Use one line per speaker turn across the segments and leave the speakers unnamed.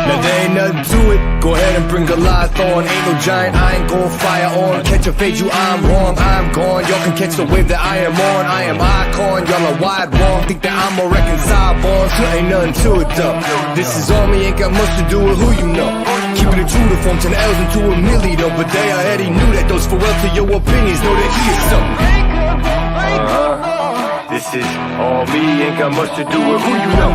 Now there ain't nothing to it, go ahead and bring Goliath on. Ain't no giant, I ain't gon' fire on. Catch a fade, you I'm wrong, I'm gone. Y'all can catch the wave that I am on. I am icon, y'all are wide wrong. Think that I'm a reconcile bond, so ain't nothing to it though. This is on me, ain't got much to do with who you know. Keeping it true to form 10 L's into a milli though. But they already knew that those for to your opinions, know that he is something. This is all me, ain't got much to do with who you know.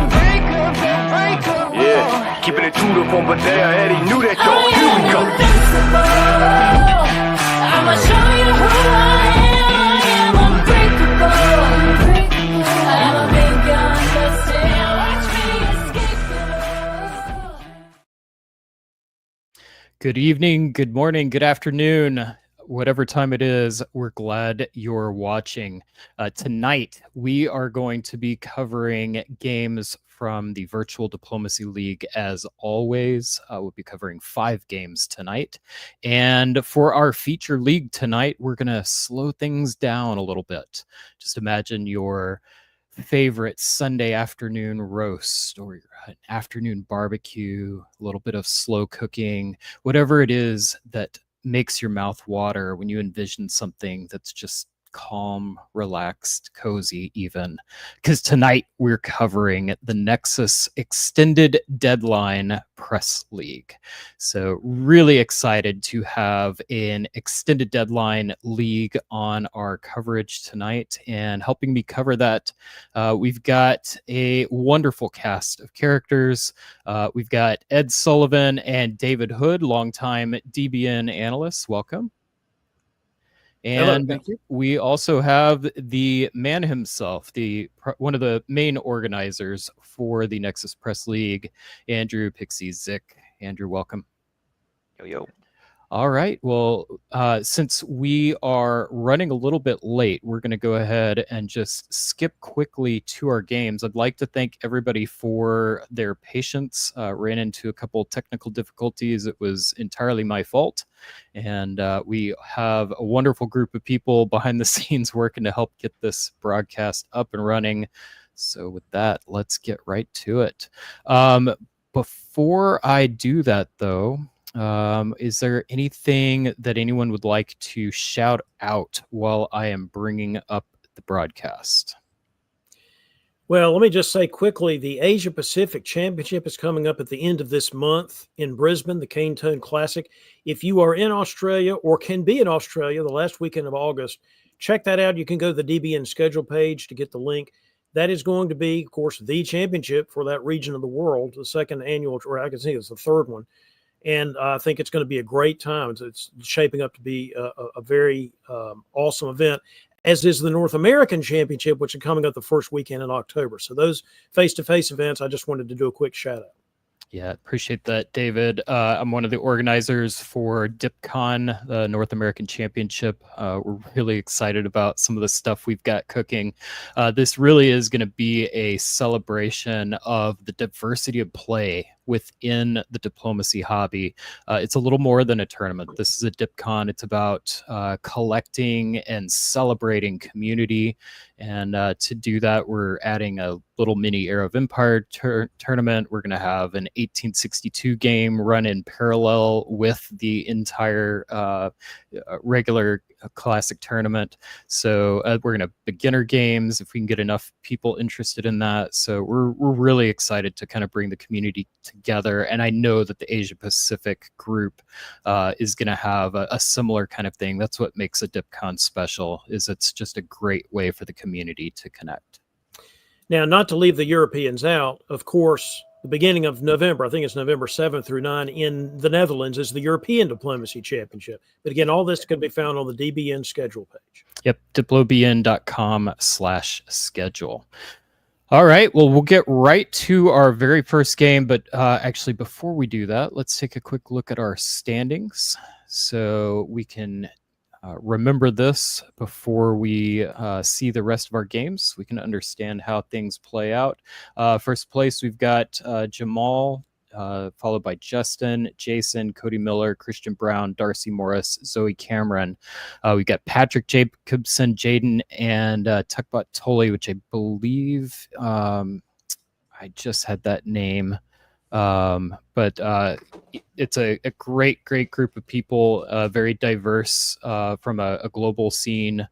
Yeah, keeping it true to form, but they already knew that though. Here we go. I'ma show you who I am unbreakable. I'ma make you understand. Watch me escape.
Good evening, good morning, good afternoon. Whatever time it is, we're glad you're watching. Tonight, we are going to be covering games from the Virtual Diplomacy League. As always, we'll be covering 5 games tonight. And for our feature league tonight, we're going to slow things down a little bit. Just imagine your favorite Sunday afternoon roast or an afternoon barbecue, a little bit of slow cooking, whatever it is that makes your mouth water when you envision something that's just calm, relaxed, cozy even. Because tonight we're covering the Nexus Extended Deadline Press League. So really excited to have an Extended Deadline League on our coverage tonight. And helping me cover that, we've got a wonderful cast of characters. We've got Ed Sullivan and David Hood, longtime DBN analysts. Welcome. And
hello,
we also have the man himself, one of the main organizers for the Nexus Press League, Andrew Pixie Zick. Andrew, welcome.
Yo.
All right. Well, since we are running a little bit late, we're going to go ahead and just skip quickly to our games. I'd like to thank everybody for their patience. Ran into a couple technical difficulties. It was entirely my fault. And we have a wonderful group of people behind the scenes working to help get this broadcast up and running. So with that, let's get right to it. Before I do that, though, is there anything that anyone would like to shout out while I am bringing up the broadcast?
Well, let me just say quickly, the Asia Pacific Championship is coming up at the end of this month in Brisbane, the Cane Tone Classic. If you are in Australia or can be in Australia the last weekend of August, check that out. You can go to the DBN schedule page to get the link. That is going to be, of course, the championship for that region of the world, the second annual, or I can see it's the third one. And I think it's going to be a great time. It's shaping up to be a very awesome event, as is the North American Championship, which is coming up the first weekend in October. So those face-to-face events, I just wanted to do a quick shout-out.
Yeah, appreciate that, David. I'm one of the organizers for DipCon, the North American Championship. We're really excited about some of the stuff we've got cooking. This really is going to be a celebration of the diversity of play within the diplomacy hobby. It's a little more than a tournament. This is a DipCon. It's about collecting and celebrating community. And to do that, we're adding a little mini Era of Empire tournament. We're going to have an 1862 game run in parallel with the entire regular classic tournament. So we're going to have beginner games if we can get enough people interested in that. So we're really excited to kind of bring the community together. And I know that the Asia Pacific group is going to have a similar kind of thing. That's what makes a DipCon special, is it's just a great way for the community to connect.
Now, not to leave the Europeans out, of course, the beginning of November, I think it's November 7th through 9 in the Netherlands, is the European Diplomacy Championship. But again, all this can be found on the DBN schedule page.
Yep, diplobn.com/schedule. All right, well, we'll get right to our very first game. But actually, before we do that, let's take a quick look at our standings so we can remember this before we see the rest of our games. We can understand how things play out. First place, we've got Jamal, followed by Justin, Jason, Cody Miller, Christian Brown, Darcy Morris, Zoe Cameron. We've got Patrick Jacobson, Jaden, and Tukbot Tully, which I believe... I just had that name. But it's a great group of people, very diverse from a global scene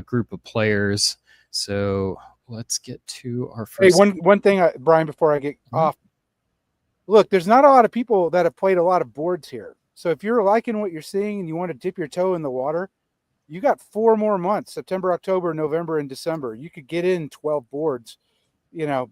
group of players. So let's get to our first.
Hey, one thing, Brian, before I get off. Look, there's not a lot of people that have played a lot of boards here. So if you're liking what you're seeing and you want to dip your toe in the water, you got 4 more months, September, October, November, and December. You could get in 12 boards,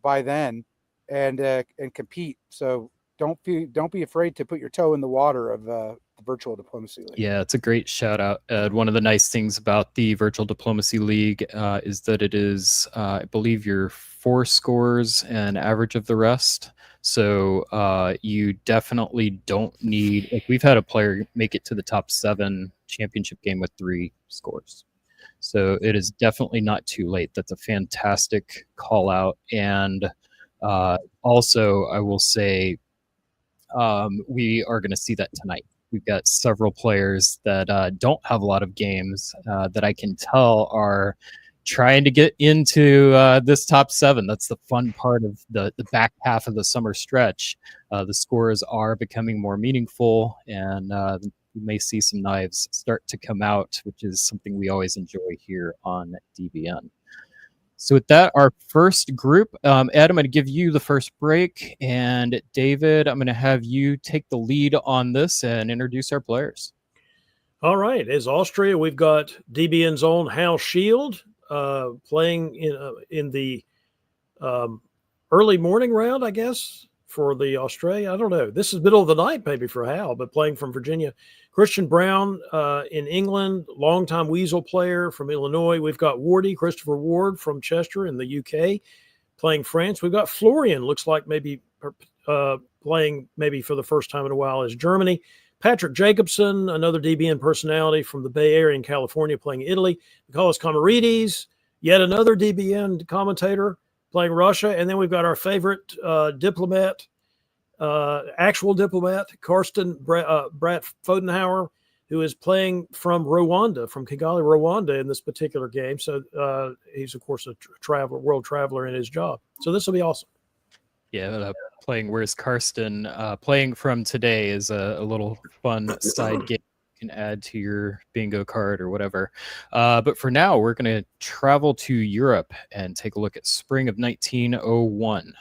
by then and compete. So don't be afraid to put your toe in the water of the Virtual Diplomacy League.
Yeah, it's a great shout out. One of the nice things about the Virtual Diplomacy League is that it is, I believe, your 4 scores and average of the rest. So you definitely don't need, like, we've had a player make it to the top 7 championship game with 3 scores. So it is definitely not too late. That's a fantastic call out. And also, I will say, we are going to see that tonight. We've got several players that don't have a lot of games that I can tell are trying to get into this top 7. That's the fun part of the back half of the summer stretch. The scores are becoming more meaningful, and we may see some knives start to come out, which is something we always enjoy here on DBN. So with that, our first group, Ed, I'm going to give you the first break, and David, I'm going to have you take the lead on this and introduce our players.
All right. As Austria, we've got DBN's own Hal Shield playing in the early morning round, I guess, for the Australia. I don't know. This is middle of the night maybe for Hal, but playing from Virginia. Christian Brown in England, longtime Weasel player from Illinois. We've got Christopher Ward from Chester in the UK, playing France. We've got Florian, looks like maybe playing maybe for the first time in a while as Germany. Patrick Jacobson, another DBN personality from the Bay Area in California, playing Italy. Nicholas Comarides, yet another DBN commentator playing Russia. And then we've got our favorite diplomat, actual diplomat, Karsten Brat Fodenhauer, who is playing from Rwanda, from Kigali, Rwanda in this particular game. So he's, of course, a world traveler in his job. So this will be awesome.
Yeah, playing Where's Karsten? Playing from today is a little fun side game you can add to your bingo card or whatever. But for now, we're going to travel to Europe and take a look at spring of 1901.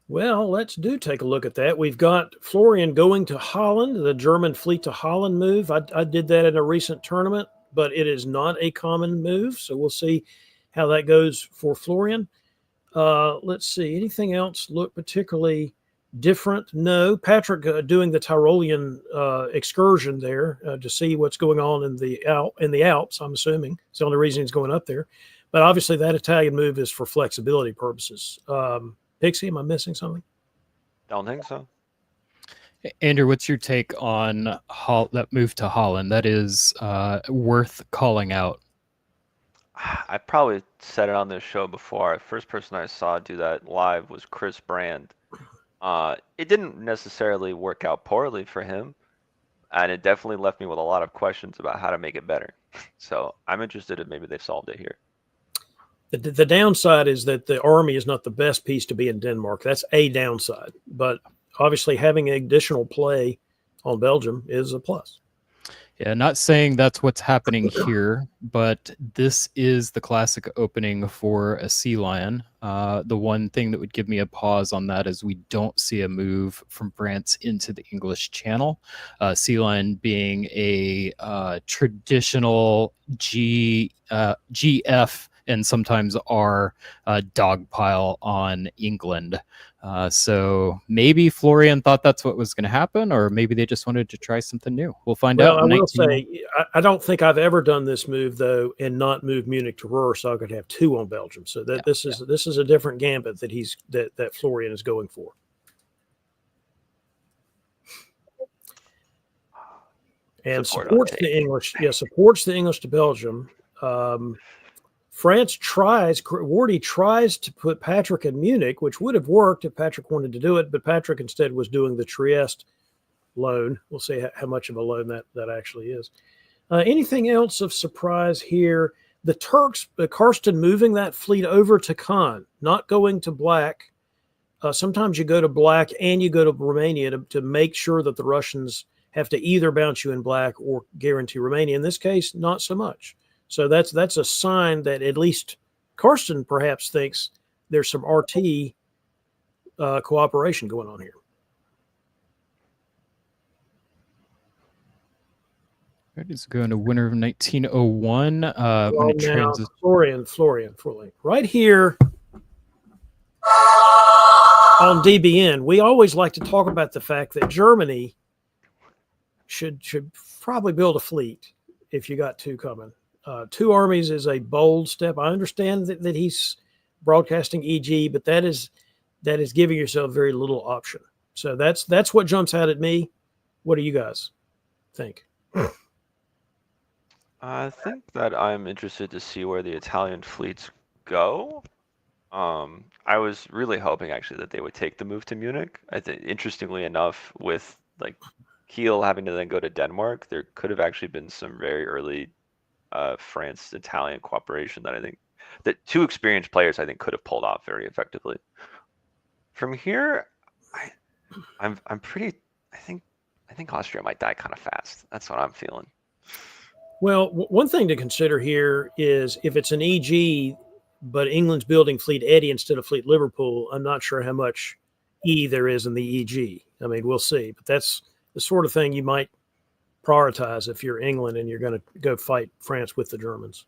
Well, let's take a look at that. We've got Florian going to Holland, the German fleet to Holland move. I did that in a recent tournament, but it is not a common move. So we'll see how that goes for Florian. Let's see. Anything else look particularly different? No. Patrick doing the Tyrolean excursion there to see what's going on in the Alps, I'm assuming. It's the only reason he's going up there. But obviously that Italian move is for flexibility purposes. Pixie, am I missing something?
Don't think so.
Andrew, what's your take on that move to Holland? That is worth calling out.
I probably said it on this show before. The first person I saw do that live was Chris Brand. It didn't necessarily work out poorly for him, and it definitely left me with a lot of questions about how to make it better. So I'm interested if maybe they solved it here.
The downside is that the army is not the best piece to be in Denmark. That's a downside. But obviously having additional play on Belgium is a plus.
Yeah, not saying that's what's happening here, but this is the classic opening for a Sea Lion. The one thing that would give me a pause on that is we don't see a move from France into the English Channel. Sea Lion being a traditional GF and sometimes R dogpile on England. So maybe Florian thought that's what was going to happen, or maybe they just wanted to try something new. We'll find out.
I will say, I don't think I've ever done this move though, and not moved Munich to Ruhr, so I could have 2 on Belgium. So that this is a different gambit that Florian is going for. And supports the English. Yeah, supports the English to Belgium. France Wardy tries to put Patrick in Munich, which would have worked if Patrick wanted to do it, but Patrick instead was doing the Trieste loan. We'll see how much of a loan that actually is. Anything else of surprise here? the Turks, Karsten moving that fleet over to Khan, not going to black. Sometimes you go to black and you go to Romania to make sure that the Russians have to either bounce you in black or guarantee Romania. In this case, not so much. So that's a sign that at least Karsten perhaps thinks there's some RT cooperation going on here.
All right, it's going to winter of 1901. I'm going to transit.
Florian. Right here on DBN, we always like to talk about the fact that Germany should probably build a fleet if you got two coming. Two armies is a bold step. I understand that he's broadcasting EG, but that is giving yourself very little option. So that's what jumps out at me. What do you guys think?
I think that I'm interested to see where the Italian fleets go. I was really hoping actually that they would take the move to Munich. I think, interestingly enough, with like Kiel having to then go to Denmark, there could have actually been some very early France-Italian cooperation that I think that two experienced players I think could have pulled off very effectively. From here, I'm pretty. I think Austria might die kind of fast. That's what I'm feeling.
Well, one thing to consider here is if it's an EG, but England's building Fleet Eddie instead of Fleet Liverpool, I'm not sure how much E there is in the EG. I mean, we'll see. But that's the sort of thing you might prioritize if you're England and you're going to go fight France with the Germans.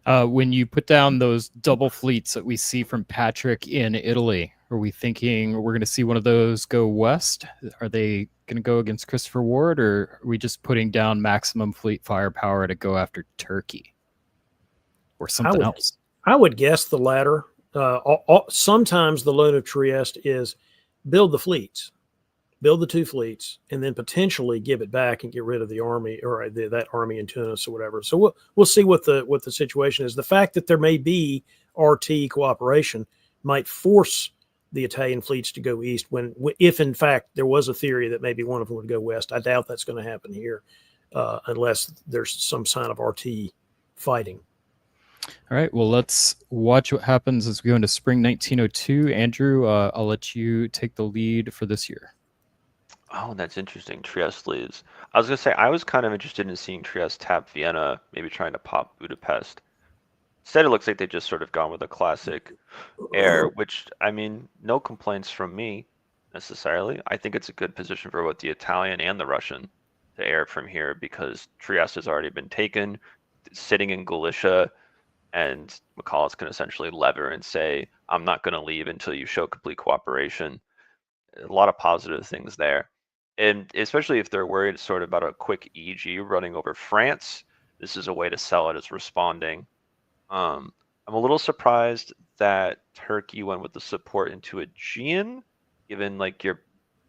When you put down those double fleets that we see from Patrick in Italy, are we thinking we're going to see one of those go west? Are they going to go against Christopher Ward, or are we just putting down maximum fleet firepower to go after Turkey or something else?
I would guess the latter. Sometimes the loan of Trieste is build the fleets, build the two fleets, and then potentially give it back and get rid of the army or that army in Tunis or whatever. So we'll see what the situation is. The fact that there may be RT cooperation might force the Italian fleets to go east if in fact there was a theory that maybe one of them would go west. I doubt that's going to happen here unless there's some sign of RT fighting.
All right, well, let's watch what happens as we go into spring 1902. Andrew, I'll let you take the lead for this year.
Oh, that's interesting. Trieste leads. I was going to say, I was kind of interested in seeing Trieste tap Vienna, maybe trying to pop Budapest. Instead, it looks like they just sort of gone with a classic air, which, I mean, no complaints from me necessarily. I think it's a good position for both the Italian and the Russian to air from here because Trieste has already been taken, sitting in Galicia, and McCulloch can essentially lever and say, I'm not going to leave until you show complete cooperation. A lot of positive things there. And especially if they're worried sort of about a quick EG running over France, this is a way to sell it as responding. I'm a little surprised that Turkey went with the support into Aegean, given like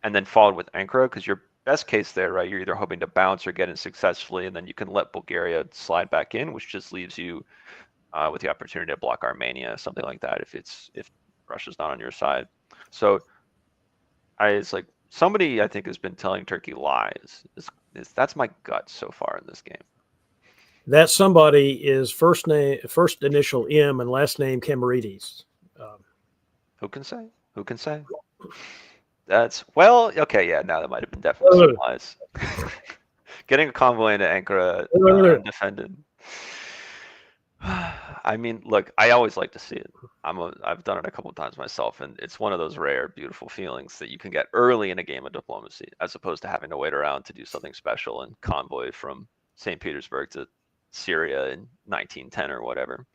and then followed with Ankara, because your best case there, right? You're either hoping to bounce or get in successfully, and then you can let Bulgaria slide back in, which just leaves you with the opportunity to block Armenia, something like that, if Russia's not on your side. So it's like somebody I think has been telling Turkey lies. That's my gut so far in this game.
That somebody is first initial M and last name Camarides.
Who can say? Who can say? Okay, yeah, now that might have been definitely some lies. Getting a convoy into Ankara undefended. I mean, look, I always like to see it. I've done it a couple of times myself, and it's one of those rare, beautiful feelings that you can get early in a game of diplomacy, as opposed to having to wait around to do something special and convoy from St. Petersburg to Syria in 1910 or whatever.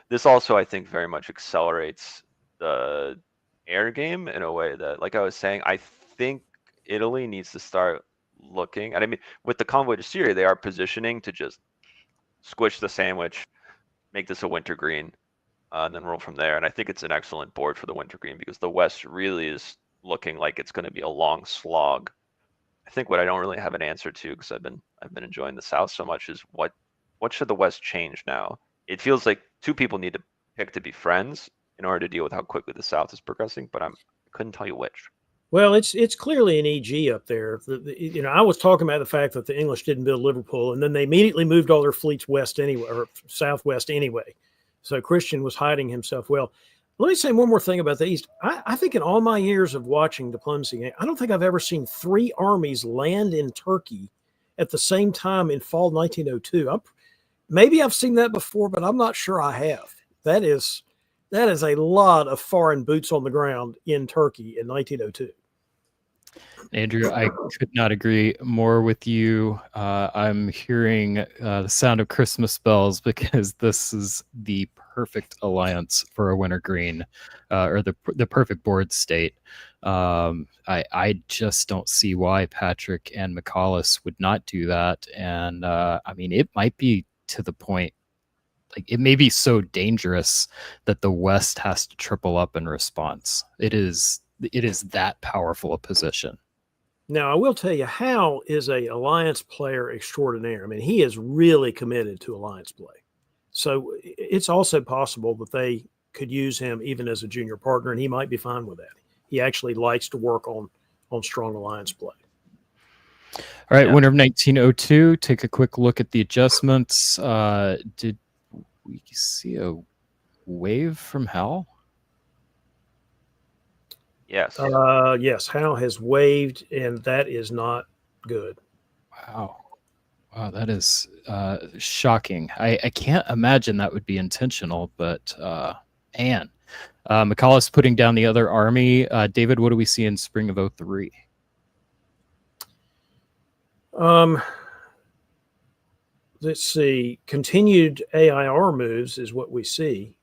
This also, I think, very much accelerates the air game in a way that, like I was saying, I think Italy needs to start looking. And I mean, with the convoy to Syria, they are positioning to just squish the sandwich, make this a wintergreen, and then roll from there. And I think it's an excellent board for the wintergreen because the West really is looking like it's going to be a long slog. I think what I don't really have an answer to, because I've been enjoying the South so much, is what should the West change now? It feels like two people need to pick to be friends in order to deal with how quickly the South is progressing, but I couldn't tell you which.
Well, it's clearly an EG up there. I was talking about the fact that the English didn't build Liverpool, and then they immediately moved all their fleets west anyway, or southwest anyway. So Christian was hiding himself well. Let me say one more thing about the East. I think in all my years of watching diplomacy, I don't think I've ever seen 3 armies land in Turkey at the same time in fall 1902. Maybe I've seen that before, but I'm not sure I have. That is a lot of foreign boots on the ground in Turkey in 1902.
Andrew, I could not agree more with you. I'm hearing the sound of Christmas bells because this is the perfect alliance for a wintergreen, or the perfect board state. I just don't see why Patrick and McCallus would not do that. And I mean, it might be to the point, like it may be so dangerous that the West has to triple up in response. It is that powerful a position.
Now, I will tell you, Hal is a alliance player extraordinaire. I mean, he is really committed to alliance play. So it's also possible that they could use him even as a junior partner, and he might be fine with that. He actually likes to work on strong alliance play.
All right, winter of 1902. Take a quick look at the adjustments. Did we see a wave from Hal?
Yes.
Yes, Hal has waved, and that is not good.
Wow, that is shocking. I can't imagine that would be intentional, but McCallus putting down the other army. David, what do we see in spring of 03?
Let's see. Continued AIR moves is what we see.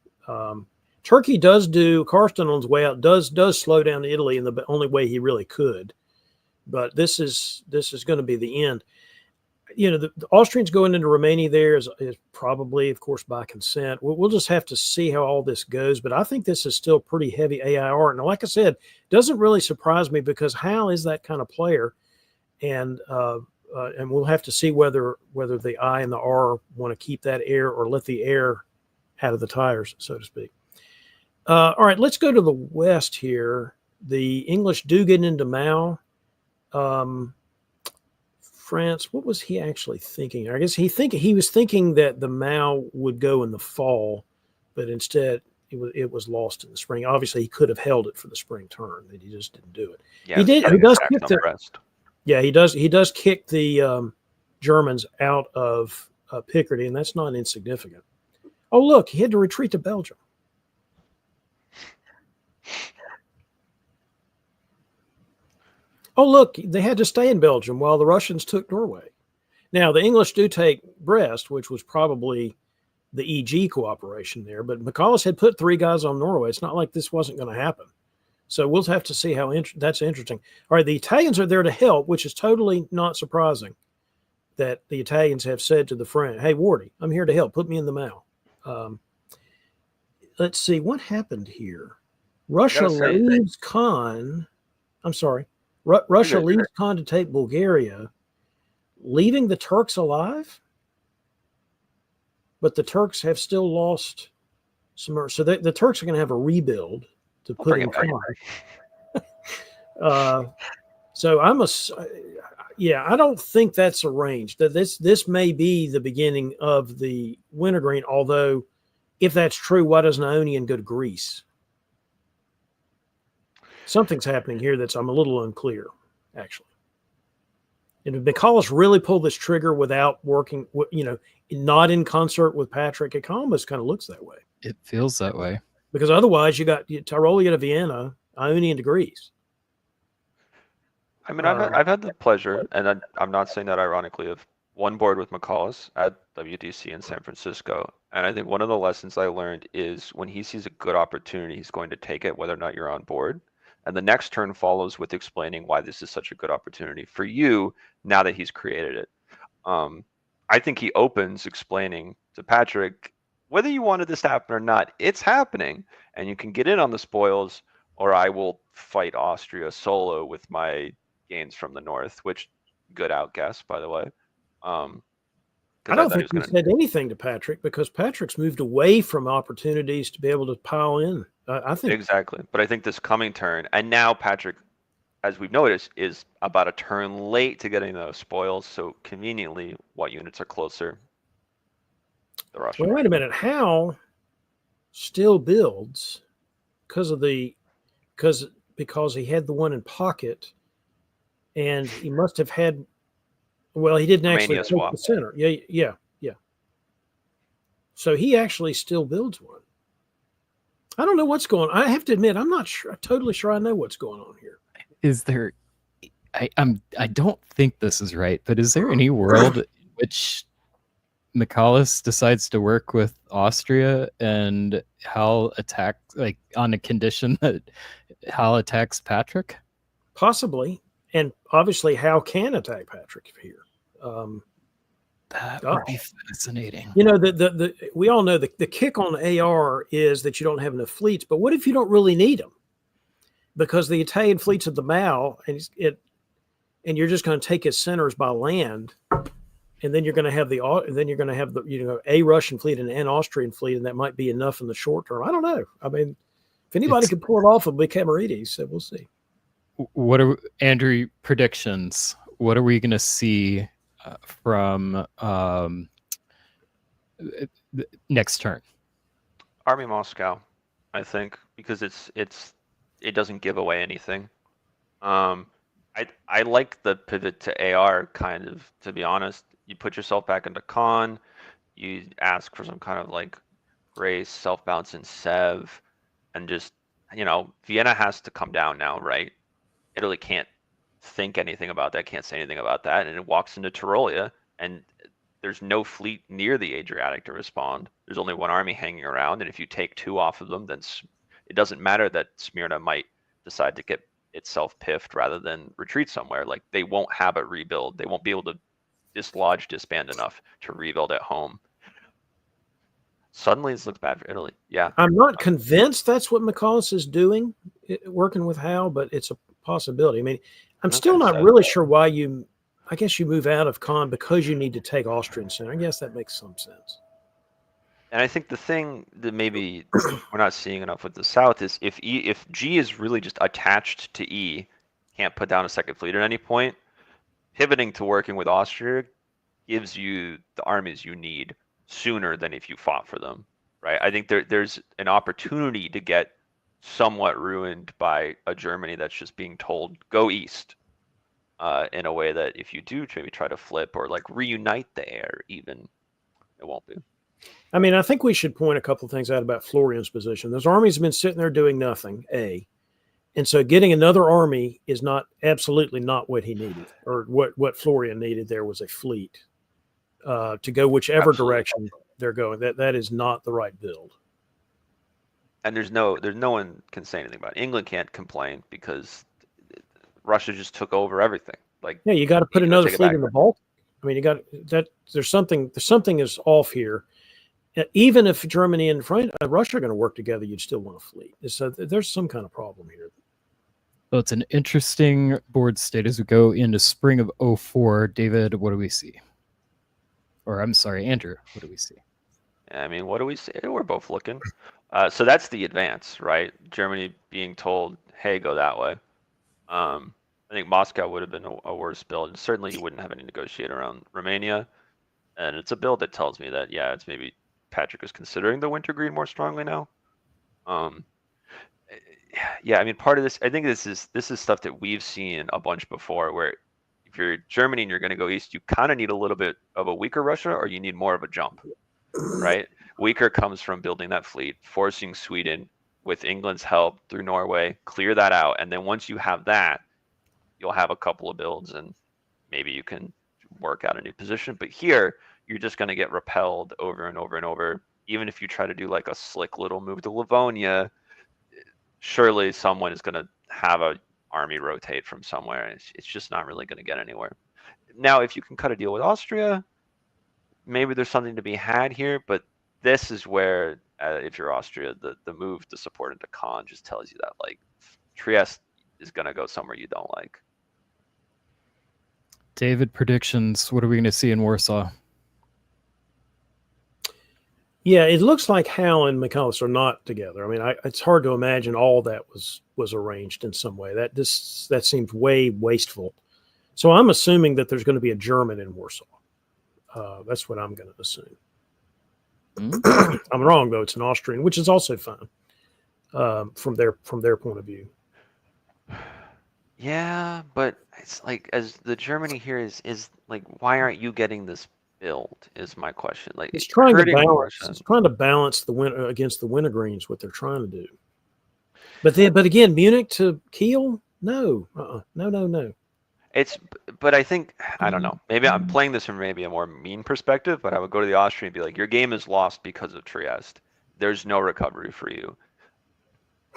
Turkey does do, Karsten on his way out does slow down Italy in the only way he really could, but this is going to be the end. The Austrians going into Romania there is probably, of course, by consent. We'll just have to see how all this goes, but I think this is still pretty heavy AIR. And like I said, doesn't really surprise me because Hal is that kind of player, and we'll have to see whether the I and the R want to keep that air or let the air out of the tires, so to speak. All right, let's go to the west here. The English do get into Mao. France, what was he actually thinking? I guess he was thinking that the Mao would go in the fall, but instead it was lost in the spring. Obviously, he could have held it for the spring turn, but he just didn't do it.
Yeah,
he did. He does kick he does kick the Germans out of Picardy, and that's not insignificant. Oh, look, he had to retreat to Belgium. Oh, look, they had to stay in Belgium while the Russians took Norway. Now, the English do take Brest, which was probably the EG cooperation there, but McCallus had put 3 guys on Norway. It's not like this wasn't going to happen. So we'll have to see how that's interesting. All right, the Italians are there to help, which is totally not surprising that the Italians have said to the French, hey, Wardy, I'm here to help. Put me in the Mao. Let's see, what happened here? Russia leaves Khan. I'm sorry. Russia leaves Khan to take Bulgaria, leaving the Turks alive, but the Turks have still lost some. So the Turks are going to have a rebuild to put in Khan. So I don't think that's arranged. That this may be the beginning of the wintergreen. Although, if that's true, why doesn't Ionian go to Greece? Something's happening here I'm a little unclear, actually. And if McCallus really pulled this trigger without working, not in concert with Patrick, it almost kind of looks that way.
It feels that way.
Because otherwise you got Tyrolia to Vienna, Ionian to Greece.
I mean, I've had the pleasure, and I'm not saying that ironically, of one board with McCallus at WDC in San Francisco. And I think one of the lessons I learned is when he sees a good opportunity, he's going to take it, whether or not you're on board. And the next turn follows with explaining why this is such a good opportunity for you now that he's created it. I think he opens explaining to Patrick, whether you wanted this to happen or not, it's happening. And you can get in on the spoils, or I will fight Austria solo with my gains from the north, which good outguess, by the way.
I don't think he said anything to Patrick because Patrick's moved away from opportunities to be able to pile in. I think
exactly, but I think this coming turn, and now Patrick as we've noticed, is about a turn late to getting those spoils. So conveniently, what units are closer? The Russian.
Well, wait a minute. Howe still builds because he had the one in pocket, and he must have had. Well, he didn't actually
Romania
take
swap.
the center. Yeah. So he actually still builds one. I don't know what's going on. I have to admit, I'm not sure. Totally sure I know what's going on here.
Is there? I don't think this is right, but is there any world in which Michalis decides to work with Austria and Hal attacks, like on the condition that Hal attacks Patrick?
Possibly, and obviously, Howe can attack Patrick here.
That would be fascinating.
You know, we all know the kick on the AR is that you don't have enough fleets, but what if you don't really need them? Because the Italian fleet's at the bow, and you're just going to take his centers by land, and then you're going to have a Russian fleet and an Austrian fleet, and that might be enough in the short term. I don't know. I mean, if anybody can pull it off, it'll be Camarides, so we'll see.
What are Andrew predictions? What are we going to see from next turn?
Army Moscow, I think, because it doesn't give away anything. I like the pivot to AR kind of, to be honest. You put yourself back into con, you ask for some kind of like grace, self-bounce and Sev, and just, Vienna has to come down now, right? Italy can't think anything about that, can't say anything about that, and it walks into Tyrolia, and there's no fleet near the Adriatic to respond. There's only one army hanging around, and if you take two off of them, then it doesn't matter that Smyrna might decide to get itself piffed rather than retreat somewhere. Like, they won't have a rebuild. They won't be able to disband enough to rebuild at home. Suddenly, this looks bad for Italy. Yeah.
I'm not convinced that's what Michalis is doing, working with Howe, but it's a possibility. I mean, I'm still not really sure why I guess you move out of con because you need to take Austrian center. I guess that makes some sense.
And I think the thing that maybe we're not seeing enough with the South is if G is really just attached to E, can't put down a second fleet at any point, pivoting to working with Austria gives you the armies you need sooner than if you fought for them, right? I think there's an opportunity to get somewhat ruined by a Germany that's just being told, go east, in a way that if you do maybe try to flip or like reunite the air even, it won't be.
I mean, I think we should point a couple of things out about Florian's position. Those armies have been sitting there doing nothing, and so getting another army is absolutely not what he needed, or what Florian needed. There was a fleet to go whichever direction they're going. That is not the right build.
And there's no one can say anything about it. England can't complain because Russia just took over everything. Like,
yeah, you got to put another fleet in the Baltic. I mean, you got that. There's something is off here. Even if Germany and Russia are going to work together, you'd still want a fleet. So there's some kind of problem here.
Well, it's an interesting board state as we go into spring of 2004. David, what do we see? Or I'm sorry, Andrew, what do we see?
I mean, what do we see? We're both looking. So that's the advance, right? Germany being told, hey, go that way. I think Moscow would have been a worse build. And certainly you wouldn't have any negotiate around Romania. And it's a build that tells me that, yeah, it's maybe Patrick is considering the wintergreen more strongly now. Yeah, I mean, part of this, I think this is stuff that we've seen a bunch before, where if you're Germany and you're going to go east, you kind of need a little bit of a weaker Russia, or you need more of a jump, right? Weaker comes from building that fleet, forcing Sweden with England's help through Norway, clear that out, and then once you have that, you'll have a couple of builds, and maybe you can work out a new position. But here, you're just going to get repelled over and over and over. Even if you try to do like a slick little move to Livonia, surely someone is going to have an army rotate from somewhere. And it's just not really going to get anywhere. Now, if you can cut a deal with Austria, maybe there's something to be had here. But this is where, if you're Austria, the move to support into con just tells you that like Trieste is going to go somewhere you don't like.
David, predictions. What are we going to see in Warsaw?
Yeah, it looks like Hal and McCullough are not together. I mean, it's hard to imagine all that was arranged in some way. That seems way wasteful. So I'm assuming that there's going to be a German in Warsaw. That's what I'm going to assume. I'm wrong though. It's an Austrian, which is also fine from their point of view.
Yeah, but it's like as the Germany here is like, why aren't you getting this build? Is my question. Like
It's trying to
hurting
balance.
Russia.
It's trying to balance the win against the wintergreens. What they're trying to do. But again, Munich to Kiel, no.
But I think I don't know. Maybe I'm playing this from maybe a more mean perspective, but I would go to the Austrian and be like, your game is lost because of Trieste. There's no recovery for you.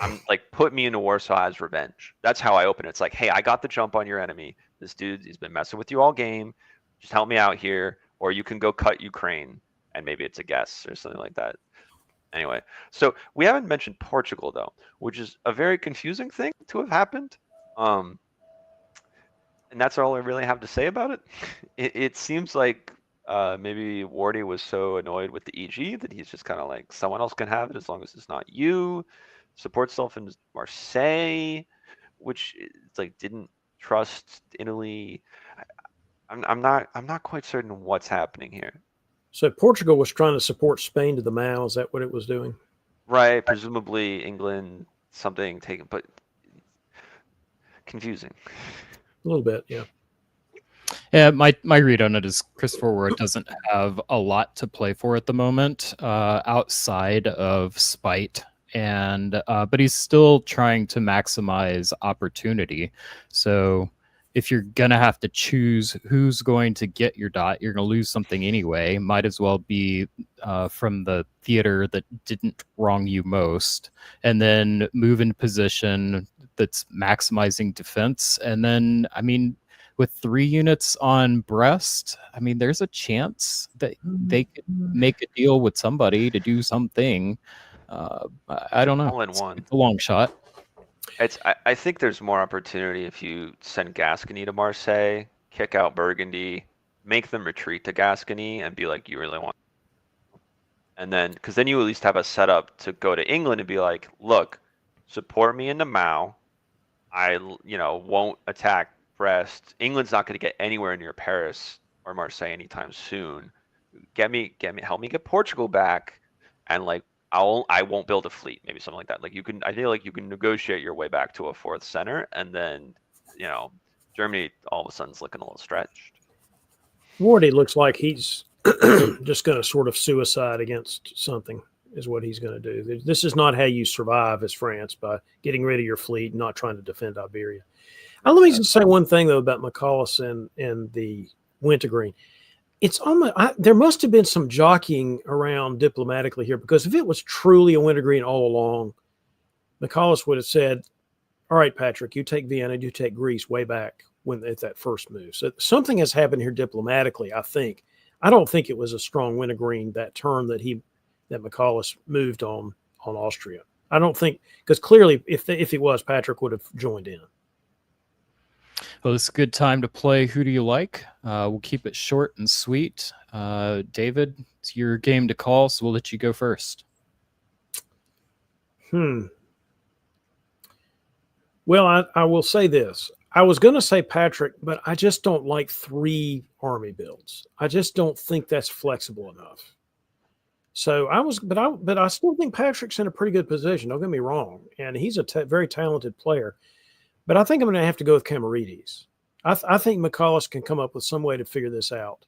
I'm like, put me into Warsaw as revenge. That's how I open it. It's like, hey, I got the jump on your enemy. This dude, he's been messing with you all game. Just help me out here, or you can go cut Ukraine, and maybe it's a guess or something like that. Anyway, so we haven't mentioned Portugal though, which is a very confusing thing to have happened. And that's all I really have to say about it. It seems like maybe Wardy was so annoyed with the EG that he's just kind of like, someone else can have it as long as it's not you. Support self in Marseille, which it's like didn't trust Italy. I'm not quite certain what's happening here.
So Portugal was trying to support Spain to the Mao. Is that what it was doing?
Right, presumably England something taken, but confusing.
A little bit, yeah.
Yeah, my read on it is Christopher Ward doesn't have a lot to play for at the moment, outside of spite, and but he's still trying to maximize opportunity. So if you're gonna have to choose who's going to get your dot, you're gonna lose something anyway. Might as well be from the theater that didn't wrong you most, and then move in position that's maximizing defense. And then, I mean, with 3 units on Brest, I mean, there's a chance that they could make a deal with somebody to do something. I don't know.
All in one.
It's a long shot.
I think there's more opportunity if you send Gascony to Marseille, kick out Burgundy, make them retreat to Gascony, and be like, you really want. And then, because then you at least have a setup to go to England and be like, look, support me in the Mao. I won't attack Brest. England's not going to get anywhere near Paris or Marseille anytime soon. Help me get Portugal back, and like I won't build a fleet, maybe something like that. Like I feel like you can negotiate your way back to a 4th center, and then Germany all of a sudden is looking a little stretched.
Wardy looks like he's just going to sort of suicide against something. Is what he's going to do. This is not how you survive as France, by getting rid of your fleet and not trying to defend Iberia. Let me just say one thing though about McCullough and the Wintergreen. It's almost there must have been some jockeying around diplomatically here, because if it was truly a Wintergreen all along, McCullough would have said, "All right, Patrick, you take Vienna, you take Greece," way back when at that first move. So something has happened here diplomatically. I think. I don't think it was a strong Wintergreen that turn that McCullough moved on Austria. I don't think, because clearly if it was, Patrick would have joined in.
Well, it's a good time to play Who Do You Like? We'll keep it short and sweet. David, it's your game to call, so we'll let you go first.
Well, I will say this. I was going to say Patrick, but I just don't like 3 army builds. I just don't think that's flexible enough. So but I still think Patrick's in a pretty good position. Don't get me wrong, and he's a very talented player. But I think I'm going to have to go with Camarides. I think McCullough can come up with some way to figure this out.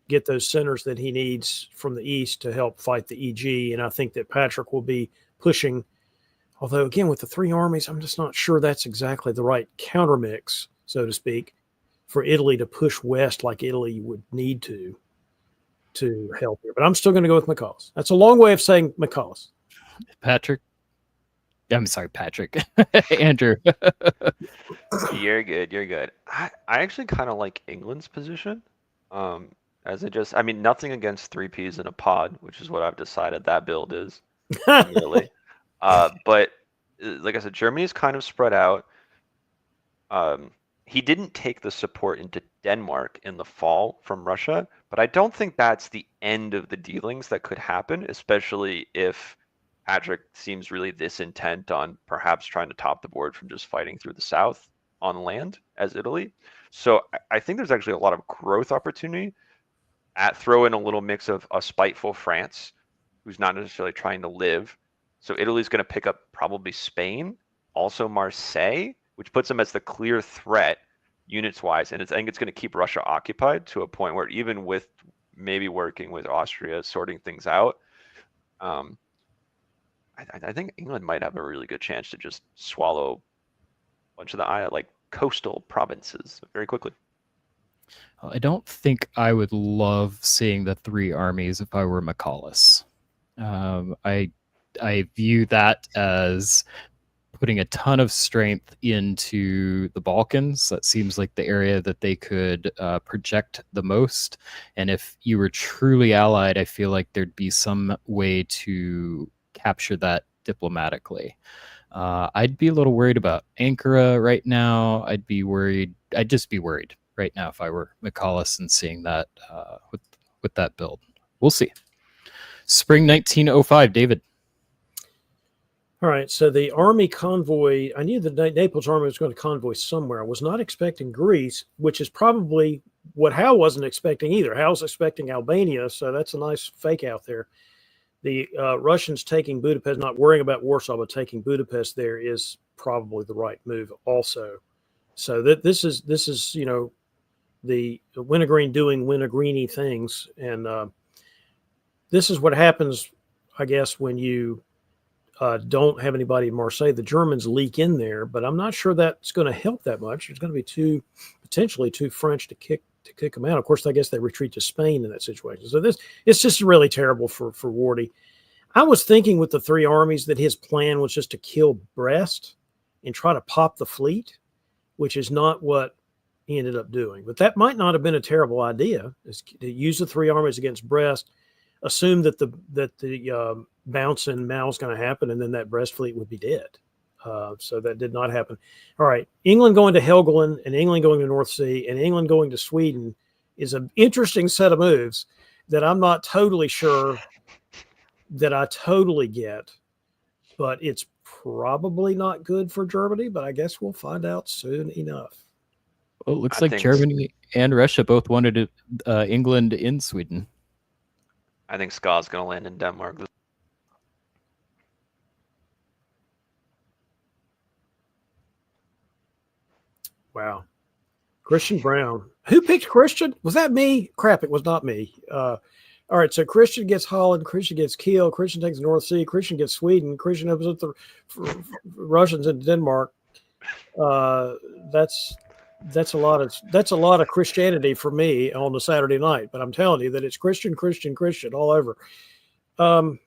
Get those centers that he needs from the east to help fight the EG, and I think that Patrick will be pushing. Although again, with the 3 armies, I'm just not sure that's exactly the right counter mix, so to speak, for Italy to push west like Italy would need to help here. But I'm still going to go with McCullough. That's a long way of saying McCullough.
Patrick. I'm sorry, Patrick. Andrew.
You're good. I actually kind of like England's position. Nothing against 3 Ps in a pod, which is what I've decided that build is. Really. But like I said, Germany's kind of spread out. he didn't take the support into Denmark in the fall from Russia, but I don't think that's the end of the dealings that could happen, especially if Patrick seems really this intent on perhaps trying to top the board from just fighting through the south on land as Italy. So I think there's actually a lot of growth opportunity. Throw in a little mix of a spiteful France, who's not necessarily trying to live. So Italy's going to pick up probably Spain, also Marseille, which puts them as the clear threat units wise. And I think it's going to keep Russia occupied to a point where even with maybe working with Austria, sorting things out, I think England might have a really good chance to just swallow a bunch of the like coastal provinces very quickly.
I don't think I would love seeing the three armies if I were McCallus. I view that as putting a ton of strength into the Balkans. That seems like the area that they could project the most. And if you were truly allied, I feel like there'd be some way to capture that diplomatically. I'd be a little worried about Ankara right now. I'd just be worried right now if I were McCallus and seeing that with that build. We'll see. Spring 1905, David.
All right, so the army convoy, I knew the Naples army was going to convoy somewhere. I was not expecting Greece, which is probably what Hal wasn't expecting either. Hal's expecting Albania, so that's a nice fake out there. The Russians taking Budapest, not worrying about Warsaw, but taking Budapest there is probably the right move also. So this is the wintergreen doing wintergreeny things, and this is what happens, I guess, when you don't have anybody in Marseille. The Germans leak in there, but I'm not sure that's going to help that much. It's going to be potentially too French to kick them out. Of course, I guess they retreat to Spain in that situation. So it's just really terrible for Wardy. I was thinking with the three armies that his plan was just to kill Brest and try to pop the fleet, which is not what he ended up doing. But that might not have been a terrible idea, is to use the three armies against Brest, assume that the bounce in Mao is going to happen, and then that Brest fleet would be dead. So that did not happen. All right, England going to Helgoland and England going to North Sea and England going to Sweden is an interesting set of moves that I'm not totally sure that I totally get, but it's probably not good for Germany, but I guess we'll find out soon enough.
Well, it looks like Germany and Russia both wanted England in Sweden.
I think Ska's going to land in Denmark.
Wow. Christian Brown. Who picked Christian? Was that me? Crap, it was not me. All right, so Christian gets Holland, Christian gets Kiel, Christian takes the North Sea, Christian gets Sweden, Christian opens up the Russians into Denmark. That's a lot of Christianity for me on a Saturday night, but I'm telling you that it's Christian all over. All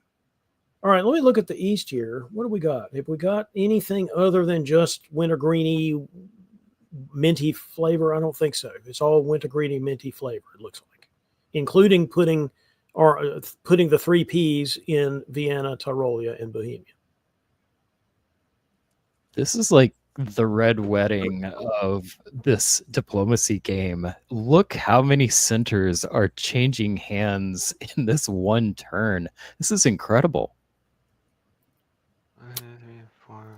right, let me look at the East here. What do we got? Have we got anything other than just wintergreeny, minty flavor? I don't think so. It's all wintergreeny, minty flavor, it looks like, including putting the three Ps in Vienna, Tyrolia, and Bohemia.
This is like the red wedding of this diplomacy game. Look how many centers are changing hands in this one turn. This is incredible.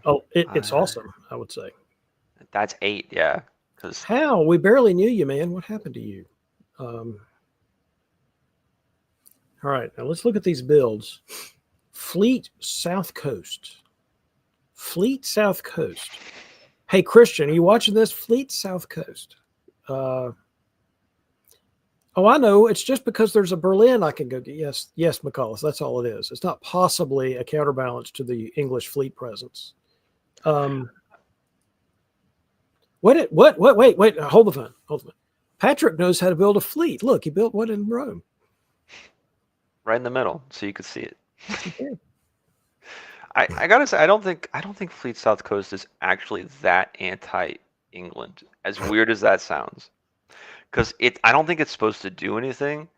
Oh, it's awesome, I would say.
That's 8, yeah.
Hal, we barely knew you, man. What happened to you? All right, now let's look at these builds. Fleet South Coast. Hey, Christian, are you watching this? Fleet South Coast. Oh, I know. It's just because there's a Berlin I can go get. Yes, McCullough. That's all it is. It's not possibly a counterbalance to the English fleet presence. Wait, hold the phone. Patrick knows how to build a fleet. Look, he built one in Rome.
Right in the middle, so you could see it. I gotta say, I don't think Fleet South Coast is actually that anti-England, as weird as that sounds. Because I don't think it's supposed to do anything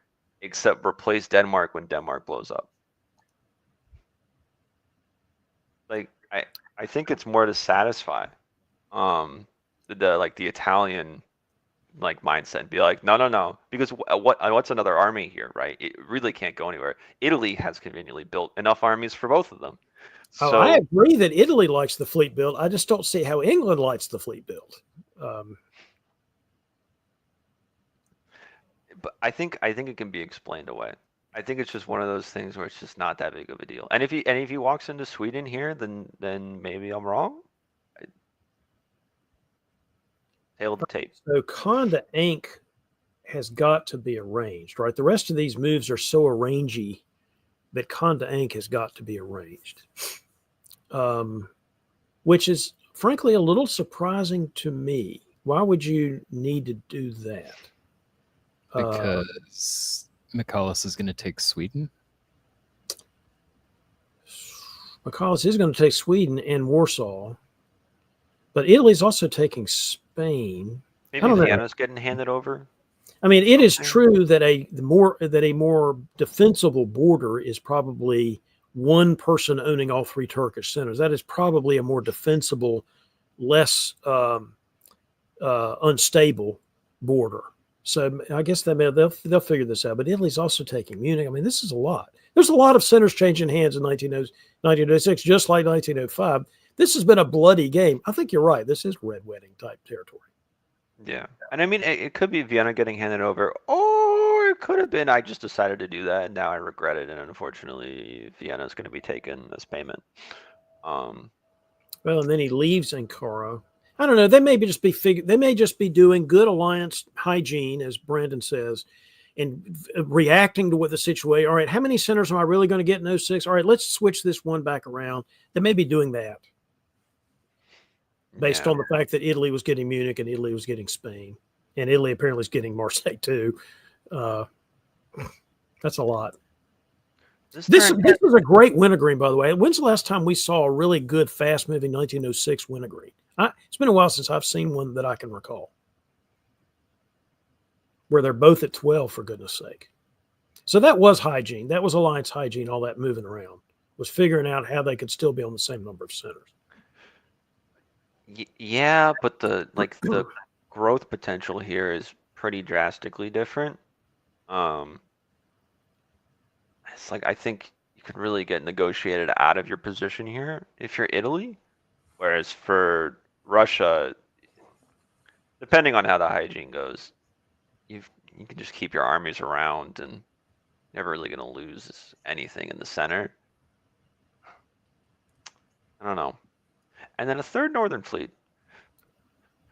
except replace Denmark when Denmark blows up. Like I think it's more to satisfy. the Italian like mindset and be like, no, because what's another army here, right? It really can't go anywhere. Italy has conveniently built enough armies for both of them.
Oh,
So
I agree that Italy likes the fleet build. I just don't see how England likes the fleet build.
but I think it can be explained away. I think it's just one of those things where it's just not that big of a deal. And if he walks into Sweden here, then maybe I'm wrong. Tail of the tape.
So Con to Inc has got to be arranged, right? The rest of these moves are so arrangey that Con to Inc has got to be arranged, which is frankly a little surprising to me. Why would you need to do that?
Because McCallus is going to take Sweden.
McCallus is going to take Sweden and Warsaw, but Italy's also taking Spain.
Maybe Vienna's getting handed over.
I mean, it is true that a more defensible border is probably one person owning all three Turkish centers. That is probably a more defensible, less unstable border. So I guess they'll figure this out. But Italy's also taking Munich. I mean, this is a lot. There's a lot of centers changing hands in 1906, just like 1905. This has been a bloody game. I think you're right. This is red wedding type territory.
Yeah. And I mean, it could be Vienna getting handed over, or it could have been I just decided to do that and now I regret it. And unfortunately, Vienna is going to be taken as payment.
Well, and then he leaves Ankara. I don't know. They may just be doing good alliance hygiene, as Brandon says, and reacting to what the situation. All right, how many centers am I really going to get in 06? All right, let's switch this one back around. They may be doing that based on the fact that Italy was getting Munich and Italy was getting Spain, and Italy apparently is getting Marseille too. That's a lot. This is a great wintergreen, by the way. When's the last time we saw a really good, fast-moving 1906 wintergreen? It's been a while since I've seen one that I can recall, where they're both at 12, for goodness sake. So that was hygiene. That was alliance hygiene, all that moving around. Was figuring out how they could still be on the same number of centers.
Yeah, but the growth potential here is pretty drastically different. It's like I think you could really get negotiated out of your position here if you're Italy, whereas for Russia, depending on how the hygiene goes, you can just keep your armies around and never really going to lose anything in the center. I don't know. And then a third Northern Fleet.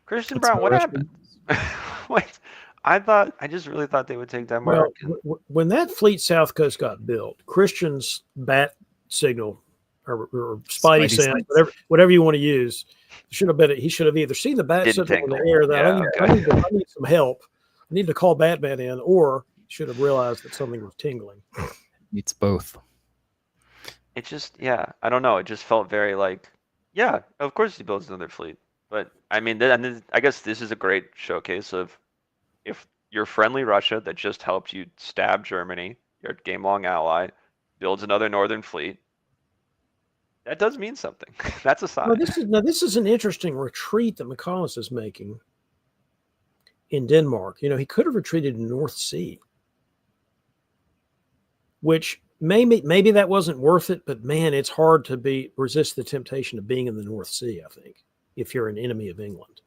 Christian Brown, what happened? Wait, I just really thought they would take Denmark.
Well, when that fleet South Coast got built, Christian's bat signal or Spidey sense, whatever you want to use, he should have either seen the bat signal in the air that I need some help. I need to call Batman in, or should have realized that something was tingling.
It's both.
It just, I don't know. It just felt very like, yeah, of course he builds another fleet. But I mean, I guess this is a great showcase of if your friendly Russia that just helped you stab Germany, your game-long ally, builds another Northern fleet, that does mean something. That's a sign.
This is an interesting retreat that McCallus is making in Denmark. He could have retreated in North Sea, which maybe that wasn't worth it, but man, it's hard to resist the temptation of being in the North Sea, I think, if you're an enemy of England.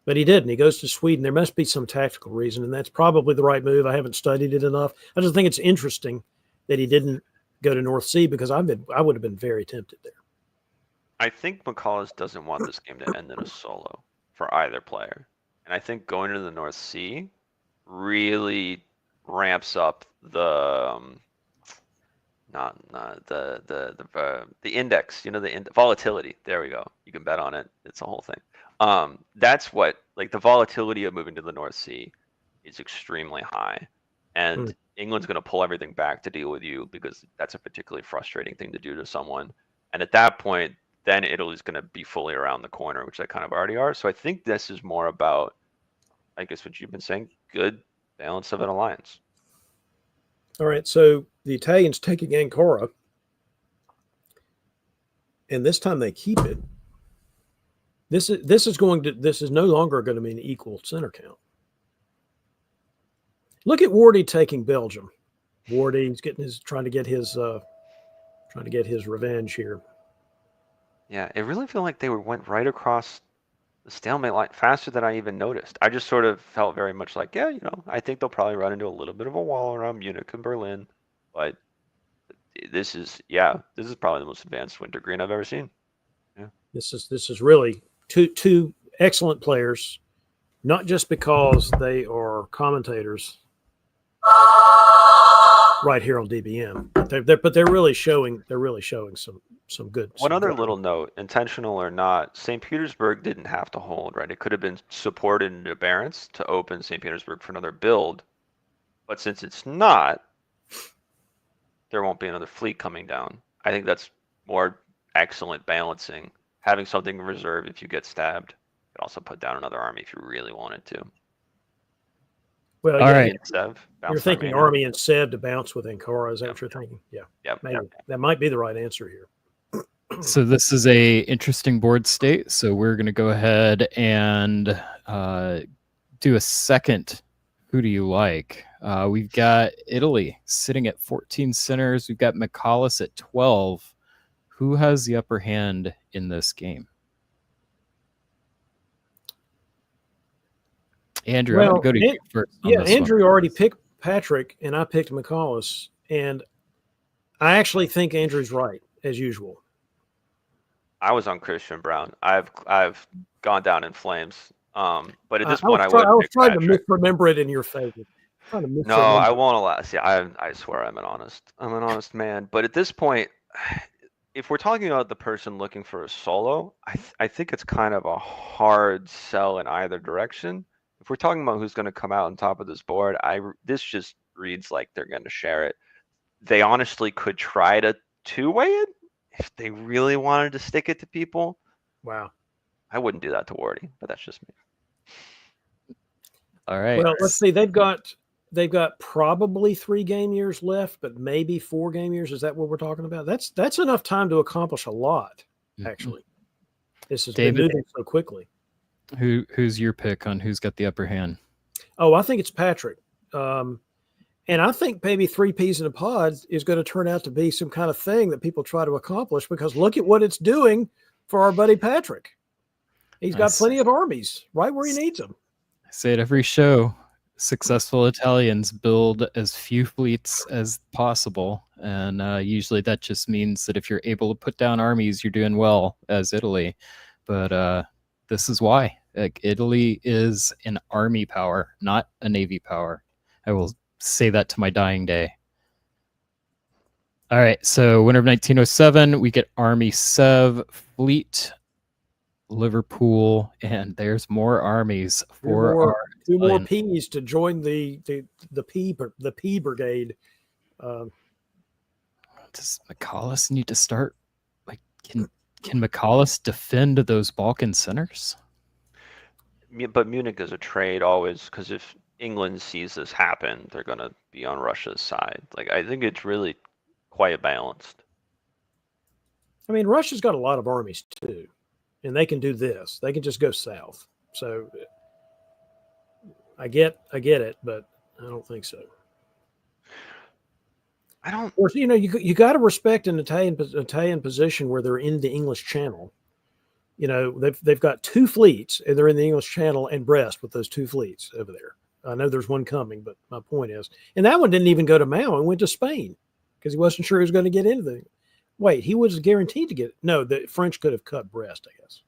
But he didn't. He goes to Sweden. There must be some tactical reason, and that's probably the right move. I haven't studied it enough. I just think it's interesting that he didn't go to North Sea, because I would have been very tempted there.
I think McCallus doesn't want this game to end in a solo for either player. And I think going to the North Sea really ramps up the index, the volatility. There we go. You can bet on it. It's a whole thing. That's what, like, the volatility of moving to the North Sea is extremely high, and England's going to pull everything back to deal with you, because that's a particularly frustrating thing to do to someone. And at that point, then Italy's going to be fully around the corner, which they kind of already are. So I think this is more about, I guess, what you've been saying, good balance of an alliance.
All right, so the Italians taking Ankara, and this time they keep it. This is no longer going to be an equal center count. Look at Wardy taking Belgium. Wardy's trying to get his revenge here.
Yeah, it really felt like they went right across the stalemate line faster than I even noticed. I just sort of felt very much like, yeah, I think they'll probably run into a little bit of a wall around Munich and Berlin, but this is probably the most advanced winter green I've ever seen. Yeah.
This is really two excellent players, not just because they are commentators right here on DBM, but they're really showing some good.
One other little note, intentional or not, St. Petersburg didn't have to hold, right? It could have been supported into Barents to open St. Petersburg for another build, but since it's not, there won't be another fleet coming down. I think that's more excellent balancing. Having something in reserve if you get stabbed. You could also put down another army if you really wanted to.
Well,
all right.
You're thinking Army and Sev to bounce with Ankara. Is that what you're thinking? Yeah. Maybe. That might be the right answer here.
So this is a interesting board state. So we're going to go ahead and do a second. Who do you like? We've got Italy sitting at 14 centers. We've got McCallus at 12. Who has the upper hand in this game? Andrew, I'm going to go to you first.
Yeah, Andrew already picked Patrick, and I picked McCallus. And I actually think Andrew's right, as usual.
I was on Christian Brown. I've gone down in flames. But at this point, I was
trying to misremember it in your favor.
No, I won't allow. See, I swear I'm an honest man. But at this point, if we're talking about the person looking for a solo, I think it's kind of a hard sell in either direction. If we're talking about who's going to come out on top of this board, this just reads like they're going to share it. They honestly could try to two-way it if they really wanted to stick it to people.
Wow.
I wouldn't do that to Wardy, but that's just me.
All right.
Well, let's see. They've got probably 3 game years left, but maybe 4 game years. Is that what we're talking about? That's enough time to accomplish a lot, actually. This has been moving so quickly.
Who's your pick on who's got the upper hand?
Oh, I think it's Patrick. And I think maybe 3 peas in a pod is going to turn out to be some kind of thing that people try to accomplish, because look at what it's doing for our buddy Patrick. He's got plenty of armies right where he needs them.
I say it every show. Successful Italians build as few fleets as possible. And usually that just means that if you're able to put down armies, you're doing well as Italy. But this is why. Italy is an army power, not a navy power. I will say that to my dying day. All right, so winter of 1907, we get Army Sev, Fleet, Liverpool, and there's more armies for
two more P's to join the P brigade.
Does McCallus need to start? Like, can McCallus defend those Balkan centers?
But Munich is a trade always, because if England sees this happen, they're going to be on Russia's side. Like, I think it's really quite balanced.
I mean, Russia's got a lot of armies too, and they can do this. They can just go south. So I get it, but I don't think so.
I don't.
Of course, you got to respect an Italian position where they're in the English Channel. They've got 2 fleets, and they're in the English Channel and Brest with those 2 fleets over there. I know there's one coming, but my point is, and that one didn't even go to Maui. It went to Spain because he wasn't sure he was going to get anything. Wait, he was guaranteed to get. No, the French could have cut Brest, I guess.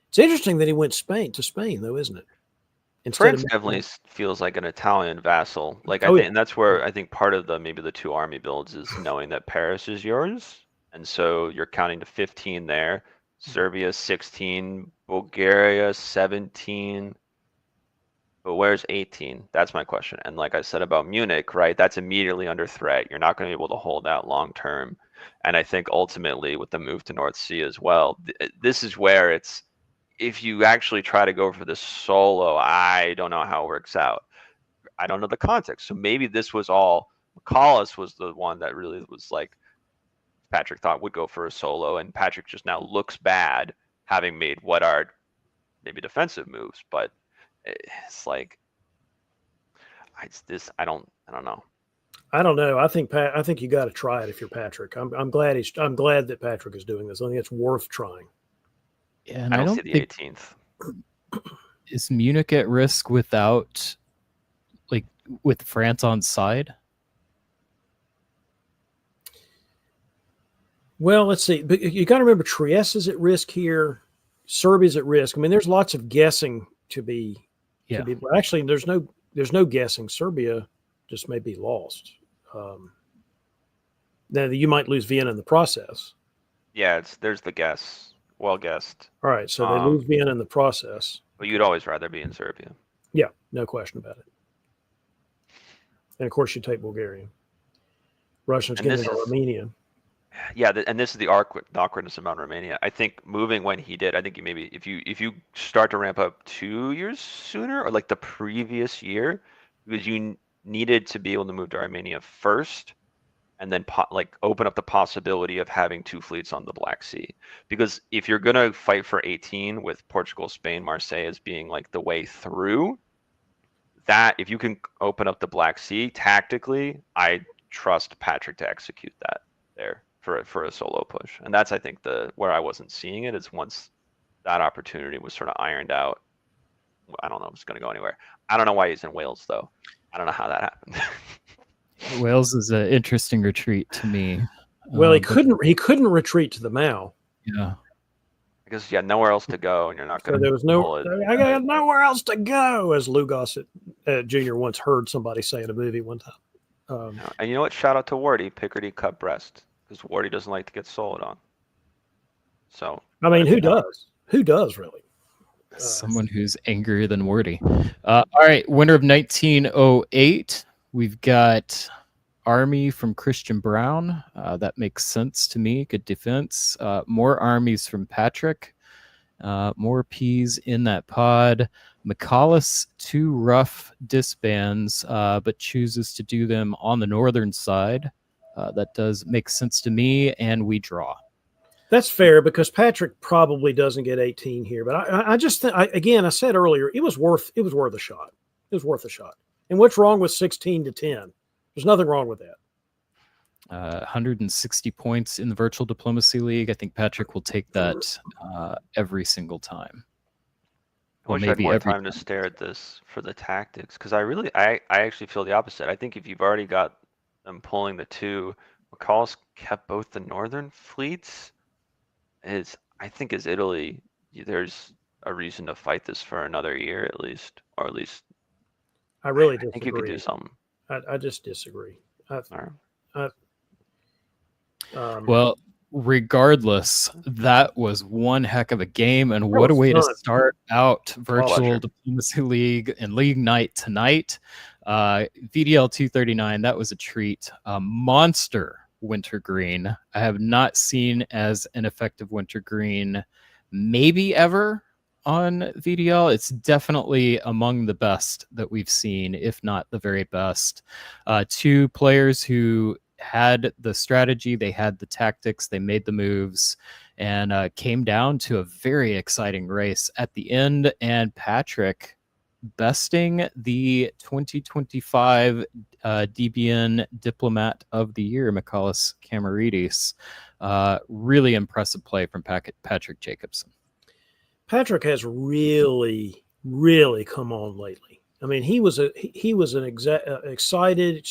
It's interesting that he went to Spain, though, isn't it?
France definitely feels like an Italian vassal. Like, and that's where I think part of maybe the 2 army builds is knowing that Paris is yours, and so you're counting to 15 there. Serbia 16, Bulgaria 17. But where's 18? That's my question. And like I said about Munich, right, that's immediately under threat. You're not going to be able to hold out long term. And I think ultimately with the move to North Sea as well, this is where it's, if you actually try to go for this solo, I don't know how it works out. I don't know the context. So maybe this was all, McCallus was the one that really was like, Patrick thought would go for a solo, and Patrick just now looks bad having made what are maybe defensive moves, but it's like I don't know.
I don't know. I think you got to try it if you're Patrick. I'm glad that Patrick is doing this. I think it's worth trying.
Yeah, and
I
I
don't see
don't
the
think
18th.
is Munich at risk without, like, with France on side.
Well, let's see. But you got to remember, Trieste is at risk here. Serbia's at risk. I mean, there's lots of guessing to be.
Yeah.
But actually, there's no guessing. Serbia just may be lost. Now you might lose Vienna in the process.
Yeah, there's the guess. Well guessed.
All right, so they lose Vienna in the process.
But you'd always rather be in Serbia.
Yeah, no question about it. And of course, you take Bulgaria. Russians get into Armenia.
Yeah, and this is the awkwardness about Romania. I think moving when he did, I think maybe if you start to ramp up 2 years sooner or like the previous year, because you needed to be able to move to Armenia first, and then like open up the possibility of having 2 fleets on the Black Sea. Because if you're gonna fight for 18 with Portugal, Spain, Marseille as being like the way through, that if you can open up the Black Sea tactically, I trust Patrick to execute that there for a solo push. And that's, I think, where I wasn't seeing it is once that opportunity was sort of ironed out. I don't know if it's going to go anywhere. I don't know why he's in Wales though. I don't know how that happened.
Wales is an interesting retreat to me.
Well, he couldn't retreat to the Mao.
Yeah.
Because you had nowhere else to go, and you're not going to.
So there was I got nowhere else to go, as Lou Gossett Jr. once heard somebody say in a movie one time.
And you know what? Shout out to Wardy, Picardy cut breast, because Wardy doesn't like to get soloed on. So
I mean, who does? Who does really?
Someone who's angrier than Wordy. All right, winner of 1908. We've got Army from Christian Brown. That makes sense to me. Good defense. More armies from Patrick. More P's in that pod. McCallus, 2 rough disbands, but chooses to do them on the northern side. That does make sense to me, and we draw.
That's fair because Patrick probably doesn't get 18 here. But I just think, again, I said earlier, it was worth a shot. It was worth a shot. And what's wrong with 16 to 10? There's nothing wrong with that.
160 points in the Virtual Diplomacy League. I think Patrick will take that every single time.
I wish I had more time to stare at this for the tactics, because I actually feel the opposite. I think if you've already got them pulling the 2, McCallus kept both the northern fleets. I think as Italy, there's a reason to fight this for another year at least, or at least.
I really disagree.
I think you could do something.
I just disagree.
Well, regardless, that was one heck of a game, and what a way to start out Virtual Diplomacy League and League Night tonight. VDL 239, that was a treat. Monster wintergreen. I have not seen as an effective wintergreen maybe ever on VDL. It's definitely among the best that we've seen, if not the very best. 2 players who had the strategy, they had the tactics, they made the moves, and came down to a very exciting race at the end. And Patrick besting the 2025 DBN Diplomat of the Year, McCallus Camaridis. Really impressive play from Patrick Jacobson.
Patrick has really, really come on lately. I mean, he was excited,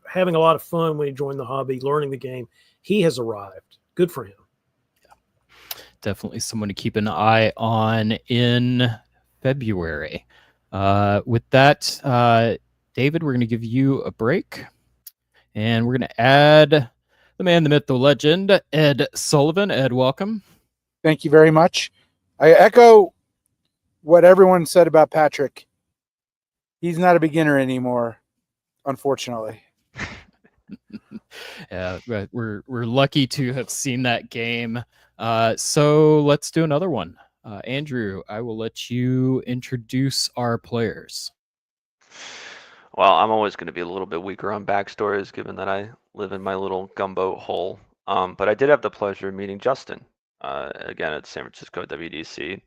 having a lot of fun when he joined the hobby, learning the game. He has arrived. Good for him.
Yeah. Definitely someone to keep an eye on in February. With that, David, we're going to give you a break, and we're going to add the man, the myth, the legend, Ed Sullivan. Ed, welcome.
Thank you very much. I echo what everyone said about Patrick. He's not a beginner anymore, unfortunately.
Yeah, we're lucky to have seen that game. So let's do another one. Andrew, I will let you introduce our players.
Well, I'm always going to be a little bit weaker on backstories, given that I live in my little gumboat hole. But I did have the pleasure of meeting Justin again at San Francisco WDC.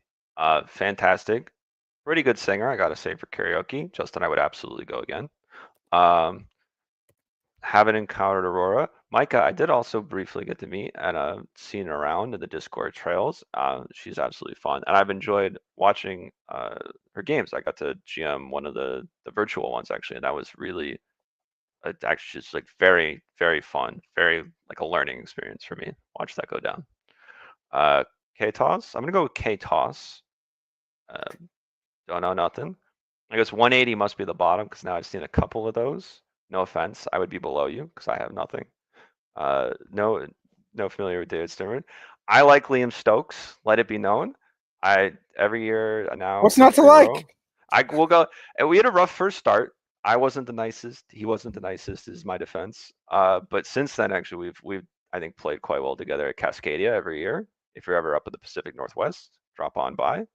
Fantastic. Pretty good singer, I gotta say, for karaoke. Justin, I would absolutely go again. Haven't encountered Aurora. Micah, I did also briefly get to meet and seen around in the Discord trails. She's absolutely fun, and I've enjoyed watching her games. I got to GM one of the virtual ones actually, and that was really actually just like very, very fun, very like a learning experience for me. Watch that go down. K-Toss, I'm gonna go with K-Toss. Don't know nothing. I guess 180 must be the bottom because now I've seen a couple of those. No offense, I would be below you because I have nothing. No familiar with David Sternman. I like Liam Stokes. Let it be known. Every year now.
What's
for
not to
3 in a row,
like?
I will go. And we had a rough first start. I wasn't the nicest. He wasn't the nicest. Is my defense. But since then, actually, we've I think played quite well together at Cascadia every year. If you're ever up in the Pacific Northwest, drop on by.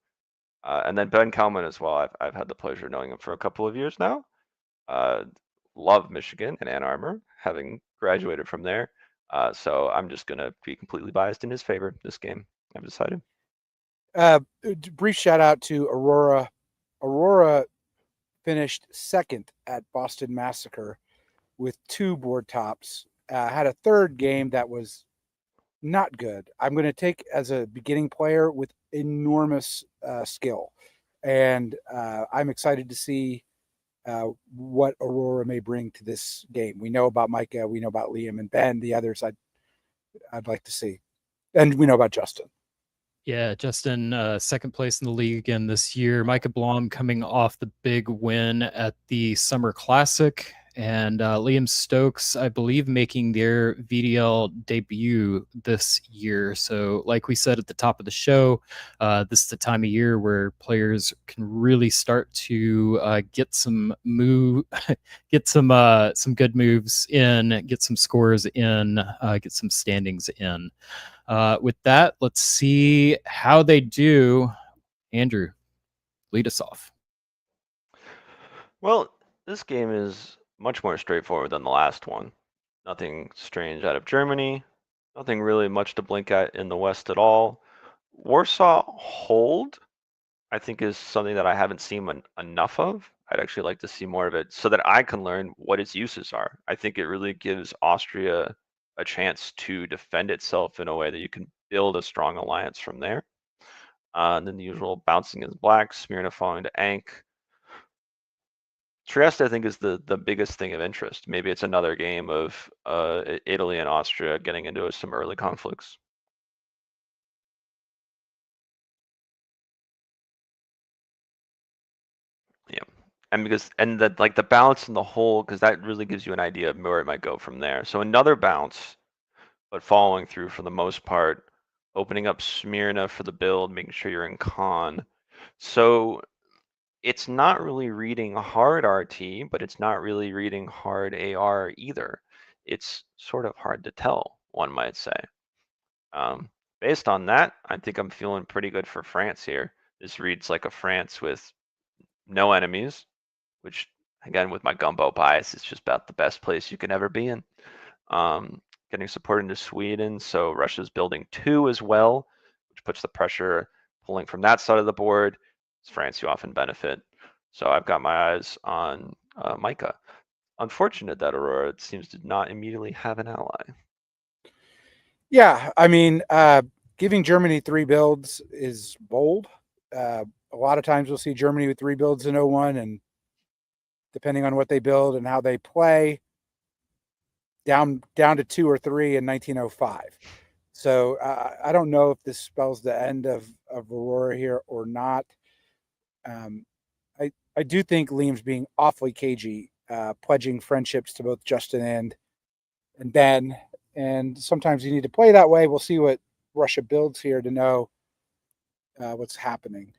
And then Ben Kalman as well. I've had the pleasure of knowing him for a couple of years now. Love Michigan and Ann Arbor, having graduated from there. So I'm just gonna be completely biased in his favor this game. I've decided.
Brief shout out to Aurora. Aurora finished second at Boston Massacre with 2 board tops. Had a third game that was not good. I'm going to take as a beginning player with enormous skill, and I'm excited to see what Aurora may bring to this game. We know about Micah, we know about Liam and Ben. The others I'd like to see, and we know about Justin.
Yeah, Justin, second place in the league again this year. Micah Blom coming off the big win at the Summer Classic, and Liam Stokes, I believe, making their VDL debut this year. So, like we said at the top of the show, this is the time of year where players can really start to get some get some good moves in, get some scores in, get some standings in. With that, let's see how they do. Andrew, lead us off.
Well, this game is much more straightforward than the last one. Nothing strange out of Germany. Nothing really much to blink at in the West at all. Warsaw Hold, I think, is something that I haven't seen enough of. I'd actually like to see more of it so that I can learn what its uses are. I think it really gives Austria a chance to defend itself in a way that you can build a strong alliance from there. And then the usual bouncing is black, Smyrna falling to Ankh. Trieste, I think, is the biggest thing of interest. Maybe it's another game of Italy and Austria getting into some early conflicts. Yeah, and that like the bounce in the hole, because that really gives you an idea of where it might go from there. So another bounce, but following through for the most part, opening up Smyrna for the build, making sure you're in con. So it's not really reading hard RT, but it's not really reading hard AR either. It's sort of hard to tell, one might say. Based on that, I think I'm feeling pretty good for France here. This reads like a France with no enemies, which, again, with my gumbo bias, is just about the best place you can ever be in. Getting support into Sweden, so Russia's building 2 as well, which puts the pressure pulling from that side of the board. It's France, you often benefit. So I've got my eyes on Micah. Unfortunate that Aurora seems to not immediately have an ally.
Yeah, I mean, giving Germany 3 builds is bold. A lot of times we'll see Germany with 3 builds in 01, and depending on what they build and how they play, down to 2 or 3 in 1905. So I don't know if this spells the end of Aurora here or not. I do think Liam's being awfully cagey, pledging friendships to both Justin and Ben. And sometimes you need to play that way. We'll see what Russia builds here to know what's happening.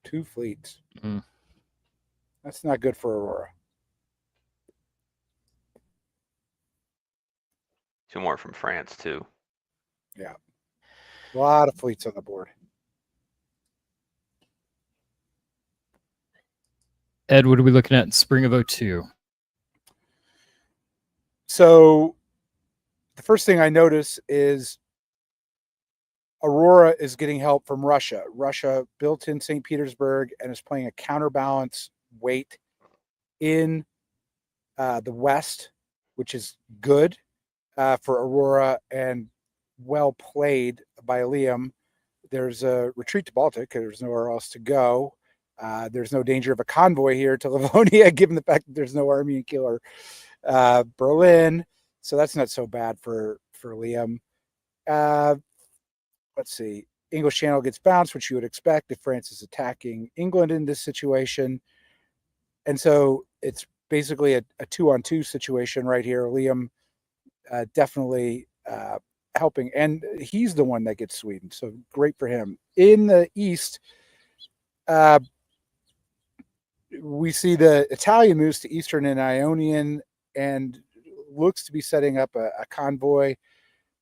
2 fleets.
Mm.
That's not good for Aurora.
2 more from France, too.
Yeah. A lot of fleets on the board.
Ed, what are we looking at in spring of 02?
So the first thing I notice is Aurora is getting help from Russia. Russia built in St. Petersburg and is playing a counterbalance weight in the West, which is good for Aurora and well played by Liam. There's a retreat to Baltic. There's nowhere else to go. There's no danger of a convoy here to Livonia, given the fact that there's no Army in Kiel or Berlin. So that's not so bad for Liam. Let's see. English Channel gets bounced, which you would expect if France is attacking England in this situation. And so it's basically a 2-on-2 situation right here. Liam definitely helping. And he's the one that gets Sweden. So great for him. In the East, we see the Italian moves to Eastern and Ionian and looks to be setting up a convoy.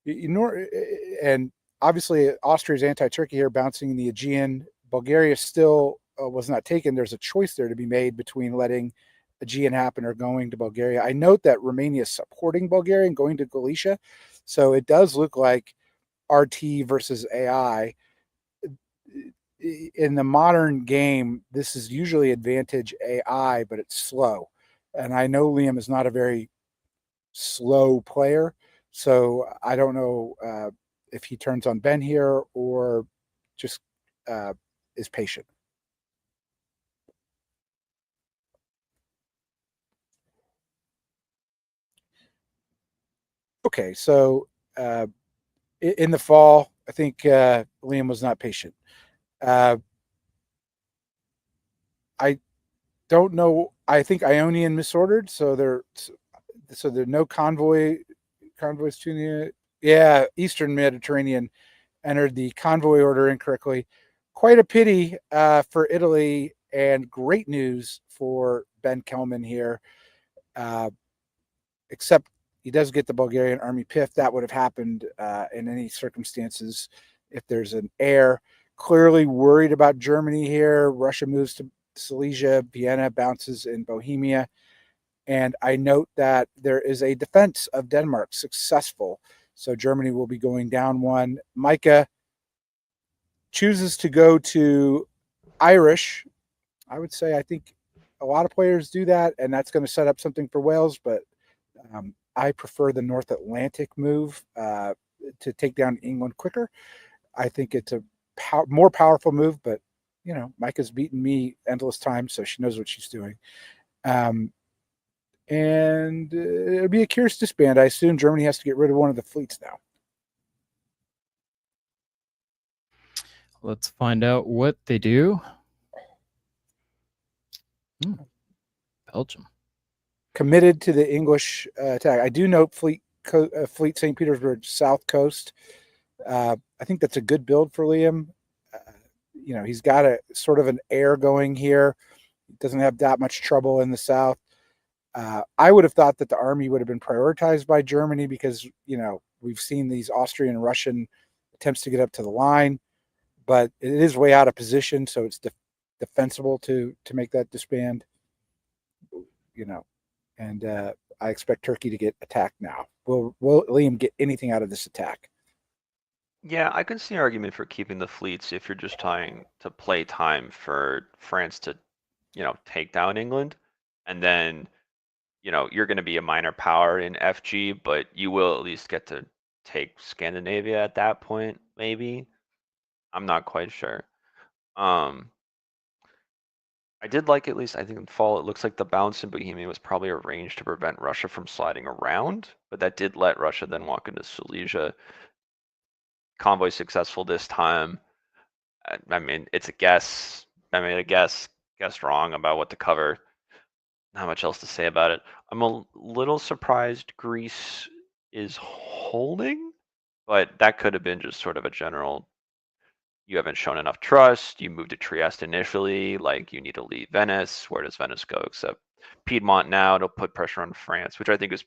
And obviously, Austria's anti-Turkey here, bouncing in the Aegean. Bulgaria still was not taken. There's a choice there to be made between letting Aegean happen or going to Bulgaria. I note that Romania is supporting Bulgaria and going to Galicia. So it does look like RT versus AI. In the modern game, this is usually advantage AI, but it's slow. And I know Liam is not a very slow player. So I don't know if he turns on Ben here or just is patient. Okay, so in the fall, I think Liam was not patient. I don't know. I think Ionian misordered, so there are no convoys to the Eastern Mediterranean entered the convoy order incorrectly. Quite a pity for Italy, and great news for Ben Kelman here. Except he does get the Bulgarian army PIF. That would have happened in any circumstances if there's an air. Clearly worried about Germany here. Russia moves to Silesia. Vienna bounces in Bohemia. And I note that there is a defense of Denmark successful. So Germany will be going down one. Micah chooses to go to Irish. I would say I think a lot of players do that, and that's going to set up something for Wales. But I prefer the North Atlantic move to take down England quicker. I think it's a more powerful move, but Micah's beaten me endless times, so she knows what she's doing. And it'll be a curious disband. I assume Germany has to get rid of one of the fleets now.
Let's find out what they do. Belgium.
Committed to the English attack. I do note Fleet St. Petersburg South Coast. I think that's a good build for Liam. He's got a sort of an air going here. He doesn't have that much trouble in the south. I would have thought that the army would have been prioritized by Germany because, we've seen these Austrian and Russian attempts to get up to the line, but it is way out of position, so it's defensible to make that disband. And I expect Turkey to get attacked now. Will Liam get anything out of this attack?
Yeah, I can see an argument for keeping the fleets if you're just trying to play time for France to, take down England. And then, you're going to be a minor power in FG, but you will at least get to take Scandinavia at that point, maybe. I'm not quite sure. I did like, at least I think in fall, it looks like the bounce in Bohemia was probably arranged to prevent Russia from sliding around, but that did let Russia then walk into Silesia. Convoy successful this time. I mean, it's a guess. I made a guessed wrong about what to cover. Not much else to say about it. I'm a little surprised Greece is holding, but that could have been just sort of a general, you haven't shown enough trust, you moved to Trieste initially, like you need to leave Venice. Where does Venice go except Piedmont now? It'll put pressure on France, which I think is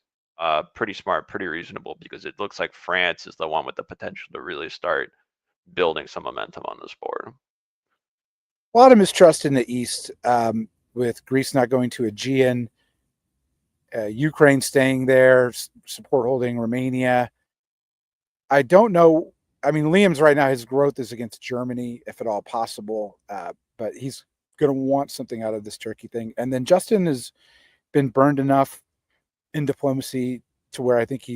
pretty smart, pretty reasonable, because it looks like France is the one with the potential to really start building some momentum on this board.
A lot of mistrust in the East, with Greece not going to Aegean, Ukraine staying there, support holding Romania. I don't know. I mean, Liam's right now, his growth is against Germany, if at all possible. But he's going to want something out of this Turkey thing. And then Justin has been burned enough in diplomacy to where I think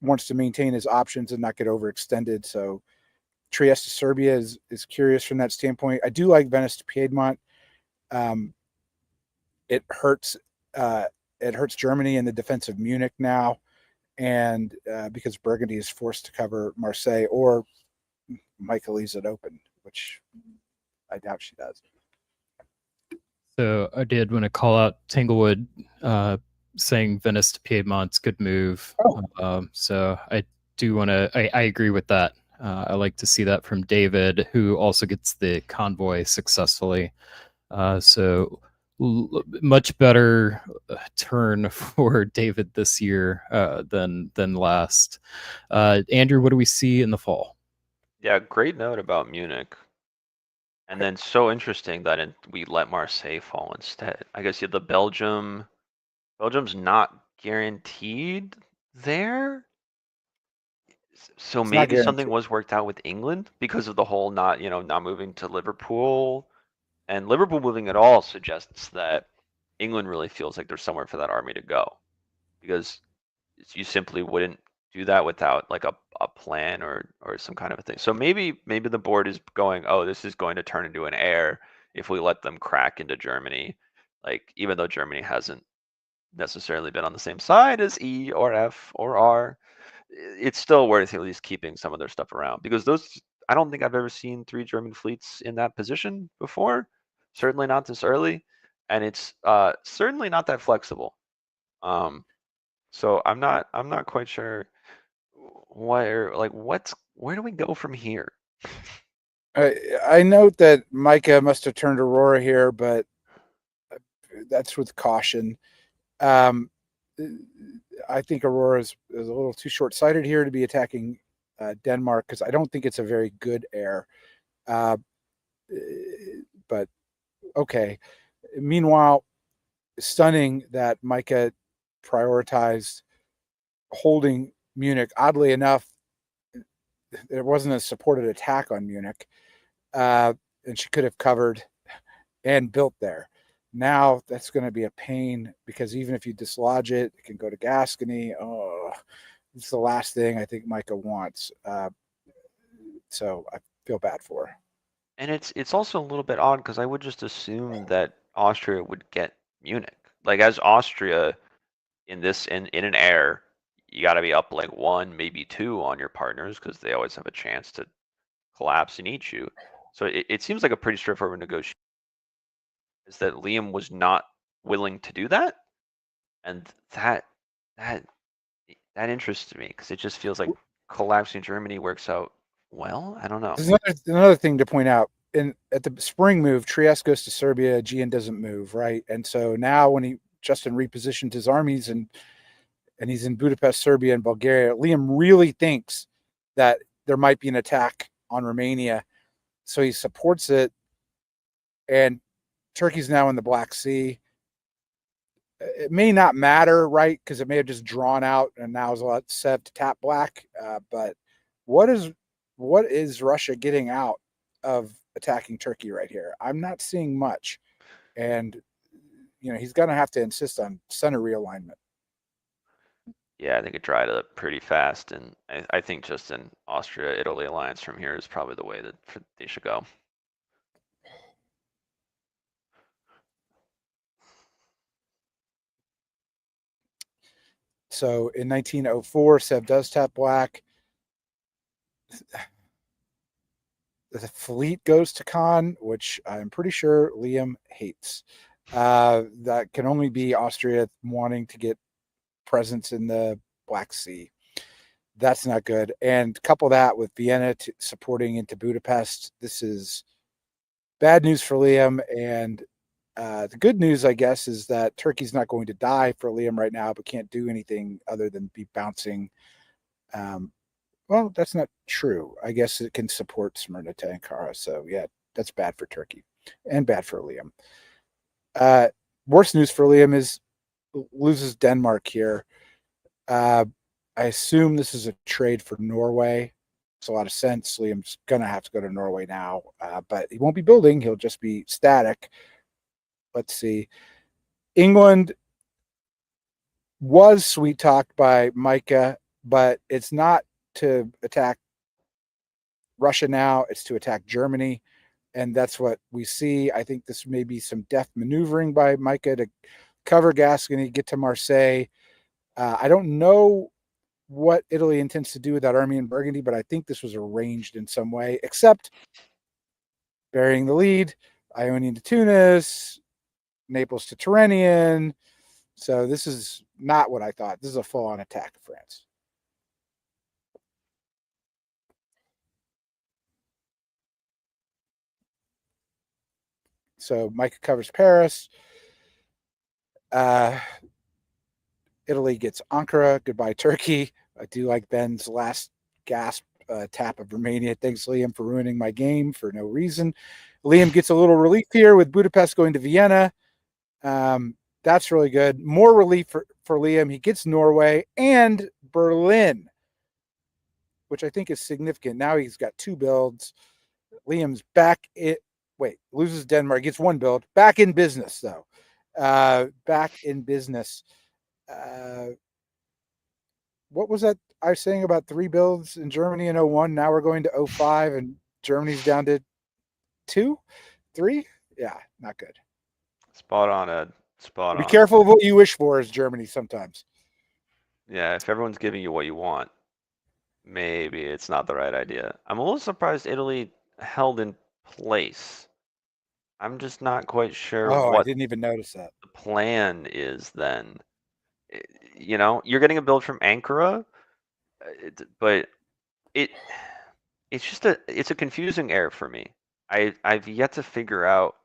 wants to maintain his options and not get overextended. So Trieste to Serbia is curious from that standpoint. I do like Venice to Piedmont. It hurts Germany in the defense of Munich now, and because Burgundy is forced to cover Marseille, or Michael leaves it open, which I doubt she does.
So I did want to call out Tanglewood saying Venice to Piedmont's good move. So I do want to, I agree with that. I like to see that from David, who also gets the convoy successfully. So much better turn for David this year than last. Andrew, what do we see in the fall?
Yeah, great note about Munich. And then so interesting that we let Marseille fall instead. I guess the Belgium's not guaranteed there. So
It's not
maybe something
guaranteed.
was worked out with England because of the whole not moving to Liverpool. And Liverpool moving at all suggests that England really feels like there's somewhere for that army to go, because you simply wouldn't do that without like a plan or some kind of a thing. So maybe the board is going, oh, this is going to turn into an air if we let them crack into Germany. Like, even though Germany hasn't necessarily been on the same side as E or F or R, it's still worth at least keeping some of their stuff around, because I don't think I've ever seen 3 German fleets in that position before. Certainly not this early, and it's certainly not that flexible. So I'm not quite sure where do we go from here?
I note that Micah must have turned Aurora here, but that's with caution. I think Aurora is a little too short-sighted here to be attacking Denmark, because I don't think it's a very good air. But okay. Meanwhile, stunning that Micah prioritized holding Munich. Oddly enough, there wasn't a supported attack on Munich, and she could have covered and built there. Now that's going to be a pain, because even if you dislodge it, it can go to Gascony. Oh, it's the last thing I think Micah wants. So I feel bad for her.
And it's also a little bit odd, because I would just assume that Austria would get Munich. Like, as Austria in an air, you got to be up like 1, maybe 2 on your partners, because they always have a chance to collapse and eat you. So it seems like a pretty straightforward negotiation. Is that Liam was not willing to do that, and that interests me, because it just feels like collapsing Germany works out well. I don't know.
There's another thing to point out. At the spring move, Trieste goes to Serbia, Gian doesn't move, right? And so now when Justin repositioned his armies and he's in Budapest, Serbia, and Bulgaria, Liam really thinks that there might be an attack on Romania. So he supports it, and Turkey's now in the Black Sea. It may not matter, right? Because it may have just drawn out, and now is a lot set to tap black. But what is Russia getting out of attacking Turkey right here? I'm not seeing much, and he's going to have to insist on center realignment.
Yeah, I think it dried up pretty fast, and I think just an Austria-Italy alliance from here is probably the way that they should go.
So in 1904, Sev does tap black. The fleet goes to Khan, which I'm pretty sure Liam hates. That can only be Austria wanting to get presence in the Black Sea. That's not good. And couple that with Vienna supporting into Budapest. This is bad news for Liam. And the good news, I guess, is that Turkey's not going to die for Liam right now, but can't do anything other than be bouncing. Well, that's not true. I guess it can support Smyrna to Ankara. So, yeah, that's bad for Turkey and bad for Liam. Worst news for Liam is loses Denmark here. I assume this is a trade for Norway. Makes a lot of sense. Liam's gonna have to go to Norway now, but he won't be building. He'll just be static. Let's see. England was sweet talked by Micah, but it's not to attack Russia now. It's to attack Germany. And that's what we see. I think this may be some deft maneuvering by Micah to cover Gascony, get to Marseille. I don't know what Italy intends to do with that army in Burgundy, but I think this was arranged in some way, except burying the lead, Ionian to Tunis, Naples to Tyrrhenian. So this is not what I thought. This is a full-on attack of France. So Micah covers Paris. Italy gets Ankara. Goodbye, Turkey. I do like Ben's last gasp tap of Romania. Thanks, Liam, for ruining my game for no reason. Liam gets a little relief here with Budapest going to Vienna. That's really good. More relief for Liam. He gets Norway and Berlin, which I think is significant. Now he's got 2 builds. Liam's back. Loses Denmark. Gets 1 build. Back in business, though. Back in business. What was that I was saying about 3 builds in Germany in 01? Now we're going to 05, and Germany's down to 2, 3. Yeah, not good.
Spot on, Ed. Spot on.
Be careful of what you wish for as Germany sometimes.
Yeah, if everyone's giving you what you want, maybe it's not the right idea. I'm a little surprised Italy held in place. I'm just not quite sure
I
what
didn't even notice that.
the plan is then. You know, you're getting a build from Ankara, but it's a confusing air for me. I've yet to figure out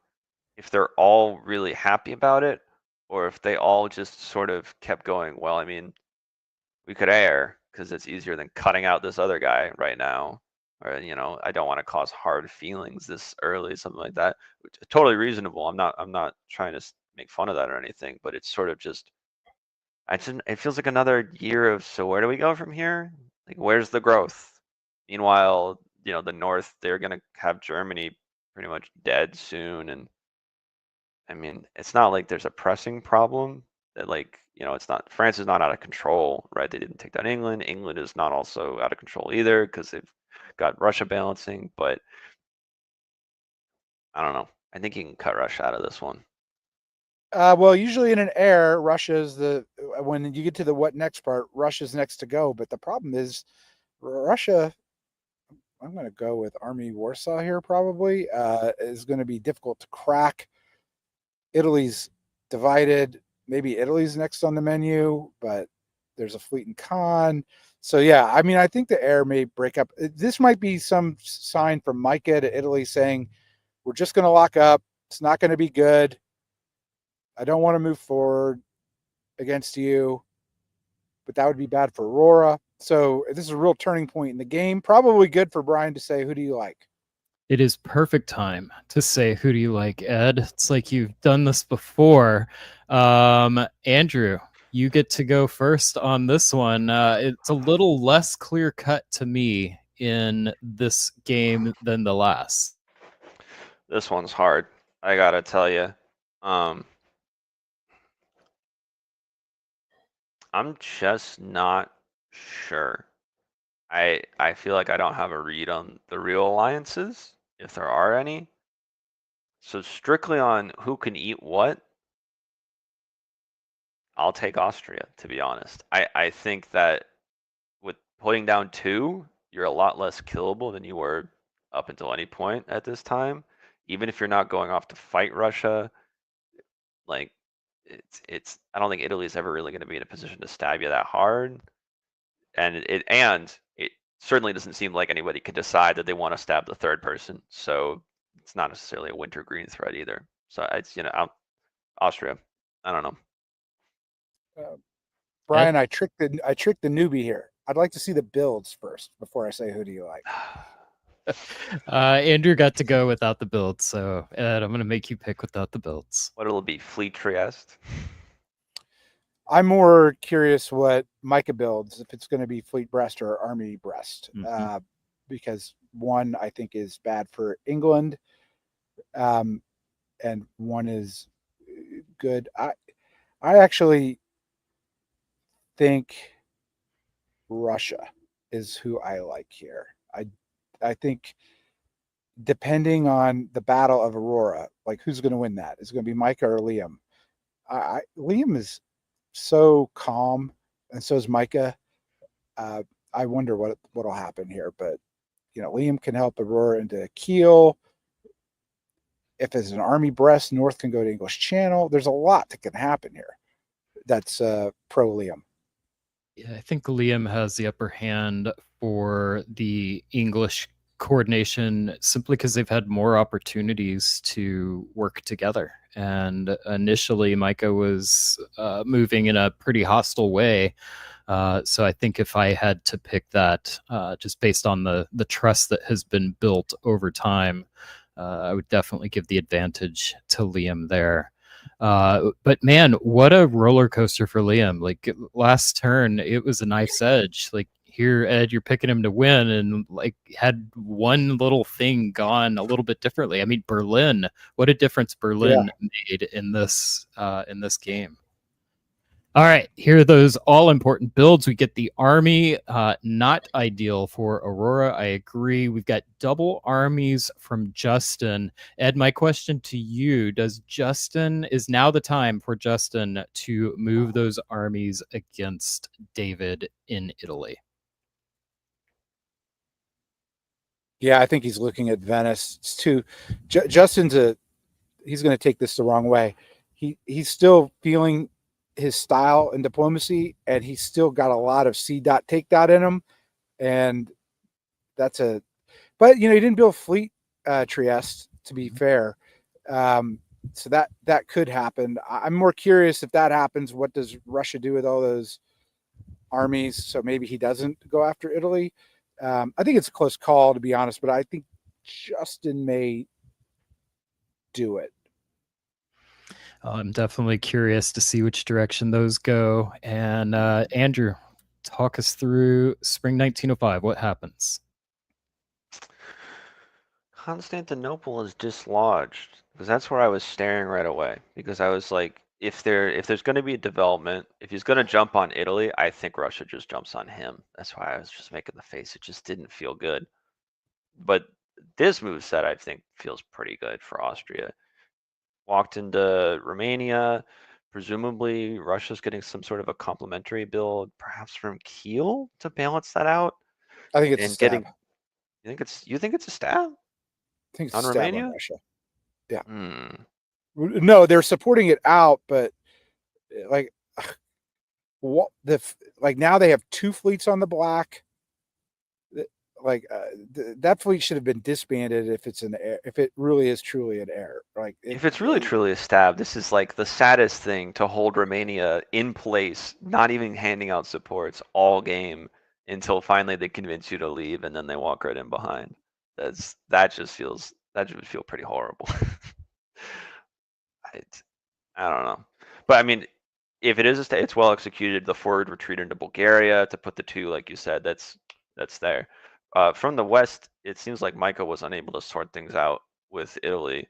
if they're all really happy about it, or if they all just sort of kept going, well, I mean, we could air because it's easier than cutting out this other guy right now. Or, you know, I don't want to cause hard feelings this early, something like that. Which is totally reasonable. I'm not trying to make fun of that or anything, but it's sort of just, it feels like another year of, so where do we go from here? Like, where's the growth? Meanwhile, you know, the North, they're gonna have Germany pretty much dead soon, and I mean, it's not like there's a pressing problem that, like, you know, it's not, France is not out of control, right? They didn't take down England. England is not also out of control either because they've got Russia balancing, but I don't know. I think you can cut Russia out of this one.
Well, usually in an air, Russia's when you get to the what next part, Russia's next to go. But the problem is Russia, I'm going to go with Army Warsaw here probably, is going to be difficult to crack. Italy's divided. Maybe Italy's next on the menu, but there's a fleet in Cannes. So, yeah, I mean, I think the air may break up. This might be some sign from Micah to Italy saying, we're just going to lock up. It's not going to be good. I don't want to move forward against you, but that would be bad for Aurora. So this is a real turning point in the game. Probably good for Brian to say, who do you like?
It is perfect time to say, who do you like, Ed? It's like you've done this before. Andrew, you get to go first on this one. It's a little less clear cut to me in this game than the last.
This one's hard, I gotta tell you. I'm just not sure. I feel like I don't have a read on the real alliances, if there are any. So strictly on who can eat what, I'll take Austria, to be honest. I think that with putting down 2, you're a lot less killable than you were up until any point at this time. Even if you're not going off to fight Russia, like, it's I don't think Italy's ever really going to be in a position to stab you that hard. And it certainly doesn't seem like anybody could decide that they want to stab the third person. So it's not necessarily a wintergreen threat either. So it's, you know, Austria. I don't know.
Brian, I tricked the newbie here. I'd like to see the builds first before I say who do you like.
Andrew got to go without the build, so Ed, I'm going to make you pick without the builds.
What it'll be, Fleet Trieste?
I'm more curious what Micah builds, if it's going to be Fleet Breast or Army Breast, because one I think is bad for England, and one is good. I actually think Russia is who I like here. I think depending on the Battle of Aurora, like who's going to win that? Is it going to be Micah or Liam? Liam is so calm, and so is Micah. I wonder what'll happen here, but Liam can help Aurora into Kiel. If it's an Army Breast, North can go to English Channel. There's a lot that can happen here. That's pro Liam.
Yeah, I think Liam has the upper hand for the English coordination simply because they've had more opportunities to work together. And initially, Micah was moving in a pretty hostile way. So I think if I had to pick that, just based on the trust that has been built over time, I would definitely give the advantage to Liam there. But man, what a roller coaster for Liam. Like last turn, it was a knife's edge. Like here, Ed, you're picking him to win, and like had one little thing gone a little bit differently. I mean, Berlin, what a difference Berlin made in this game. All right, here are those all-important builds. We get the army, not ideal for Aurora. I agree. We've got double armies from Justin. Ed, my question to you, is now the time for Justin to move those armies against David in Italy?
Yeah, I think he's looking at Venice. It's too. Justin's he's going to take this the wrong way. He's still feeling his style and diplomacy, and he's still got a lot of C. Take that in him, and but he didn't build fleet Trieste, to be fair, so that could happen. I'm more curious if that happens, what does Russia do with all those armies? So maybe he doesn't go after Italy. I think it's a close call, to be honest, but I think Justin may do it.
I'm definitely curious to see which direction those go. And Andrew, talk us through spring 1905. What happens?
Constantinople is dislodged, because that's where I was staring right away, because I was like, if there's going to be a development, if he's going to jump on Italy, I think Russia just jumps on him. That's why I was just making the face. It just didn't feel good. But this moveset, I think, feels pretty good for Austria. Walked into Romania. Presumably, Russia's getting some sort of a complementary build, perhaps from Kiel to balance that out.
I think it's
and
a stab.
You think it's a stab?
I think it's
On
a stab
Romania?
on Russia. Yeah.
No,
they're supporting it out, but like now they have two fleets on the black. That fleet should have been disbanded if it really is truly an error.
If it's really truly a stab, this is like the saddest thing, to hold Romania in place, not even handing out supports all game until finally they convince you to leave, and then they walk right in behind. That would feel pretty horrible. I don't know, but I mean, if it is it's well executed. The forward retreat into Bulgaria to put the two, like you said, that's there. From the west, it seems like Micah was unable to sort things out with Italy.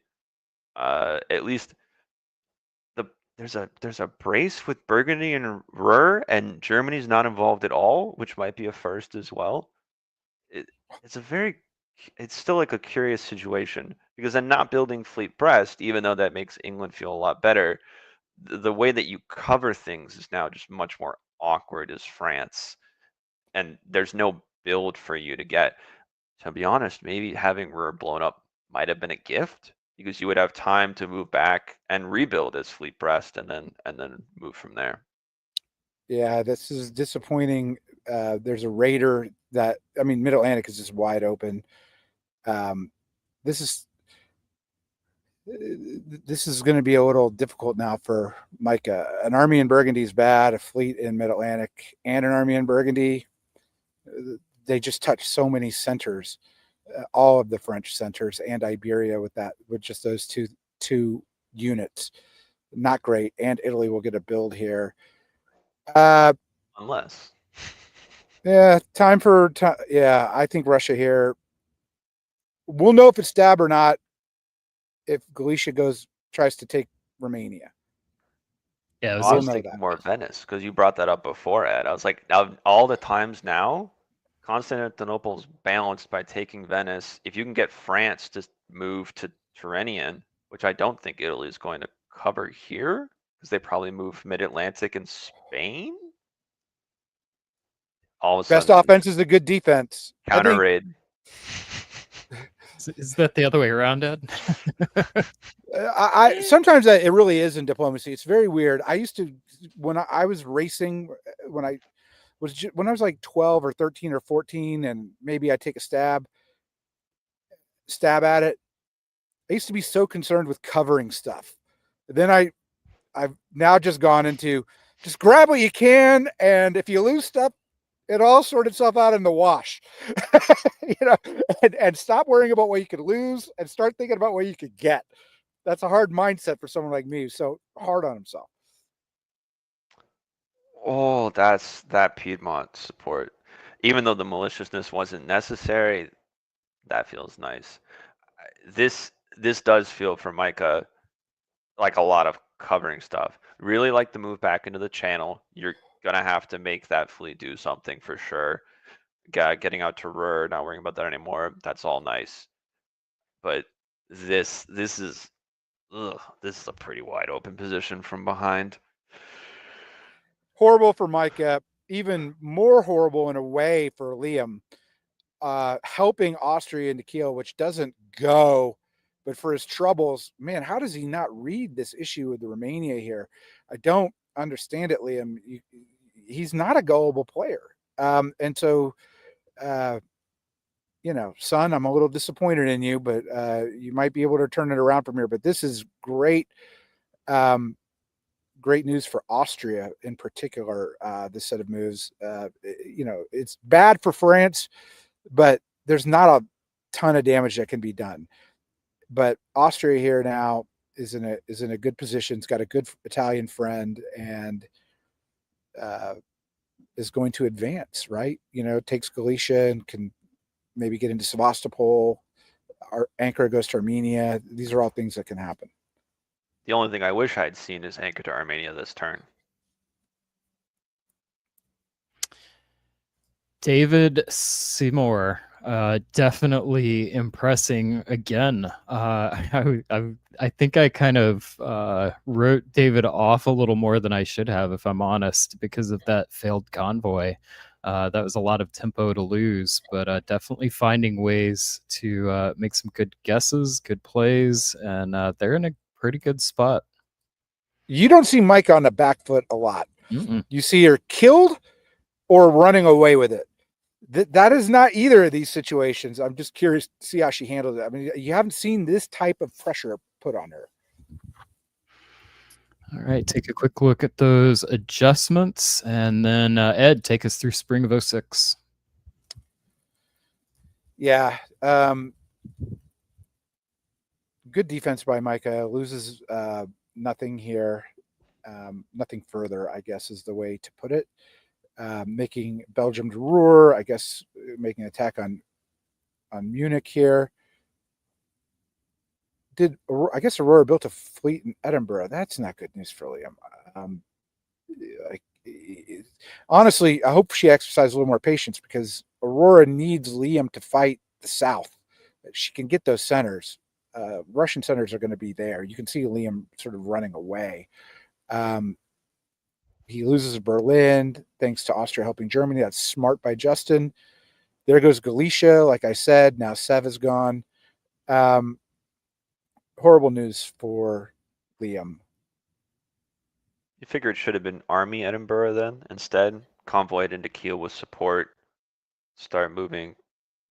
At least there's a brace with Burgundy and Ruhr, and Germany's not involved at all, which might be a first as well. It's still like a curious situation, because then not building Fleet Brest, even though that makes England feel a lot better, the way that you cover things is now just much more awkward as France, and there's no build for you to get. To be honest, maybe having Ruhr blown up might have been a gift, because you would have time to move back and rebuild as Fleet Brest, and then move from there.
Yeah, this is disappointing. There's a raider Mid-Atlantic is just wide open. This is going to be a little difficult now for Micah. An army in Burgundy is bad, a fleet in Mid-Atlantic, and an army in Burgundy. They just touch so many centers, all of the French centers, and Iberia with just those two units. Not great. And Italy will get a build here.
Unless.
Yeah, yeah, I think Russia here. We'll know if it's stab or not if Galicia tries to take Romania.
Yeah,
I
We'll
was
know
thinking
that.
more Venice because you brought that up before, Ed. I was like, of all the times now, Constantinople's balanced by taking Venice. If you can get France to move to Tyrrhenian, which I don't think Italy is going to cover here, because they probably move mid-Atlantic and Spain. All of a
Best
sudden,
offense is a good defense. I
counter
think
raid.
is that the other way around, Ed?
I sometimes it really is in diplomacy. It's very weird. I used to when I was racing when I was like 12 or 13 or 14, and maybe I take a stab at it. I used to be so concerned with covering stuff. Then I've now just gone into just grab what you can, and if you lose stuff, it all sort itself out in the wash. And stop worrying about what you could lose and start thinking about what you could get. That's a hard mindset for someone like me, who's so hard on himself.
Oh, that's that Piedmont support. Even though the maliciousness wasn't necessary, that feels nice. This does feel for Micah like a lot of covering stuff. Really like the move back into the channel. You're gonna have to make that fleet do something for sure. Getting out to Ruhr, not worrying about that anymore. That's all nice. But this is this is a pretty wide open position from behind.
Horrible for Micah, even more horrible in a way for Liam, helping Austria into Kiel, which doesn't go, but for his troubles, man, how does he not read this issue with the Romania here? I don't understand it, Liam. He's not a gullible player. And so, son, I'm a little disappointed in you, but you might be able to turn it around from here. But this is great. Great news for Austria in particular, this set of moves. It's bad for France, but there's not a ton of damage that can be done. But Austria here now is in a good position. It's got a good Italian friend and is going to advance, right? Takes Galicia and can maybe get into Sevastopol. Ankara goes to Armenia. These are all things that can happen.
The only thing I wish I'd seen is Anchor to Armenia this turn.
David Seymour, definitely impressing again. I think I kind of wrote David off a little more than I should have, if I'm honest, because of that failed convoy. That was a lot of tempo to lose, but definitely finding ways to make some good guesses, good plays, and they're in a pretty good spot.
You don't see Mike on the back foot a lot.
Mm-mm.
You see her killed or running away with it. That is not either of these situations. I'm just curious to see how she handled it. I mean, you haven't seen this type of pressure put on her.
All right, take a quick look at those adjustments, and then Ed, take us through spring of 06.
Yeah. Good defense by Micah. Loses nothing here. Nothing further, I guess, is the way to put it. Making Belgium to Ruhr, I guess, making an attack on Munich here. I guess Aurora built a fleet in Edinburgh. That's not good news for Liam. Honestly, I hope she exercises a little more patience, because Aurora needs Liam to fight the south. She can get those centers. Russian centers are going to be there. You can see Liam sort of running away. He loses Berlin thanks to Austria helping Germany. That's smart by Justin. There goes Galicia. Like I said, now Sev is gone. Horrible news for Liam.
You figure it should have been Army Edinburgh then instead. Convoyed into Kiel with support. Start moving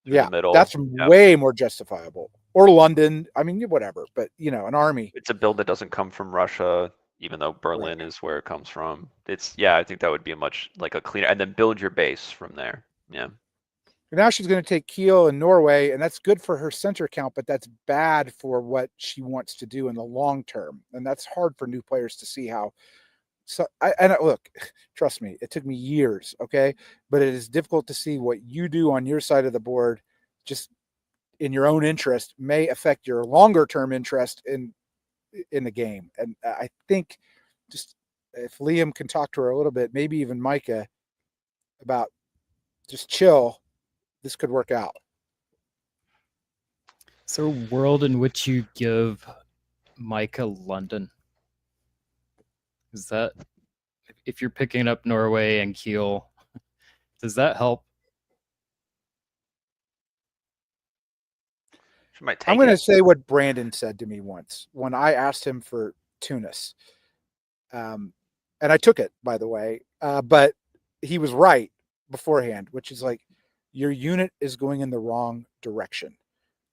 through the middle.
That's way more justifiable. Or London. I mean, whatever. But, an army.
It's a build that doesn't come from Russia, even though Berlin is where it comes from. I think that would be a cleaner, and then build your base from there. Yeah.
Now she's going to take Kiel and Norway, and that's good for her center count, but that's bad for what she wants to do in the long term. And that's hard for new players to see how So look, trust me, it took me years, okay? But it is difficult to see what you do on your side of the board, just in your own interest, may affect your longer term interest in the game. And I think just if Liam can talk to her a little bit, maybe even Micah, about just chill, this could work out.
Is there a world in which you give Micah London? Is that, if you're picking up Norway and Kiel, does that help?
She might take
I'm going to
it.
say what Brandon said to me once when I asked him for Tunis. And I took it, by the way, but he was right beforehand, which is like, your unit is going in the wrong direction.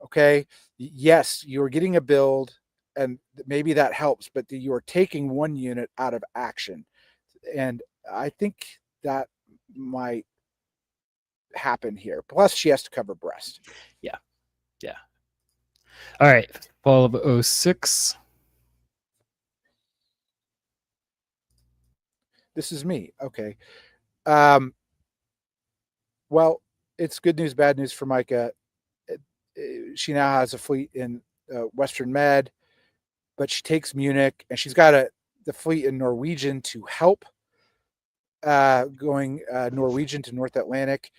Okay. Yes, you're getting a build and maybe that helps, but you're taking one unit out of action. And I think that might happen here. Plus, she has to cover breast.
Yeah. Yeah. All right. Fall of 06.
This is me. Okay. Well, it's good news, bad news for Micah. She now has a fleet in Western Med, but she takes Munich, and she's got the fleet in Norwegian to help, going Norwegian to North Atlantic.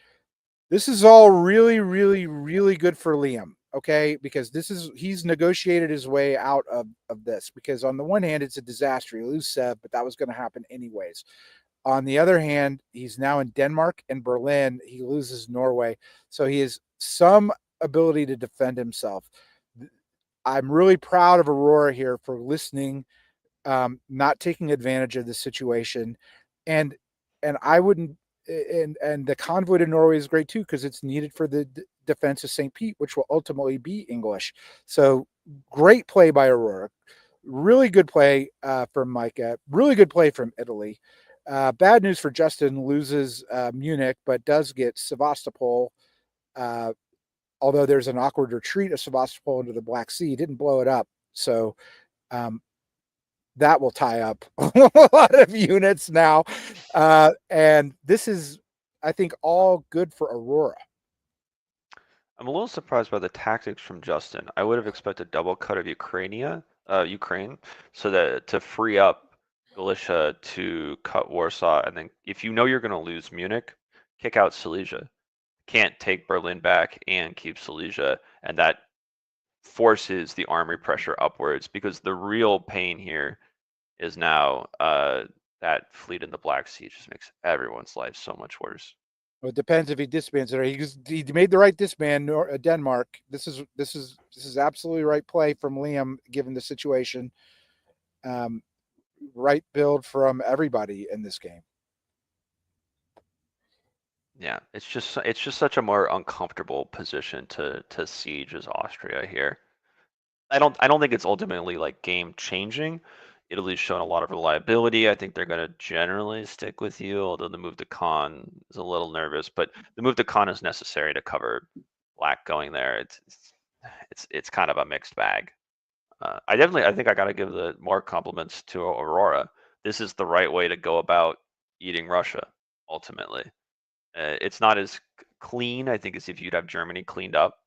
This is all really, really, really good for Liam, okay? Because he's negotiated his way out of this. Because on the one hand, it's a disaster. You lose Seb, but that was going to happen anyways. On the other hand, he's now in Denmark and Berlin. He loses Norway. So he has some ability to defend himself. I'm really proud of Aurora here for listening, not taking advantage of the situation. And I wouldn't, and the convoy to Norway is great too, because it's needed for the defense of St. Pete, which will ultimately be English. So great play by Aurora. Really good play from Micah. Really good play from Italy. Bad news for Justin, loses Munich, but does get Sevastopol. Although there's an awkward retreat of Sevastopol into the Black Sea, didn't blow it up. So that will tie up a lot of units now. And this is, I think, all good for Aurora.
I'm a little surprised by the tactics from Justin. I would have expected double cut of Ukraine, so that to free up Galicia to cut Warsaw, and then if you know you're going to lose Munich, kick out Silesia. Can't take Berlin back and keep Silesia, and that forces the army pressure upwards, because the real pain here is now that fleet in the Black Sea just makes everyone's life so much worse.
Well, it depends if he disbands it. He made the right disband. Denmark. This is absolutely right play from Liam, given the situation. Right build from everybody in this game.
Yeah, it's just such a more uncomfortable position to siege as Austria here. I don't think it's ultimately like game changing. Italy's shown a lot of reliability. I think they're going to generally stick with you, although the move to Caen is a little nervous. But the move to Caen is necessary to cover Black going there. It's kind of a mixed bag. I think I got to give the more compliments to Aurora. This is the right way to go about eating Russia. Ultimately, it's not as clean, I think, as if you'd have Germany cleaned up,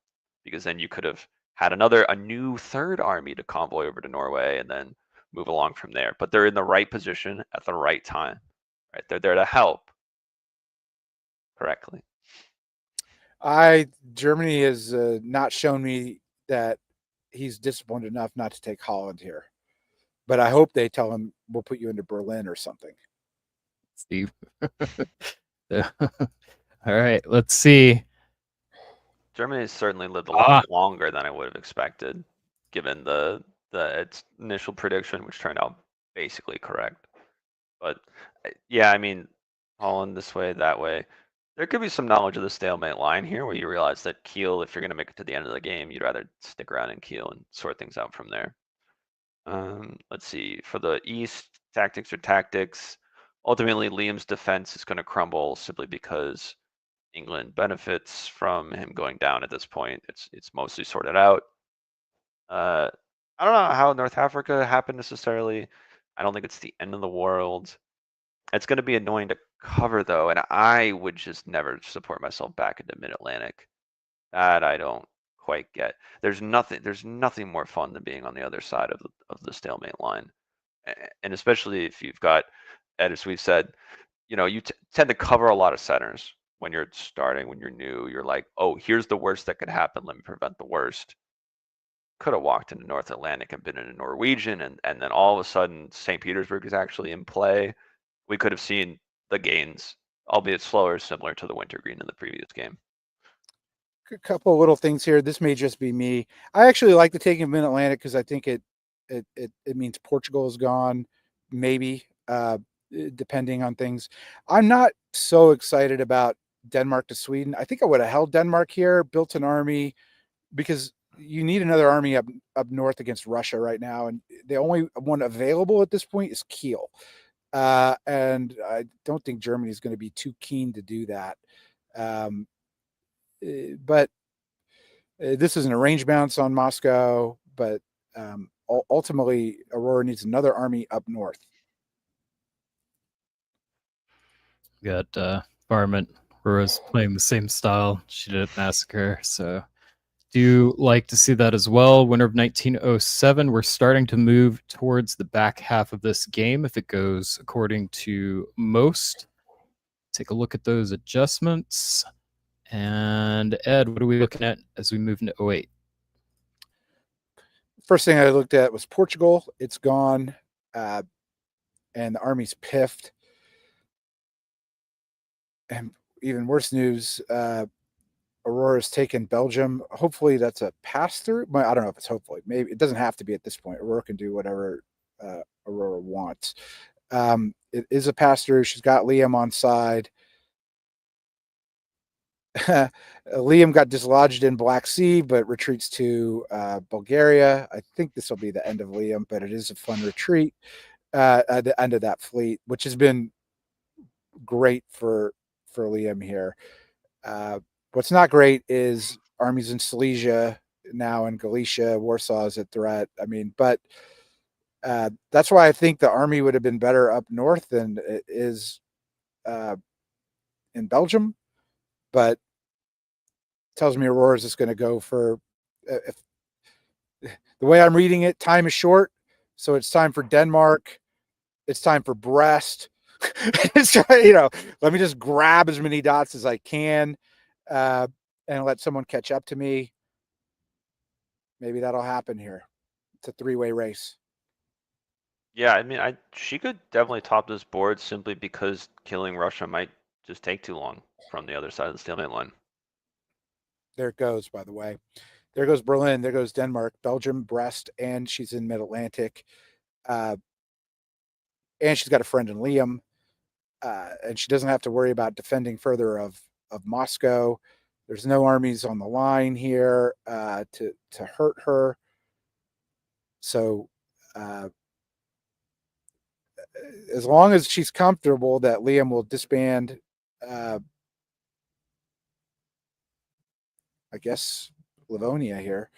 because then you could have had a new third army to convoy over to Norway and then move along from there. But they're in the right position at the right time, right? They're there to help correctly.
Germany has not shown me that he's disciplined enough not to take Holland here, but I hope they tell him we'll put you into Berlin or something.
Steve. All right, let's see.
Germany has certainly lived a lot longer than I would have expected, given its initial prediction, which turned out basically correct. But yeah, I mean, Holland this way, that way. There could be some knowledge of the stalemate line here, where you realize that Kiel, if you're going to make it to the end of the game, you'd rather stick around in Kiel and sort things out from there. Let's see. For the East, tactics are tactics. Ultimately, Liam's defense is going to crumble simply because England benefits from him going down at this point. It's mostly sorted out. I don't know how North Africa happened necessarily. I don't think it's the end of the world. It's going to be annoying to cover though, and I would just never support myself back into Mid-Atlantic. That I don't quite get. There's nothing more fun than being on the other side of the stalemate line, and especially if you've got, as we've said, you tend to cover a lot of centers when you're starting, when you're new. You're like, oh, here's the worst that could happen. Let me prevent the worst. Could have walked into North Atlantic and been in a Norwegian, and then all of a sudden St. Petersburg is actually in play. We could have seen the gains, albeit slower, similar to the wintergreen in the previous game.
A couple of little things here. This may just be me. I actually like the taking of Mid-Atlantic because I think it means Portugal is gone, maybe, depending on things. I'm not so excited about Denmark to Sweden. I think I would have held Denmark here, built an army, because you need another army up north against Russia right now, and the only one available at this point is Kiel. And I don't think Germany is going to be too keen to do that. But this is an arrange bounce on Moscow, but ultimately Aurora needs another army up north.
Got Varmint. Aurora's playing the same style. She did Massacre, so do like to see that as well. Winner of 1907. We're starting to move towards the back half of this game if it goes according to most. Take a look at those adjustments. And Ed, what are we looking at as we move into 08?
First thing I looked at was Portugal. It's gone, and the army's piffed. And even worse news, Aurora's taken Belgium. Hopefully that's a pass-through. I don't know if it's hopefully. Maybe it doesn't have to be at this point. Aurora can do whatever Aurora wants. It is a pass-through. She's got Liam on side. Liam got dislodged in Black Sea, but retreats to Bulgaria. I think this will be the end of Liam, but it is a fun retreat at the end of that fleet, which has been great for Liam here. What's not great is armies in Silesia now, in Galicia. Warsaw is a threat. I mean, but that's why I think the army would have been better up north than it is in Belgium. But tells me Aurora is just going to go for, if the way I'm reading it, time is short. So it's time for Denmark. It's time for Brest. Let me just grab as many dots as I can and let someone catch up to me. Maybe that'll happen here. It's a three-way race.
Yeah, I mean, she could definitely top this board simply because killing Russia might just take too long from the other side of the stalemate line.
There it goes, by the way. There goes Berlin. There goes Denmark, Belgium, Brest, and she's in Mid-Atlantic. And she's got a friend in Liam. And she doesn't have to worry about defending further of Moscow. There's no armies on the line here to hurt her. So as long as she's comfortable that Liam will disband, I guess, Livonia here,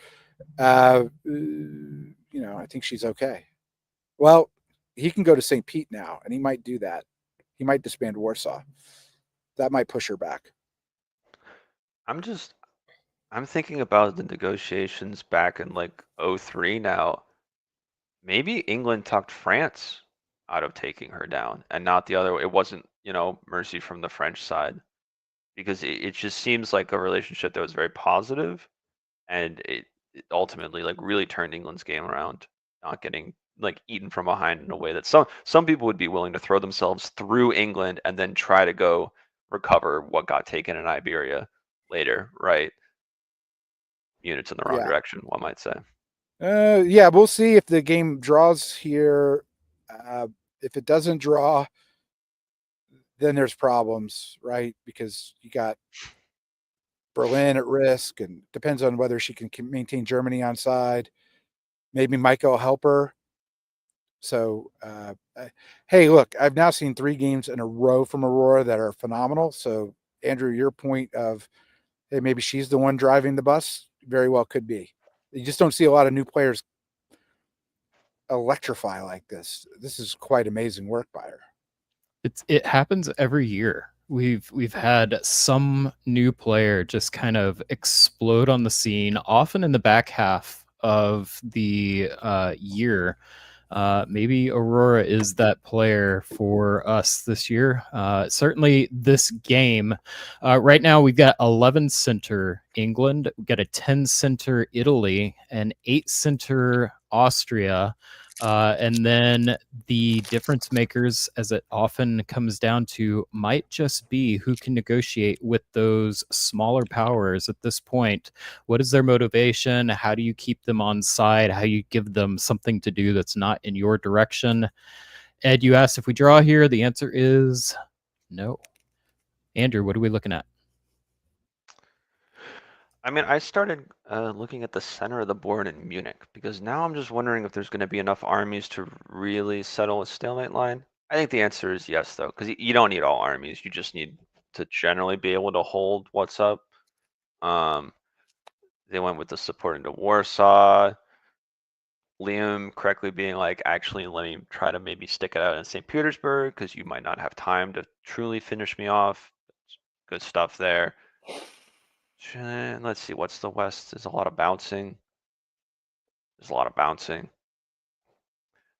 I think she's okay. Well, he can go to St. Pete now, and he might do that. He might disband Warsaw. That might push her back.
I'm thinking about the negotiations back in like 03 now. Maybe England talked France out of taking her down and not the other way. It wasn't, mercy from the French side, because it just seems like a relationship that was very positive, and it ultimately like really turned England's game around, not getting like eaten from behind in a way that some people would be willing to throw themselves through England and then try to go recover what got taken in Iberia later, right? Units in the wrong direction, one might say.
Yeah, we'll see if the game draws here. If it doesn't draw, then there's problems, right? Because you got Berlin at risk, and depends on whether she can maintain Germany on side. Maybe Micah will help her. So, hey, look, I've now seen 3 games in a row from Aurora that are phenomenal. So, Andrew, your point of, hey, maybe she's the one driving the bus, very well could be. You just don't see a lot of new players electrify like this. This is quite amazing work by her.
It happens every year. We've had some new player just kind of explode on the scene, often in the back half of the year. Maybe Aurora is that player for us this year. Certainly this game. Right now we've got 11 center England, we've got a 10 center Italy, and 8 center Austria. And then the difference makers, as it often comes down to, might just be who can negotiate with those smaller powers at this point. What is their motivation? How do you keep them on side? How you give them something to do that's not in your direction? Ed, you asked if we draw here. The answer is no. Andrew, what are we looking at?
I mean, I started looking at the center of the board in Munich because now I'm just wondering if there's going to be enough armies to really settle a stalemate line. I think the answer is yes, though, because you don't need all armies. You just need to generally be able to hold what's up. They went with the support into Warsaw. Liam correctly being like, actually, let me try to maybe stick it out in St. Petersburg because you might not have time to truly finish me off. Good stuff there. Let's see, what's the west? There's a lot of bouncing. There's a lot of bouncing.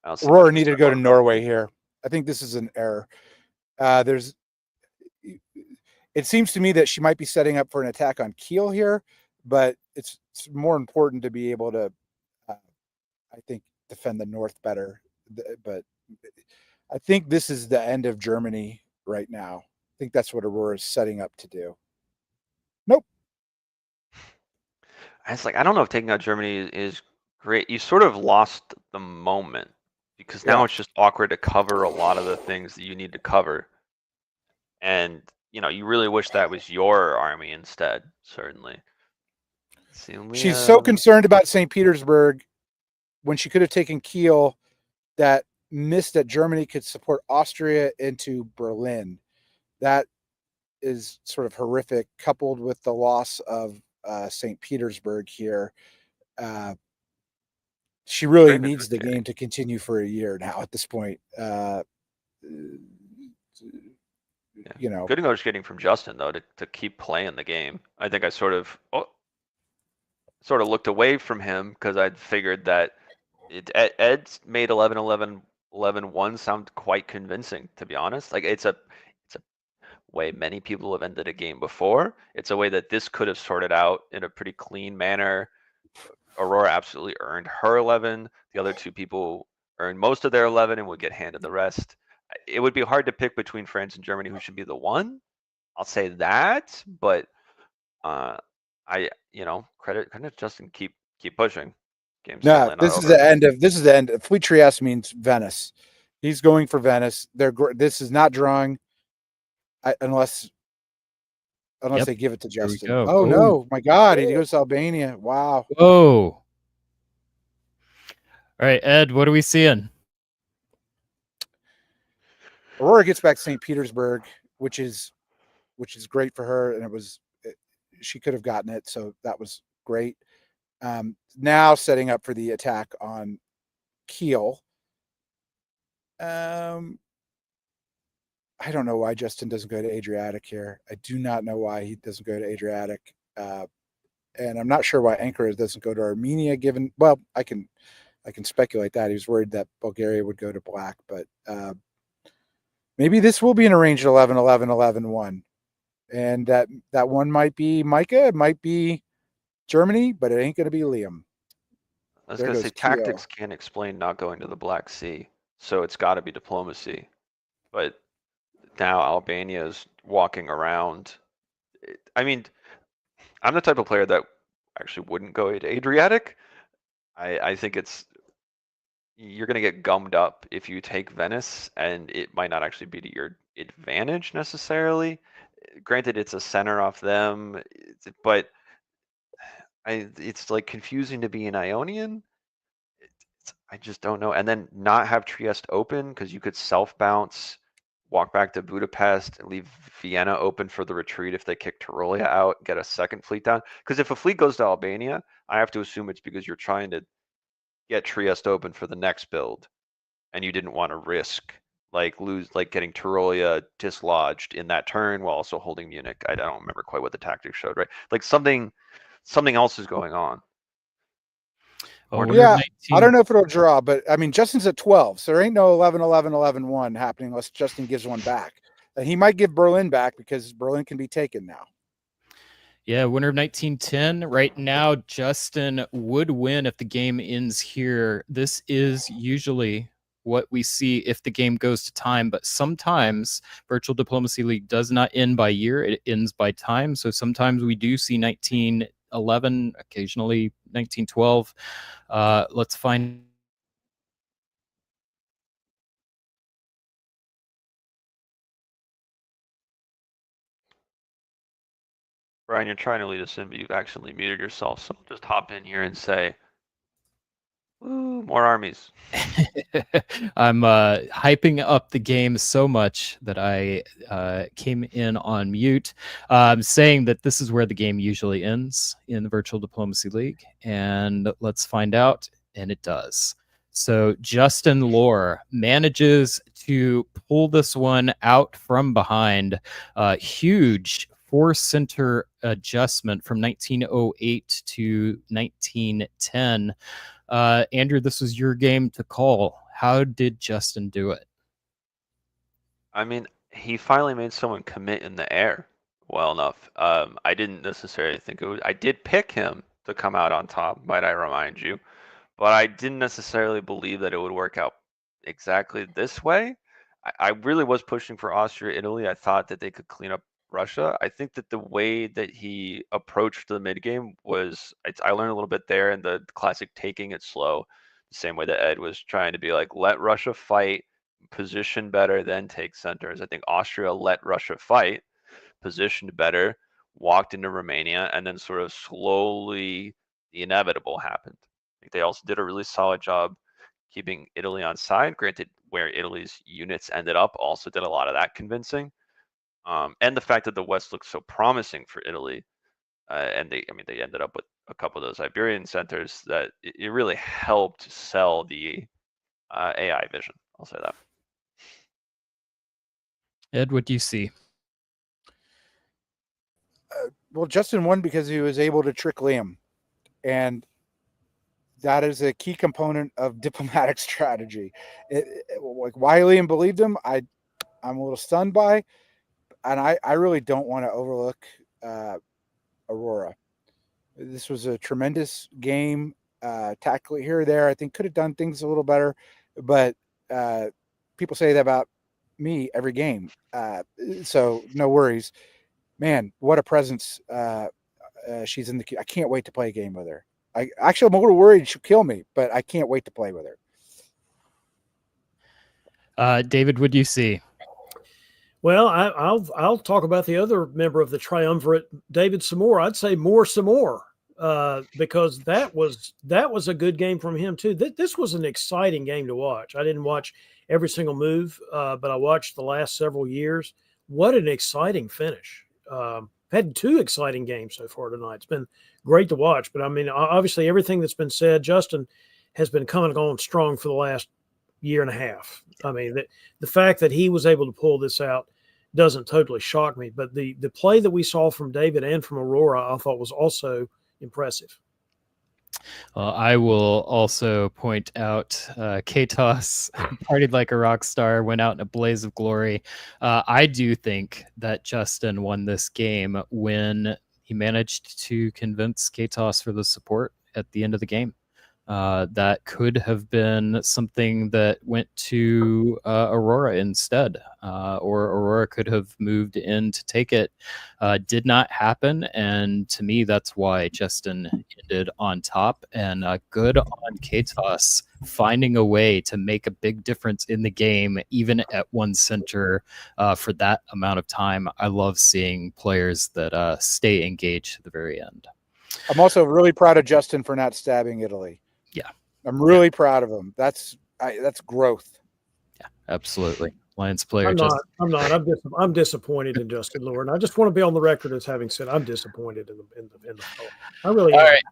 I don't see much
Aurora
of a
needed to
start
go to
line.
Norway here. I think this is an error. It seems to me that she might be setting up for an attack on Kiel here, but it's more important to be able to, I think, defend the north better. But I think this is the end of Germany right now. I think that's what Aurora is setting up to do. Nope.
It's like, I don't know if taking out Germany is great. You sort of lost the moment because now
Yeah.
it's just awkward to cover a lot of the things that you need to cover. And, you really wish that was your army instead, certainly. See,
She's so concerned about St. Petersburg when she could have taken Kiel that missed that Germany could support Austria into Berlin. That is sort of horrific, coupled with the loss of St. Petersburg here. She really needs the game to continue for a year now at this point.
Good negotiating from Justin, though, to keep playing the game. I think I sort of looked away from him because I'd figured that Ed's made 11-11-11-1 sound quite convincing, to be honest. Like, it's a way many people have ended a game before. It's a way that this could have sorted out in a pretty clean manner. Aurora absolutely earned her 11. The other two people earned most of their 11 and would get handed the rest. It would be hard to pick between France and Germany who should be the one. I'll say that, but credit Justin, keep pushing. Game's
No, this is the end. Fleet Trieste means Venice. He's going for Venice. This is not drawing unless they give it to Justin. Oh no, my God, he goes to Albania. Wow.
Oh. All right, Ed, what are we seeing?
Aurora gets back to St. Petersburg, which is great for her, and she could have gotten it, so that was great. Now setting up for the attack on Kiel. I don't know why Justin doesn't go to Adriatic here. I do not know why he doesn't go to Adriatic. And I'm not sure why Ankara doesn't go to Armenia, I can speculate that. He was worried that Bulgaria would go to black, but maybe this will be an arranged 11-11-11-1. And that one might be Micah, it might be Germany, but it ain't going to be Liam.
I was going to say, tactics can't explain not going to the Black Sea, so it's got to be diplomacy. But now Albania is walking around. I mean, I'm the type of player that actually wouldn't go to Adriatic. I think you're going to get gummed up if you take Venice, and it might not actually be to your advantage necessarily. Granted, it's a center off them, but it's like confusing to be an Ionian. I just don't know. And then not have Trieste open because you could self-bounce, walk back to Budapest, and leave Vienna open for the retreat if they kick Tyrolia out, get a second fleet down. Because if a fleet goes to Albania, I have to assume it's because you're trying to get Trieste open for the next build, and you didn't want to risk getting Tyrolia dislodged in that turn while also holding Munich. I don't remember quite what the tactics showed, right? Like something else is going on.
Oh,
Yeah,
19...
I don't know if it'll draw, but I mean, Justin's at 12, so there ain't no 11-11-11-1 happening unless Justin gives one back. And he might give Berlin back because Berlin can be taken now.
Yeah, winner of 1910. Right now, Justin would win if the game ends here. This is usually what we see if the game goes to time, but sometimes Virtual Diplomacy League does not end by year, it ends by time. So sometimes we do see 1911, occasionally 1912. Let's find...
Brian, you're trying to lead us in, but you've accidentally muted yourself. So I'll just hop in here and say, "Woo, more armies."
I'm hyping up the game so much that I came in on mute, saying that this is where the game usually ends in the Virtual Diplomacy League. And let's find out, and it does. So Justin Lohr manages to pull this one out from behind. Huge four-center adjustment from 1908 to 1910. Andrew, this was your game to call. How did Justin do it?
I mean, he finally made someone commit in the air well enough. I didn't necessarily think it was. I did pick him to come out on top, might I remind you, but I didn't necessarily believe that it would work out exactly this way. I really was pushing for Austria, Italy. I thought that they could clean up Russia. I think that the way that he approached the mid game was, I learned a little bit there in the classic taking it slow, the same way that Ed was trying to be like, let Russia fight, position better, then take centers. I think Austria let Russia fight, positioned better, walked into Romania, and then sort of slowly the inevitable happened. I think they also did a really solid job keeping Italy on side. Granted, where Italy's units ended up also did a lot of that convincing. And the fact that the West looked so promising for Italy, and they ended up with a couple of those Iberian centers that it really helped sell the AI vision. I'll say that.
Ed, what do you see?
Well, Justin won because he was able to trick Liam, and that is a key component of diplomatic strategy. Like why Liam believed him, I'm a little stunned by. And I really don't want to overlook Aurora. This was a tremendous game, tactically here or there. I think could have done things a little better, but people say that about me every game. So no worries. Man, what a presence she's in the. I can't wait to play a game with her. I'm a little worried she'll kill me, but I can't wait to play with
her. David, what do you see?
Well, I'll talk about the other member of the triumvirate, David some more. I'd say some more, because that was a good game from him too. This was an exciting game to watch. I didn't watch every single move, but I watched the last several years. What an exciting finish! Had two exciting games so far tonight. It's been great to watch. But I mean, obviously, everything that's been said, Justin has been coming on strong for the last year and a half. I mean, the fact that he was able to pull this out doesn't totally shock me, but the play that we saw from David and from Aurora, I thought was also impressive.
I will also point out Katos partied like a rock star, went out in a blaze of glory. I do think that Justin won this game when he managed to convince Katos for the support at the end of the game. That could have been something that went to Aurora instead, or Aurora could have moved in to take it. Did not happen, and to me, that's why Justin ended on top. And good on Katos finding a way to make a big difference in the game, even at one center for that amount of time. I love seeing players that stay engaged to the very end.
I'm also really proud of Justin for not stabbing Italy.
Yeah,
I'm really proud of him. That's growth.
Yeah, absolutely. Lions player.
I'm disappointed in Justin Lohr, and I just want to be on the record as having said I'm disappointed in the I really am.
All right.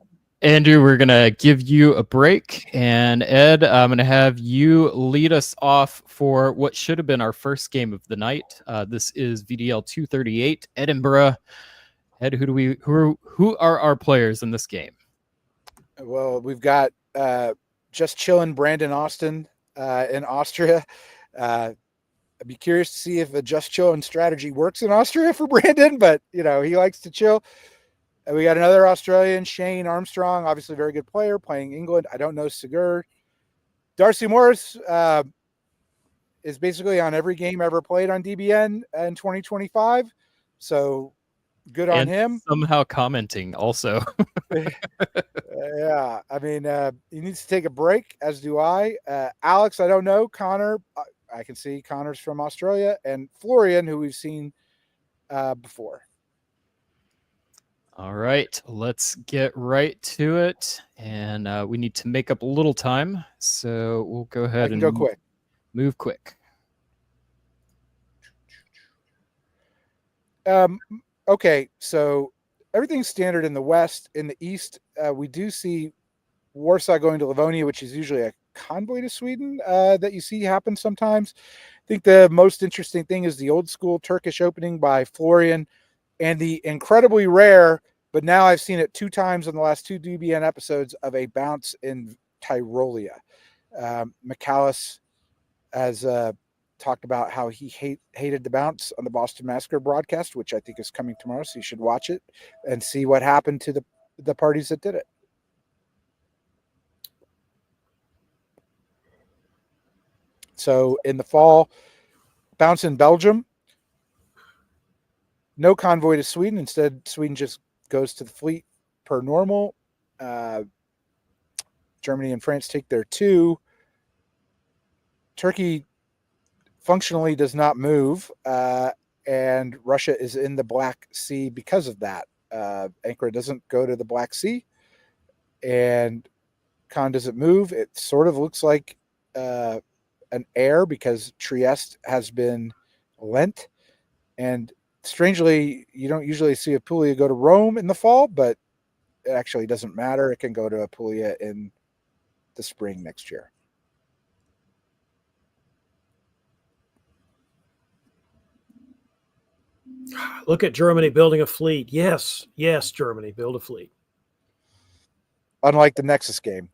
Andrew, we're going to give you a break. And Ed, I'm going to have you lead us off for what should have been our first game of the night. This is VDL 238, Edinburgh. Ed, who are our players in this game?
Well, we've got just chilling Brandon Austin in Austria. I'd be curious to see if a just chilling strategy works in Austria for Brandon, but he likes to chill. We got another Australian, Shane Armstrong, obviously a very good player, playing England. I don't know Sigurd. Darcy Morris is basically on every game ever played on DBN in 2025. So good on him.
Somehow commenting also.
Yeah, I mean, he needs to take a break, as do I. Alex, I don't know. Connor, I can see Connor's from Australia. And Florian, who we've seen before.
All right, let's get right to it. And we need to make up a little time. So we'll go ahead and
go quick.
Move quick.
Okay, so everything's standard in the West. In the East, we do see Warsaw going to Livonia, which is usually a convoy to Sweden that you see happen sometimes. I think the most interesting thing is the old school Turkish opening by Florian and the incredibly rare, but now I've seen it 2 times in the last 2 DBN episodes, of a bounce in Tyrolia. McAllis has talked about how he hated the bounce on the Boston Massacre broadcast, which I think is coming tomorrow, so you should watch it and see what happened to the parties that did it. So in the fall, bounce in Belgium. No convoy to Sweden. Instead, Sweden just goes to the fleet per normal. Germany and France take their 2. Turkey functionally does not move, and Russia is in the Black Sea because of that. Ankara doesn't go to the Black Sea, and Khan doesn't move. It sort of looks like an air because Trieste has been lent, and strangely, you don't usually see Apulia go to Rome in the fall, but it actually doesn't matter. It can go to Apulia in the spring next year.
Look at Germany building a fleet. Yes, Germany, build a fleet.
Unlike the Nexus game.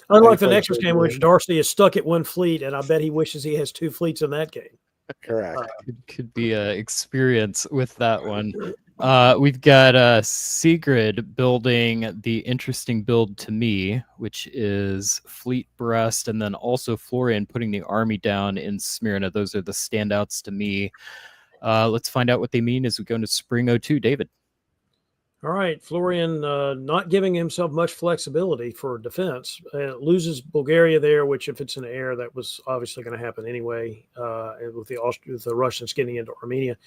Unlike the Nexus game, which Darcy is stuck at 1 fleet, and I bet he wishes he has 2 fleets in that game.
Correct.
Could be an experience with that one. We've got Sigrid building the interesting build to me, which is Fleet Brest, and then also Florian putting the army down in Smyrna. Those are the standouts to me. Let's find out what they mean as we go into Spring 02. David.
All right, Florian not giving himself much flexibility for defense. Loses Bulgaria there, which if it's in the air, that was obviously going to happen anyway with the Russians getting into Armenia.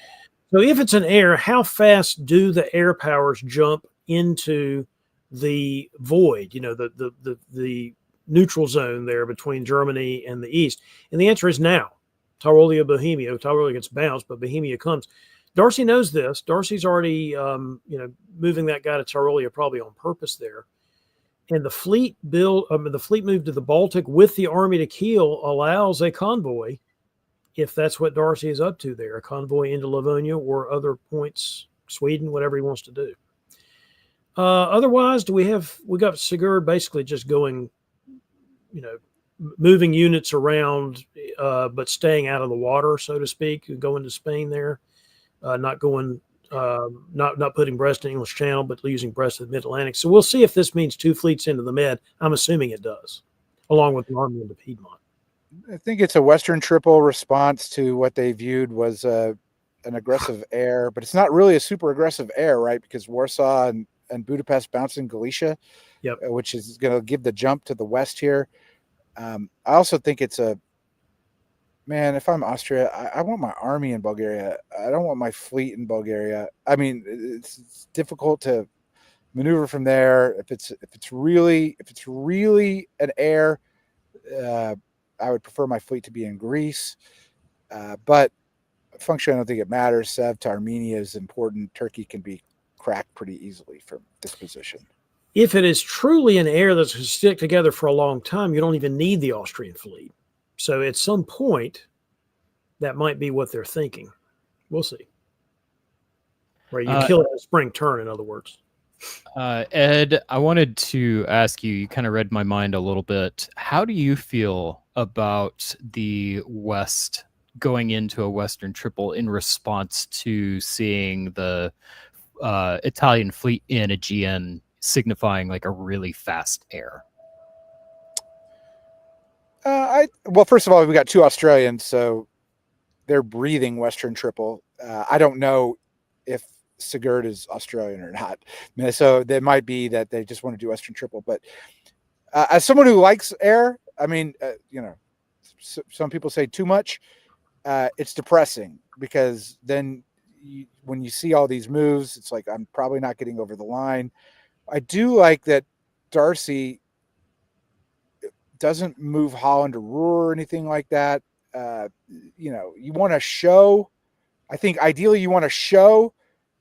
So if it's an air, how fast do the air powers jump into the void, the neutral zone there between Germany and the East? And the answer is now. Tyrolia, Bohemia. Tyrolia gets bounced, but Bohemia comes. Darcy knows this. Darcy's already, moving that guy to Tyrolia probably on purpose there. And the fleet move to the Baltic with the army to Kiel allows a convoy, if that's what Darcy is up to there, a convoy into Livonia or other points, Sweden, whatever he wants to do. Otherwise, we got Sigurd basically just going, moving units around, but staying out of the water, so to speak, going to Spain there. Not putting Brest in English Channel, but using Brest in the Mid-Atlantic. So we'll see if this means 2 fleets into the Med. I'm assuming it does, along with the army into Piedmont.
I think it's a Western triple response to what they viewed was an aggressive air, but it's not really a super aggressive air, right? Because Warsaw and Budapest bouncing Galicia,
yep.
Which is going to give the jump to the west here. I also think it's if I'm Austria, I want my army in Bulgaria. I don't want my fleet in Bulgaria. I mean, it's difficult to maneuver from there. If it's really an air, I would prefer my fleet to be in Greece. But functionally, I don't think it matters. Sev to Armenia is important. Turkey can be cracked pretty easily from this position.
if it is truly an air that's going to stick together for a long time, you don't even need the Austrian fleet. So at some point, that might be what they're thinking. We'll see. Where you kill it at a spring turn, in other words.
Ed, I wanted to ask you, you kind of read my mind a little bit. How do you feel about the West going into a Western triple in response to seeing the Italian fleet in Aegean signifying like a really fast air?
Well, first of all, we got 2 Australians, so they're breathing Western triple. I don't know if Sigurd is Australian or not, so that might be that they just want to do Western triple. But as someone who likes air, I mean, some people say too much. It's depressing because then when you see all these moves, it's like I'm probably not getting over the line. I do like that Darcy doesn't move Holland or Ruhr or anything like that. You want to show. I think ideally you want to show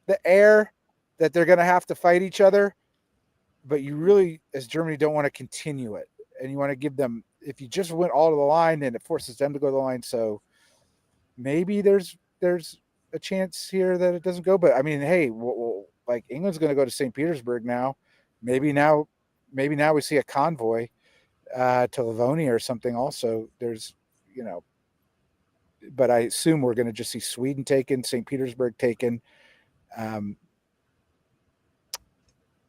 the air that they're going to have to fight each other, but you really, as Germany, don't want to continue it, and you want to give them. If you just went all to the line, then it forces them to go to the line. So maybe there's a chance here that it doesn't go. But I mean, hey, like England's going to go to St. Petersburg now. Maybe now we see a convoy to Livonia or something. Also, there's but I assume we're going to just see Sweden taken, St. Petersburg taken.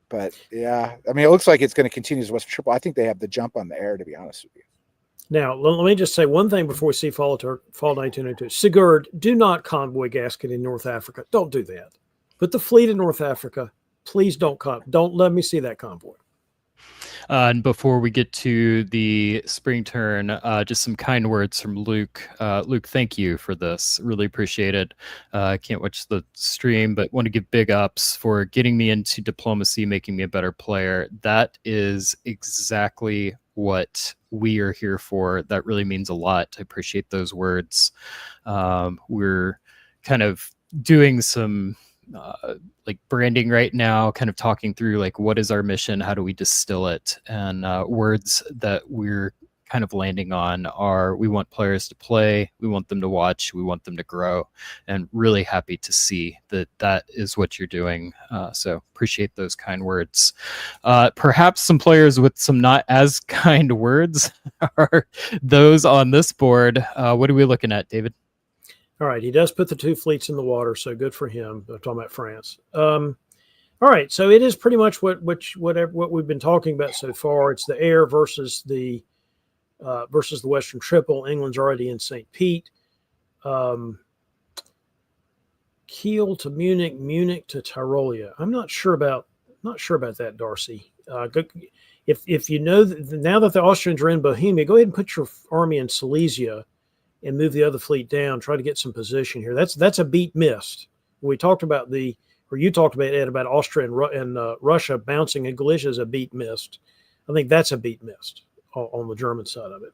But yeah, I mean, it looks like it's going to continue as Western triple. I think they have the jump on the air, to be honest with you.
Now, let me just say one thing before we see Fall 1902. Sigurd, do not convoy gasket in North Africa. Don't do that. Put the fleet in North Africa. Please don't let me see that convoy.
And before we get to the spring turn, just some kind words from Luke. Luke, thank you for this. Really appreciate it. I can't watch the stream, but want to give big ups for getting me into diplomacy, making me a better player. That is exactly what we are here for. That really means a lot. I appreciate those words. We're kind of doing some like branding right now, kind of talking through like what is our mission, how do we distill it, and words that we're kind of landing on are we want players to play, we want them to watch, we want them to grow, and really happy to see that that is what you're doing. So appreciate those kind words. Perhaps some players with some not as kind words are those on this board. What are we looking at, David?
All right, he does put the 2 fleets in the water, so good for him. I'm talking about France. All right, so it is pretty much what we've been talking about so far. It's the air versus the Western triple. England's already in St. Pete. Kiel to Munich, Munich to Tyrolia. I'm not sure about that, Darcy. If you know now that the Austrians are in Bohemia, go ahead and put your army in Silesia and move the other fleet down. Try to get some position here. That's a beat missed. We talked about you talked about, Ed, about Austria and Russia bouncing, and Galicia is a beat missed. I think that's a beat missed on the German side of it.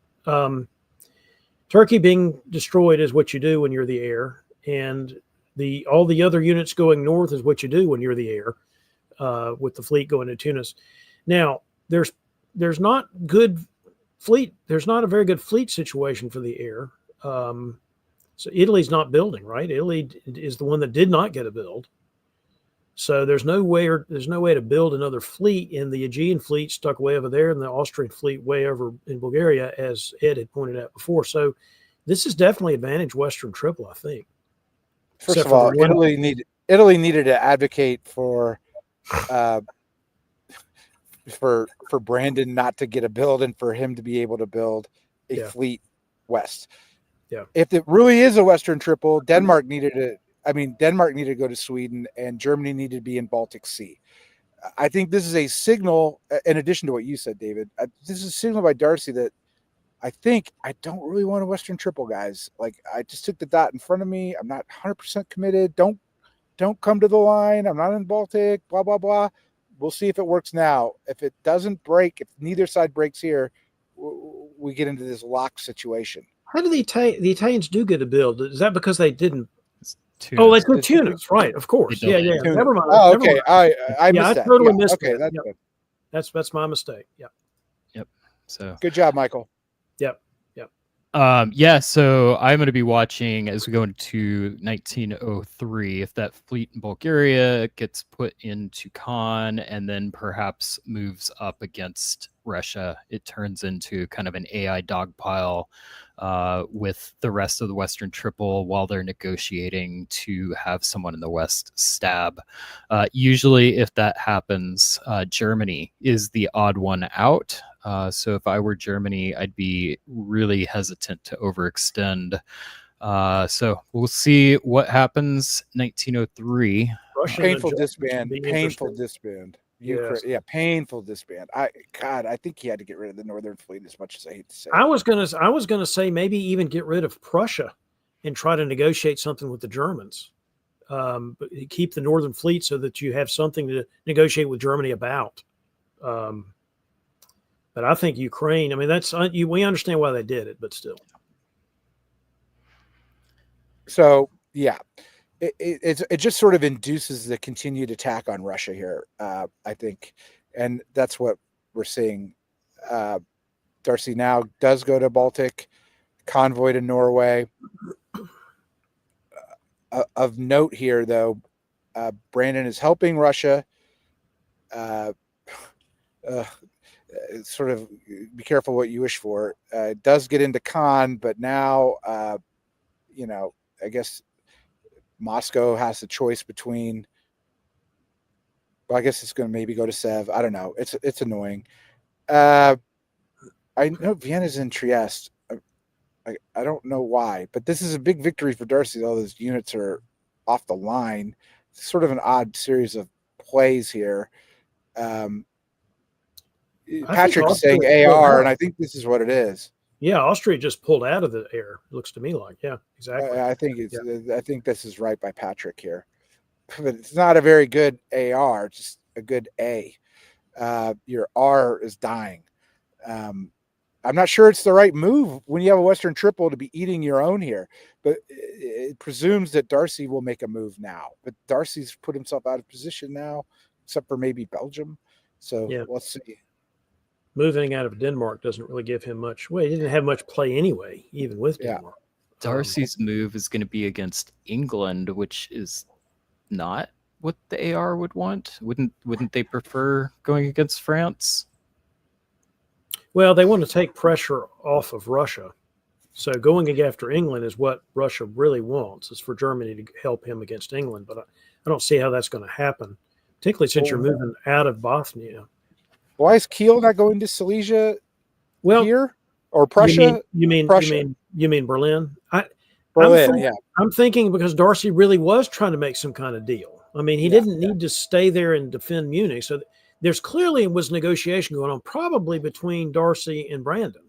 Turkey being destroyed is what you do when you're the air, and all the other units going north is what you do when you're the air, with the fleet going to Tunis. Now, there's not good fleet. There's not a very good fleet situation for the air. So Italy's not building, right? Italy is the one that did not get a build. So there's no way to build another fleet, in the Aegean fleet stuck way over there and the Austrian fleet way over in Bulgaria, as Ed had pointed out before. So this is definitely advantage Western triple, I think.
First of all, Italy needed to advocate for Brandon not to get a build and for him to be able to build a fleet west.
Yeah.
If it really is a Western triple, Denmark needed to go to Sweden, and Germany needed to be in Baltic Sea. I think this is a signal, in addition to what you said, David, this is a signal by Darcy that I think I don't really want a Western triple, guys. Like, I just took the dot in front of me. I'm not 100% committed. Don't come to the line. I'm not in Baltic, blah, blah, blah. We'll see if it works now. If it doesn't break, if neither side breaks here, we get into this lock situation.
How do the Italians do get a build? Is that because they didn't?
Tunis.
Oh, that's with Tunis, right? Of course. Yeah. Never mind.
Oh, okay. I missed
I
that.
totally missed
okay,
that.
that's
Yep.
good.
That's my mistake. Yeah.
So
Good job, Michael.
Yep.
yeah, so I'm going to be watching as we go into 1903 if that fleet in Bulgaria gets put into Khan and then perhaps moves up against Russia. It turns into kind of an AI dogpile with the rest of the Western Triple while they're negotiating to have someone in the West stab. Usually, if that happens, Germany is the odd one out. So if I were Germany, I'd be really hesitant to overextend. So we'll see what happens. 1903.
Russia
Painful
and
disband.
be
Painful
interesting.
disband.
Yes.
Yeah, painful disband. I think he had to get rid of the Northern Fleet as much as I hate to say.
I was gonna say maybe even get rid of Prussia and try to negotiate something with the Germans. But keep the Northern Fleet so that you have something to negotiate with Germany about. But I think Ukraine. I mean, we understand why they did it, but still.
So yeah, it just sort of induces the continued attack on Russia here, I think, and that's what we're seeing. Darcy now does go to Baltic, convoy to Norway. Of note here, though, Brandon is helping Russia. Sort of be careful what you wish for. It does get into Khan, but now, I guess Moscow has a choice between. Well, I guess it's going to maybe go to Sev. I don't know. It's annoying. I know Vienna's in Trieste. I don't know why, but this is a big victory for Darcy. All those units are off the line. It's sort of an odd series of plays here. Patrick's saying AR, and I think this is what it is.
Yeah, Austria just pulled out of the air. Looks to me like, yeah, exactly.
I think I think this is right by Patrick here, but it's not a very good AR, just a good A. Your R is dying. I'm not sure it's the right move when you have a Western Triple to be eating your own here, but it presumes that Darcy will make a move now. But Darcy's put himself out of position now, except for maybe Belgium. So let's see.
Moving out of Denmark doesn't really give him much. Well, he didn't have much play anyway, even with Denmark.
Darcy's move is going to be against England, which is not what the AR would want. Wouldn't they prefer going against France?
Well, they want to take pressure off of Russia. So going after England is what Russia really wants, is for Germany to help him against England. But I don't see how that's going to happen, particularly since you're moving out of Bothnia.
Why is Kiel not going to Silesia here? Or Prussia?
You mean Berlin?
Berlin,
I'm thinking because Darcy really was trying to make some kind of deal. I mean, he didn't need to stay there and defend Munich. So there's clearly was negotiation going on, probably between Darcy and Brandon,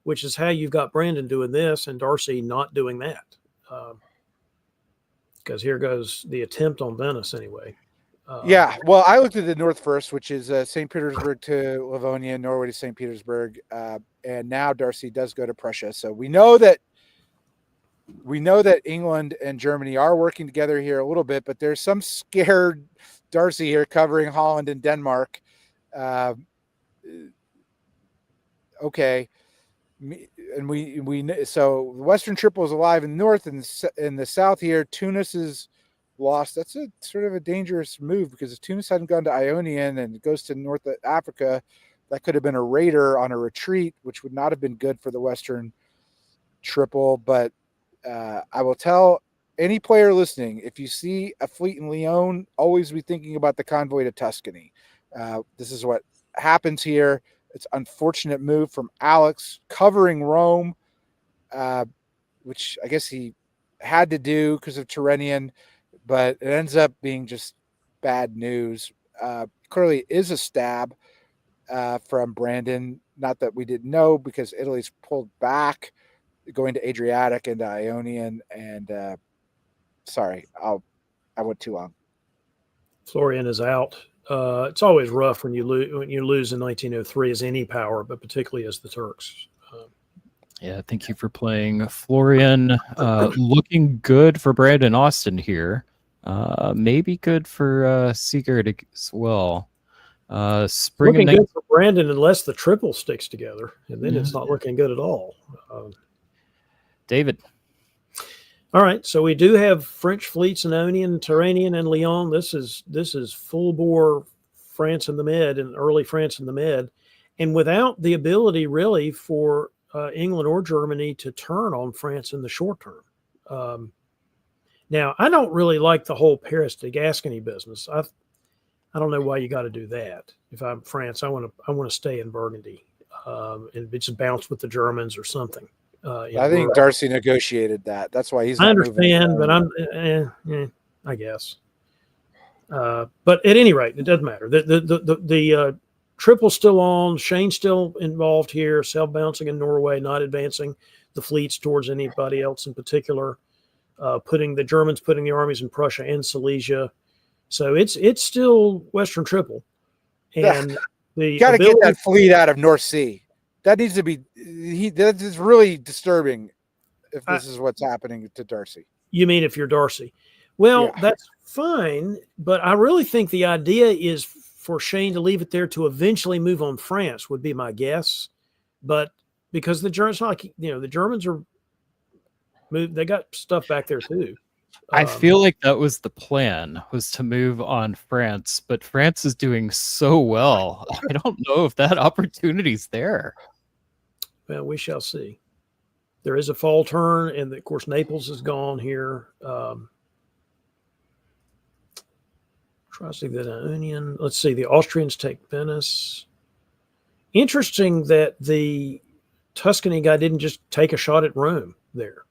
which is how you've got Brandon doing this and Darcy not doing that. Because here goes the attempt on Venice anyway.
Well, I looked at the north first, which is St. Petersburg to Livonia, Norway to St. Petersburg, and now Darcy does go to Prussia. So we know that England and Germany are working together here a little bit, but there's some scared Darcy here covering Holland and Denmark. Okay, and we so the Western Triple is alive in the north, and in the south here, Tunis is lost. That's a sort of a dangerous move, because if Tunis hadn't gone to Ionian and it goes to North Africa, that could have been a raider on a retreat, which would not have been good for the Western Triple. But I will tell any player listening, if you see a fleet in Lyon, always be thinking about the convoy to Tuscany. This is what happens here. It's an unfortunate move from Alex covering Rome, which I guess he had to do because of Tyrrhenian, but it ends up being just bad news. Clearly is a stab from Brandon. Not that we didn't know, because Italy's pulled back, going to Adriatic and Ionian. And sorry, I went too long.
Florian is out. It's always rough when you lose in 1903 as any power, but particularly as the Turks.
Thank you for playing, Florian. Looking good for Brandon Austin here. Maybe good for Sigurd as well. Spring
Looking
of
good for Brandon unless the triple sticks together, and then it's not looking good at all.
David.
All right, so we do have French fleets in Onion, Turanian, and Lyon. This is full bore France in the Med and early France in the Med, and without the ability really for England or Germany to turn on France in the short term. Now, I don't really like the whole Paris to Gascony business. I don't know why you got to do that. If I'm France, I want to stay in Burgundy and just bounce with the Germans or something.
I think Darcy negotiated that. That's why he's not
I understand, but I guess. But at any rate, it doesn't matter. The triple's still on. Shane's still involved here, self-bouncing in Norway, not advancing the fleets towards anybody else in particular. The Germans putting the armies in Prussia and Silesia. So it's still Western Triple. And the
got to get that fleet out of North Sea. That needs to be that is really disturbing if this is what's happening to Darcy.
You mean if you're Darcy? Well, that's fine, but I really think the idea is for Shane to leave it there to eventually move on France would be my guess. But because the Germans, the Germans are moved, they got stuff back there too.
I feel like that was the plan, was to move on France, but France is doing so well. I don't know if that opportunity's there.
Well, we shall see. There is a fall turn, and of course Naples is gone here. Try to see that Onion. Let's see. The Austrians take Venice. Interesting that the Tuscany guy didn't just take a shot at Rome there.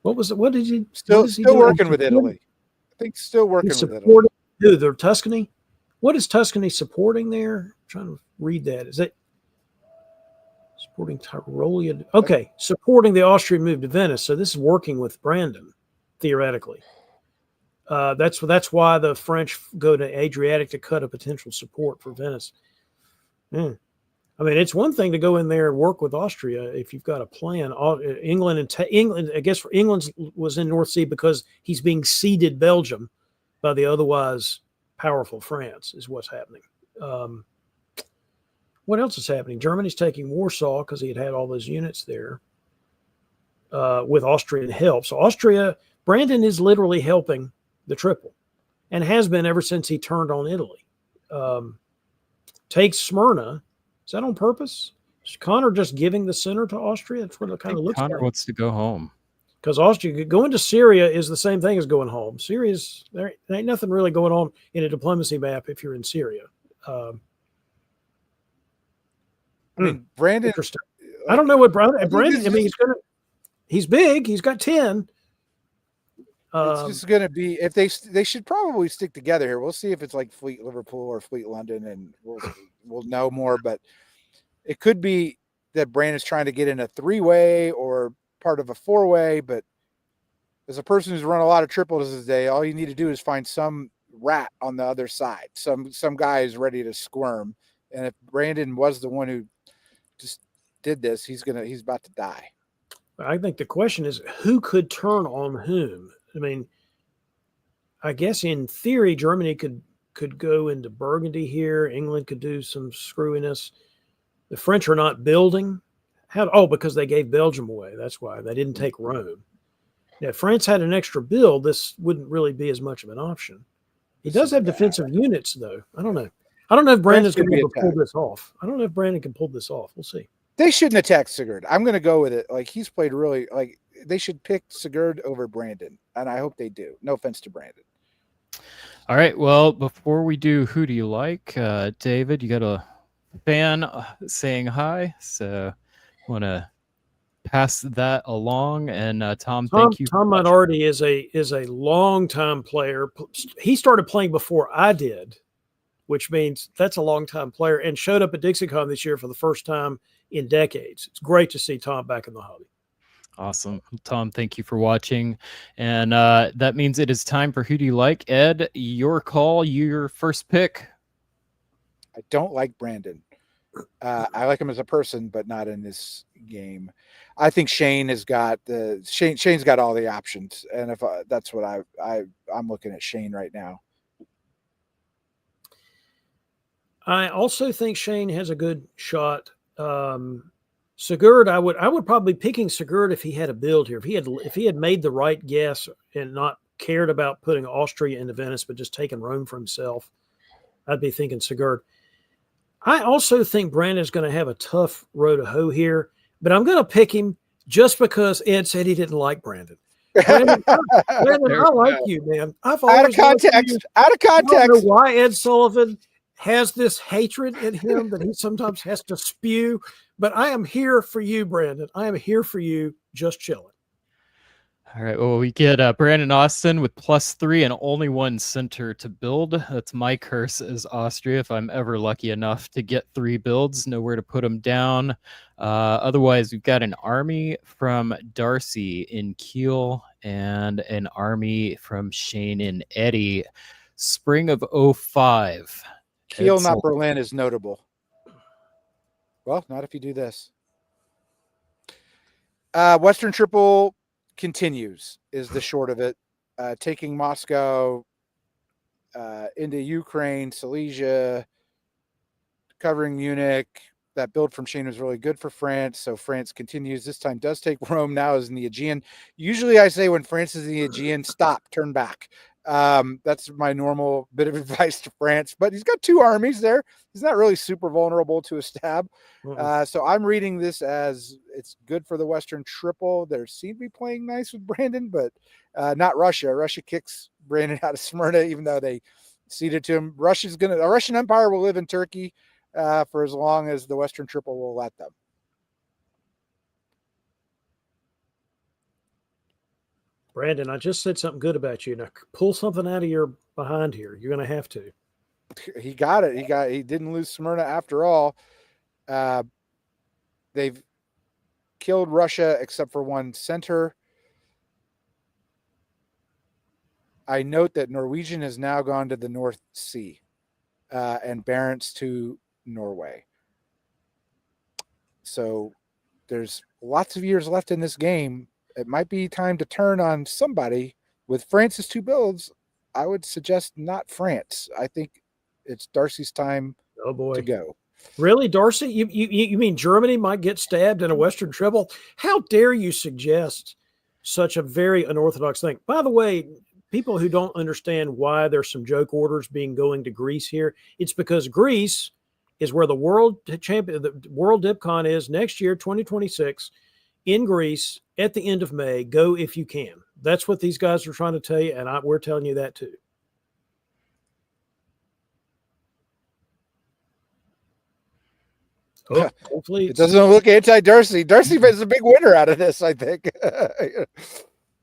What was it? What did he?
Still working with Italy. I think still working with Italy.
Who? The Tuscany? What is Tuscany supporting there? I'm trying to read that. Is it supporting Tyrolia? Okay, supporting the Austrian move to Venice. So this is working with Brandon, theoretically. That's why the French go to Adriatic to cut a potential support for Venice. I mean, it's one thing to go in there and work with Austria if you've got a plan. England, I guess England was in North Sea because he's being ceded Belgium by the otherwise powerful France is what's happening. What else is happening? Germany's taking Warsaw because he had all those units there with Austrian help. So Brandon is literally helping the triple and has been ever since he turned on Italy. Takes Smyrna. Is that on purpose? Is Connor just giving the center to Austria? That's what it kind of looks like.
Connor wants to go home.
Because Austria, going to Syria is the same thing as going home. There ain't nothing really going on in a diplomacy map if you're in Syria. I
mean, Brandon.
Interesting. I don't know what Brandon. I mean, he's big. He's got 10.
It's just going to be if they should probably stick together here. We'll see if it's like Fleet Liverpool or Fleet London, and we'll know more. But it could be that Brandon's trying to get in a 3-way or part of a 4-way. But as a person who's run a lot of triples this day, all you need to do is find some rat on the other side. Some guy is ready to squirm. And if Brandon was the one who just did this, he's about to die.
I think the question is who could turn on whom. I mean, I guess in theory, Germany could go into Burgundy here. England could do some screwiness. The French are not building. Because they gave Belgium away. That's why they didn't take Rome. Now, if France had an extra build, this wouldn't really be as much of an option. He does have defensive units, though. I don't know. I don't know if Brandon's going to be able to pull this off. I don't know if Brandon can pull this off. We'll see.
They shouldn't attack Sigurd. I'm going to go with it. Like, he's played really, like, they should pick Sigurd over Brandon, and I hope they do. No offense to Brandon.
All right. Well, before we do Who Do You Like, David, you got a fan saying hi, so I want to pass that along. And Tom, thank you.
Tom Minority is a long-time player. He started playing before I did, which means that's a long-time player, and showed up at DixieCon this year for the first time in decades. It's great to see Tom back in the hobby.
Awesome. Tom, thank you for watching. And that means it is time for Who Do You Like? Ed, your call, your first pick.
I don't like Brandon. I like him as a person, but not in this game. I think Shane's got all the options. And if that's what I'm looking at Shane right now.
I also think Shane has a good shot. Sigurd, I would probably be picking Sigurd if he had a build here. If he had made the right guess and not cared about putting Austria into Venice, but just taking Rome for himself, I'd be thinking Sigurd. I also think Brandon's going to have a tough row to hoe here, but I'm going to pick him just because Ed said he didn't like Brandon. Brandon, I like you, man. I've always
Out of context. Out of
I don't know
context.
why Ed Sullivan has this hatred in him that he sometimes has to spew, but I am here for you, Brandon. I am here for you, just chilling.
All right. Well, we get Brandon Austin with +3 and only one center to build. That's my curse as Austria. If I'm ever lucky enough to get 3 builds, nowhere to put them down. Otherwise, we've got an army from Darcy in Kiel and an army from Shane and Eddie. Spring of 05.
Kiel, not Berlin, is notable. Well, not if you do this. Western Triple continues is the short of it. Taking Moscow into Ukraine, Silesia, covering Munich. That build from Shane was really good for France. So France continues. This time does take Rome, now is in the Aegean. Usually I say when France is in the Aegean, stop, turn back. That's my normal bit of advice to France, but he's got 2 armies there. He's not really super vulnerable to a stab. So I'm reading this as it's good for the Western Triple. They seem to be playing nice with Brandon, but not Russia. Russia kicks Brandon out of Smyrna, even though they ceded to him. A Russian Empire will live in Turkey for as long as the Western Triple will let them.
Brandon, I just said something good about you. Now pull something out of your behind here. You're going to have to.
He got it. He didn't lose Smyrna after all. They've killed Russia except for one center. I note that Norwegian has now gone to the North Sea and Barents to Norway. So there's lots of years left in this game. It might be time to turn on somebody. With France's 2 builds, I would suggest not France. I think it's Darcy's time to go.
Really, Darcy? You mean Germany might get stabbed in a Western Triple? How dare you suggest such a very unorthodox thing? By the way, people who don't understand why there's some joke orders going to Greece here, it's because Greece is where the world DipCon is next year, 2026, in Greece at the end of May. Go if you can. That's what these guys are trying to tell you, and we're telling you that too. Oh, hopefully
it doesn't look anti-Darcy. Darcy is a big winner out of this, I think.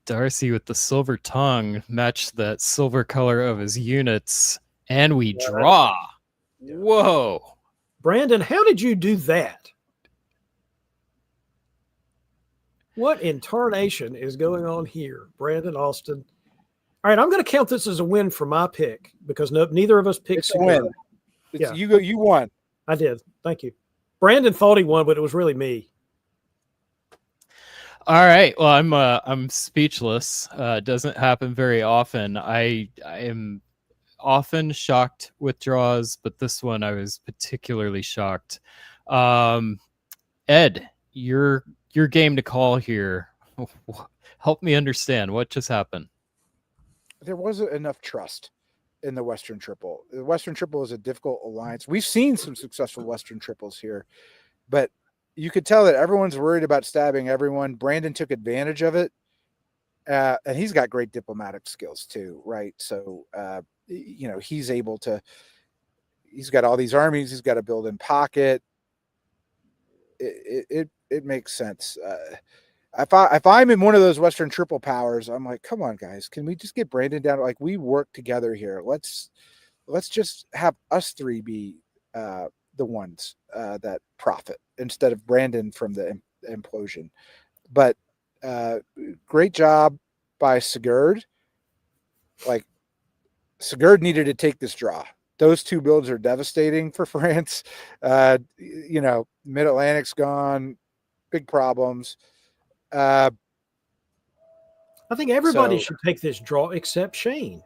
Darcy with the silver tongue matched that silver color of his units, and we draw. Whoa.
Brandon, how did you do that? What in tarnation is going on here, Brandon Austin? All right, I'm going to count this as a win for my pick because neither of us picked.
It's a win. You won.
I did. Thank you. Brandon thought he won, but it was really me.
All right. Well, I'm speechless. Doesn't happen very often. I am often shocked with draws, but this one I was particularly shocked. Ed, your game to call here. Help me understand what just happened.
There wasn't enough trust in the Western Triple. The Western Triple is a difficult alliance. We've seen some successful Western Triples here, but you could tell that everyone's worried about stabbing everyone. Brandon took advantage of it, and he's got great diplomatic skills too, right? So, he's able to. He's got all these armies. He's got to build in pocket. It makes sense. If I'm in one of those Western Triple powers, I'm like, come on, guys, can we just get Brandon down? Like, we work together here. Let's just have us 3 be the ones that profit instead of Brandon from the implosion. But great job by Sigurd. Like, Sigurd needed to take this draw. Those 2 builds are devastating for France. Mid-Atlantic's gone, big problems.
I think everybody should take this draw except Shane.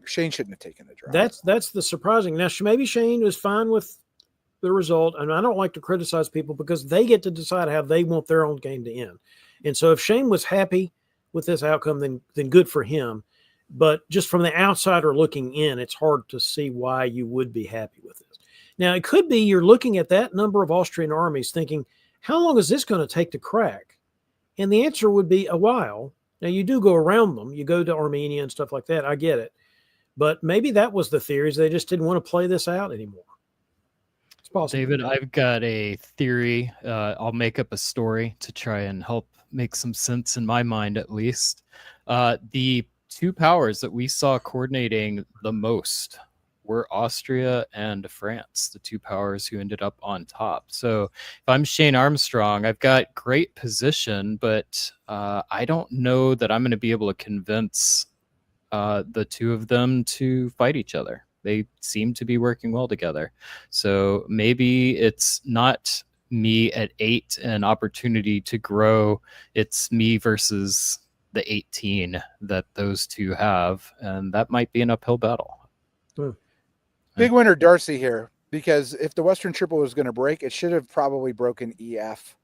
Shane shouldn't have taken the draw.
That's the surprising. Now, maybe Shane was fine with the result, and I don't like to criticize people because they get to decide how they want their own game to end. And so if Shane was happy with this outcome, then good for him. But just from the outsider looking in, it's hard to see why you would be happy with this. Now, it could be you're looking at that number of Austrian armies thinking, how long is this going to take to crack? And the answer would be a while. Now, you do go around them. You go to Armenia and stuff like that. I get it. But maybe that was the theory. They just didn't want to play this out anymore. It's possible.
David, I've got a theory. I'll make up a story to try and help make some sense in my mind, at least. The two powers that we saw coordinating the most were Austria and France, the two powers who ended up on top. So if I'm Shane Armstrong, I've got great position, but I don't know that I'm going to be able to convince the two of them to fight each other. They seem to be working well together. So maybe it's not me at 8 an opportunity to grow. It's me versus the 18 that those two have, and that might be an uphill battle.
Big winner Darcy here, because if the Western Triple was going to break, it should have probably broken EF.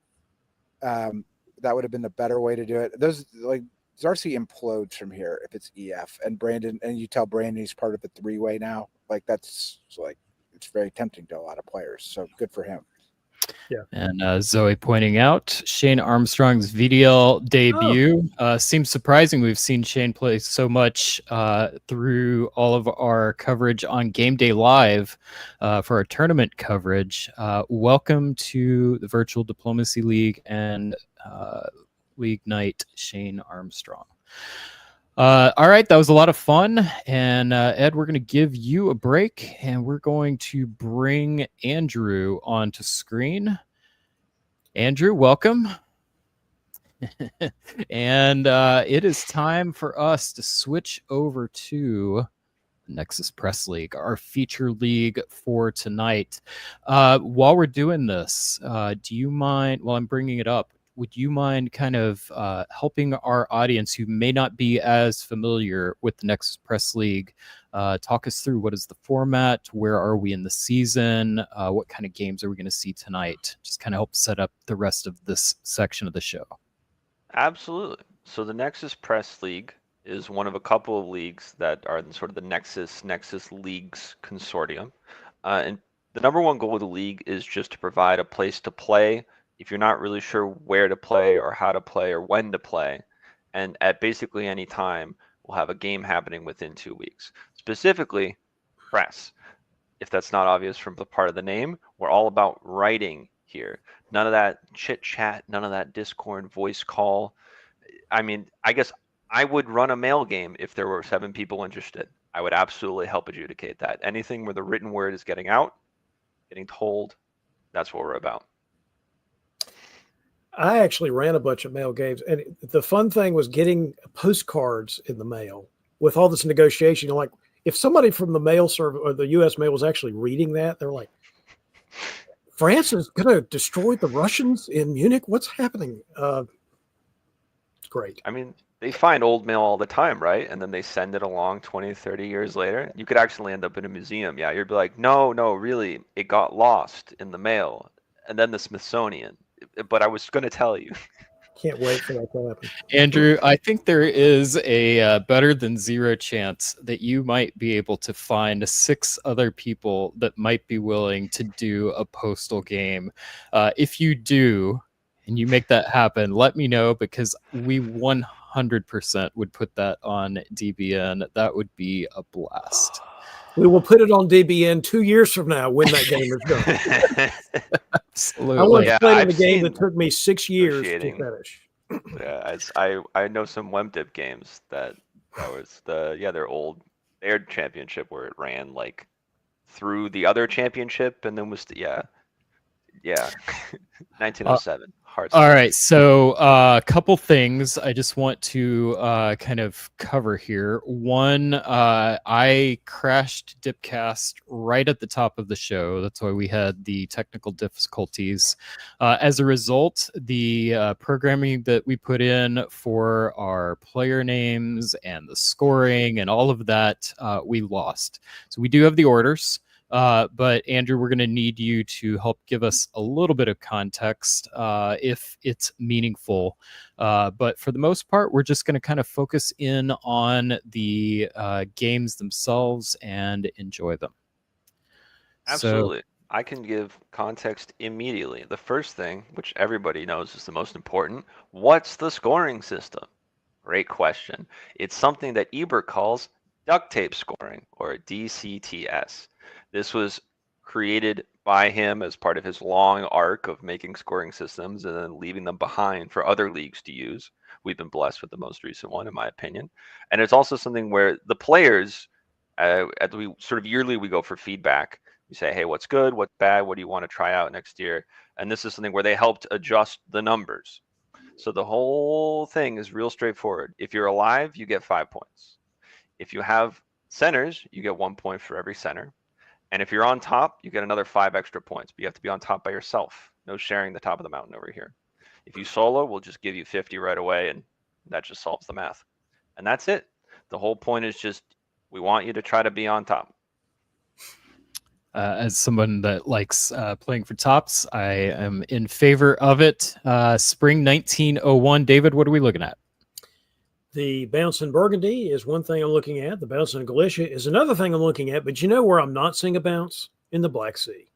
That would have been the better way to do it. Those, like, Darcy implodes from here if it's EF, and Brandon, and you tell Brandon he's part of the three-way now. Like, that's like, it's very tempting to a lot of players. So good for him.
Yeah.
And Zoe pointing out Shane Armstrong's VDL debut. Seems surprising. We've seen Shane play so much through all of our coverage on Game Day Live for our tournament coverage. Welcome to the Virtual Diplomacy League and League Night, Shane Armstrong. All right, that was a lot of fun. And Ed, we're going to give you a break, and we're going to bring Andrew onto screen. Andrew, welcome. And it is time for us to switch over to Nexus Press League, our feature league for tonight. While we're doing this, do you mind, while I'm bringing it up, would you mind kind of helping our audience who may not be as familiar with the Nexus Press League talk us through what is the format, where are we in the season, what kind of games are we going to see tonight? Just kind of help set up the rest of this section of the show.
Absolutely. So the Nexus Press League is one of a couple of leagues that are in sort of the Nexus Leagues consortium. And the number one goal of the league is just to provide a place to play if you're not really sure where to play or how to play or when to play. And at basically any time, we'll have a game happening within 2 weeks. Specifically, press. If that's not obvious from the part of the name, we're all about writing here. None of that chit chat, none of that Discord voice call. I mean, I guess I would run a mail game if there were 7 people interested. I would absolutely help adjudicate that. Anything where the written word is getting out, getting told, that's what we're about.
I actually ran a bunch of mail games, and the fun thing was getting postcards in the mail with all this negotiation. You're like, if somebody from the mail service or the U.S. mail was actually reading that, they're like, France is going to destroy the Russians in Munich? What's happening? It's great.
I mean, they find old mail all the time, right? And then they send it along 20, 30 years later. You could actually end up in a museum. Yeah, you'd be like, no, really, it got lost in the mail. And then the Smithsonian. But I was going to tell you.
Can't wait for that to happen.
Andrew, I think there is a better than zero chance that you might be able to find 6 other people that might be willing to do a postal game. If you do, and you make that happen, let me know, because we 100% would put that on DBN. That would be a blast.
We will put it on DBN 2 years from now when that game is done.
Absolutely.
I once
Yeah,
played in
I've
a game that
seen
took me 6 years to
negotiating.
finish.
Yeah, I know some WemDip games that was their old championship where it ran like through the other championship and then was Yeah. 1907. Hard
All
stop.
right, so a couple things I just want to kind of cover here. One, I crashed Dipcast right at the top of the show. That's why we had the technical difficulties. As a result, the programming that we put in for our player names and the scoring and all of that, we lost. So we do have the orders. But Andrew, we're going to need you to help give us a little bit of context if it's meaningful. But for the most part, we're just going to kind of focus in on the games themselves and enjoy them.
Absolutely. I can give context immediately. The first thing, which everybody knows is the most important, what's the scoring system? Great question. It's something that Ebert calls duct tape scoring, or DCTS. This was created by him as part of his long arc of making scoring systems and then leaving them behind for other leagues to use. We've been blessed with the most recent one, in my opinion. And it's also something where the players, as we sort of yearly, we go for feedback. We say, hey, what's good, what's bad, what do you want to try out next year? And this is something where they helped adjust the numbers. So the whole thing is real straightforward. If you're alive, you get 5 points. If you have centers, you get 1 point for every center. And if you're on top, you get another 5 extra points, but you have to be on top by yourself. No sharing the top of the mountain over here. If you solo, we'll just give you 50 right away, and that just solves the math. And that's it. The whole point is just, we want you to try to be on top.
As someone that likes playing for tops, I am in favor of it. Spring 1901. David, what are we looking at?
The Bouncing Burgundy is one thing I'm looking at. The Bouncing Galicia is another thing I'm looking at. But you know where I'm not seeing a bounce? In the Black Sea.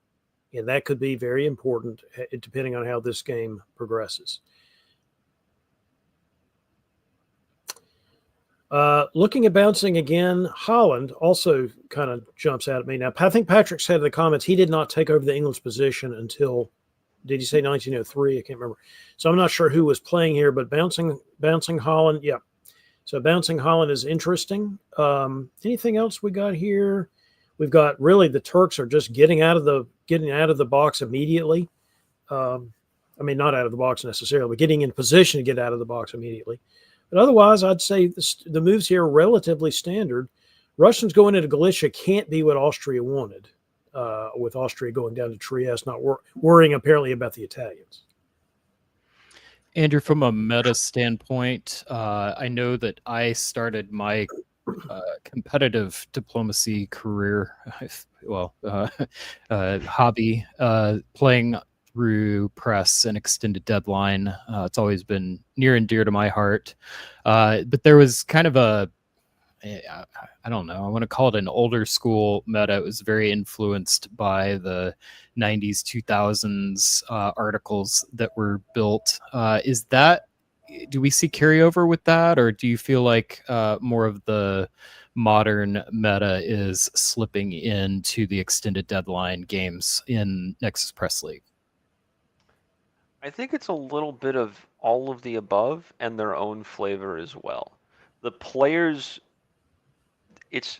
And that could be very important depending on how this game progresses. Looking at bouncing again, Holland also kind of jumps out at me. Now, I think Patrick said in the comments he did not take over the English position until, did he say 1903? I can't remember. So I'm not sure who was playing here, but bouncing Holland, yeah. So bouncing Holland is interesting. Anything else we got here? We've got really the Turks are just getting out of the box immediately. I mean, not out of the box necessarily, but getting in position to get out of the box immediately. But otherwise, I'd say the moves here are relatively standard. Russians going into Galicia can't be what Austria wanted, with Austria going down to Trieste, not worrying apparently about the Italians.
Andrew, from a meta standpoint, I know that I started my competitive diplomacy career, hobby, playing through press and extended deadline. It's always been near and dear to my heart. But there was kind of I don't know, I want to call it an older school meta. It was very influenced by the 90s, 2000s articles that were built. Do we see carryover with that? Or do you feel like more of the modern meta is slipping into the extended deadline games in Nexus Press League?
I think it's a little bit of all of the above and their own flavor as well. The players, it's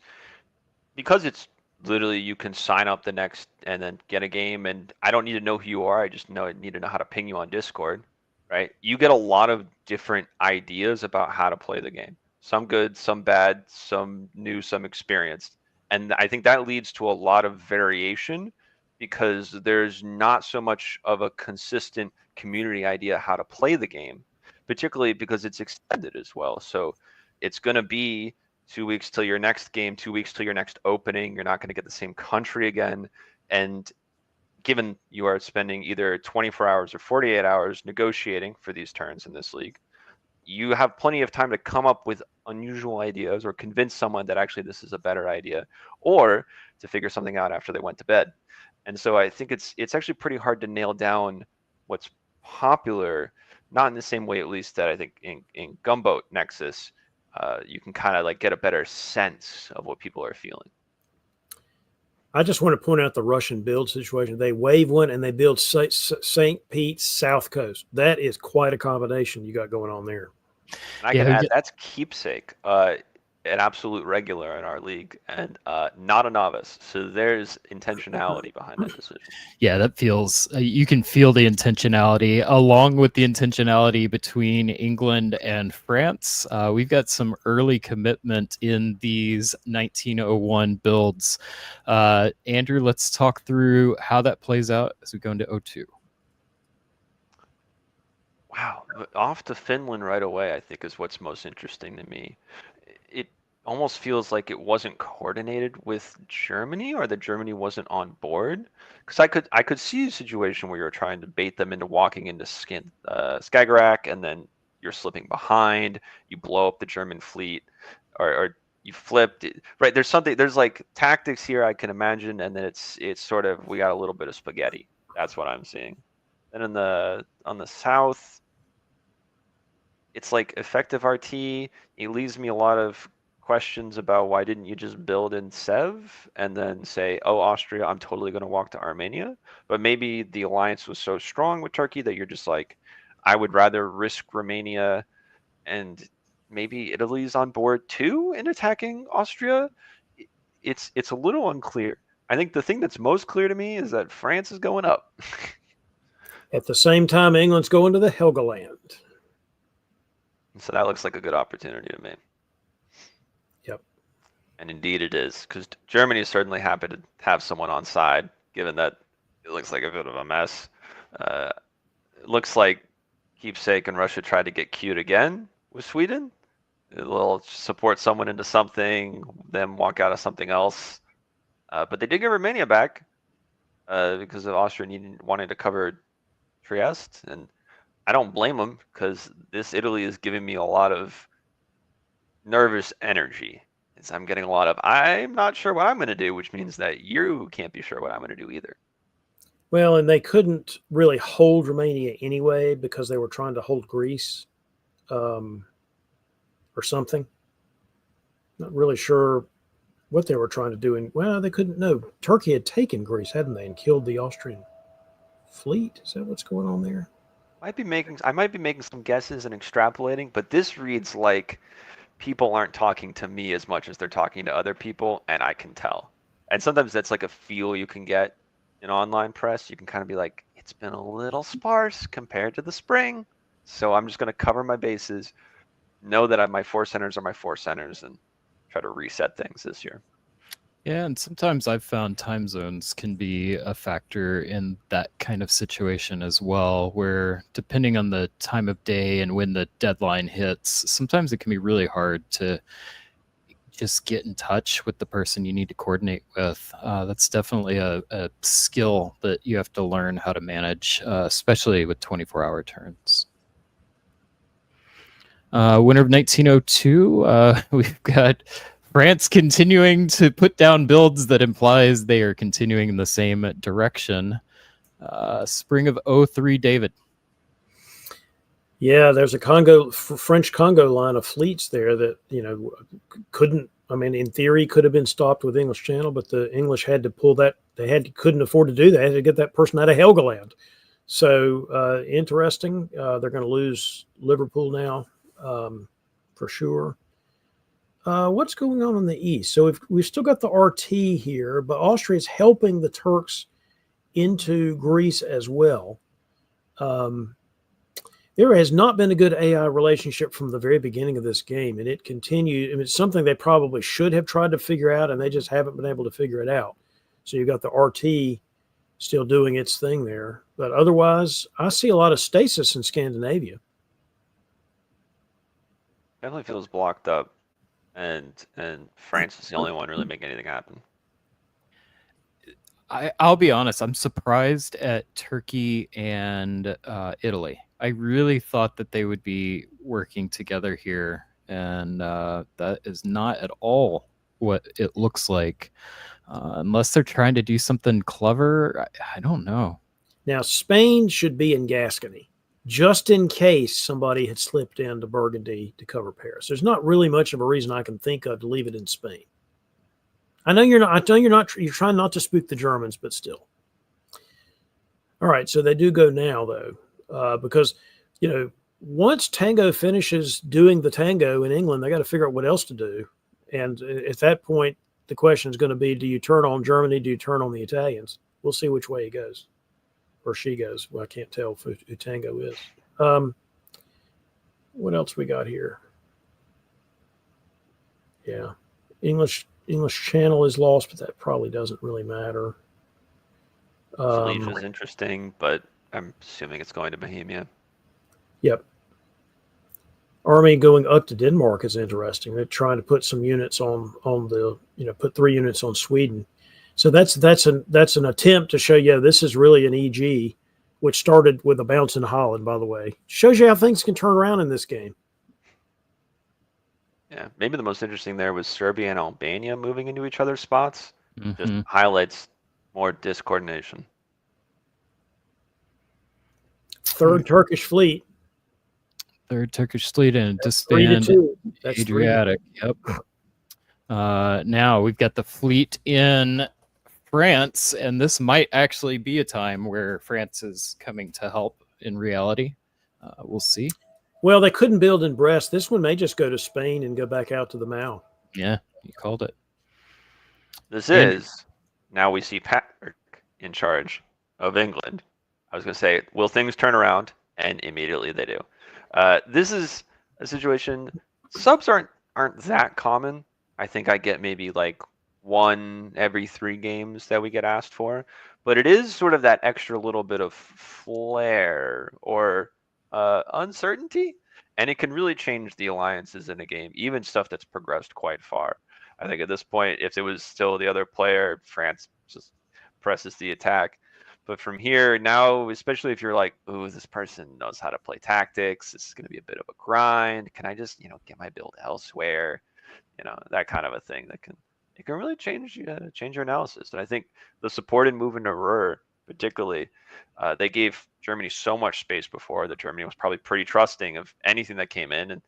because it's literally you can sign up the next and then get a game, and I don't need to know who you are. I just need to know how to ping you on Discord, right? You get a lot of different ideas about how to play the game. Some good, some bad, some new, some experienced. And I think that leads to a lot of variation because there's not so much of a consistent community idea how to play the game, particularly because it's extended as well. So it's going to be 2 weeks till your next game, 2 weeks till your next opening. You're not going to get the same country again. And given you are spending either 24 hours or 48 hours negotiating for these turns in this league, you have plenty of time to come up with unusual ideas or convince someone that actually this is a better idea, or to figure something out after they went to bed. And so I think it's actually pretty hard to nail down what's popular, not in the same way at least that I think in Gunboat Nexus, you can kind of like get a better sense of what people are feeling.
I just want to point out the Russian build situation. They wave one and they build St. Pete's South Coast. That is quite a combination you got going on there.
And I can add, that's keepsake. an absolute regular in our league and not a novice. So there's intentionality behind that decision.
Yeah, that feels, you can feel the intentionality along with the intentionality between England and France. We've got some early commitment in these 1901 builds. Andrew, let's talk through how that plays out as we go into 02.
Wow, off to Finland right away, I think is what's most interesting to me. It almost feels like it wasn't coordinated with Germany or that Germany wasn't on board. Because I could see a situation where you're trying to bait them into walking into Skagerrak and then you're slipping behind, you blow up the German fleet, or you flipped it. Right, there's like tactics here I can imagine, and then it's sort of we got a little bit of spaghetti. That's what I'm seeing. Then on the south, it's like effective RT. It leaves me a lot of questions about why didn't you just build in Sev and then say, oh, Austria, I'm totally going to walk to Armenia. But maybe the alliance was so strong with Turkey that you're just like, I would rather risk Romania, and maybe Italy's on board too in attacking Austria. It's a little unclear. I think the thing that's most clear to me is that France is going up.
At the same time, England's going to the Helgoland.
So that looks like a good opportunity to me.
Yep.
And indeed it is, because Germany is certainly happy to have someone on side, given that it looks like a bit of a mess. It looks like Keepsake and Russia tried to get cute again with Sweden. They'll support someone into something, then walk out of something else. But they did get Romania back because of Austria wanting to cover Trieste, and I don't blame them because this Italy is giving me a lot of nervous energy. I'm getting a lot of I'm not sure what I'm going to do, which means that you can't be sure what I'm going to do either.
Well, and they couldn't really hold Romania anyway because they were trying to hold Greece or something. Not really sure what they were trying to do. Well, they couldn't. No, Turkey had taken Greece, hadn't they, and killed the Austrian fleet? Is that what's going on there?
I might be making some guesses and extrapolating, but this reads like people aren't talking to me as much as they're talking to other people, and I can tell. And sometimes that's like a feel you can get in online press. You can kind of be like, it's been a little sparse compared to the spring, so I'm just going to cover my bases, know that my four centers are my four centers, and try to reset things this year.
Yeah, and sometimes I've found time zones can be a factor in that kind of situation as well, where depending on the time of day and when the deadline hits, sometimes it can be really hard to just get in touch with the person you need to coordinate with. That's definitely a skill that you have to learn how to manage, especially with 24-hour turns. Winter of 1902, we've got France continuing to put down builds that implies they are continuing in the same direction. Spring of 03, David.
Yeah, there's a French Congo line of fleets there that, couldn't, in theory, could have been stopped with English Channel, but the English had to pull that. Couldn't afford to do that. They had to get that person out of Helgoland. So interesting. They're going to lose Liverpool now for sure. What's going on in the east? So we've still got the RT here, but Austria is helping the Turks into Greece as well. There has not been a good AI relationship from the very beginning of this game, and it continued. It's something they probably should have tried to figure out, and they just haven't been able to figure it out. So you've got the RT still doing its thing there, but otherwise, I see a lot of stasis in Scandinavia.
Definitely feels blocked up. And France is the only one really making anything happen.
I'll be honest, I'm surprised at Turkey and Italy. I really thought that they would be working together here, and that is not at all what it looks like. Unless they're trying to do something clever, I don't know.
Now, Spain should be in Gascony, just in case somebody had slipped into Burgundy to cover Paris. There's not really much of a reason I can think of to leave it in Spain. I know you're not. You're trying not to spook the Germans, but still. All right, so they do go now though, because once Tango finishes doing the tango in England, they got to figure out what else to do. And at that point, the question is going to be, do you turn on Germany? Do you turn on the Italians? We'll see which way he goes or she goes. Well, I can't tell who Tango is. What else we got here? Yeah. English Channel is lost, but that probably doesn't really matter.
Fleet was interesting, but I'm assuming it's going to Bohemia.
Yep. Army going up to Denmark is interesting. They're trying to put some units on the, put 3 units on Sweden. So that's an attempt to show you this is really an EG, which started with a bounce in Holland, by the way. Shows you how things can turn around in this game.
Yeah, maybe the most interesting there was Serbia and Albania moving into each other's spots.
Mhm.
Just highlights more discoordination.
Third Turkish fleet.
Third Turkish fleet and
That's 3-2.
disband
That's
Adriatic. Yep. Now we've got the fleet in France, and this might actually be a time where France is coming to help in reality. We'll see.
Well, they couldn't build in Brest. This one may just go to Spain and go back out to the Mao.
Yeah, you called it.
Now we see Patrick in charge of England. I was going to say, will things turn around? And immediately they do. This is a situation, subs aren't that common. I think I get maybe like 1 every 3 games that we get asked for. But it is sort of that extra little bit of flair or uncertainty, and it can really change the alliances in a game, even stuff that's progressed quite far. I think at this point, if it was still the other player, France just presses the attack. But from here now, especially if you're like, ooh, this person knows how to play tactics, this is going to be a bit of a grind. Can I just, get my build elsewhere? That kind of a thing it can really change your analysis. And I think the supported move into Ruhr, particularly, they gave Germany so much space before that Germany was probably pretty trusting of anything that came in. And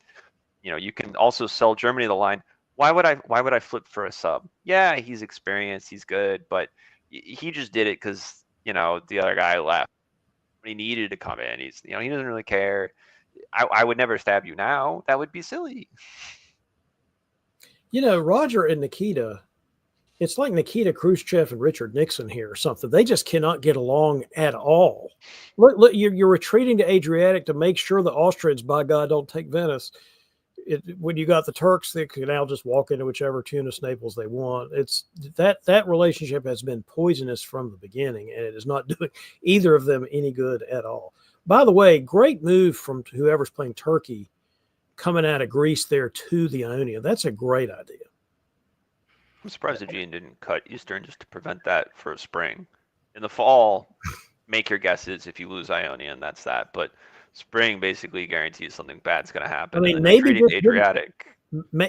you can also sell Germany the line. Why would I flip for a sub? Yeah, he's experienced, he's good, but he just did it because the other guy left. He needed to come in. He doesn't really care. I would never stab you now. That would be silly.
Roger and Nikita, it's like Nikita Khrushchev and Richard Nixon here or something. They just cannot get along at all. Look, you're retreating to Adriatic to make sure the Austrians, by God, don't take Venice. When you got the Turks, they can now just walk into whichever Tunis, Naples they want. It's that relationship has been poisonous from the beginning, and it is not doing either of them any good at all. By the way, great move from whoever's playing Turkey, coming out of Greece there to the Ionia. That's a great idea.
I'm surprised Aegean didn't cut Eastern just to prevent that for spring. In the fall, make your guesses. If you lose Ionia, and that's that. But spring basically guarantees something bad's going to happen.
I mean, maybe
Adriatic.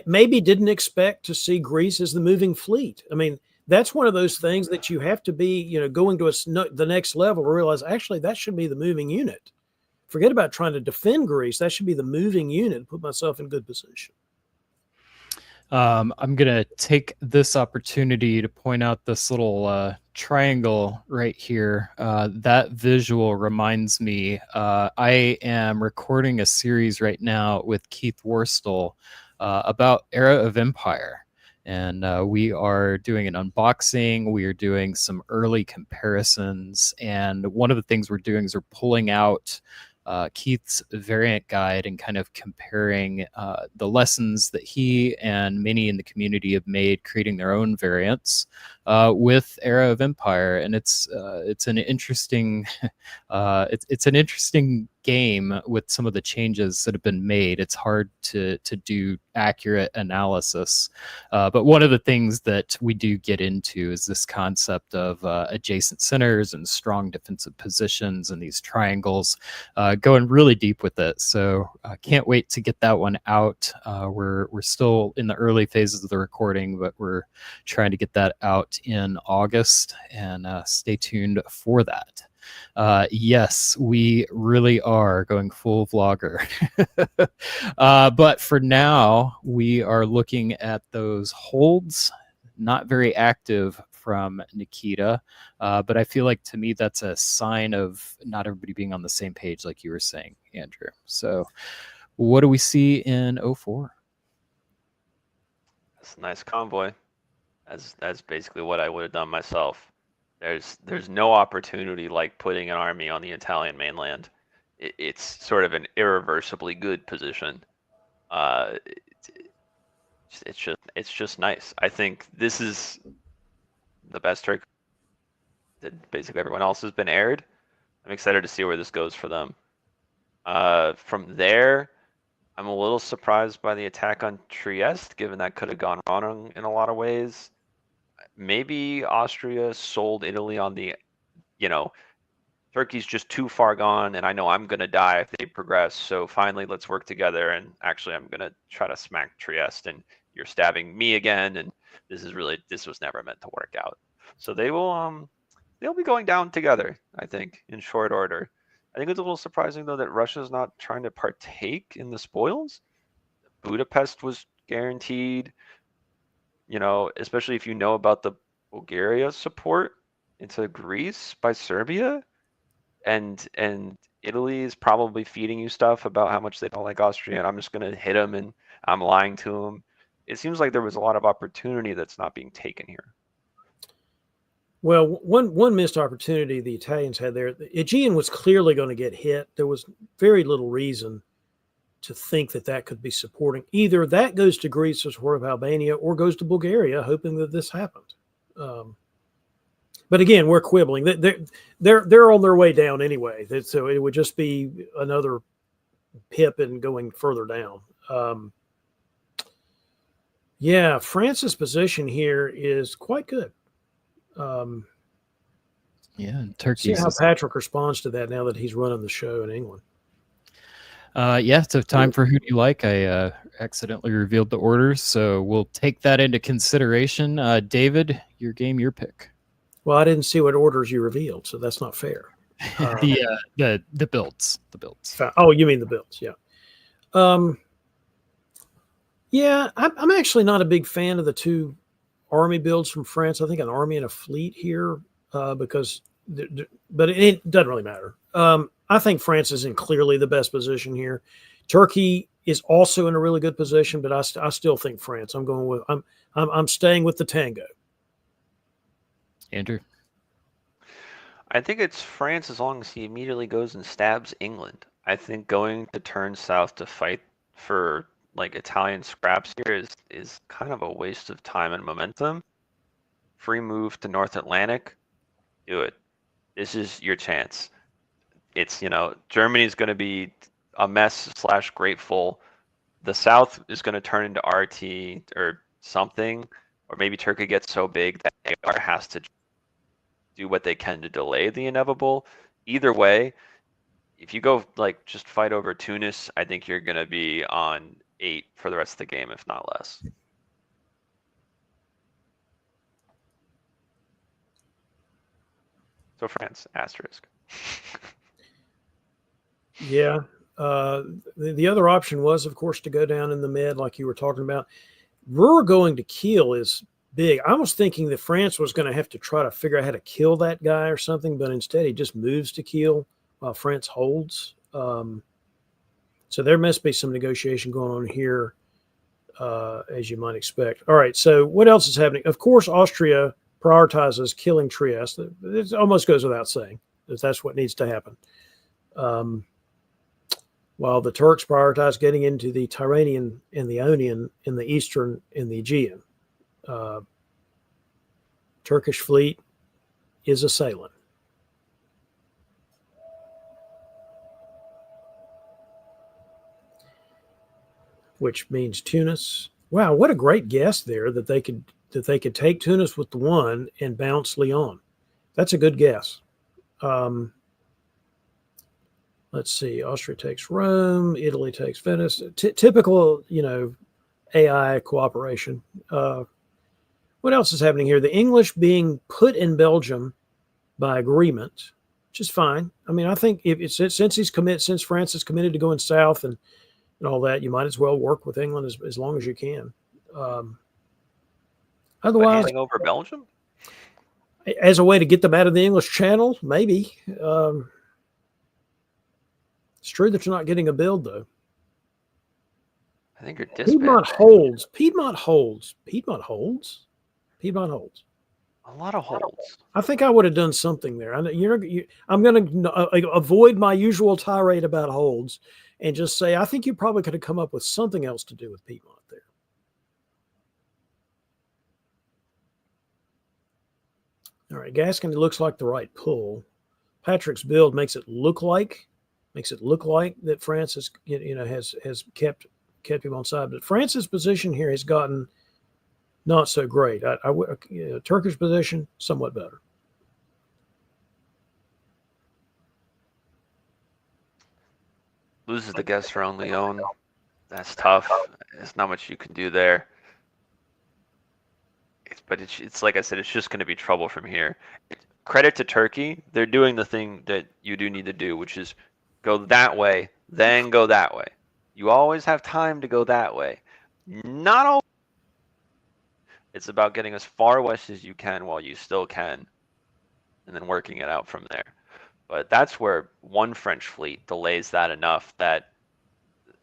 Maybe didn't expect to see Greece as the moving fleet. I mean, that's one of those things that you have to be, going to the next level to realize actually that should be the moving unit. Forget about trying to defend Greece. That should be the moving unit and put myself in good position.
I'm going to take this opportunity to point out this little triangle right here. That visual reminds me, I am recording a series right now with Keith Worstel about Era of Empire. And we are doing an unboxing. We are doing some early comparisons. And one of the things we're doing is we're pulling out Keith's variant guide and kind of comparing the lessons that he and many in the community have made creating their own variants with Era of Empire. And it's an interesting it's an interesting game with some of the changes that have been made. It's hard to do accurate analysis, but one of the things that we do get into is this concept of adjacent centers and strong defensive positions and these triangles, going really deep with it. So can't wait to get that one out. We're still in the early phases of the recording, but we're trying to get that out in August, and stay tuned for that. Yes, we really are going full vlogger. But for now, we are looking at those holds, not very active from Nikita. But I feel like to me, that's a sign of not everybody being on the same page, like you were saying, Andrew. So what do we see in 04?
It's a nice convoy. That's basically what I would have done myself. There's no opportunity like putting an army on the Italian mainland. It's sort of an irreversibly good position. It's just nice. I think this is the best trick that basically everyone else has been aired. I'm excited to see where this goes for them. From there, I'm a little surprised by the attack on Trieste, given that could have gone wrong in a lot of ways. Maybe Austria sold Italy on the, Turkey's just too far gone, and I know I'm going to die if they progress. So finally, let's work together. And actually, I'm going to try to smack Trieste, and you're stabbing me again. And this was never meant to work out. So they'll be going down together, I think, in short order. I think it's a little surprising, though, that Russia's not trying to partake in the spoils. Budapest was guaranteed, especially if you know about the Bulgaria support into Greece by Serbia. And Italy is probably feeding you stuff about how much they don't like Austria, and I'm just going to hit them, and I'm lying to them. It seems like there was a lot of opportunity that's not being taken here.
Well, one missed opportunity the Italians had there. The Aegean was clearly going to get hit. There was very little reason to think that could be supporting. Either that goes to Greece or support of Albania, or goes to Bulgaria, hoping that this happened. But again, we're quibbling. They're on their way down anyway. So it would just be another pip and going further down. Yeah, France's position here is quite good.
And Turkey.
See how Patrick responds to that now that he's running the show in England.
So time for Who Do You Like? I accidentally revealed the orders, so we'll take that into consideration. David, your game, your pick.
Well, I didn't see what orders you revealed, so that's not fair.
The builds.
Oh, you mean the builds? Yeah. I'm actually not a big fan of the two army builds from France. I think an army and a fleet here, but it doesn't really matter. I think France is in clearly the best position here. Turkey is also in a really good position, but I still think France. I'm staying with the tango.
Andrew?
I think it's France as long as he immediately goes and stabs England. I think going to turn south to fight for Italian scraps here is kind of a waste of time and momentum. Free move to North Atlantic, do it. This is your chance. It's, Germany's going to be a mess / grateful. The South is going to turn into RT or something, or maybe Turkey gets so big that AR has to do what they can to delay the inevitable. Either way, if you go just fight over Tunis, I think you're going to be on 8 for the rest of the game, if not less. So France, asterisk.
Yeah. The other option was, of course, to go down in the mid, like you were talking about. Ruhr going to Kiel is big. I was thinking that France was going to have to try to figure out how to kill that guy or something, but instead he just moves to Kiel while France holds. So there must be some negotiation going on here, as you might expect. All right, so what else is happening? Of course, Austria prioritizes killing Trieste. It almost goes without saying that that's what needs to happen. While the Turks prioritize getting into the Tyrrhenian and the Ionian in the eastern and the Aegean. Turkish fleet is assailing. Which means Tunis. Wow, what a great guess there that they could take Tunis with the 1 and bounce Lyon. That's a good guess. Let's see. Austria takes Rome. Italy takes Venice. Typical, AI cooperation. What else is happening here? The English being put in Belgium by agreement, which is fine. I mean, I think since France is committed to going south and all that, you might as well work with England as long as you can. Otherwise,
handing over Belgium
as a way to get them out of the English Channel, maybe. It's true that you're not getting a build, though.
I think you're
Piedmont
disbanding.
holds. Piedmont holds. Piedmont holds. Piedmont holds.
A lot of holds.
I think I would have done something there. I'm going to avoid my usual tirade about holds and just say I think you probably could have come up with something else to do with Piedmont there. All right, Gaskin looks like the right pull. Patrick's build makes it look like that Francis has kept him on side, but Francis' position here has gotten not so great. Turkish position somewhat better.
Loses the guest round Leon. That's tough. There's not much you can do there. But it's like I said, it's just going to be trouble from here. Credit to Turkey. They're doing the thing that you do need to do, which is go that way, then go that way. You always have time to go that way. Not all. It's about getting as far west as you can while you still can, and then working it out from there. But that's where one French fleet delays that enough that,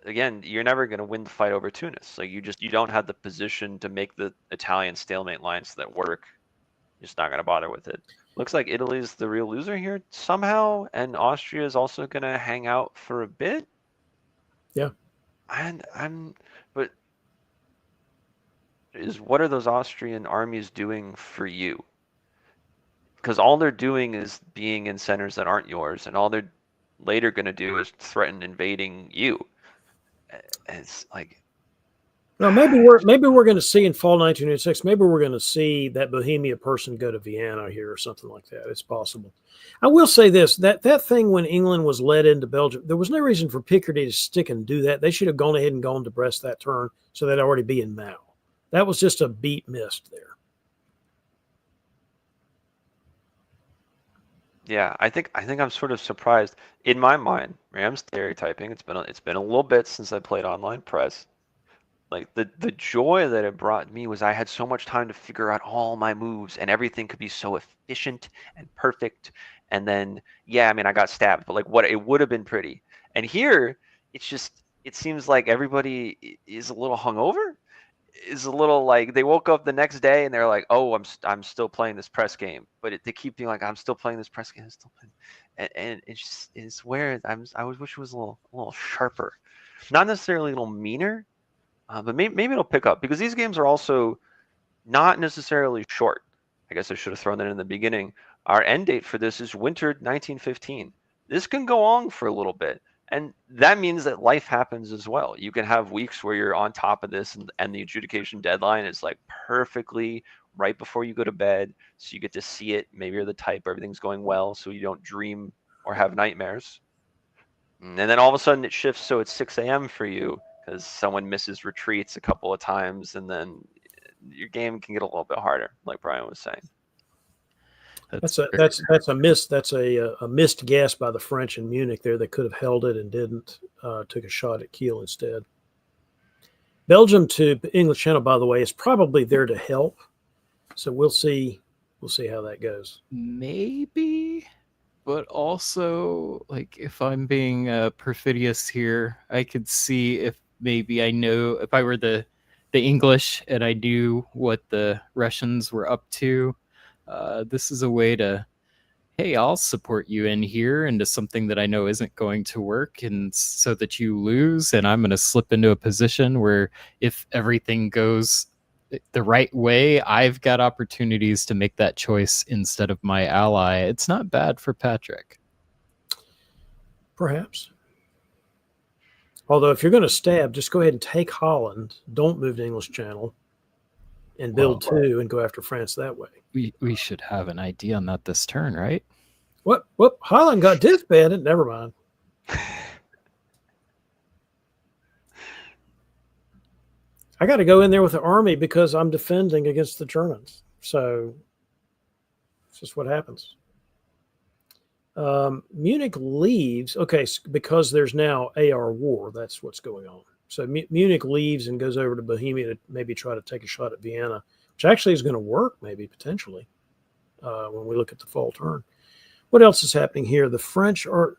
again, you're never going to win the fight over Tunis. Like you don't have the position to make the Italian stalemate lines that work. You're just not going to bother with it. Looks like Italy's the real loser here somehow, and Austria is also going to hang out for a bit.
Yeah.
But what are those Austrian armies doing for you? Because all they're doing is being in centers that aren't yours, and all they're later going to do is threaten invading you. It's like,
no, maybe we're going to see in fall 1906. Maybe we're going to see that Bohemia person go to Vienna here or something like that. It's possible. I will say this: that thing when England was led into Belgium, there was no reason for Picardy to stick and do that. They should have gone ahead and gone to Brest that turn, so they'd already be in Mao. That was just a beat missed there.
yeah, I think I'm sort of surprised. In my mind, I'm stereotyping. It's been a little bit since I played online press. Like the joy that it brought me was I had so much time to figure out all my moves, and everything could be so efficient and perfect. And then, yeah, I mean, I got stabbed, but like what it would have been pretty. And here, it seems like everybody is a little hungover, is a little like they woke up the next day and they're like, oh, I'm still playing this press game, but they keep being like, I'm still playing this press game, I'm still playing. And it's where I wish it was a little sharper, not necessarily a little meaner. But maybe it'll pick up because these games are also not necessarily short. I guess I should have thrown that in the beginning. Our end date for this is winter 1915. This can go on for a little bit. And that means that life happens as well. You can have weeks where you're on top of this and the adjudication deadline is like perfectly right before you go to bed. So you get to see it. Maybe you're the type where everything's going well so you don't dream or have nightmares. And then all of a sudden it shifts so it's 6 a.m. for you because someone misses retreats a couple of times, and then your game can get a little bit harder, like Brian was saying.
That's a miss. That's a missed guess by the French in Munich there. They could have held it and didn't. Took a shot at Kiel instead. Belgium to English Channel, by the way, is probably there to help. So we'll see. We'll see how that goes.
Maybe, but also, like, if I'm being perfidious here, I could see if maybe I know if I were the English and I knew what the Russians were up to. This is a way to, hey, I'll support you in here into something that I know isn't going to work, and so that you lose, and I'm going to slip into a position where if everything goes the right way, I've got opportunities to make that choice instead of my ally. It's not bad for Patrick.
Perhaps. Although if you're going to stab, just go ahead and take Holland. Don't move to English Channel and build two and go after France that way.
We should have an idea on that this turn, right?
What? Holland got disbanded. Never mind. I got to go in there with the army because I'm defending against the Germans. So it's just what happens. Munich leaves. Okay, because there's now AR war. That's what's going on. So Munich leaves and goes over to Bohemia to maybe try to take a shot at Vienna, which actually is going to work maybe potentially when we look at the fall turn. What else is happening here? The French are,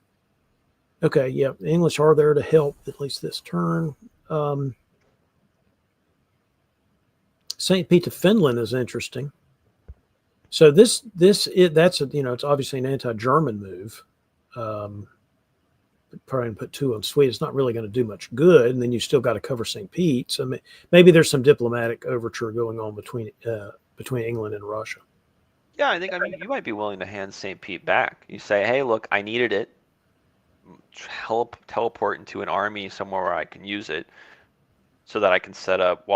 okay, yeah, the English are there to help at least this turn. St. Pete to Finland is interesting. So that's it's obviously an anti-German move. Probably put 2 on Sweden. It's not really going to do much good, and then you still got to cover St. Pete. So maybe there's some diplomatic overture going on between England and Russia.
Yeah, I mean, you might be willing to hand St. Pete back. You say, hey, look, I needed it. Teleport into an army somewhere where I can use it so that I can set up,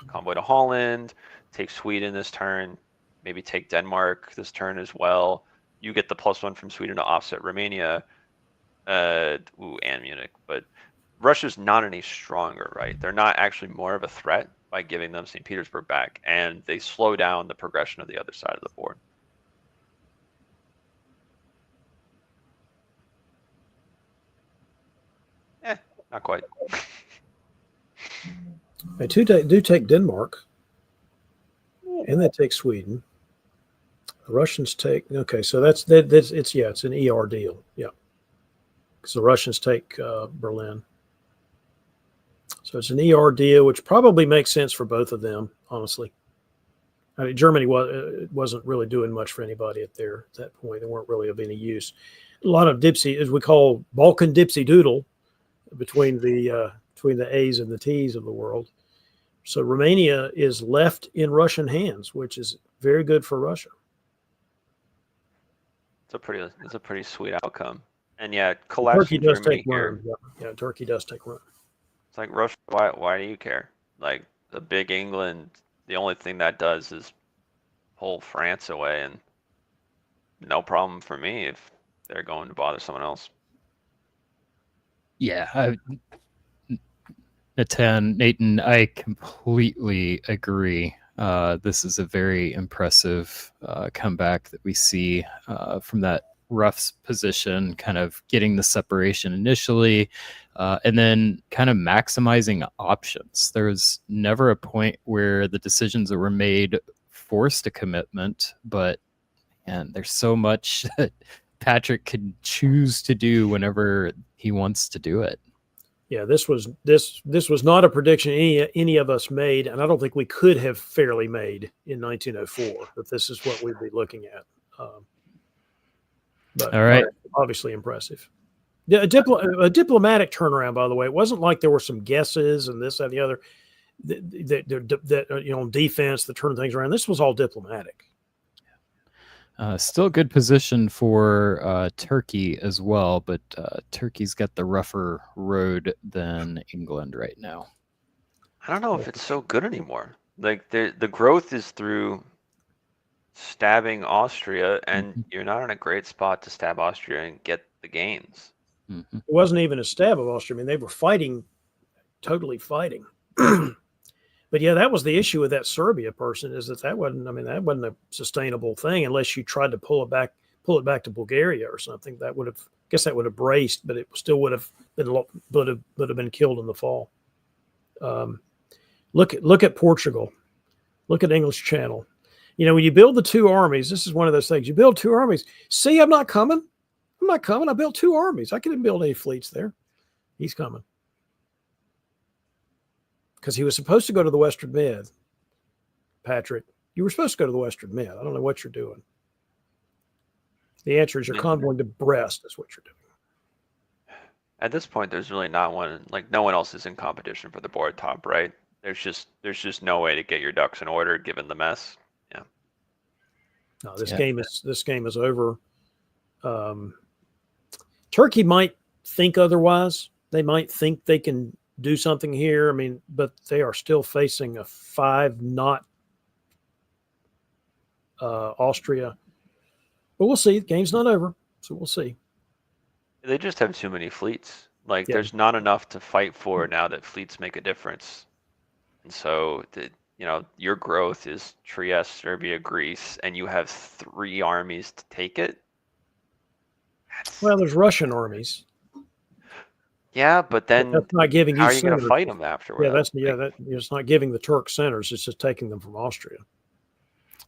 convoy to Holland, take Sweden this turn, maybe take Denmark this turn as well. You get the +1 from Sweden to offset Romania, and Munich. But Russia's not any stronger, right? They're not actually more of a threat by giving them St. Petersburg back, and they slow down the progression of the other side of the board. Not quite.
They do take Denmark, and they take Sweden. The Russians take so it's an ER deal, yeah. Because the Russians take Berlin, so it's an ER deal, which probably makes sense for both of them, honestly. I mean, Germany wasn't really doing much for anybody at that point. They weren't really of any use. A lot of dipsy, as we call Balkan dipsy doodle, between the A's and the T's of the world. So Romania is left in Russian hands, which is very good for Russia.
It's a pretty sweet outcome. And yeah, collapsing
Turkey does
Germany
take
here.
run. Yeah, Turkey does take run.
It's like, Russia, why do you care? Like, the big England, the only thing that does is pull France away, and no problem for me if they're going to bother someone else.
Yeah, Nathan, I completely agree. This is a very impressive comeback that we see from that rough's position, kind of getting the separation initially, and then kind of maximizing options. There's never a point where the decisions that were made forced a commitment, but there's so much that Patrick could choose to do whenever he wants to do it.
Yeah, this was not a prediction any of us made, and I don't think we could have fairly made in 1904 that this is what we'd be looking at. But
all right,
obviously impressive. Yeah, a diplomatic turnaround, by the way. It wasn't like there were some guesses and this, that, and the other that on defense that turned things around. This was all diplomatic.
Still a good position for Turkey as well, but Turkey's got the rougher road than England right now.
I don't know if it's so good anymore. Like, the growth is through stabbing Austria, and you're not in a great spot to stab Austria and get the gains.
It wasn't even a stab of Austria. I mean, they were fighting, totally fighting. But yeah, that was the issue with that Serbia person, is that wasn't a sustainable thing unless you tried to pull it back to Bulgaria or something. That would have braced, but it still would have been killed in the fall. Look at Portugal. Look at English Channel. When you build the two armies, this is one of those things. You build two armies. See, I'm not coming. I built two armies. I couldn't build any fleets there. He's coming. Because he was supposed to go to the Western Med. Patrick, you were supposed to go to the Western Med. I don't know what you're doing. The answer is you're convoying to Brest. That's what you're doing.
At this point, there's really not one, like, no one else is in competition for the board top, right? There's just no way to get your ducks in order given the mess. Yeah.
No, this game is over. Turkey might think otherwise. They might think they can do something here. I mean, but they are still facing a 5-knot Austria. But we'll see. The game's not over, so we'll see.
They just have too many fleets. Like, there's not enough to fight for now that fleets make a difference. And so, your growth is Trieste, Serbia, Greece, and you have 3 armies to take it.
Well, there's Russian armies.
Yeah, but then
that's not giving
how
you
are you going to
centers.
fight them afterwards?
It's not giving the Turks centers. It's just taking them from Austria.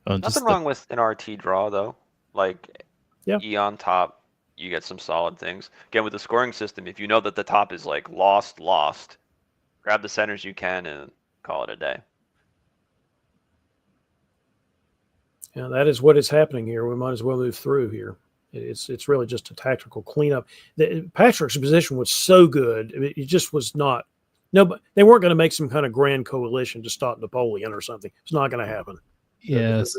Nothing wrong with an RT draw, though. Like, E on top, you get some solid things. Again, with the scoring system, if you know that the top is like lost, grab the centers you can and call it a day.
Yeah, that is what is happening here. We might as well move through here. It's really just a tactical cleanup. Patrick's position was so good; it just was not. No, but they weren't going to make some kind of grand coalition to stop Napoleon or something. It's not going to happen.
Yes,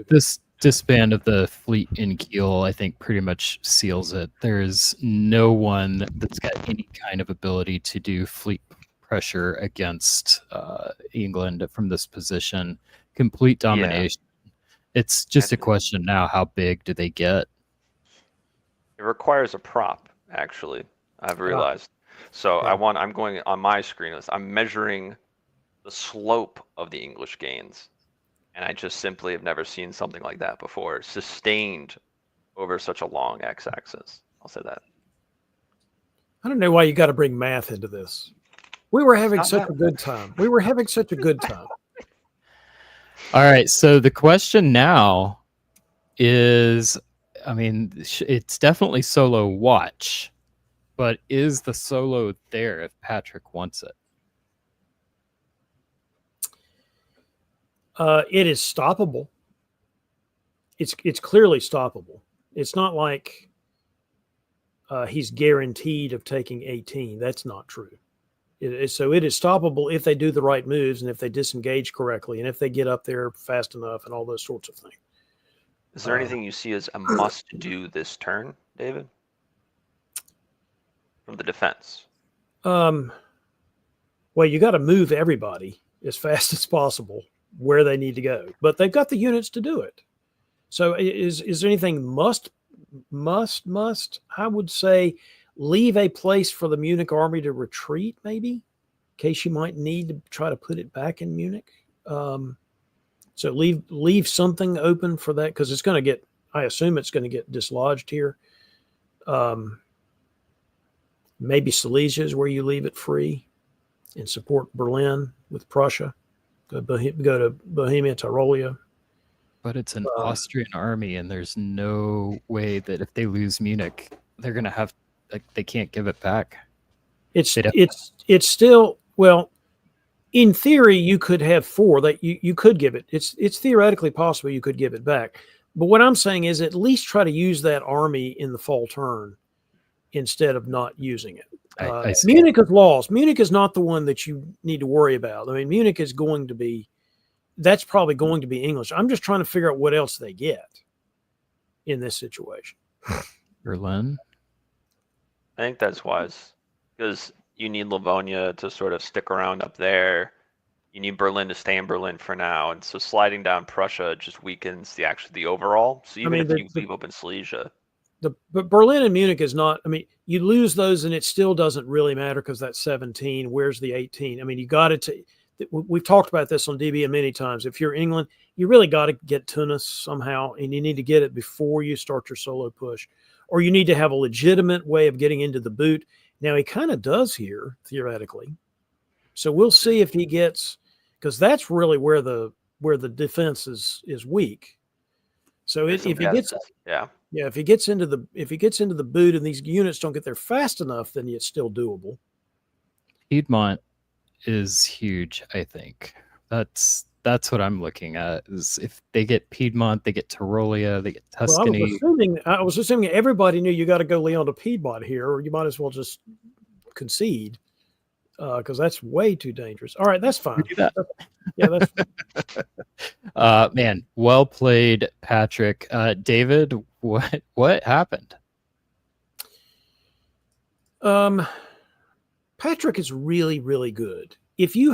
this disband of the fleet in Kiel, I think, pretty much seals it. There's no one that's got any kind of ability to do fleet pressure against England from this position. Complete domination. Yeah. It's just a question now: how big do they get?
It requires a prop, actually. I've realized. So yeah. I'm going on my screen list. I'm measuring the slope of the English gains. And I just simply have never seen something like that before, sustained over such a long x-axis. I'll say that.
I don't know why you got to bring math into this. We were having such a good time. We were having such a good time.
All right. So the question now is, I mean, it's definitely solo watch, but is the solo there if Patrick wants it?
It is stoppable. It's clearly stoppable. It's not like he's guaranteed of taking 18. That's not true. So it is stoppable if they do the right moves and if they disengage correctly and if they get up there fast enough and all those sorts of things.
Is there anything you see as a must do this turn, David? From the defense?
Well, you got to move everybody as fast as possible where they need to go, but they've got the units to do it. So is there anything must? I would say leave a place for the Munich army to retreat, maybe, in case you might need to try to put it back in Munich. So leave something open for that, because it's going to get, I assume it's going to get dislodged here. Maybe Silesia is where you leave it free and support Berlin with Prussia. Go to Bohemia, Tyrolia.
But it's an Austrian army, and there's no way that if they lose Munich, they're going to have, like, they can't give it back.
It's still, well, in theory, you could have 4 that you could give it. It's theoretically possible you could give it back. But what I'm saying is at least try to use that army in the fall turn instead of not using it. Munich is lost. Munich is not the one that you need to worry about. I mean, Munich is going to be, that's probably going to be English. I'm just trying to figure out what else they get in this situation.
Berlin?
I think that's wise, because you need Livonia to sort of stick around up there. You need Berlin to stay in Berlin for now. And so sliding down Prussia just weakens the overall. So even if you leave open Silesia.
But Berlin and Munich is not, I mean, you lose those and it still doesn't really matter because that's 17. Where's the 18? I mean, you got to, we've talked about this on DBM many times. If you're England, you really got to get Tunis somehow, and you need to get it before you start your solo push, or you need to have a legitimate way of getting into the boot. Now, he kind of does here, theoretically. So we'll see if he gets, because that's really where the defense is weak. So if he gets, if he gets into the boot and these units don't get there fast enough, then it's still doable.
Piedmont is huge, I think. That's what I'm looking at. Is if they get Piedmont, they get Tyrolia, they get Tuscany.
Well, I was assuming everybody knew you got to go Leon to Piedmont here, or you might as well just concede, because that's way too dangerous. All right, that's fine.
Do that.
Yeah, that's fine.
Man, well played, Patrick. David, what happened?
Patrick is really, really good. If he,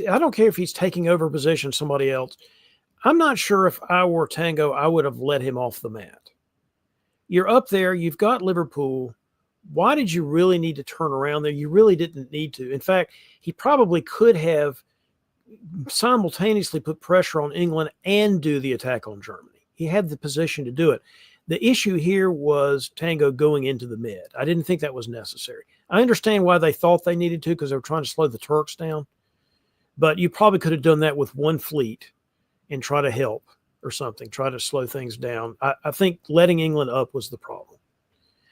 I don't care if he's taking over a position somebody else. I'm not sure if I were Tango, I would have let him off the mat. You're up there. You've got Liverpool. Why did you really need to turn around there? You really didn't need to. In fact, he probably could have simultaneously put pressure on England and do the attack on Germany. He had the position to do it. The issue here was Tango going into the mid. I didn't think that was necessary. I understand why they thought they needed to, because they were trying to slow the Turks down. But you probably could have done that with one fleet and try to help or something, try to slow things down. I think letting England up was the problem.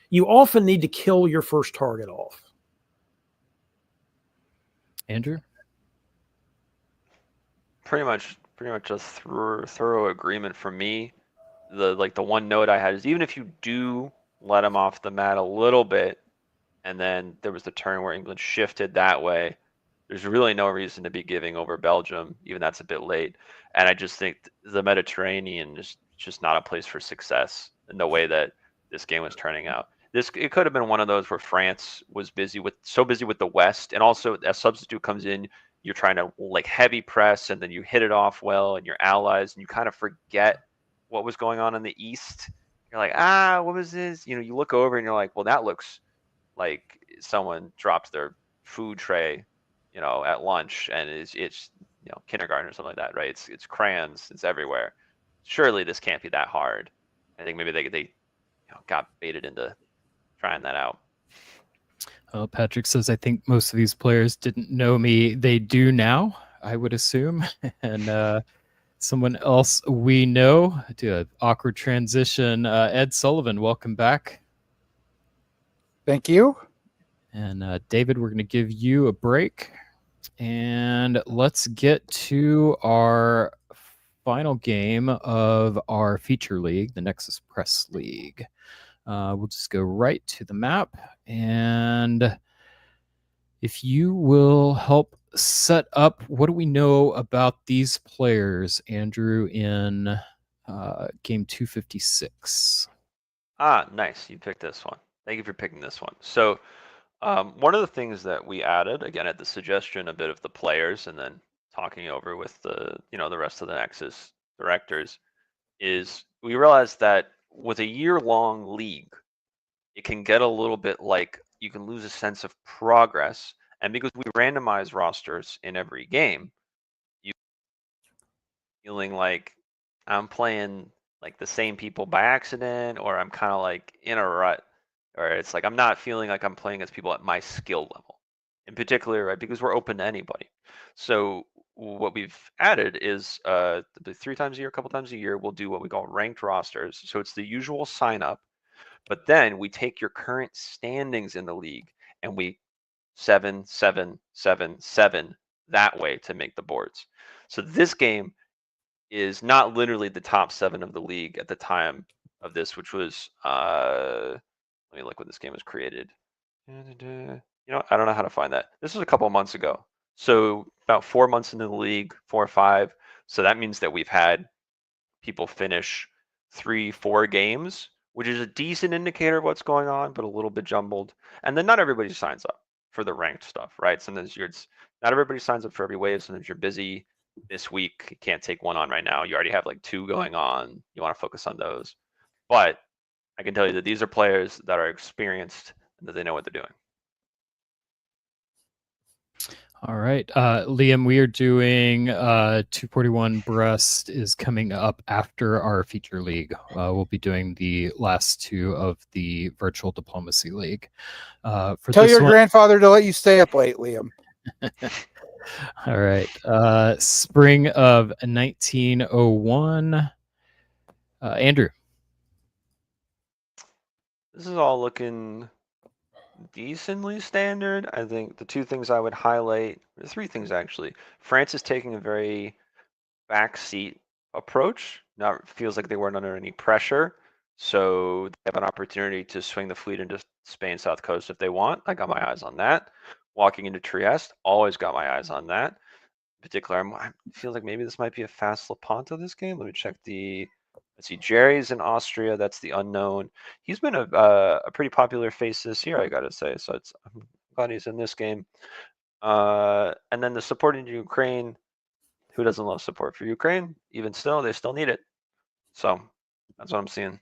You often need to kill your first target off.
Andrew?
Pretty much pretty much a thorough agreement from me. The one note I had is even if you do let them off the mat a little bit, and then there was the turn where England shifted that way, there's really no reason to be giving over Belgium, even that's a bit late. And I just think the Mediterranean is just not a place for success in the way that this game was turning out. It could have been one of those where France was so busy with the West, and also a substitute comes in, you're trying to like heavy press, and then you hit it off well, and your allies, and you kind of forget what was going on in the East. You're like, what was this? You look over and you're like, well, that looks like someone dropped their food tray, at lunch, and it's kindergarten or something like that, right? It's crayons, it's everywhere. Surely this can't be that hard. I think maybe they got baited into trying that out.
Patrick says, I think most of these players didn't know me. They do now, I would assume. And someone else we know, do an awkward transition. Ed Sullivan, welcome back.
Thank you.
And David, we're going to give you a break. And let's get to our final game of our feature league, the Nexus Press League. We'll just go right to the map. And if you will help set up, what do we know about these players, Andrew, in game 256?
Nice. You picked this one. Thank you for picking this one. So one of the things that we added, again, at the suggestion a bit of the players and then talking over with the rest of the Nexus directors, is we realized that with a year-long league, it can get a little bit like you can lose a sense of progress. And because we randomize rosters in every game, you feeling like I'm playing like the same people by accident, or I'm kind of like in a rut, or it's like I'm not feeling like I'm playing as people at my skill level in particular, right? Because we're open to anybody. So what we've added is 3 times a year, a couple times a year, we'll do what we call ranked rosters. So it's the usual sign up, but then we take your current standings in the league and we 7, 7, 7, 7 that way to make the boards. So this game is not literally the top 7 of the league at the time of this, which was let me look when this game was created. I don't know how to find that. This was a couple months ago. So about 4 months into the league, 4 or 5. So that means that we've had people finish 3, 4 games, which is a decent indicator of what's going on, but a little bit jumbled. And then not everybody signs up for the ranked stuff, right? Sometimes not everybody signs up for every wave. Sometimes you're busy this week. You can't take one on right now. You already have like 2 going on. You want to focus on those. But I can tell you that these are players that are experienced and that they know what they're doing.
All right. Liam, we are doing 241 Brest is coming up after our feature league. We'll be doing the last 2 of the virtual diplomacy league.
Tell your grandfather to let you stay up late, Liam.
All right. Spring of 1901. Andrew.
This is all looking decently standard. I think the 2 things I would highlight, the 3 things actually. France is taking a very backseat approach. Now it feels like they weren't under any pressure, so they have an opportunity to swing the fleet into Spain South Coast if they want. I got my eyes on that. Walking into Trieste, always got my eyes on that. In particular, I feel like maybe this might be a fast Lepanto this game. Let me check let's see, Jerry's in Austria. That's the unknown. He's been a pretty popular face this year, I gotta say. So I'm glad he's in this game. And then the support in Ukraine. Who doesn't love support for Ukraine? Even still, they still need it. So that's what I'm seeing.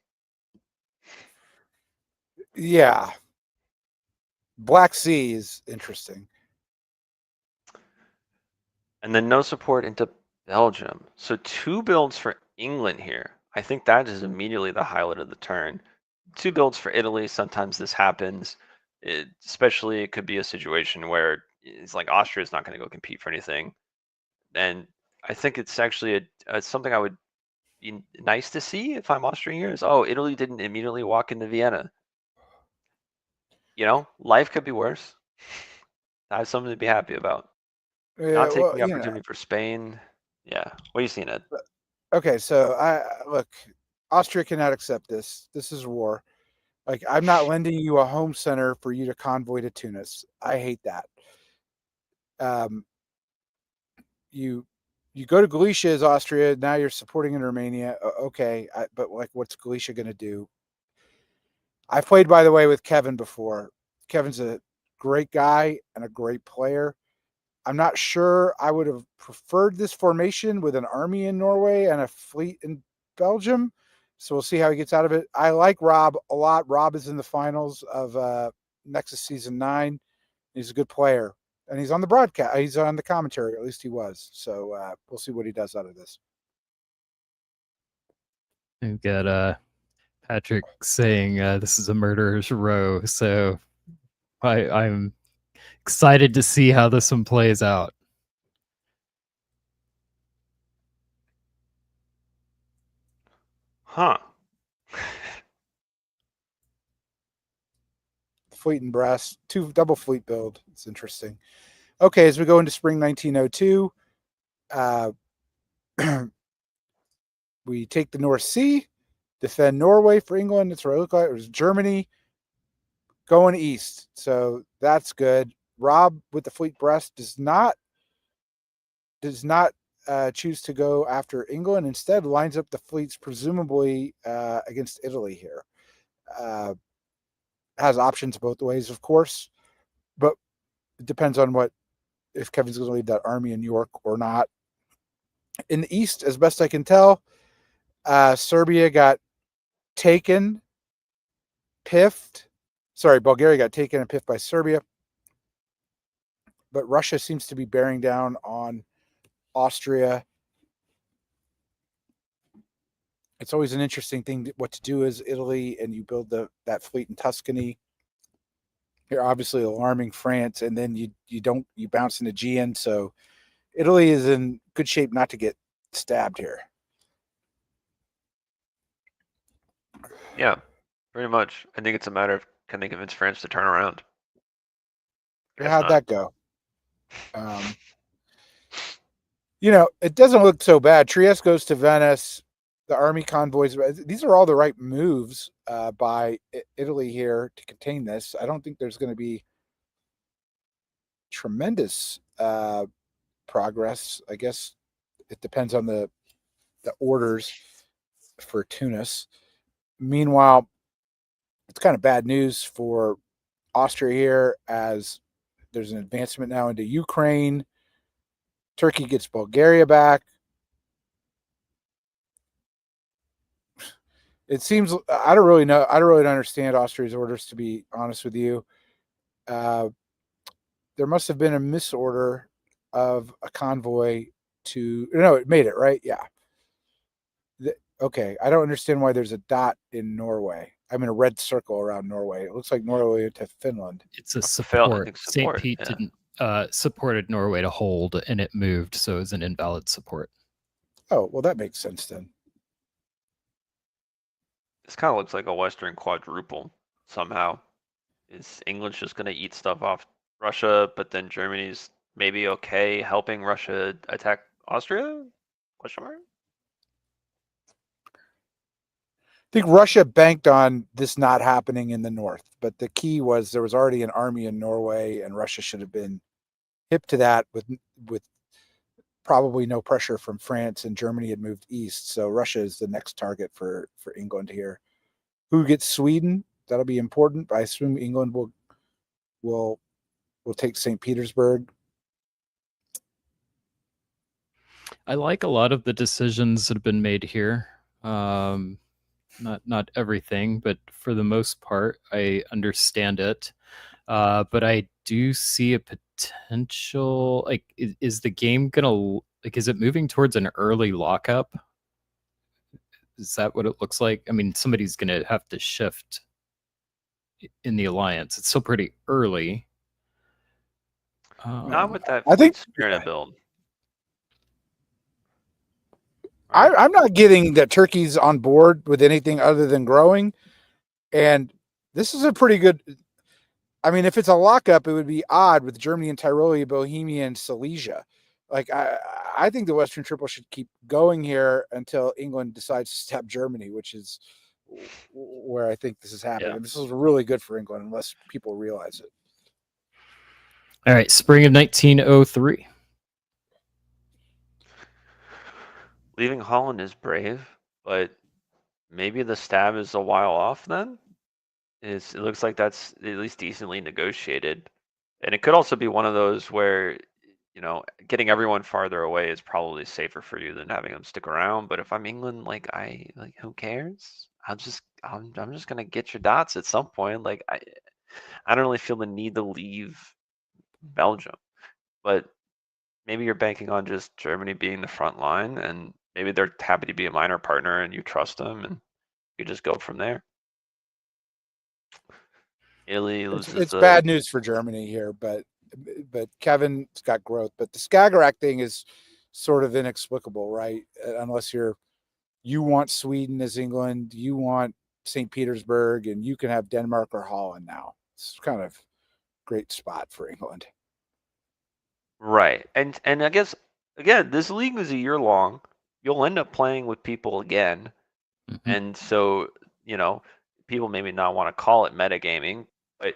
Yeah. Black Sea is interesting.
And then no support into Belgium. So 2 builds for England here. I think that is immediately the highlight of the turn. 2 builds for Italy. Sometimes this happens. Especially it could be a situation where it's like Austria is not going to go compete for anything. And I think it's actually something I would be nice to see if I'm Austrian here is, Italy didn't immediately walk into Vienna. Life could be worse. I have something to be happy about. Not taking the opportunity for Spain. Yeah. What are you seeing, Ed?
Okay, so look, Austria cannot accept this. This is war. Like, I'm not lending you a home center for you to convoy to Tunis. I hate that. You go to Galicia as Austria. Now you're supporting in Romania. Okay, but like, what's Galicia going to do? I've played, by the way, with Kevin before. Kevin's a great guy and a great player. I'm not sure I would have preferred this formation with an army in Norway and a fleet in Belgium. So we'll see how he gets out of it. I like Rob a lot. Rob is in the finals of Nexus Season 9. He's a good player. And he's on the broadcast. He's on the commentary, or at least he was. So we'll see what he does out of this.
We've got Patrick saying this is a murderer's row. So I'm excited to see how this one plays out.
Huh.
Fleet and Brass, double fleet build. It's interesting. Okay, as we go into spring 1902, we take the North Sea, defend Norway for England. That's what it looked like. It was Germany going east. So that's good. Rob with the fleet breast does not choose to go after England. Instead, lines up the fleets presumably against Italy here. Has options both ways, of course, but it depends on if Kevin's going to leave that army in York or not. In the east, as best I can tell, Serbia got taken, piffed. Sorry, Bulgaria got taken and piffed by Serbia. But Russia seems to be bearing down on Austria. It's always an interesting thing what to do as Italy, and you build that fleet in Tuscany. You're obviously alarming France, and then you bounce into Aegean. So Italy is in good shape not to get stabbed here.
Yeah, pretty much. I think it's a matter of, can they convince France to turn around?
How'd that go? It doesn't look so bad. Trieste goes to Venice. The army convoys. These are all the right moves by Italy here to contain this. I don't think there's going to be tremendous progress. I guess it depends on the orders for Tunis. Meanwhile, it's kind of bad news for Austria here, as there's an advancement now into Ukraine. Turkey gets Bulgaria back. It seems, I don't really know. I don't really understand Austria's orders, to be honest with you. There must have been a misorder of a convoy it made it, right? Yeah. Okay. I don't understand why there's a dot in Norway. I mean, a red circle around Norway. It looks like Norway went to Finland.
It's a support. St. Pete didn't supported Norway to hold, and it moved, so it was an invalid support.
Oh, well, that makes sense then.
This kind of looks like a Western quadruple somehow. Is England just going to eat stuff off Russia, but then Germany's maybe okay helping Russia attack Austria? Question mark?
I think Russia banked on this not happening in the north, but the key was there was already an army in Norway, and Russia should have been hip to that with probably no pressure from France, and Germany had moved east. So Russia is the next target for England here. Who gets Sweden? That'll be important. I assume England will take St. Petersburg.
I like a lot of the decisions that have been made here. Not everything, but for the most part, I understand it. But I do see a potential. Like, is the game gonna is it moving towards an early lockup? Is that what it looks like? I mean, somebody's gonna have to shift in the alliance. It's still pretty early.
Not with that
I think
Spirit build.
I'm not getting that Turkey's on board with anything other than growing. And this is a pretty good. I mean, if it's a lockup, it would be odd with Germany and Tyrolia, Bohemia, and Silesia. Like I think the Western Triple should keep going here until England decides to stop Germany, which is where I think this is happening.
Yeah.
And this is really good for England unless people realize it.
All right, spring of 1903.
Leaving Holland is brave, but maybe the stab is a while off then? It looks like that's at least decently negotiated. And it could also be one of those where, getting everyone farther away is probably safer for you than having them stick around. But if I'm England, who cares? I'm just gonna get your dots at some point. Like I don't really feel the need to leave Belgium. But maybe you're banking on just Germany being the front line, and maybe they're happy to be a minor partner and you trust them, and you just go from there. Italy loses
It's
the
bad news for Germany here, but Kevin's got growth. But the Skagerrak thing is sort of inexplicable, right? Unless you want Sweden as England, you want St. Petersburg, and you can have Denmark or Holland now. It's kind of great spot for England.
right. And I guess again, this league is a year long. You'll end up playing with people again.
Mm-hmm.
And so, people maybe not want to call it metagaming, but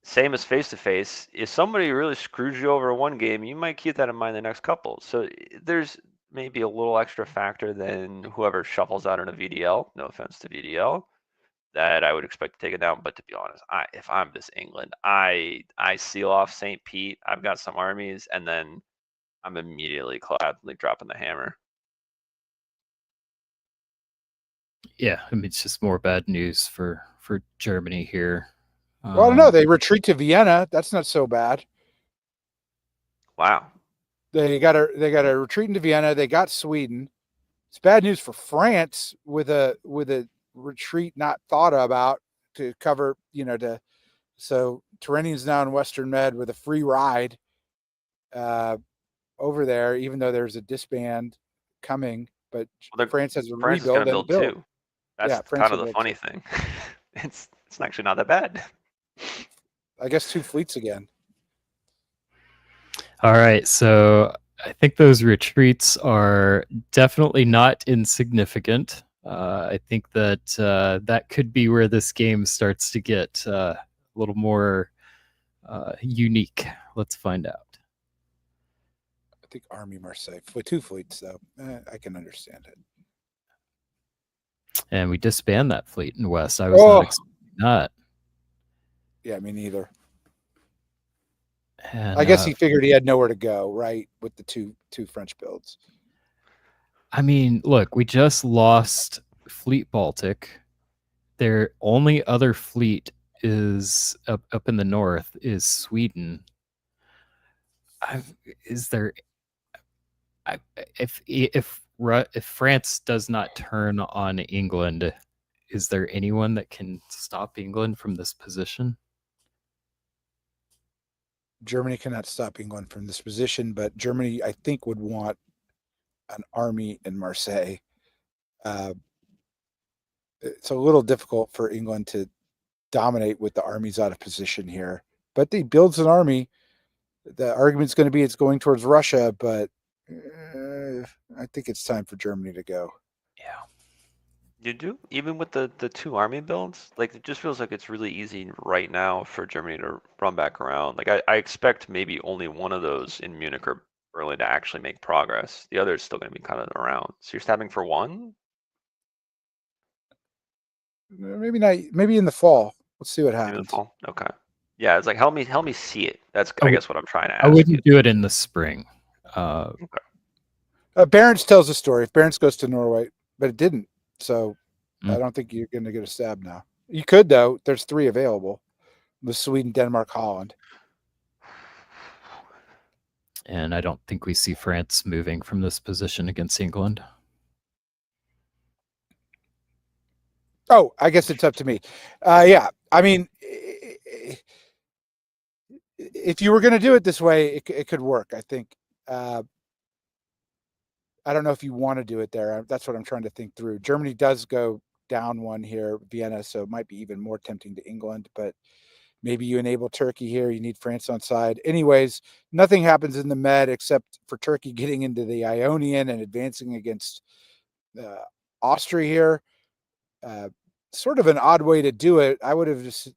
same as face to face, if somebody really screws you over one game, you might keep that in mind the next couple. So there's maybe a little extra factor than whoever shuffles out in a VDL. No offense to VDL, that I would expect to take it down. But to be honest, if I'm this England, I seal off St. Pete. I've got some armies, and then I'm immediately gladly dropping the hammer.
Yeah, I mean, it's just more bad news for Germany here.
Well, I don't know. They retreat to Vienna. That's not so bad.
Wow.
They got to retreat into Vienna. They got Sweden. It's bad news for France with a retreat not thought about to cover, so Turenian's now in Western Med with a free ride over there, even though there's a disband coming, but France has a
France
rebuild
is going to build too. That's kind of the funny thing. It's actually not that bad.
I guess 2 fleets again.
All right, so I think those retreats are definitely not insignificant. I think that that could be where this game starts to get a little more unique. Let's find out.
I think Army Marseille with 2 fleets, though. I can understand it.
And we disband that fleet in West. I was not expecting that.
Yeah, me neither.
And,
I guess he figured he had nowhere to go, right, with the two French builds.
I mean, look, we just lost Fleet Baltic. Their only other fleet is up in the north is Sweden. If France does not turn on England, is there anyone that can stop England from this position?
Germany cannot stop England from this position, but Germany, I think, would want an army in Marseille. It's a little difficult for England to dominate with the armies out of position here, but he builds an army. The argument's going to be it's going towards Russia, but I think it's time for Germany to go.
Yeah.
You do? Even with the 2 army builds? Like, it just feels like it's really easy right now for Germany to run back around. Like, I expect maybe only one of those in Munich or Berlin to actually make progress. The other is still going to be kind of around. So you're stabbing for one?
Maybe not. Maybe in the fall. Let's see what happens.
In the fall? Okay. Yeah, it's like, help me see it. That's, I guess, what I'm trying to ask.
I wouldn't do it in the spring.
Okay.
Barents tells a story. If Barents goes to Norway, but it didn't. So I don't think you're going to get a stab now. You could, though. There's 3 available. With Sweden, Denmark, Holland.
And I don't think we see France moving from this position against England.
Oh, I guess it's up to me. Yeah. I mean, if you were going to do it this way, it could work, I think. I don't know if you want to do it there. That's what I'm trying to think through. Germany does go down 1 here, Vienna, so it might be even more tempting to England. But Maybe you enable Turkey here. You need France on side. Anyways, nothing happens in the Med except for Turkey getting into the Ionian and advancing against Austria here. Sort of an odd way to do it. I would have just,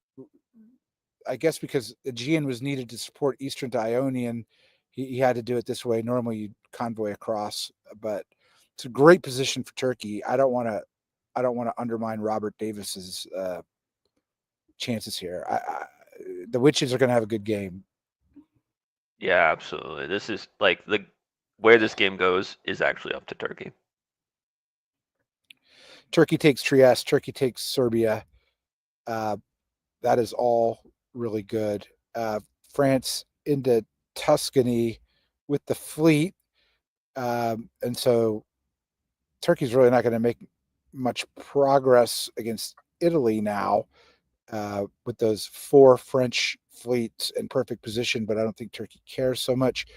I guess because Aegean was needed to support Eastern to Ionian, he had to do it this way. Normally you'd convoy across, but it's a great position for Turkey. I don't want to undermine Robert Davis's chances here. The Witches are going to have a good game.
Yeah, absolutely. This is like where this game goes is actually up to Turkey.
Turkey takes Trieste. Turkey takes Serbia. That is all really good. France into Tuscany with the fleet. And so Turkey's really not going to make much progress against Italy now with those 4 French fleets in perfect position, but I don't think Turkey cares so much.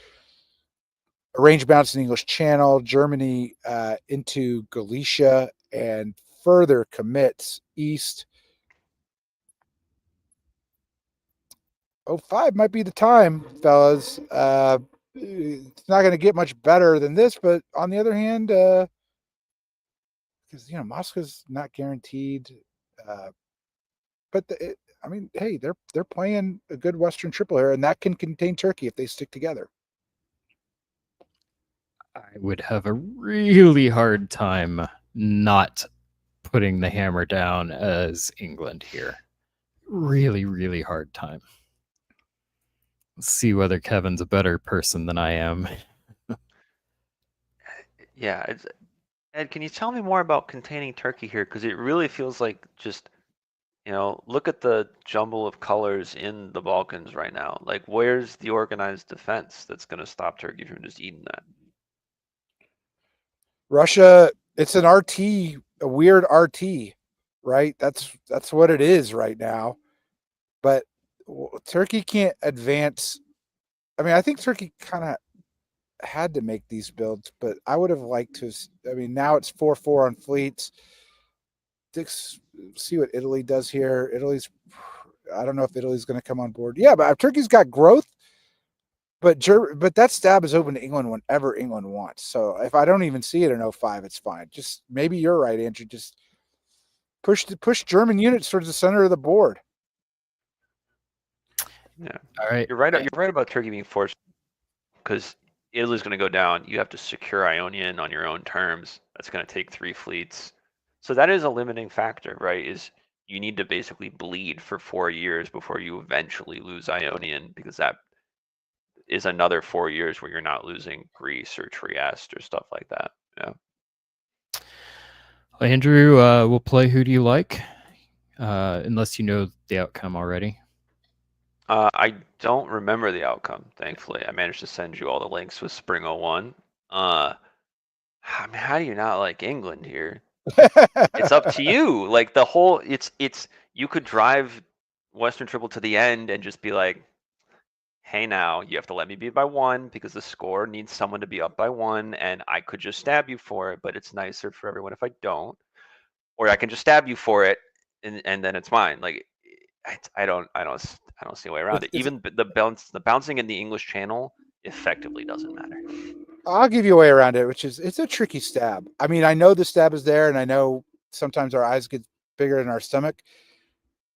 Arrange bounce in English Channel, Germany into Galicia, and further commits east. 05 might be the time, fellas. It's not going to get much better than this, but on the other hand, because Moscow's not guaranteed. But hey, they're playing a good Western triple here, and that can contain Turkey if they stick together.
I would have a really hard time not putting the hammer down as England here. Really, really hard time. Let's see whether Kevin's a better person than I am.
Yeah, Ed, can you tell me more about containing Turkey here? Because it really feels like just, look at the jumble of colors in the Balkans right now. Like, where's the organized defense that's going to stop Turkey from just eating that?
Russia, it's an RT, a weird RT, right? That's what it is right now. But Turkey can't advance. I think Turkey kind of had to make these builds, but I would have liked to. Now it's 4-4 on fleets. Let's see what Italy does here. I don't know if Italy's going to come on board. Yeah, but Turkey's got growth. But that stab is open to England whenever England wants. So if I don't even see it in 05, it's fine. Just maybe you're right, Andrew. Just push German units towards the center of the board.
Yeah.
All right.
You're right. You're right about Turkey being forced because Italy's going to go down. You have to secure Ionian on your own terms. That's going to take 3 fleets. So that is a limiting factor, right? Is you need to basically bleed for 4 years before you eventually lose Ionian, because that is another 4 years where you're not losing Greece or Trieste or stuff like that. Yeah.
Well, Andrew, we'll play Who Do You Like? Unless you know the outcome already.
I don't remember the outcome, thankfully. I managed to send you all the links with Spring 01. How do you not like England here? It's up to you. Like the whole, it's you could drive Western Triple to the end and just be like, hey, now you have to let me be by 1 because the score needs someone to be up by 1, and I could just stab you for it, but it's nicer for everyone if I don't. Or I can just stab you for it, and then it's mine. Like I don't see a way around it. Even the bouncing in the English Channel effectively doesn't matter.
I'll give you a way around it, which is it's a tricky stab. I know the stab is there, and I know sometimes our eyes get bigger than our stomach.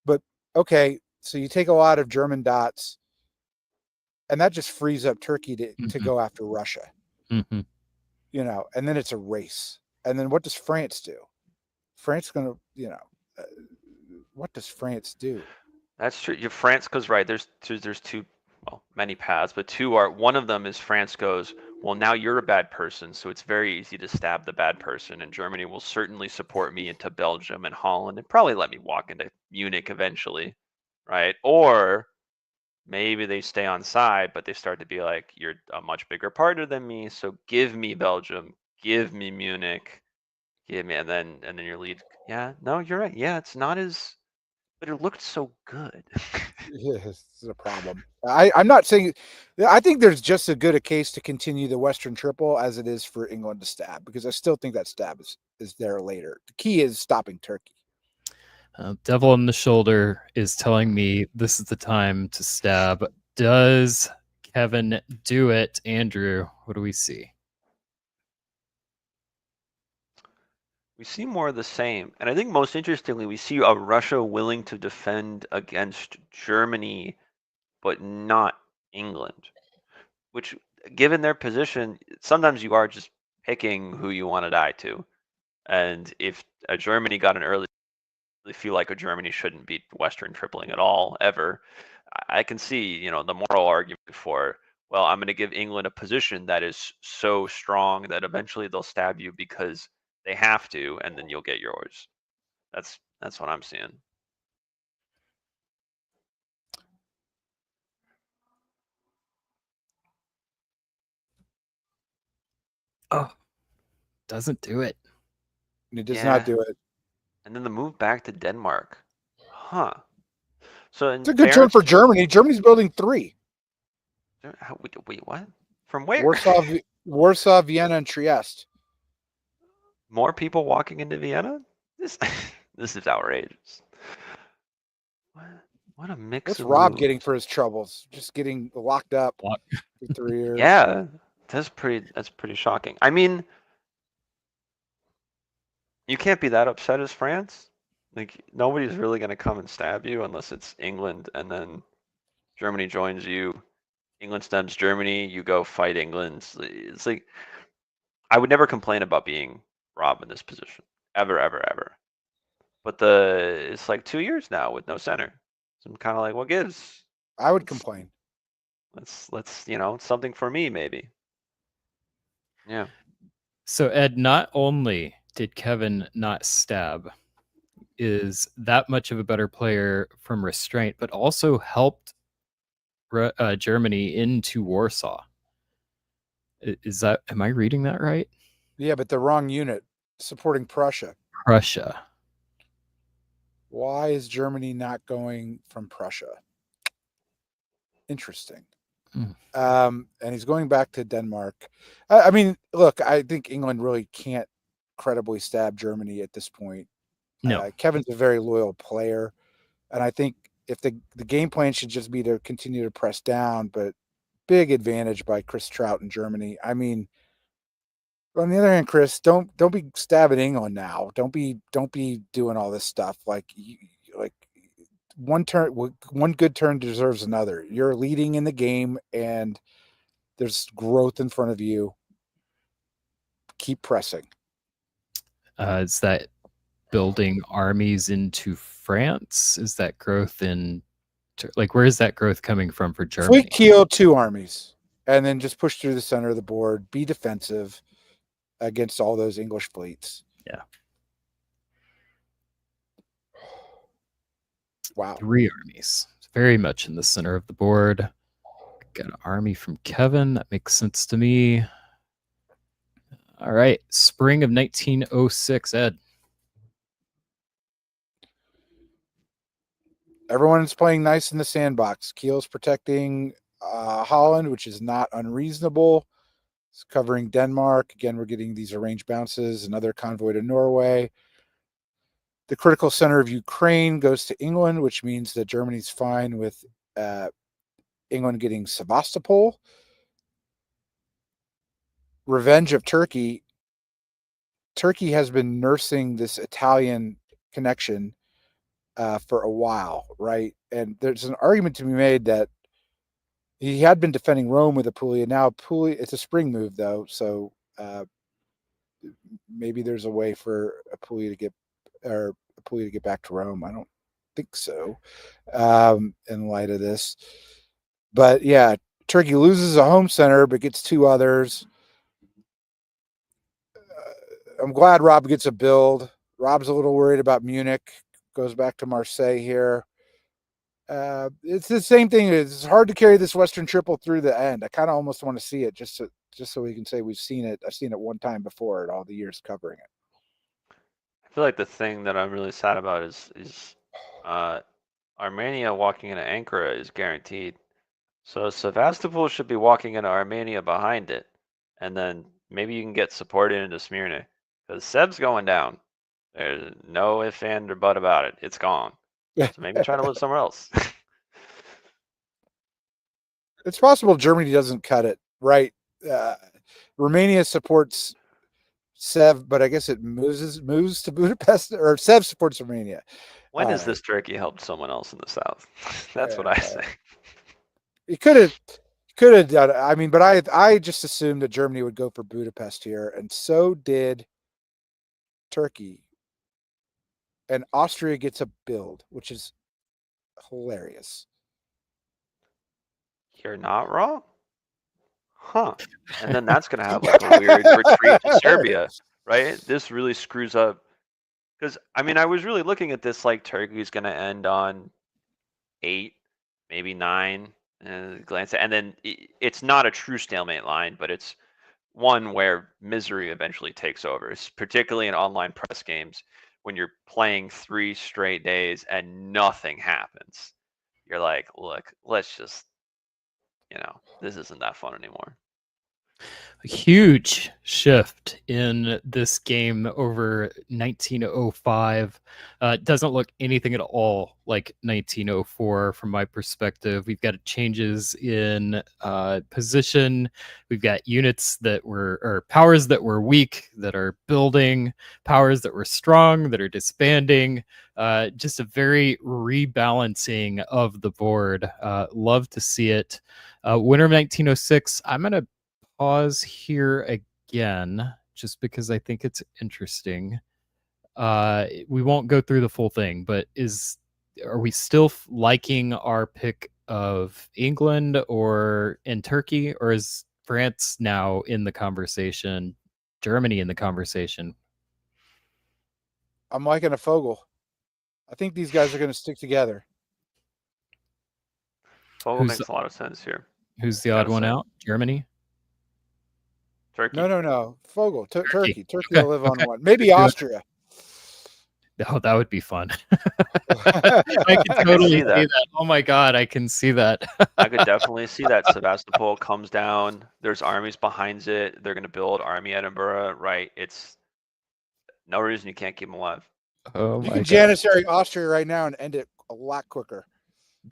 But okay, so you take a lot of German dots, and that just frees up Turkey to go after Russia.
Mm-hmm.
And then it's a race. And then what does France do? France going to, what does France do?
That's true. France goes right. There's two, many paths, but one of them is France goes, well, now you're a bad person, so it's very easy to stab the bad person, and Germany will certainly support me into Belgium and Holland and probably let me walk into Munich eventually, right? Or maybe they stay on side, but they start to be like, you're a much bigger partner than me, so give me Belgium, give me Munich, give me, and then your lead. Yeah, no, you're right. Yeah, it's not as, but it looked so good.
Yes, this is a problem. I'm not saying, I think there's just as good a case to continue the Western Triple as it is for England to stab, because I still think that stab is there later. The key is stopping Turkey.
Devil on the shoulder is telling me this is the time to stab. Does Kevin do it? Andrew, what do we see?
We see more of the same. And I think most interestingly, we see a Russia willing to defend against Germany, but not England. Which, given their position, sometimes you are just picking who you want to die to. And if a Germany got an early, I feel like a Germany shouldn't beat Western tripling at all, ever. I can see, the moral argument for, well, I'm going to give England a position that is so strong that eventually they'll stab you because they have to, and then you'll get yours. That's what I'm seeing.
Oh, doesn't do it.
It does not do it.
And then the move back to Denmark. Huh. So
It's a good turn for Germany. Germany's building 3.
Wait, what? From where?
Warsaw, Vienna, and Trieste.
More people walking into Vienna? This is outrageous. What a mix.
What's
of
Rob
moves.
getting for his troubles? Just getting locked up for 3 years.
Yeah, that's pretty shocking. I mean, you can't be that upset as France. Like, nobody's really going to come and stab you unless it's England, and then Germany joins you. England stabs Germany, you go fight England. It's like, I would never complain about being Rob in this position. Ever, ever, ever. But it's like 2 years now with no center. So I'm kind of like, what gives?
I would complain.
Let's something for me, maybe. Yeah.
So Ed, not only did Kevin not stab, is that much of a better player from restraint, but also helped Germany into Warsaw. Am I reading that right?
Yeah, but the wrong unit supporting Prussia.
Prussia.
Why is Germany not going from Prussia? Interesting. And he's going back to Denmark. I mean, look, I think England really can't credibly stab Germany at this point.
No.
Kevin's a very loyal player, and I think if the game plan should just be to continue to press down, but big advantage by Chris Trout in Germany. I mean, on the other hand, Chris, don't be stabbing England now. Don't be doing all this stuff. Like one good turn deserves another. You're leading in the game, and there's growth in front of you. Keep pressing.
Is that building armies into France? Is that growth in, where is that growth coming from for Germany?
Fleet Kiel 2 armies, and then just push through the center of the board. Be defensive against all those English fleets.
Yeah.
Wow.
3 armies. Very much in the center of the board. Got an army from Kevin. That makes sense to me. All right. Spring of 1906, Ed.
Everyone's playing nice in the sandbox. Kiel's protecting Holland, which is not unreasonable. It's covering Denmark. Again, we're getting these arranged bounces. Another convoy to Norway. The critical center of Ukraine goes to England, which means that Germany's fine with England getting Sevastopol. Revenge of Turkey. Turkey has been nursing this Italian connection for a while, right? And there's an argument to be made that he had been defending Rome with Apulia. Now Apulia, it's a spring move though, so maybe there's a way for Apulia to get back to Rome. I don't think so, in light of this. But yeah, Turkey loses a home center, but gets 2 others. I'm glad Rob gets a build. Rob's a little worried about Munich. Goes back to Marseille here. It's the same thing. It's hard to carry this Western triple through the end. I kind of almost want to see it just so we can say we've seen it. I've seen it one time before in all the years covering it.
I feel like the thing that I'm really sad about is Armenia walking into Ankara is guaranteed. So Sevastopol should be walking into Armenia behind it, and then maybe you can get supported into Smyrna because Seb's going down. There's no if, and, or but about it. It's gone. So maybe try to live somewhere else.
It's possible Germany doesn't cut it, right? Romania supports Sev, but I guess it moves to Budapest, or Sev supports Romania.
When has this turkey helped someone else in the South? That's what I say.
It could have done it. I mean, but I just assumed that Germany would go for Budapest here, and so did Turkey. And Austria gets a build, which is hilarious.
You're not wrong. Huh. And then that's going to have like a weird retreat to Serbia, right? This really screws up. Because, I mean, I was really looking at this like Turkey's going to end on 8, maybe 9, glance at, and then it's not a true stalemate line, but it's one where misery eventually takes over. It's particularly in online press games when you're playing 3 straight days and nothing happens. You're like, look, let's just, this isn't that fun anymore.
A huge shift in this game over 1905. Doesn't look anything at all like 1904 from my perspective. We've got changes in position. We've got units that or powers that were weak that are building, powers that were strong that are disbanding. Just a very rebalancing of the board. Love to see it. Winter of 1906. I'm going to pause here again just because I think it's interesting. We won't go through the full thing, but are we still liking our pick of England or in Turkey, or is France now in the conversation, Germany in the conversation?
I'm liking a Fogel. I think these guys are going to stick together.
Fogel makes a lot of sense here.
Who's the odd one out? Germany?
Turkey.
No. Fogel. Turkey. Turkey
Okay.
will live on one. Maybe Austria.
Oh, that would be fun. I can totally see that. Oh my God, I can see that.
I could definitely see that. Sevastopol comes down. There's armies behind it. They're going to build Army Edinburgh, right? It's no reason you can't keep them alive.
Oh
you can Janissary Austria right now and end it a lot quicker.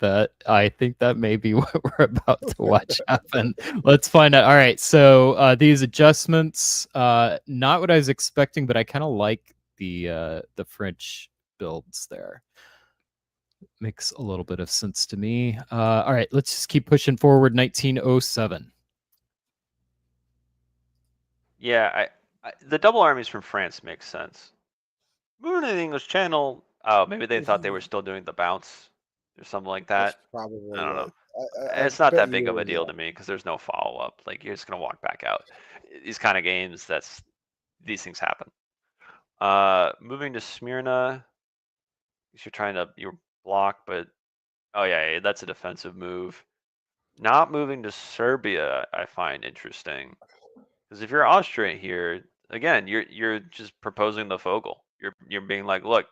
That I think that may be what we're about to watch happen. Let's find out. All right, so these adjustments, not what I was expecting, but I kind of like the French builds there. Makes a little bit of sense to me. All right, let's just keep pushing forward. 1907.
Yeah, the double armies from France makes sense. Moving to the English Channel, maybe they thought they were still doing the bounce or something like that.
That's probably
I don't know.
I
It's not
bet
that big of a deal
yeah.
to me because there's no follow up. Like you're just gonna walk back out. These kind of games, these things happen. Moving to Smyrna, you're block, but oh yeah, that's a defensive move. Not moving to Serbia, I find interesting because if you're Austria here, again, you're just proposing the Fogel. You're being like, look,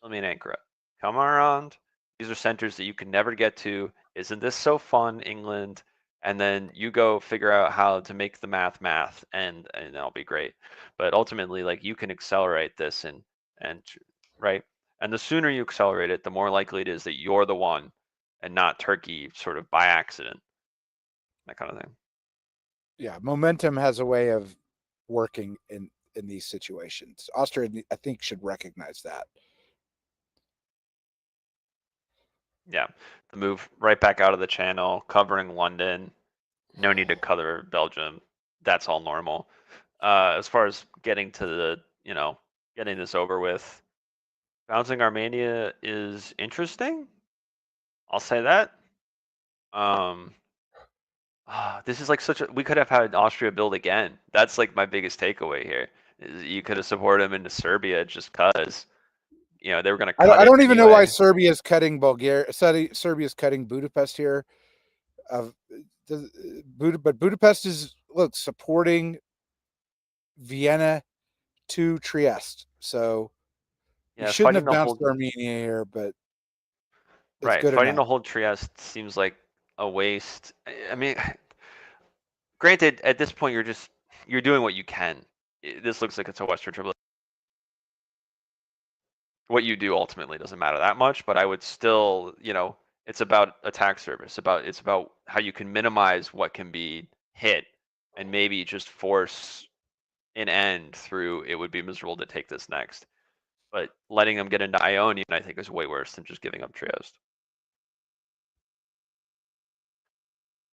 let me an Ankara. Come around. These are centers that you can never get to. Isn't this so fun, England? And then you go figure out how to make the math, and that'll be great. But ultimately, like you can accelerate this and right. And the sooner you accelerate it, the more likely it is that you're the one, and not Turkey, sort of by accident. That kind of thing.
Yeah, momentum has a way of working in these situations. Austria, I think, should recognize that.
Yeah, the move right back out of the channel, covering London. No need to cover Belgium. That's all normal. As far as getting to the, getting this over with, bouncing Armenia is interesting. I'll say that. This is like we could have had Austria build again. That's like my biggest takeaway here. Is you could have supported them into Serbia just cause, they were going to cut
I don't even know why
anyway.
Serbia's cutting Serbia's cutting Budapest here. But Budapest is supporting Vienna to Trieste. So you shouldn't have bounced Armenia here, but it's
right,
good
fighting
enough.
to hold Trieste seems like a waste. I mean, granted, at this point you're doing what you can. This looks like it's a Western Triple what you do ultimately doesn't matter that much, but I would still, it's about attack service. It's about how you can minimize what can be hit and maybe just force an end through it would be miserable to take this next. But letting them get into Ionian, I think, is way worse than just giving up Trieste.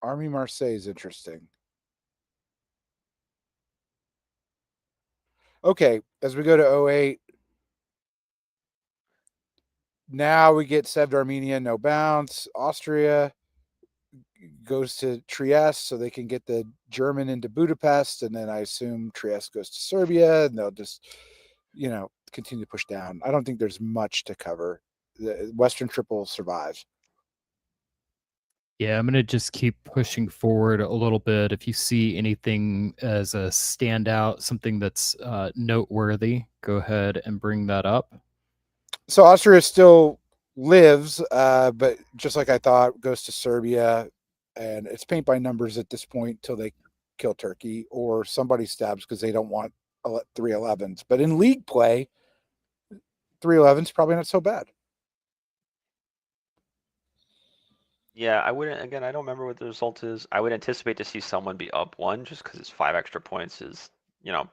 Army Marseille is interesting. Okay, as we go to 08, now we get Sevd Armenia, no bounce. Austria goes to Trieste so they can get the German into Budapest, and then I assume Trieste goes to Serbia, and they'll just, continue to push down. I don't think there's much to cover. The Western Triple survives.
Yeah, I'm going to just keep pushing forward a little bit. If you see anything as a standout, something that's noteworthy, go ahead and bring that up.
So Austria still lives, but just like I thought, goes to Serbia, and it's paint by numbers at this point till they kill Turkey or somebody stabs because they don't want 311s. But in league play, 311's probably not so bad.
Yeah, I wouldn't. Again, I don't remember what the result is. I would anticipate to see someone be up 1 just because it's 5 extra points is, the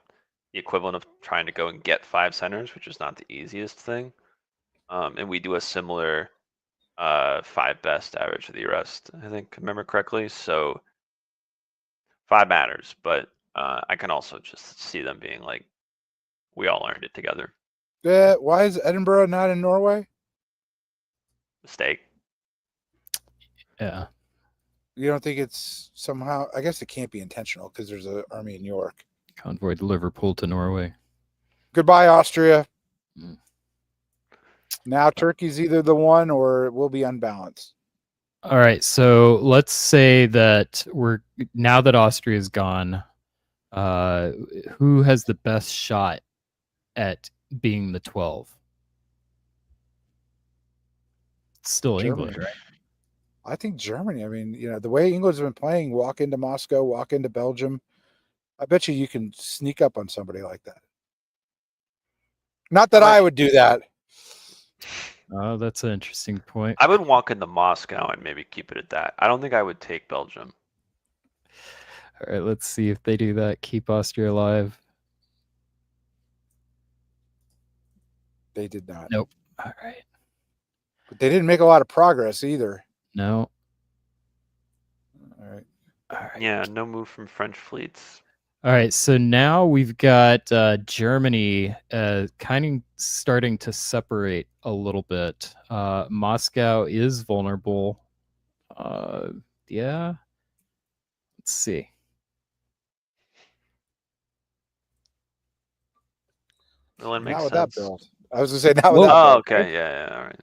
equivalent of trying to go and get 5 centers, which is not the easiest thing. And we do a similar 5 best average to the rest, I think, if I remember correctly. So 5 matters, but I can also just see them being like, we all earned it together.
Why is Edinburgh not in Norway?
Mistake.
Yeah.
You don't think it's somehow? I guess it can't be intentional because there's an army in York.
Convoy to Liverpool to Norway.
Goodbye, Austria.
Mm.
Now Turkey's either the one or it will be unbalanced.
All right, so let's say that now that Austria's gone, who has the best shot at being the 12? It's still
Germany.
England, right?
I think Germany. I mean, the way England's been playing, walk into Moscow, walk into Belgium. I bet you can sneak up on somebody like that. Not that I would do that.
Oh, that's an interesting point.
I would walk into Moscow and maybe keep it at that. I don't think I would take Belgium.
All right, let's see if they do that. Keep Austria alive.
They did not.
Nope. All right.
But they didn't make a lot of progress either.
No.
All right.
All right.
Yeah, no move from French fleets.
All right, so now we've got Germany kind of starting to separate a little bit. Moscow is vulnerable. Yeah. Let's see.
Well,
Not with
sense.
that build. I was going to say not with that
Oh,
build.
okay. Yeah, all right.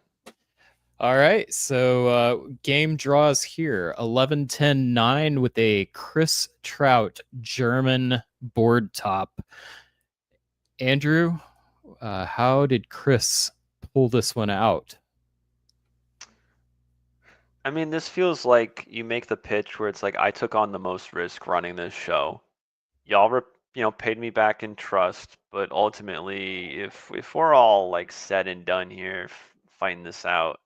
All right, so game draws here. 11-10-9 with a Chris Trout German board top. Andrew, how did Chris pull this one out?
I mean, this feels like you make the pitch where it's like I took on the most risk running this show. Y'all paid me back in trust, but ultimately, if we're all like said and done here, fighting this out,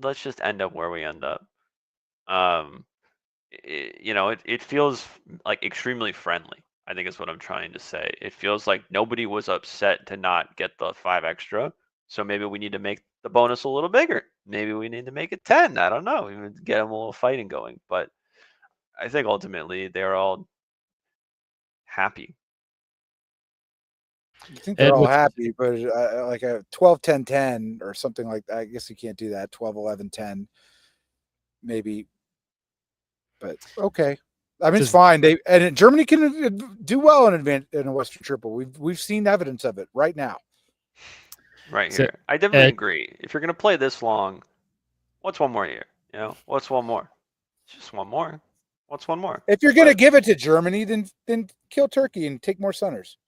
let's just end up where we end up. It feels like extremely friendly, I think is what I'm trying to say. It feels like nobody was upset to not get the 5 extra. So maybe we need to make the bonus a little bigger. Maybe we need to make it 10. I don't know. Even get them a little fighting going. But I think ultimately they're all happy.
I think they're all happy, but like a 12-10-10 or something like that. I guess you can't do that. 12-11-10, maybe. But okay, I mean, it's fine. Germany can do well in a Western Triple. We've seen evidence of it right now.
Right here, I definitely agree. If you're gonna play this long, what's one more year? What's one more? Just one more. What's one more?
If you're gonna give it to Germany, then kill Turkey and take more centers.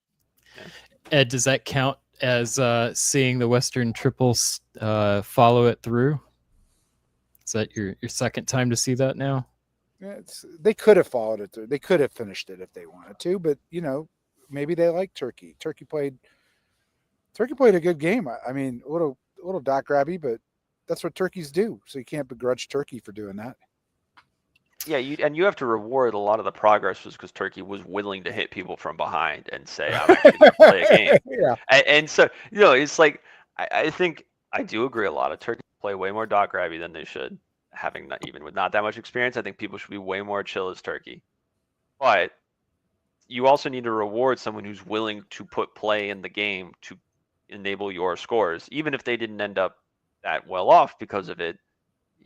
Yeah.
Ed, does that count as seeing the Western Triples follow it through? Is that your second time to see that now?
Yeah, they could have followed it through. They could have finished it if they wanted to, but maybe they like Turkey. Turkey played Turkey played a good game. I mean, a little dot grabby, but that's what turkeys do. So you can't begrudge Turkey for doing that.
Yeah, you have to reward a lot of the progress was because Turkey was willing to hit people from behind and say, I'm actually going to play a game.
Yeah.
And so, it's like, I think I do agree a lot of Turkey play way more dot grabby than they should, having even with not that much experience. I think people should be way more chill as Turkey. But you also need to reward someone who's willing to put play in the game to enable your scores, even if they didn't end up that well off because of it.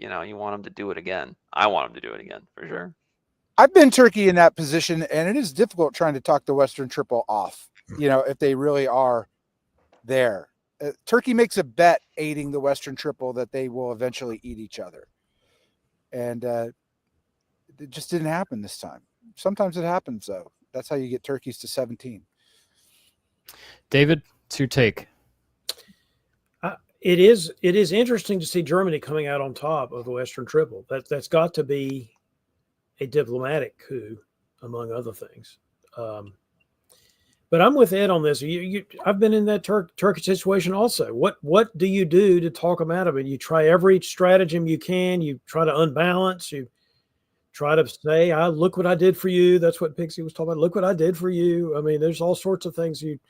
You want them to do it again. I want them to do it again for sure.
I've been Turkey in that position, and it is difficult trying to talk the Western Triple off, if they really are there. Turkey makes a bet aiding the Western Triple that they will eventually eat each other. And it just didn't happen this time. Sometimes it happens, though. That's how you get turkeys to 17.
David, it's your take.
It is interesting to see Germany coming out on top of the Western Triple. That's got to be a diplomatic coup, among other things. But I'm with Ed on this. I've been in that Turkish situation also. What do you do to talk them out of it? You try every stratagem you can. You try to unbalance. You try to say, look what I did for you. That's what Pixie was talking about. Look what I did for you. I mean, there's all sorts of things you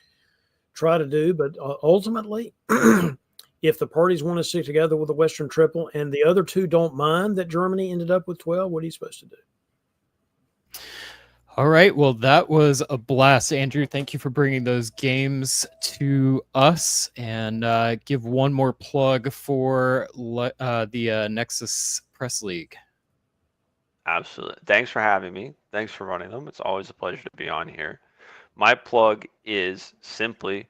try to do. But ultimately, if the parties want to stick together with the Western Triple and the other two don't mind that Germany ended up with 12, what are you supposed to do?
All right. Well, that was a blast, Andrew. Thank you for bringing those games to us. And give one more plug for the Nexus Press League.
Absolutely. Thanks for having me. Thanks for running them. It's always a pleasure to be on here. My plug is simply,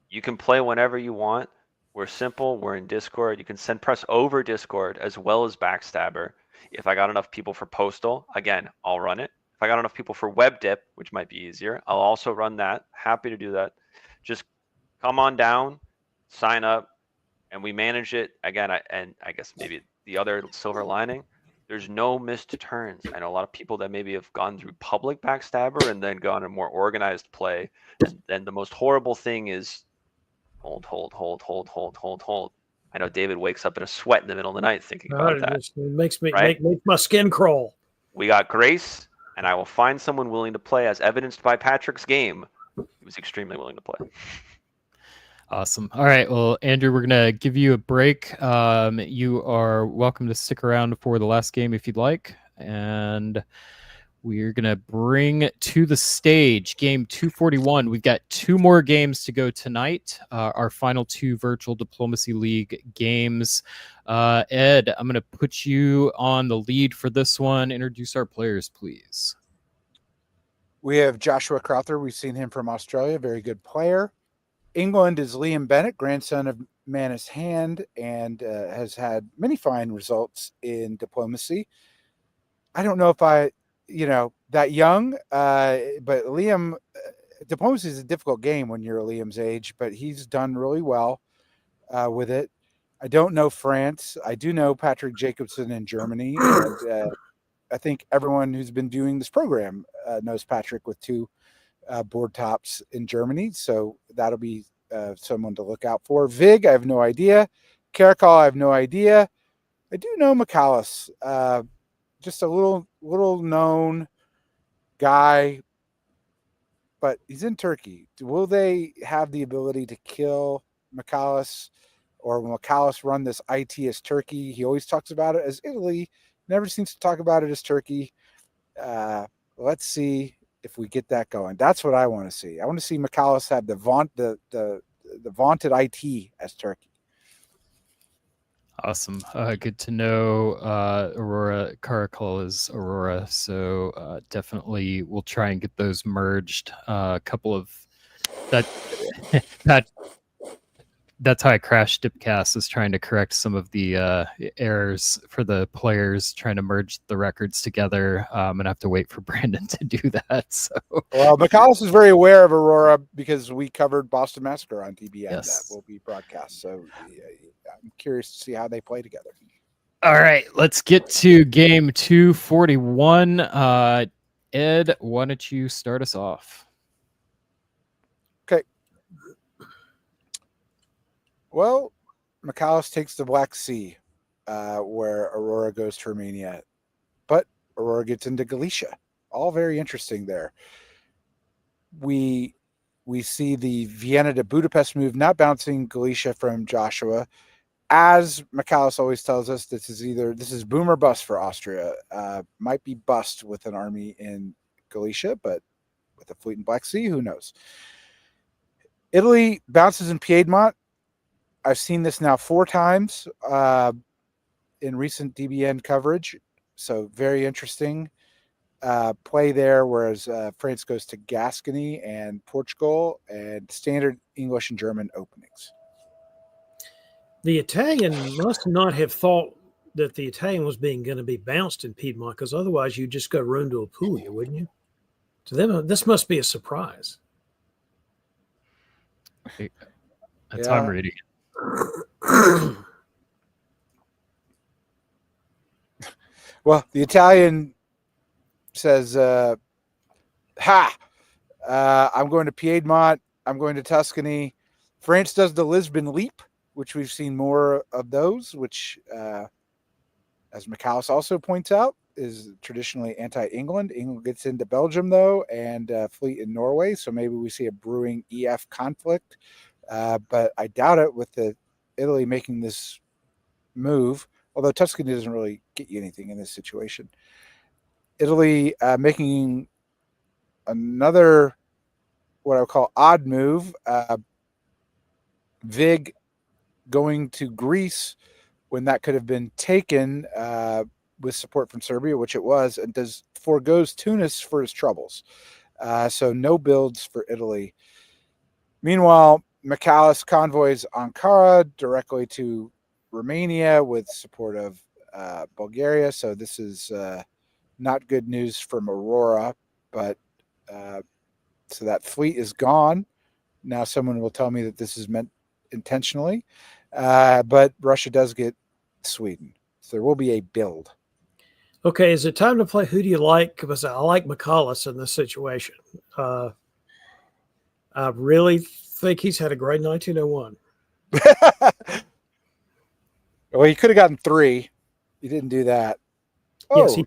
you can play whenever you want. We're simple. We're in Discord. You can send press over Discord as well as Backstabber. If I got enough people for Postal, again, I'll run it. If I got enough people for Web Dip, which might be easier, I'll also run that. Happy to do that. Just come on down, sign up, and we manage it. Again, I guess maybe the other silver lining, there's no missed turns. I know a lot of people that maybe have gone through public Backstabber and then gone a more organized play. And the most horrible thing is hold. I know David wakes up in a sweat in the middle of the night thinking about that.
It makes me
right?
make my skin crawl.
We got Grace, and I will find someone willing to play, as evidenced by Patrick's game. He was extremely willing to play.
Awesome. All right. Well, Andrew, we're going to give you a break. You are welcome to stick around for the last game if you'd like. And we're going to bring to the stage game 241. We've got 2 more games to go tonight. Our final 2 Virtual Diplomacy League games. Ed, I'm going to put you on the lead for this one. Introduce our players, please.
We have Joshua Crowther. We've seen him from Australia. Very good player. England is Liam Bennett, grandson of Manus Hand, and has had many fine results in diplomacy. I don't know if that young, but Liam, diplomacy is a difficult game when you're Liam's age, but he's done really well with it. I don't know France. I do know Patrick Jacobson in Germany. And I think everyone who's been doing this program knows Patrick with 2 board tops in Germany. So that'll be someone to look out for. Vig, I have no idea. Karakal, I have no idea. I do know McAllis, just a little known guy, but he's in Turkey. Will they have the ability to kill McAllis, or will McAllis run this IT as Turkey? He always talks about it as Italy, never seems to talk about it as Turkey. Let's see if we get that going. That's what I want to see. I want to see McAllis have the vaunted IT as Turkey.
Awesome. Good to know. Aurora Karakul is Aurora, so definitely we'll try and get those merged. A couple of that's how I crashed Dipcast, is trying to correct some of the errors for the players, trying to merge the records together. And I have to wait for Brandon to do that. So,
well, McAllis is very aware of Aurora because we covered Boston Massacre on TBN.
Yes.
That will be broadcast. So I'm curious to see how they play together.
All right, let's get to game 241. Ed, why don't you start us off?
Okay. Well, McAllis takes the Black Sea, where Aurora goes to Romania, but Aurora gets into Galicia. All very interesting there. We see the Vienna to Budapest move not bouncing Galicia from Joshua. As McAllis always tells us, this is boom or bust for Austria. Might be bust with an army in Galicia, but with a fleet in Black Sea, who knows? Italy bounces in Piedmont. I've seen this now 4 times in recent DBN coverage, so very interesting play there, whereas France goes to Gascony and Portugal, and standard English and German openings.
The Italian must not have thought that the Italian was going to be bounced in Piedmont, because otherwise you'd just go run to Apulia, wouldn't you? To them, this must be a surprise.
That's how I'm reading it.
Well, the Italian says, I'm going to Piedmont. I'm going to Tuscany. France does the Lisbon leap, which we've seen more of those, which, as McAllis also points out, is traditionally anti-England. England gets into Belgium, though, and fleet in Norway, so maybe we see a brewing EF conflict. But I doubt it with the Italy making this move, although Tuscany doesn't really get you anything in this situation. Italy making another, what I would call odd move, Vig going to Greece when that could have been taken with support from Serbia, which it was, and forgoes Tunis for his troubles. So no builds for Italy. Meanwhile, McAllis convoys Ankara directly to Romania with support of Bulgaria. So this is not good news from Aurora, but so that fleet is gone. Now someone will tell me that this is meant intentionally, but Russia does get Sweden. So there will be a build.
Okay, is it time to play Who Do You Like? Because I like McAllis in this situation. I really think he's had a great 1901.
Well, he could have gotten 3. He didn't do that.
Yes,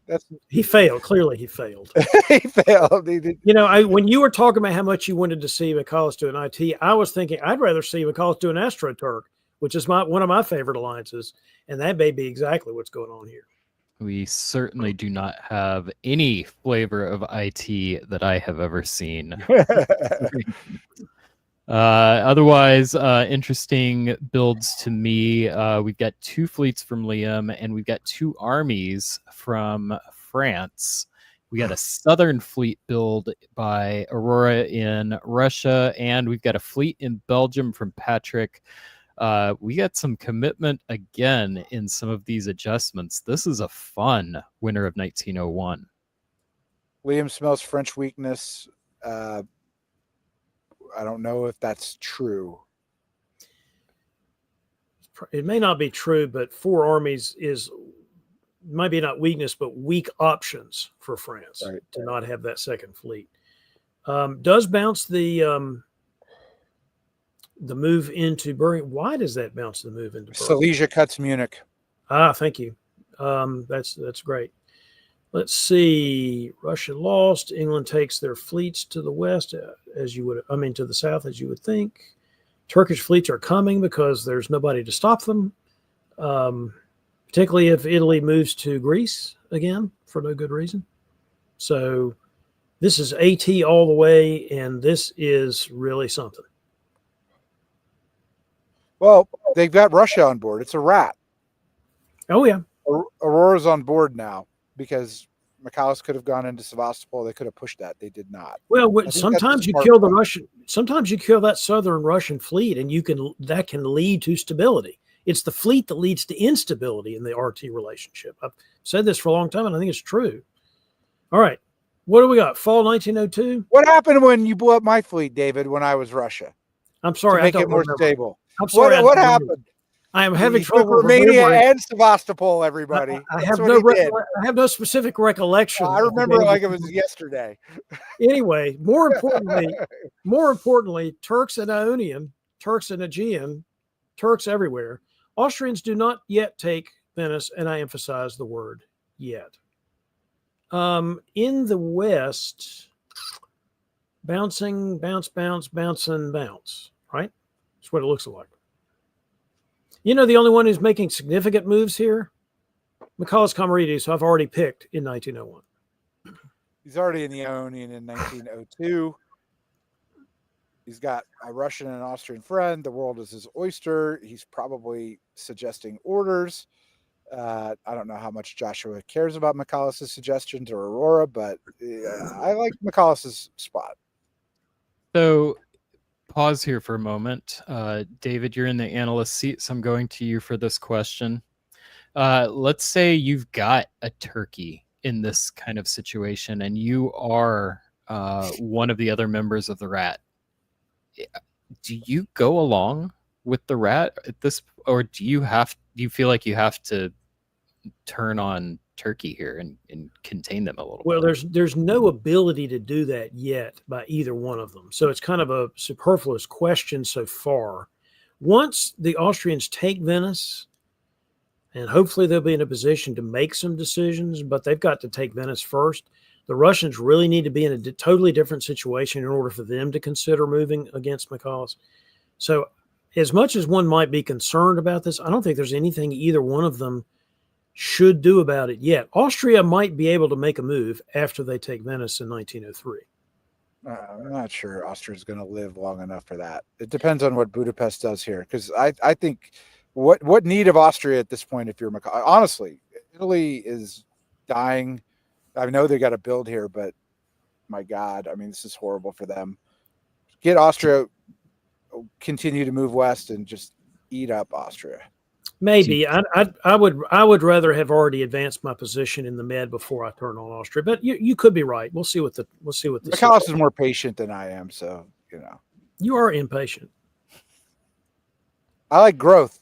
he failed. Clearly, he failed.
He failed. He did.
You know, when you were talking about how much you wanted to see McAllis do an IT, I was thinking I'd rather see McAllis do an AstroTurk, which is one of my favorite alliances, and that may be exactly what's going on here.
We certainly do not have any flavor of IT that I have ever seen. Otherwise, interesting builds to me. We've got 2 fleets from Liam, and we've got 2 armies from France. We got a southern fleet build by Aurora in Russia, and we've got a fleet in Belgium from Patrick. We got some commitment again in some of these adjustments. This is a fun winter of 1901.
Liam smells French weakness. I don't know if that's true.
It may not be true, but 4 armies is maybe not weakness, but weak options for France to not have that second fleet. Does bounce the move into Bergen. Why does that bounce the move into Bergen?
Silesia cuts Munich.
Thank you. That's great. Let's see. Russia lost. England takes their fleets to the west, to the south, as you would think. Turkish fleets are coming because there's nobody to stop them, particularly if Italy moves to Greece again for no good reason. So this is AT all the way, and this is really something.
Well, they've got Russia on board. It's a rat.
Oh, yeah.
Aurora's on board now because McAllis could have gone into Sevastopol. They could have pushed that. They did not.
Well, sometimes you kill the Russian. Sometimes you kill that southern Russian fleet, and that can lead to stability. It's the fleet that leads to instability in the RT relationship. I've said this for a long time, and I think it's true. All right. What do we got? Fall 1902?
What happened when you blew up my fleet, David, when I was Russia?
I'm sorry.
To make it more stable.
I'm sorry.
What happened?
I am having trouble.
Romania and Sevastopol, everybody.
I have no specific recollection.
I remember like it was yesterday.
Anyway, more importantly, Turks and Aegean Turks everywhere. Austrians do not yet take Venice, and I emphasize the word yet. In the West, bouncing, bounce, bouncing, bounce, right? That's what it looks like. You know, the only one who's making significant moves here, Michalis Comarides, who I've already picked in 1901.
He's already in the Ionian in 1902. He's got a Russian and Austrian friend. The world is his oyster. He's probably suggesting orders. I don't know how much Joshua cares about Michalis' suggestions or Aurora, but I like Michalis' spot.
So pause here for a moment. David, you're in the analyst seat, so I'm going to you for this question. Let's say you've got a turkey in this kind of situation and you are one of the other members of the rat. Do you go along with the rat at this, or do you feel like you have to turn on turkey here and contain them a little bit?
There's no ability to do that yet by either one of them. So it's kind of a superfluous question so far. Once the Austrians take Venice, and hopefully they'll be in a position to make some decisions, but they've got to take Venice first. The Russians really need to be in a totally different situation in order for them to consider moving against Michalis. So as much as one might be concerned about this, I don't think there's anything either one of them should do about it yet. Austria might be able to make a move after they take Venice in 1903.
I'm not sure Austria's going to live long enough for that. It depends on what Budapest does here, because I think what need of Austria at this point if you're Michalis? Honestly, Italy is dying. I know they got to build here, but my God, I mean, this is horrible for them. Get Austria, continue to move west, and just eat up Austria.
Maybe I would rather have already advanced my position in the Med before I turn on Austria, but you could be right. We'll see what the
Michalis is more patient than I am, so
you are impatient.
I like growth.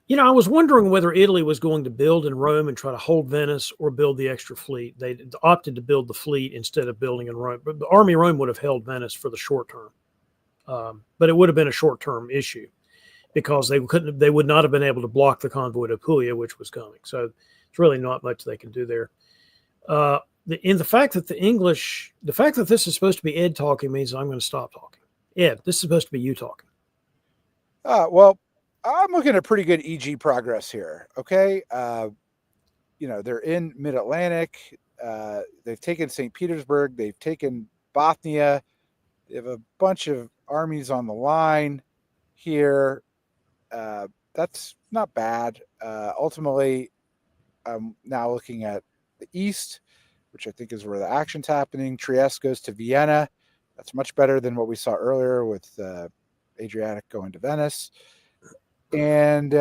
You know, I was wondering whether Italy was going to build in Rome and try to hold Venice or build the extra fleet. They opted to build the fleet instead of building in Rome. But the Army Rome would have held Venice for the short term. But it would have been a short-term issue because they would not have been able to block the convoy to Apulia, which was coming. So it's really not much they can do there. The fact that this is supposed to be Ed talking means I'm going to stop talking. Ed, this is supposed to be you talking.
Well, I'm looking at pretty good EG progress here. Okay. They're in mid-Atlantic. They've taken St. Petersburg. They've taken Bothnia. They have a bunch of armies on the line here. That's not bad. Ultimately, I'm now looking at the east, which I think is where the action's happening. Trieste goes to Vienna. That's much better than what we saw earlier with Adriatic going to Venice. And,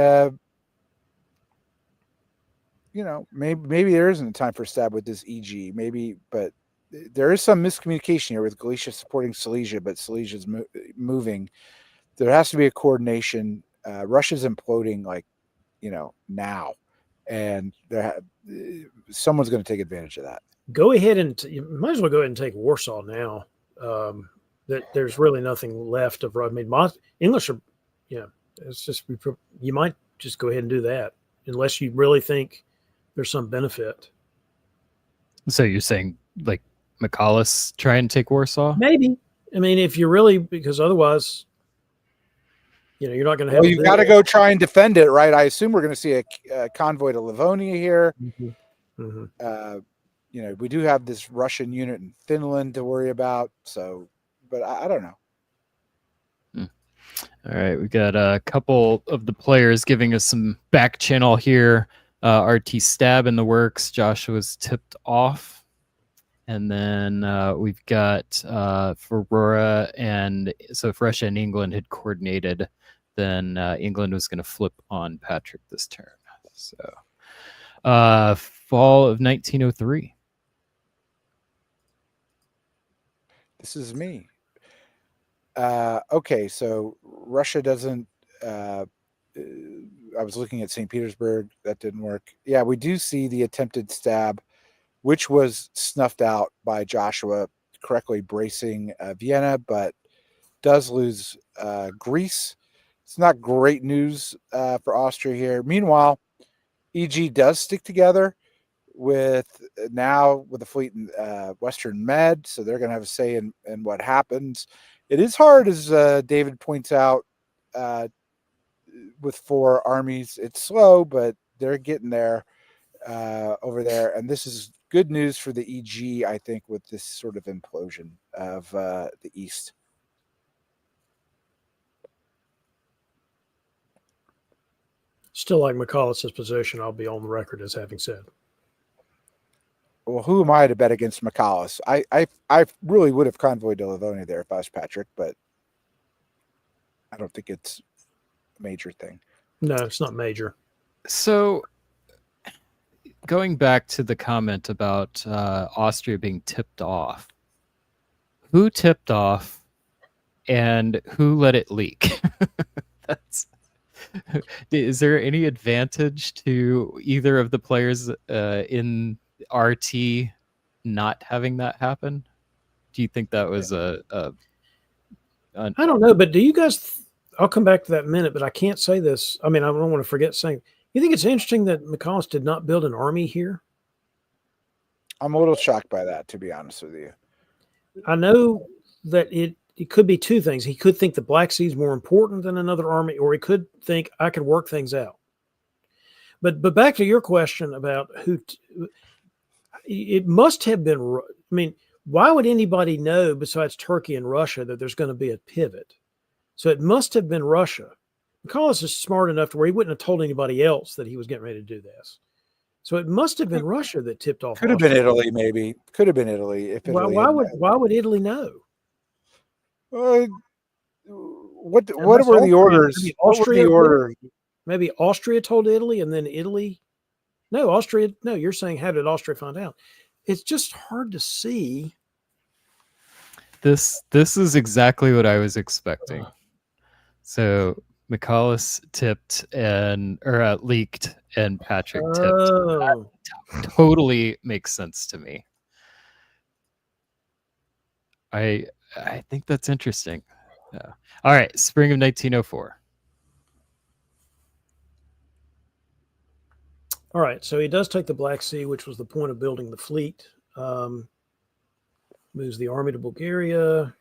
maybe there isn't a time for a stab with this EG, maybe, but there is some miscommunication here with Galicia supporting Silesia, but Silesia's moving. There has to be a coordination. Russia's imploding now, and someone's going to take advantage of that.
Go ahead you might as well go ahead and take Warsaw now. That there's really nothing left of. I mean, English are, it's just you might just go ahead and do that unless you really think there's some benefit.
So you're saying like Michalis try and take Warsaw?
Maybe. I mean, if you really, because otherwise, you're not going to have.
Well, you got to go try and defend it, right? I assume we're going to see a convoy to Livonia here.
Mm-hmm. Mm-hmm.
We do have this Russian unit in Finland to worry about. So, but I don't know.
All right, we got a couple of the players giving us some back channel here. RT Stab in the works. Joshua's tipped off. And then we've got for Aurora, and so if Russia and England had coordinated, then England was going to flip on Patrick this turn. So fall of 1903.
This is me. Okay, so Russia doesn't. I was looking at St. Petersburg. That didn't work. Yeah, we do see the attempted stab, which was snuffed out by Joshua correctly bracing Vienna, but does lose Greece. it's not great news for Austria here. Meanwhile, EG does stick together with the fleet in Western Med, so they're going to have a say in what happens. It is hard, as David points out, with 4 armies. It's slow, but they're getting there over there, and this is good news for the EG, I think, with this sort of implosion of the East.
Still like McCullough's position, I'll be on the record as having said.
Well, who am I to bet against McCallus? I really would have convoyed to Livonia there if I was Patrick, but I don't think it's a major thing.
No, it's not major.
So going back to the comment about Austria being tipped off, who tipped off and who let it leak? Is there any advantage to either of the players in RT not having that happen? Do you think that was I
don't know, but do you guys? I'll come back to that in a minute, but I can't say this. I mean, I don't want to forget saying. You think it's interesting that McCallus did not build an army here?
I'm a little shocked by that, to be honest with you.
I know that it could be 2 things. He could think the Black Sea is more important than another army, or he could think I could work things out. But back to your question about it must have been. I mean, why would anybody know besides Turkey and Russia that there's going to be a pivot? So it must have been Russia. McCallus is smart enough to where he wouldn't have told anybody else that he was getting ready to do this. So it must have been Russia that tipped off.
Could have been Italy, maybe. Could have been Italy. If Italy
why would Italy know?
What were the orders?
Maybe Austria told Italy, and then Italy. No, Austria. No, you're saying how did Austria find out? It's just hard to see.
This is exactly what I was expecting. So McCallus tipped or leaked, and Patrick tipped. That totally makes sense to me. I think that's interesting. Yeah. All right, spring of 1904.
All right, so he does take the Black Sea, which was the point of building the fleet. Moves the army to Bulgaria.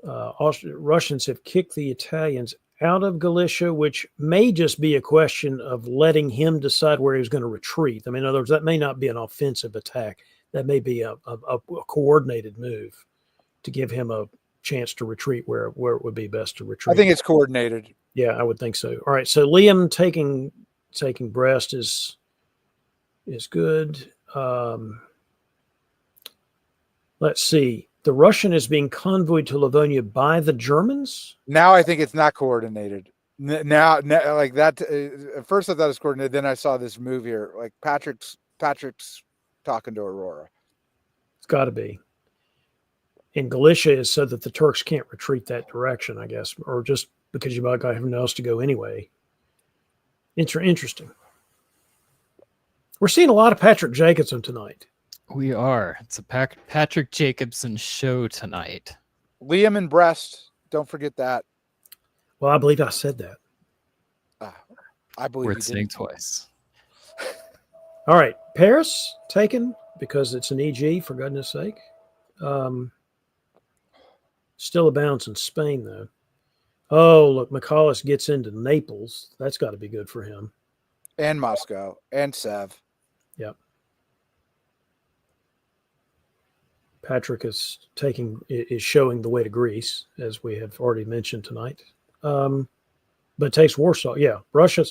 Russians have kicked the Italians out of Galicia, which may just be a question of letting him decide where he's going to retreat. I mean, in other words, that may not be an offensive attack. That may be a coordinated move to give him a chance to retreat where it would be best to retreat.
I think it's coordinated.
Yeah, I would think so. All right, so Liam taking Brest is good. Let's see. The Russian is being convoyed to Livonia by the Germans.
Now I think it's not coordinated. Now like that. At first I thought it was coordinated. Then I saw this move here. Like Patrick's talking to Aurora.
It's got to be. And Galicia is so that the Turks can't retreat that direction, I guess, or just because you might have nowhere else to go anyway. Interesting. We're seeing a lot of Patrick Jacobson tonight.
We are. It's a Patrick Jacobson show tonight.
Liam and Brest. Don't forget that.
Well, I believe I said that.
I believe
we're saying twice.
All right. Paris taken because it's an EG, for goodness sake. Still abounds in Spain, though. Oh, look, McCallus gets into Naples. That's got to be good for him.
And Moscow and Sev.
Yep. Patrick is showing the way to Greece, as we have already mentioned tonight. But takes Warsaw. Yeah, Russia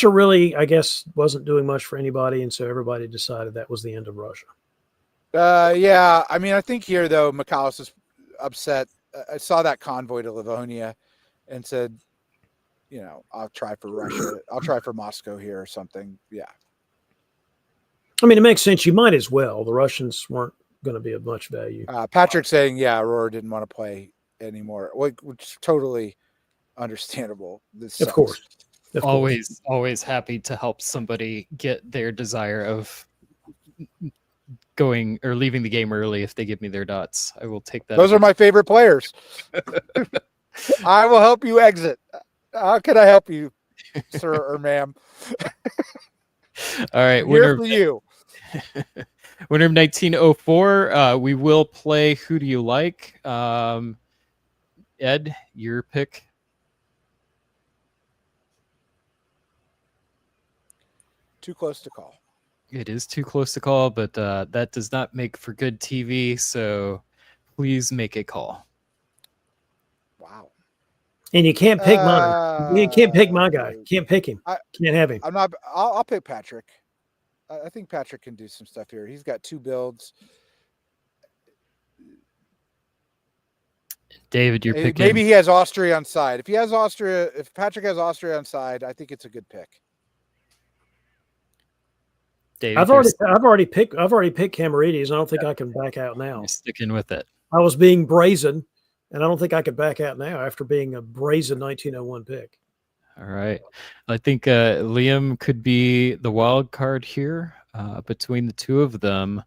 really, I guess, wasn't doing much for anybody, and so everybody decided that was the end of Russia.
Yeah, I mean, I think here though, McCallus is upset. I saw that convoy to Livonia, and said, I'll try for Russia. I'll try for Moscow here or something. Yeah.
I mean, it makes sense. You might as well. The Russians weren't going to be of much value.
Patrick saying, yeah, Aurora didn't want to play anymore, which is totally understandable.
Of course.
Always happy to help somebody get their desire of going or leaving the game early if they give me their dots. I will take that.
Those are my favorite players. I will help you exit. How can I help you, sir or ma'am?
All right,
I'm here for you.
winner of 1904. We will play Who Do You Like? Ed, your pick.
Too close to call.
It is too close to call, but that does not make for good TV. So please make a call.
Wow.
And you can't pick mine. You can't pick my guy. Can't pick him. Can't have him.
I'll pick Patrick. I think Patrick can do some stuff here. He's got 2 builds.
David, you're picking.
Maybe he has Austria on side. If Patrick has Austria on side, I think it's a good pick.
David,
I've already picked Camarides. I don't think I can back out now.
You're sticking with it.
I was being brazen, and I don't think I could back out now after being a brazen 1901 pick.
All right. I think Liam could be the wild card here between the two of them.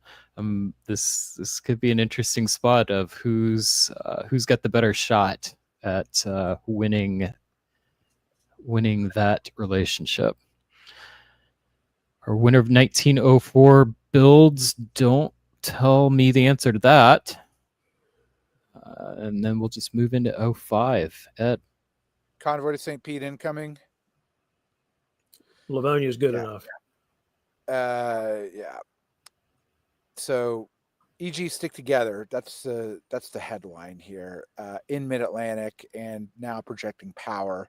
This could be an interesting spot of who's got the better shot at winning that relationship. Our winner of 1904 builds. Don't tell me the answer to that. And then we'll just move into 05. Ed.
Convoy to St. Pete incoming.
Livonia is good enough.
Yeah. So EG stick together. That's the headline here. In Mid-Atlantic and now projecting power.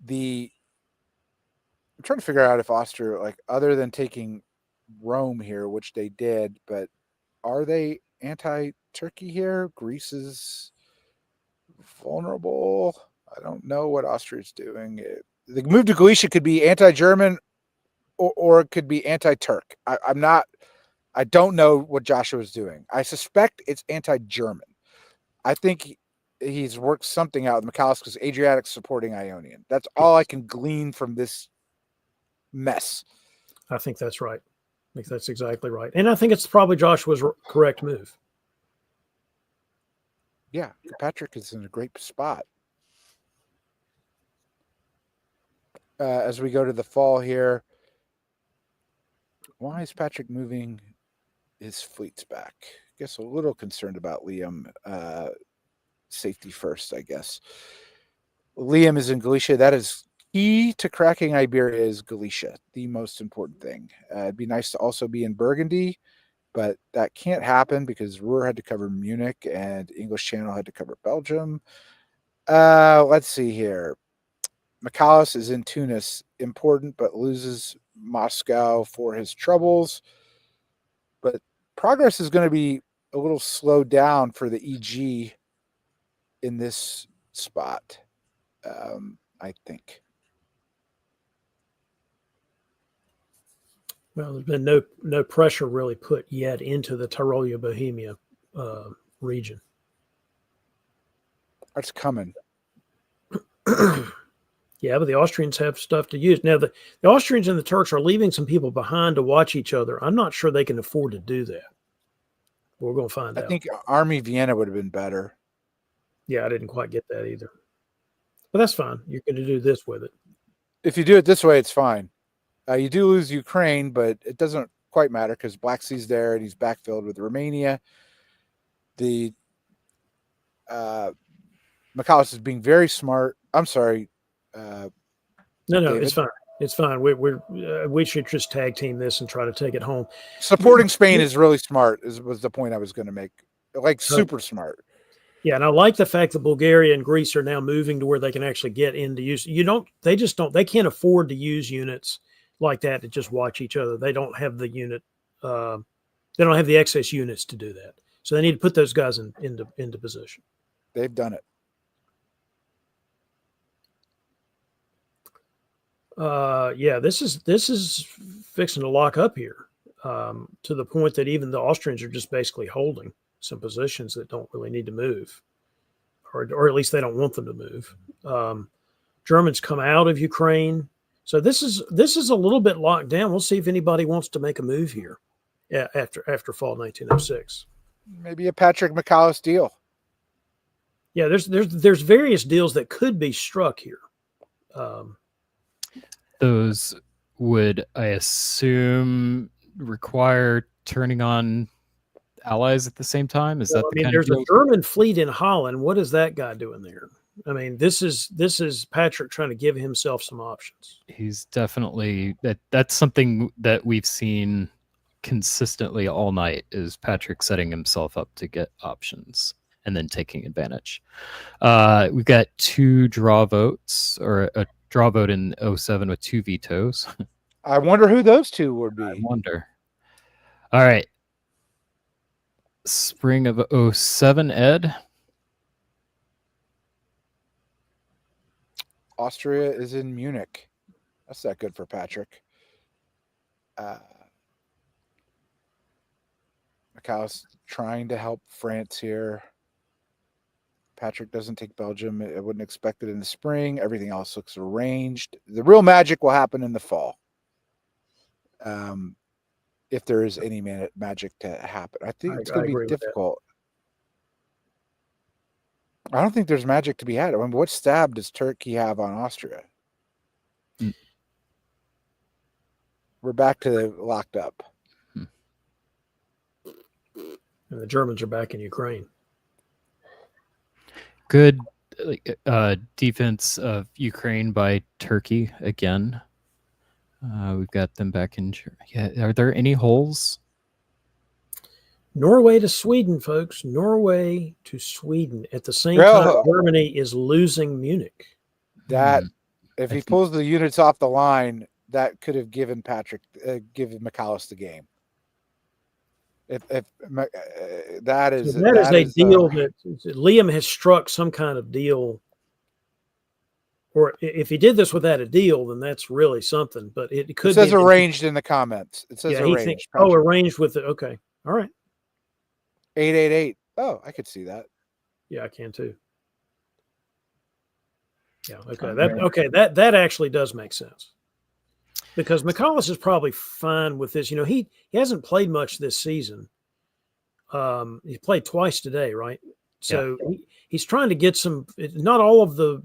I'm trying to figure out if Austria, like, other than taking Rome here, which they did, but are they anti-Turkey here? Greece is vulnerable. I don't know what Austria's doing. The move to Galicia could be anti-German or it could be anti-Turk. I don't know what Joshua is doing. I suspect it's anti-German. I think he's worked something out with McAllister because Adriatic's supporting Ionian. That's all I can glean from this mess.
I think that's right. I think that's exactly right. And I think it's probably Joshua's correct move.
Yeah, Patrick is in a great spot. As we go to the fall here, why is Patrick moving his fleets back? I guess a little concerned about Liam. Safety first, I guess. Liam is in Galicia. That is key to cracking Iberia is Galicia, the most important thing. It'd be nice to also be in Burgundy, but that can't happen because Ruhr had to cover Munich and English Channel had to cover Belgium. Let's see here. McAllister is in Tunis, important, but loses Moscow for his troubles. But progress is going to be a little slowed down for the EG in this spot, I think.
Well, there's been no pressure really put yet into the Tyrolia-Bohemia region.
That's coming.
Yeah, but the Austrians have stuff to use. Now, the Austrians and the Turks are leaving some people behind to watch each other. I'm not sure they can afford to do that. We're going to find out.
I think Army Vienna would have been better.
Yeah, I didn't quite get that either. But that's fine. You're going to do this with it.
If you do it this way, it's fine. You do lose Ukraine, but it doesn't quite matter because Black Sea's there and he's backfilled with Romania. The McAllister is being very smart. I'm sorry.
No,
David?
it's fine. It's fine. We should just tag team this and try to take it home.
Supporting Spain is really smart. Was the point I was going to make. Like super smart.
Yeah, and I like the fact that Bulgaria and Greece are now moving to where they can actually get into use. They can't afford to use units like that to just watch each other. They don't have the unit. They don't have the excess units to do that. So they need to put those guys into position.
They've done it.
Yeah, this is fixing to lock up here to the point that even the Austrians are just basically holding some positions that don't really need to move, or at least they don't want them to move. Germans come out of Ukraine, so this is a little bit locked down. We'll see if anybody wants to make a move here after fall 1906.
Maybe a Patrick McAllister deal.
Yeah, there's various deals that could be struck here.
Those would, I assume, require turning on allies at the same time. Is
Well,
that
I
the
mean,
kind of
there's a
deal?
German fleet in Holland. What is that guy doing there? I mean, this is Patrick trying to give himself some options.
He's definitely that's something that we've seen consistently all night, is Patrick setting himself up to get options and then taking advantage. We've got 2 draw votes, or a draw vote in 07 with 2 vetoes.
I wonder who those 2 would
I
be.
wonder. All right. Spring of 07, Ed.
Austria is in Munich. That's not good for Patrick. Macau's trying to help France here. Patrick doesn't take Belgium. I wouldn't expect it in the spring. Everything else looks arranged. The real magic will happen in the fall. If there is any magic to happen. I think it's going to be difficult. I don't think there's magic to be had. I mean, what stab does Turkey have on Austria? We're back to locked up.
And the Germans are back in Ukraine.
Good defense of Ukraine by Turkey again. We've got them back in. Yeah, are there any holes?
Norway to Sweden, folks. Norway to Sweden. At the same time, Germany is losing Munich.
That if he pulls the units off the line, that could have given given McAuliffe the game. If that is
a deal that Liam has struck some kind of deal, or if he did this without a deal, then that's really something. But it could. It
says arranged in the comments. It says arranged.
Arranged with it. Okay, all right.
888. Oh, I could see that.
Yeah, I can too. Yeah. Okay. That actually does make sense. Because McAuliffe is probably fine with this. You know, he hasn't played much this season. He played twice today, right? So he's trying to get some. Not all of the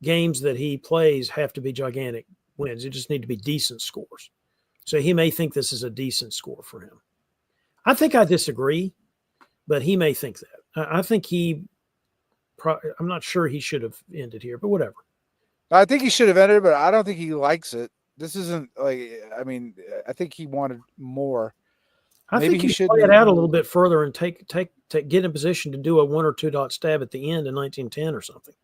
games that he plays have to be gigantic wins. It just need to be decent scores. So he may think this is a decent score for him. I think I disagree, but he may think that. I think I'm not sure he should have ended here, but whatever.
I think he should have ended, but I don't think he likes it. This isn't like, I mean, I think he wanted more.
I think he should play it out a little bit further and get in position to do a 1 or 2 dot stab at the end in 1910 or something.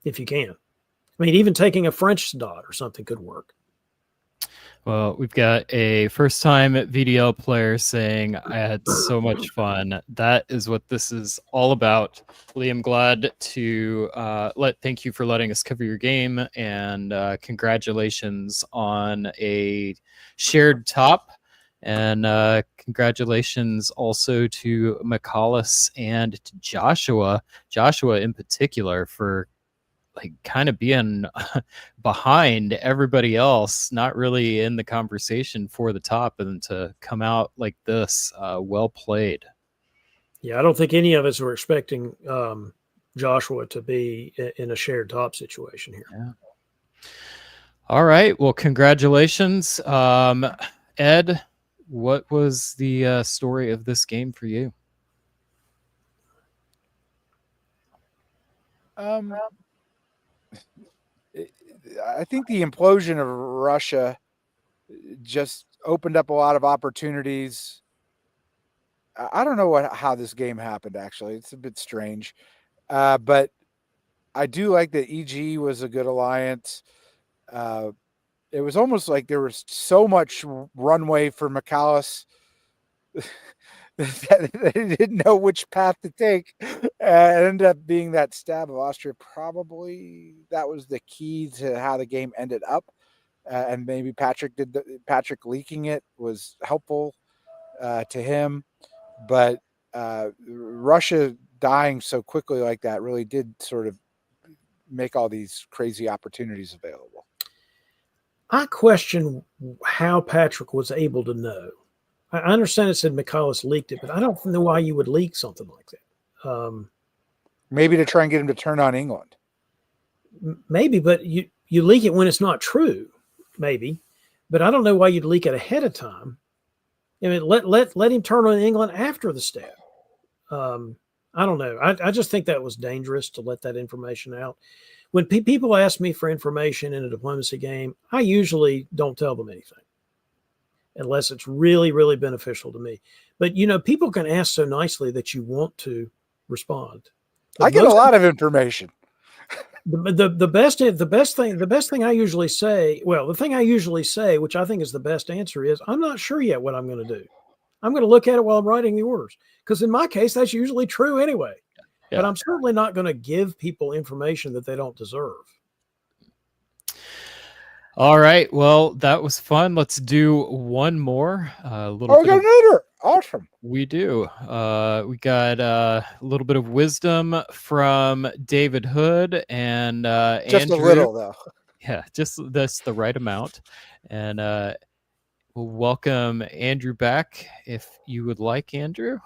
If you can. I mean, even taking a French dot or something could work.
Well, we've got a first-time VDL player saying, I had so much fun. That is what this is all about. Liam, glad to thank you for letting us cover your game, and congratulations on a shared top. And congratulations also to McAuliffe and to Joshua in particular, for like kind of being behind everybody else, not really in the conversation for the top, and to come out like this. Well played.
Yeah, I don't think any of us were expecting Joshua to be in a shared top situation here.
Yeah. All right. Well, congratulations. Ed, what was the story of this game for you?
I think the implosion of Russia just opened up a lot of opportunities. I don't know how this game happened, actually. It's a bit strange. But I do like that EG was a good alliance. It was almost like there was so much runway for McAuliffe that he didn't know which path to take. It ended up being that stab of Austria. Probably that was the key to how the game ended up. And maybe Patrick leaking it was helpful to him. But Russia dying so quickly like that really did sort of make all these crazy opportunities available.
I question how Patrick was able to know. I understand it said McAuliffe leaked it, but I don't know why you would leak something like that.
Maybe to try and get him to turn on England.
Maybe, but you leak it when it's not true. Maybe, but I don't know why you'd leak it ahead of time. I mean, let him turn on England after the stat. I don't know. I just think that was dangerous to let that information out. When people ask me for information in a diplomacy game, I usually don't tell them anything unless it's really, really beneficial to me. But, people can ask so nicely that you want to respond. But
I get a lot of information.
The best thing I usually say, the thing I usually say, which I think is the best answer, is I'm not sure yet what I'm going to do. I'm going to look at it while I'm writing the orders, because in my case, that's usually true anyway. Yeah. But I'm certainly not going to give people information that they don't deserve.
All right. Well, that was fun. Let's do one more.
We got another. Awesome.
We do. We got a little bit of wisdom from David Hood and
just
Andrew.
A little, though.
Yeah, just that's the right amount. And we'll welcome Andrew back if you would like, Andrew.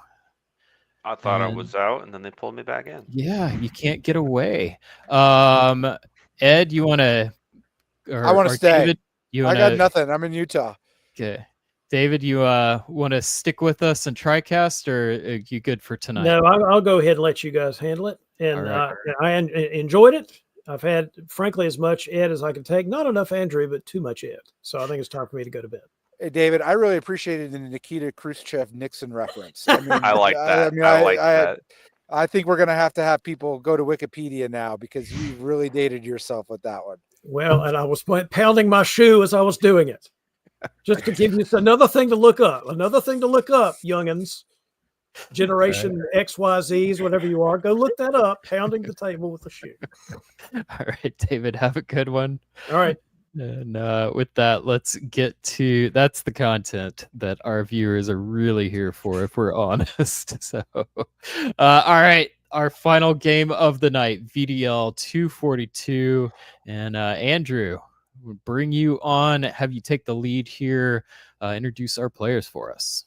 I thought I was out, and then they pulled me back in.
Yeah, you can't get away. Ed, you want to?
Or,
I want to stay.
David,
I got nothing. I'm in Utah.
Okay. David, you want to stick with us and TriCast, or are you good for tonight?
No, I'll go ahead and let you guys handle it. And I enjoyed it. I've had, frankly, as much Ed as I can take. Not enough Andrew, but too much Ed. So I think it's time for me to go to bed.
Hey, David, I really appreciated the Nikita Khrushchev Nixon reference. I mean,
I like that. I like that.
I think we're going to have people go to Wikipedia now, because you really dated yourself with that one.
Well, and I was pounding my shoe as I was doing it, just to give you another thing to look up. Another thing to look up, youngins. Generation XYZs, whatever you are, go look that up. Pounding the table with a shoe.
All right, David, have a good one.
All right.
And with that, let's get to that's the content that our viewers are really here for, if we're honest. So, all right, our final game of the night, VDL 242, and Andrew, we'll bring you on. Have you take the lead here? Introduce our players for us.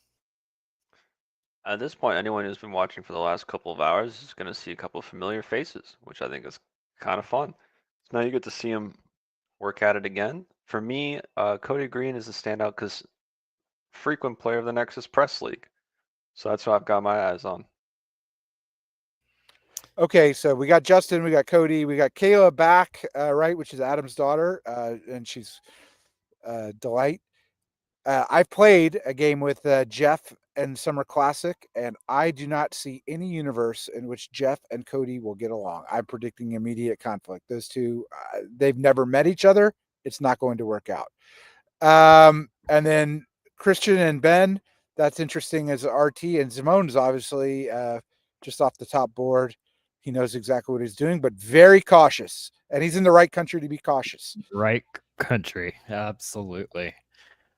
At this point, anyone who's been watching for the last couple of hours is going to see a couple of familiar faces, which I think is kind of fun. So now you get to see them work at it again. For me, Cody Green is a standout because frequent player of the Nexus Press League. So that's what I've got my eyes on.
Okay, so we got Justin, we got Cody, we got Kayla back, right, which is Adam's daughter, and she's Delight. I've played a game with Jeff and Summer Classic, and I do not see any universe in which Jeff and Cody will get along. I'm predicting immediate conflict. Those two, they've never met each other. It's not going to work out. And then Christian and Ben, that's interesting as RT, and Zimone's obviously just off the top board. He knows exactly what he's doing, but very cautious. And he's in the right country to be cautious.
Right country. Absolutely.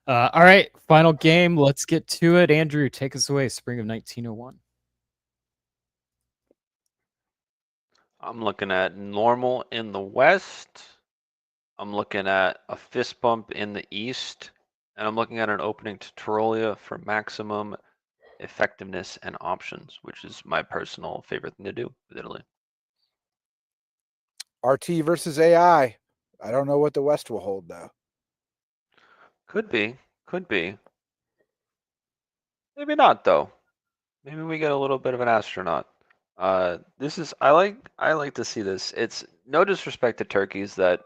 All right, final game. Let's get to it. Andrew, take us away. Spring of 1901.
I'm looking at normal in the west. I'm looking at a fist bump in the east. And I'm looking at an opening to Tyrolia for maximum effectiveness and options, which is my personal favorite thing to do with Italy.
RT versus AI. I don't know what the West will hold, though.
Could be. Maybe not, though. Maybe we get a little bit of an astronaut. This is I like to see this. It's no disrespect to turkeys that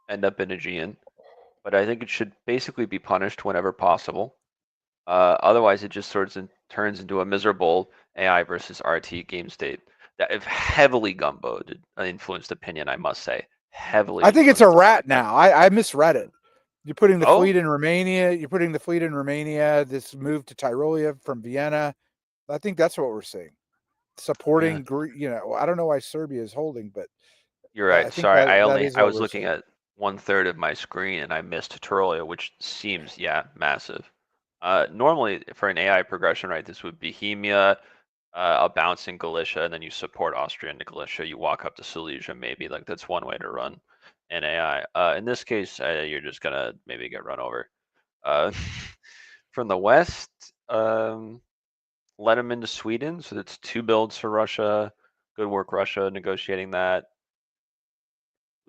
end up in Aegean, but I think it should basically be punished whenever possible. Otherwise, it just sort of turns into a miserable AI versus RT game state that if heavily gumboed influenced opinion, I must say. Heavily.
I think it's a rat now. I misread it. You're putting the fleet in Romania. This move to Tyrolia from Vienna. I think that's what we're seeing. Supporting, I don't know why Serbia is holding, but
you're right. Sorry, I was looking at 1/3 of my screen and I missed Tyrolia, which seems massive. Normally for an AI progression, right, this would be Bohemia, a bounce in Galicia, and then you support Austria into Galicia. You walk up to Silesia, maybe. Like that's one way to run an AI. In this case, you're just gonna maybe get run over. From the west, let him into Sweden. So that's 2 builds for Russia. Good work, Russia, negotiating that.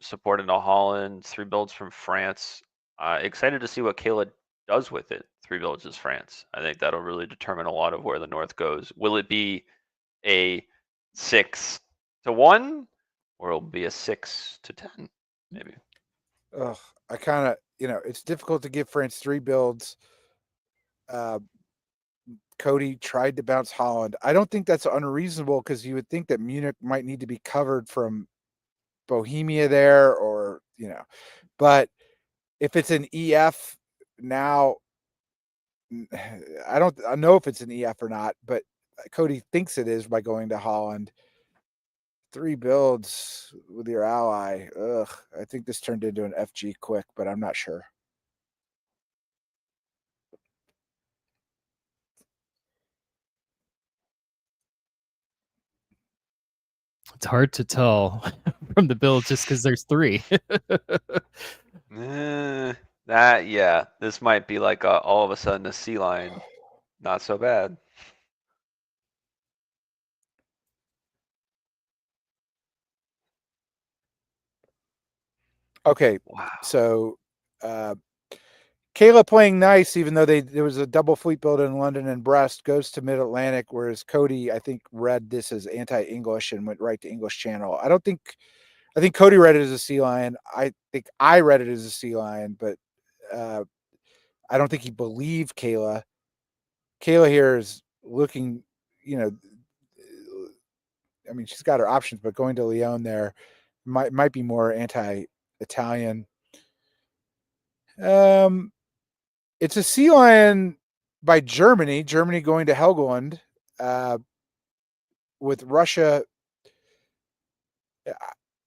Support into Holland, 3 builds from France. Excited to see what Kayla does with it. 3 builds is France. I think that'll really determine a lot of where the North goes. Will it be a 6-1, or it'll be a 6-10, maybe?
Ugh, I kind of, it's difficult to give France 3 builds. Cody tried to bounce Holland. I don't think that's unreasonable because you would think that Munich might need to be covered from Bohemia there, or but if it's an EF now, I don't know if it's an EF or not, but Cody thinks it is by going to Holland. 3 builds with your ally. Ugh, I think this turned into an FG quick, but I'm not sure.
It's hard to tell from the build just because there's 3.
This might be like all of a sudden a sea lion. Not so bad.
Okay,
Wow.
so Kayla playing nice, even though there was a double fleet build in London and Brest, goes to Mid-Atlantic, whereas Cody, I think, read this as anti-English and went right to English Channel. I think Cody read it as a sea lion. I think I read it as a sea lion, but I don't think he believed Kayla. Kayla here is looking, I mean, she's got her options, but going to Lyon there might be more anti-Italian. It's a sea lion by Germany. Germany going to Helgoland, with Russia.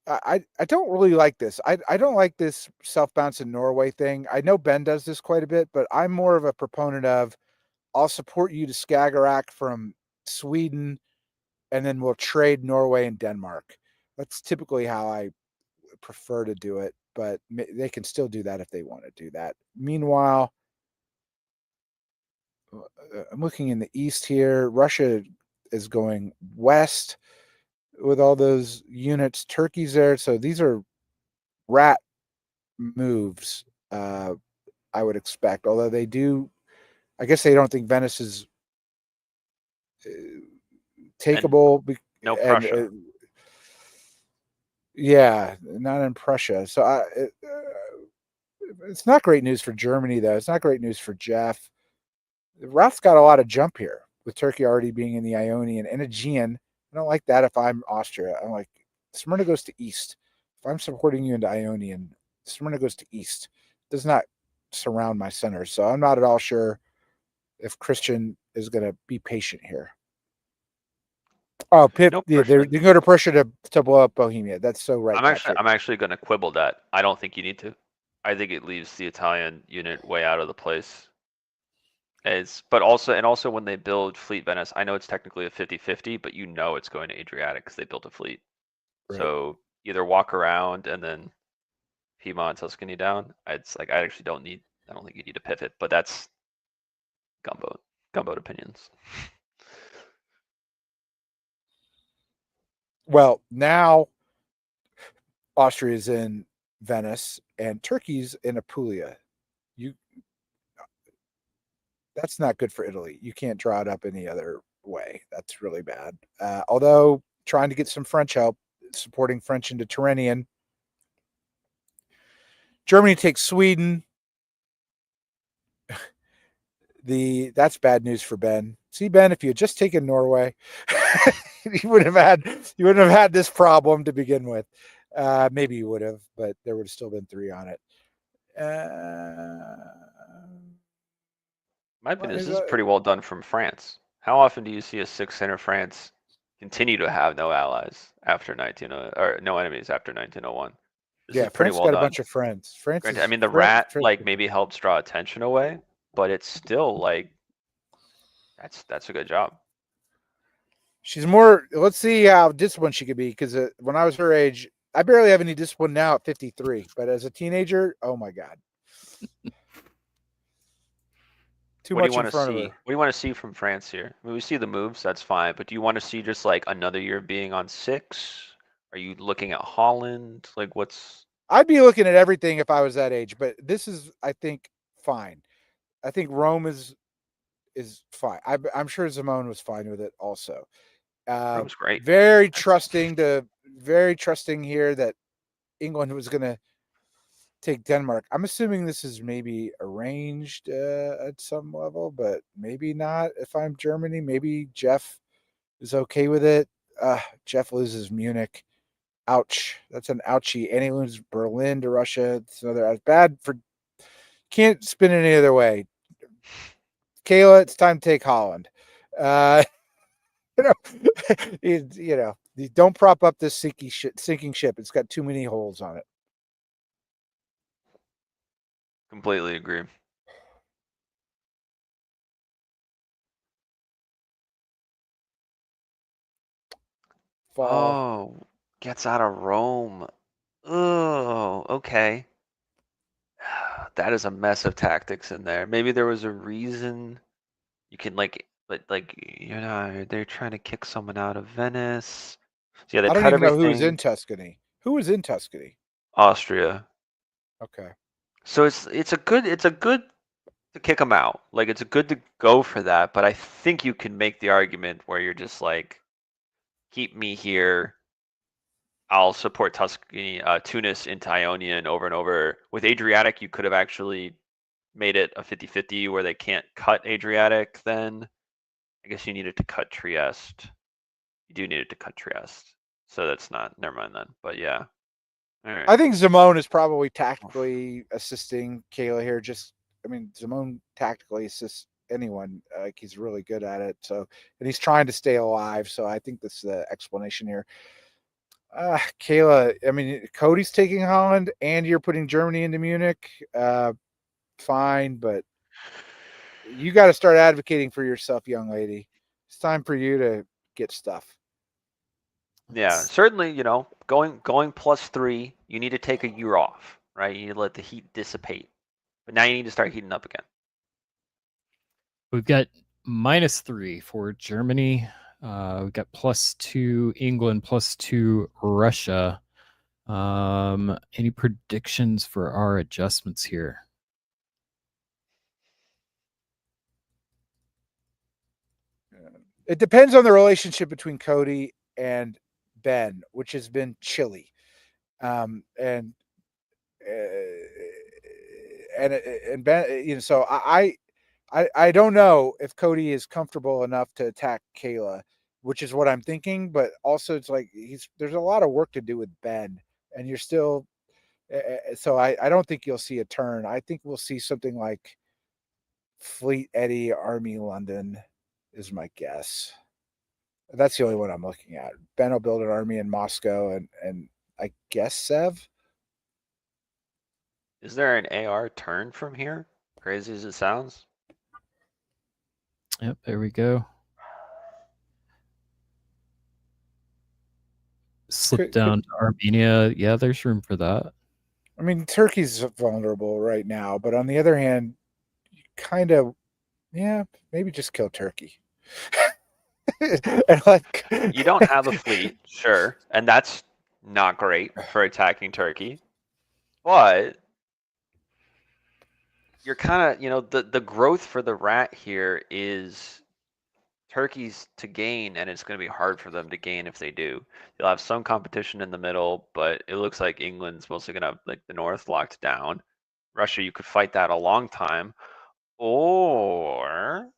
I don't really like this. I don't like this self-bouncing Norway thing. I know Ben does this quite a bit, but I'm more of a proponent of, I'll support you to Skagerrak from Sweden, and then we'll trade Norway and Denmark. That's typically how I prefer to do it, but they can still do that if they want to do that. Meanwhile, I'm looking in the east here. Russia is going west with all those units. Turkey's there. So these are rat moves, I would expect. Although they do, I guess they don't think Venice is takeable.
No Prussia.
Yeah, not in Prussia. So it's not great news for Germany, though. It's not great news for Jeff. Ralph's got a lot of jump here, with Turkey already being in the Ionian and Aegean. I don't like that if I'm Austria. I'm like, Smyrna goes to east. If I'm supporting you into Ionian, Smyrna goes to east. It does not surround my center. So I'm not at all sure if Christian is going to be patient here. Oh, Pip,
No
yeah,
Prussia.
they go to Prussia to blow up Bohemia. That's so right.
I'm actually going to quibble that. I don't think you need to. I think it leaves the Italian unit way out of the place. But also when they build Fleet Venice, I know it's technically a 50-50, but it's going to Adriatic because they built a fleet.
Right.
So either walk around and then Piedmont, Tuscany down. I actually don't think you need to pivot, but that's gumboat opinions.
Well, now Austria's in Venice and Turkey's in Apulia. That's not good for Italy. You can't draw it up any other way. That's really bad. Although trying to get some French help, supporting French into Tyrrhenian. Germany takes Sweden. That's bad news for Ben. See, Ben, if you had just taken Norway, you wouldn't have had this problem to begin with. Maybe you would have, but there would have still been 3 on it.
My opinion, this is pretty well done from France. How often do you see a 6-center France continue to have no allies after or no enemies after 1901? This is pretty
France
well
got
done.
A bunch of friends.
Granted, I mean, the rat maybe helps draw attention away, but it's still that's a good job.
She's more. Let's see how disciplined she could be, because when I was her age, I barely have any discipline now at 53. But as a teenager, oh my god. Too
What do you
much
want
in
to
front
see?
of her.
What do you want to see from France here? I mean, we see the moves, that's fine, but do you want to see just like another year being on 6? Are you looking at Holland? Like, what's?
I'd be looking at everything if I was that age, but this is, I think, fine. I think Rome is fine. I'm sure Simone was fine with it also.
Rome's great.
Very trusting here that England was going to take Denmark. I'm assuming this is maybe arranged at some level, but maybe not. If I'm Germany, maybe Jeff is okay with it. Jeff loses Munich. Ouch. That's an ouchie. And he loses Berlin to Russia. It's another bad for. Can't spin it any other way. Kayla, it's time to take Holland. Don't prop up this sinking ship. It's got too many holes on it.
Completely agree.
Fall.
Oh, gets out of Rome. Oh, okay. That is a mess of tactics in there. Maybe there was a reason you can but they're trying to kick someone out of Venice. So yeah, they
I don't
cut
even know who was
everything.
in Tuscany. Who was in Tuscany?
Austria.
Okay.
So it's a good to kick them out. Like it's a good to go for that, but I think you can make the argument where you're just like, keep me here. I'll support Tuscany, Tunis into Ionian over and over. With Adriatic, you could have actually made it a 50-50 where they can't cut Adriatic then. I guess you needed to cut Trieste. You do need it to cut Trieste. So that's not, never mind then. But yeah. All right.
I think Simone is probably tactically assisting Kayla here. Simone tactically assists anyone. Like he's really good at it. So, and he's trying to stay alive. So I think that's the explanation here. Kayla, Cody's taking Holland and you're putting Germany into Munich. Fine, but you got to start advocating for yourself, young lady. It's time for you to get stuff.
Yeah, certainly, going +3, you need to take a year off, right? You need to let the heat dissipate. But now you need to start heating up again.
We've got -3 for Germany. We've got +2 England, +2 Russia. Any predictions for our adjustments here?
It depends on the relationship between Cody and Ben, which has been chilly. And Ben, so I don't know if Cody is comfortable enough to attack Kayla, which is what I'm thinking. But also, it's like there's a lot of work to do with Ben, and you're still. So I don't think you'll see a turn. I think we'll see something like Fleet Eddie Army London is my guess. That's the only one I'm looking at. Ben will build an army in Moscow and I guess Sev.
Is there an AR turn from here? Crazy as it sounds.
Yep, there we go. Slip down to Armenia. Yeah, there's room for that.
Turkey's vulnerable right now, but on the other hand, kind of, maybe just kill Turkey.
You don't have a fleet, sure, and that's not great for attacking Turkey, but you're kind of, the growth for the rat here is Turkey's to gain, and it's going to be hard for them to gain if they do. You'll have some competition in the middle, but it looks like England's mostly going to have the north locked down. Russia, you could fight that a long time, or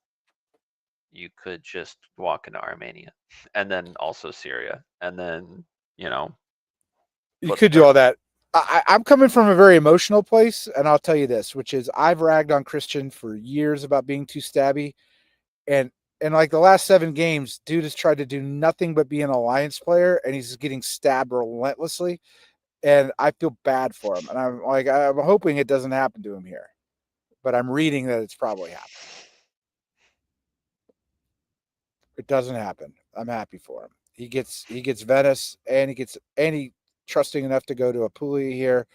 you could just walk into Armenia and then also Syria, and then
you could do all that. I'm coming from a very emotional place, and I'll tell you this, which is I've ragged on Christian for years about being too stabby, and like the last 7 games, dude has tried to do nothing but be an alliance player, and he's getting stabbed relentlessly, and I feel bad for him, and I'm hoping it doesn't happen to him here, but I'm reading that it's probably happening. It doesn't happen. I'm happy for him. He gets Venice, and he trusting enough to go to Apulia here.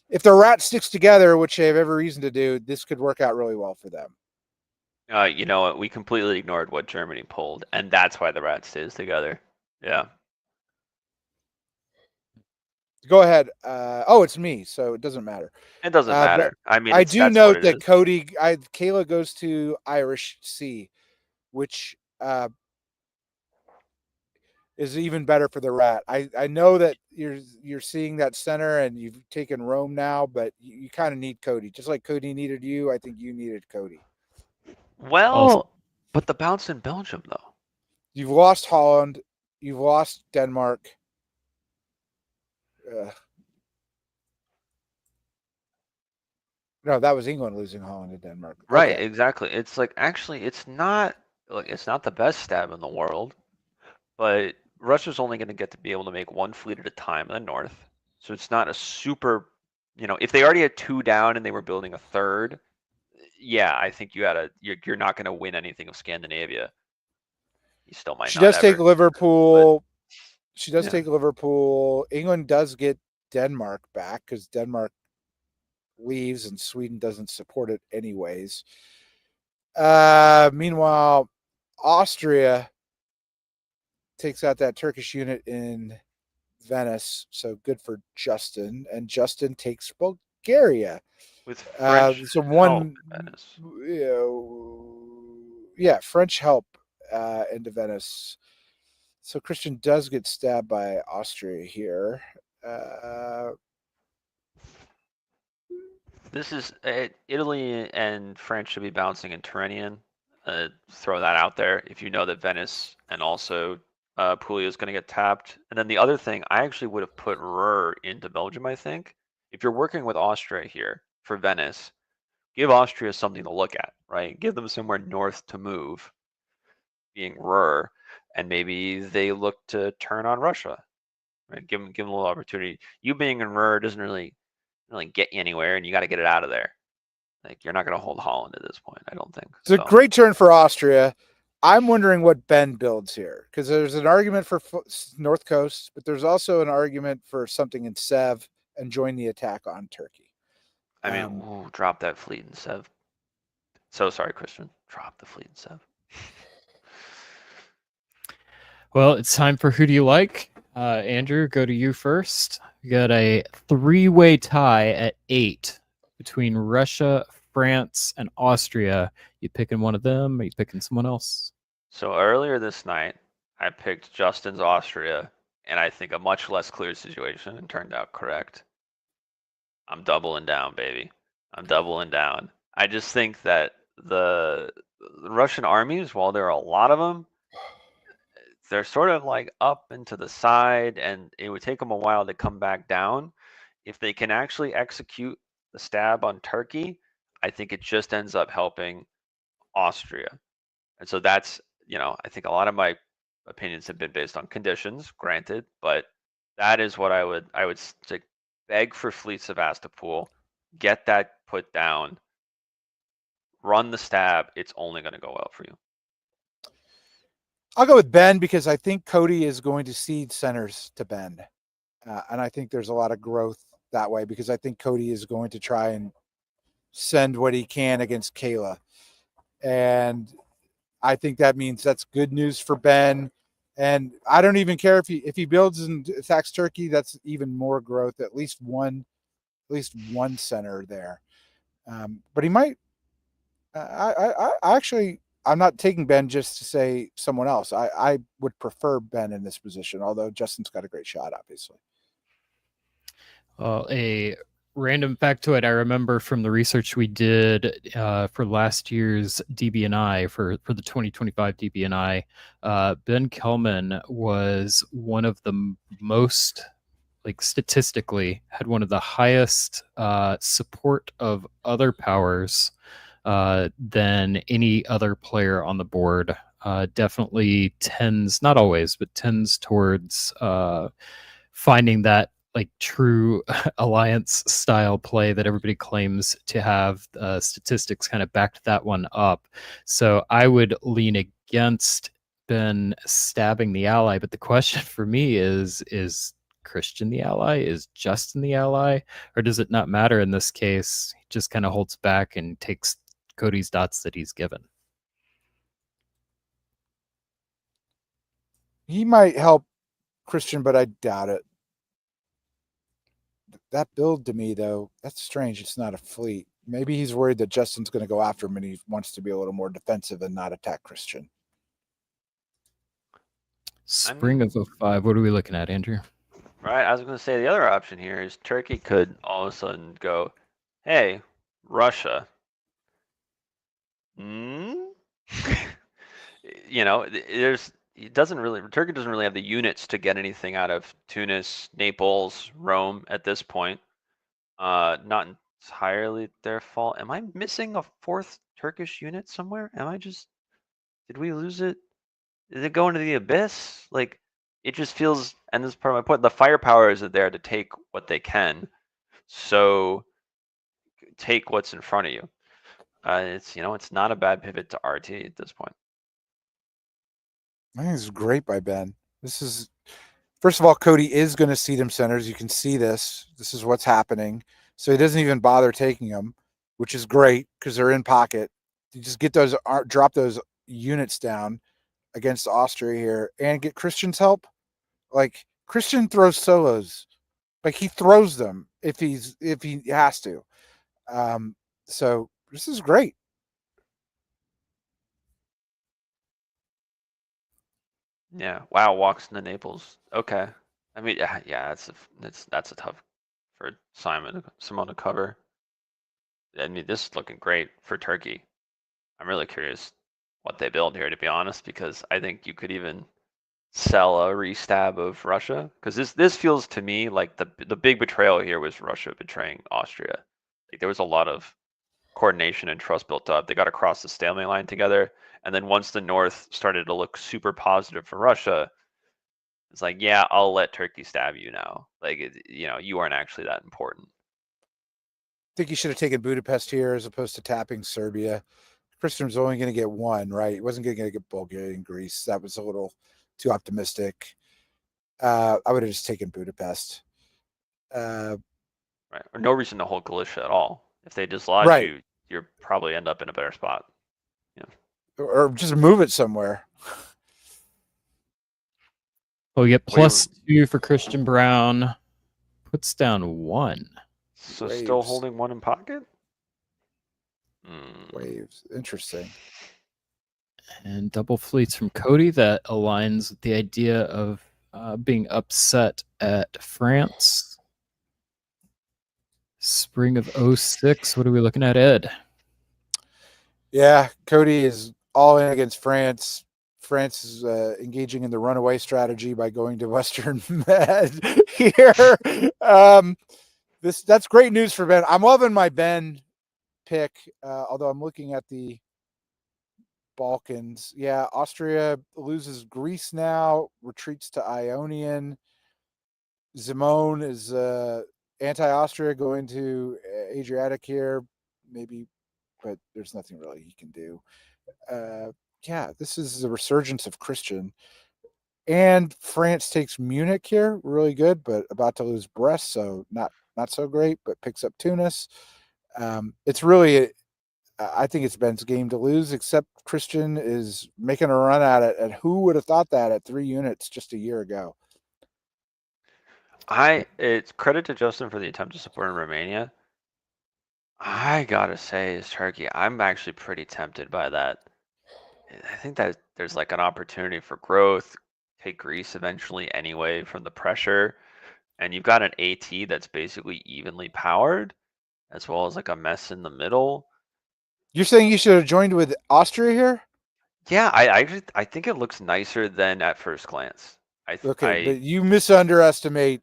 If the rat sticks together, which they have every reason to do, this could work out really well for them.
You know what? We completely ignored what Germany pulled, and that's why the rat stays together. Yeah.
Go ahead. Oh, it's me, so it doesn't matter.
It doesn't
But
matter. I mean,
I do
that's what
note
it
that
is.
Kayla goes to Irish C, which is even better for the rat. I know that you're seeing that center and you've taken Rome now, but you kind of need Cody. Just like Cody needed you, I think you needed Cody.
Also,
Well, but the bounce in Belgium, though.
You've lost Holland, you've lost Denmark. No, that was England losing Holland and Denmark.
Right,
Okay.
exactly. It's like actually, it's not like it's not the best stab in the world, but Russia's only going to get to be able to make one fleet at a time in the north, so it's not a super. If they already had two down and they were building a third, yeah, I think you're not going to win anything of Scandinavia. You still might
She
not
does take
ever, but
Liverpool. She does
yeah.
take Liverpool. England does get Denmark back because Denmark leaves and Sweden doesn't support it anyways. Meanwhile, Austria takes out that Turkish unit in Venice, so good for Justin. And Justin takes Bulgaria.
With French
So
help
one,
in Venice.
French help into Venice. So Christian does get stabbed by Austria here.
This is Italy and France should be bouncing in Tyrrhenian. Throw that out there if you know that Venice and also Puglia is going to get tapped. And then the other thing, I actually would have put Ruhr into Belgium, I think. If you're working with Austria here for Venice, give Austria something to look at, right? Give them somewhere north to move, being Ruhr, and maybe they look to turn on Russia, right? Give them a little opportunity. You being in Ruhr doesn't really get you anywhere, and you got to get it out of there. Like you're not going to hold Holland at this point, I don't think.
It's a great turn for Austria. I'm wondering what Ben builds here because there's an argument for North Coast, but there's also an argument for something in Sev and join the attack on Turkey.
I mean, drop that fleet in Sev. So sorry, Christian. Drop the fleet in Sev.
well, it's time for Who Do You Like? Andrew, go to you first. We got a three-way tie at 8 between Russia, France, and Austria. You picking one of them? Or you picking someone else?
So earlier this night, I picked Justin's Austria, and I think a much less clear situation, and turned out correct. I'm doubling down, baby. I'm doubling down. I just think that the Russian armies, while there are a lot of them, they're sort of like up and to the side, and it would take them a while to come back down. If they can actually execute the stab on Turkey, I think it just ends up helping Austria. And so that's, I think a lot of my opinions have been based on conditions, granted, but that is what I would say, beg for Fleet Sevastopol, get that put down, run the stab. It's only going to go well for you.
I'll go with Ben because I think Cody is going to cede centers to Ben. And I think there's a lot of growth that way because I think Cody is going to try and send what he can against Kayla. And I think that means that's good news for Ben. And I don't even care if he builds and attacks Turkey, that's even more growth, at least one center there. But he might, I actually, I'm not taking Ben just to say someone else. I would prefer Ben in this position, although Justin's got a great shot, obviously.
Well, a random factoid I remember from the research we did for last year's DBNI for the 2025 DBNI, Ben Kelman was one of the most, like statistically, had one of the highest support of other powers than any other player on the board. Definitely tends, not always, but tends towards finding that like true alliance style play that everybody claims to have. Statistics kind of backed that one up. So I would lean against Ben stabbing the ally. But the question for me is Christian the ally? Is Justin the ally? Or does it not matter in this case? He just kind of holds back and takes Cody's dots that he's given.
He might help Christian, but I doubt it. That build to me, though, that's strange. It's not a fleet. Maybe he's worried that Justin's going to go after him and he wants to be a little more defensive and not attack Christian.
Spring of 05. What are we looking at, Andrew?
Right, I was going to say the other option here is Turkey could all of a sudden go, hey, Russia. You know, Turkey doesn't really have the units to get anything out of Tunis, Naples, Rome at this point. Not entirely their fault. Am I missing a fourth Turkish unit somewhere? Did we lose it? Did it go into the abyss? Like, it just feels, and this is part of my point, the firepower isn't there to take what they can. So take what's in front of you. It's not a bad pivot to RT at this point.
I think this is great by Ben. This is, first of all, Cody is going to seed him centers. You can see this. This is what's happening. So he doesn't even bother taking them, which is great because they're in pocket. You just get those, drop those units down against Austria here and get Christian's help. Like, Christian throws solos. Like, he throws them if he has to. So this is great.
Yeah. Wow. Walks into Naples. Okay. I mean, yeah. That's a tough for Simon to cover. I mean, this is looking great for Turkey. I'm really curious what they build here, to be honest, because I think you could even sell a restab of Russia, because this feels to me like the big betrayal here was Russia betraying Austria. Like, there was a lot of coordination and trust built up. They got across the stalemate line together, and then once the North started to look super positive for Russia, it's like, yeah, I'll let Turkey stab you now. Like, you aren't actually that important.
I think you should have taken Budapest here as opposed to tapping Serbia. Christian was only going to get one, right? He wasn't going to get Bulgaria and Greece. That was a little too optimistic. I would have just taken Budapest.
Right. Or no reason to hold Galicia at all. If they dislodge
Right.
you, you'll probably end up in a better spot.
Or just move it somewhere.
Well, we get +2 for Christian Brown. Puts down 1.
So
Waves.
still holding 1 in pocket?
Waves. Interesting.
And double fleets from Cody. That aligns with the idea of being upset at France. Spring of 06. What are we looking at, Ed?
Yeah, Cody is all in against France. France is engaging in the runaway strategy by going to Western Med here. That's great news for Ben. I'm loving my Ben pick, although I'm looking at the Balkans. Yeah, Austria loses Greece now, retreats to Ionian. Zimone is anti-Austria, going to Adriatic here, maybe, but there's nothing really he can do. Yeah, this is the resurgence of Christian. And France takes Munich here, really good, but about to lose Brest, so not so great, but picks up Tunis. It's really, I think it's Ben's game to lose, except Christian is making a run at it. And who would have thought that at 3 units just a year ago?
It's credit to Justin for the attempt to support in Romania. I gotta say, as Turkey, I'm actually pretty tempted by that. I think that there's like an opportunity for growth. Take Greece eventually anyway from the pressure, and you've got an AT that's basically evenly powered, as well as like a mess in the middle.
You're saying you should have joined with Austria here?
Yeah, I think it looks nicer than at first glance.
But you misunderestimate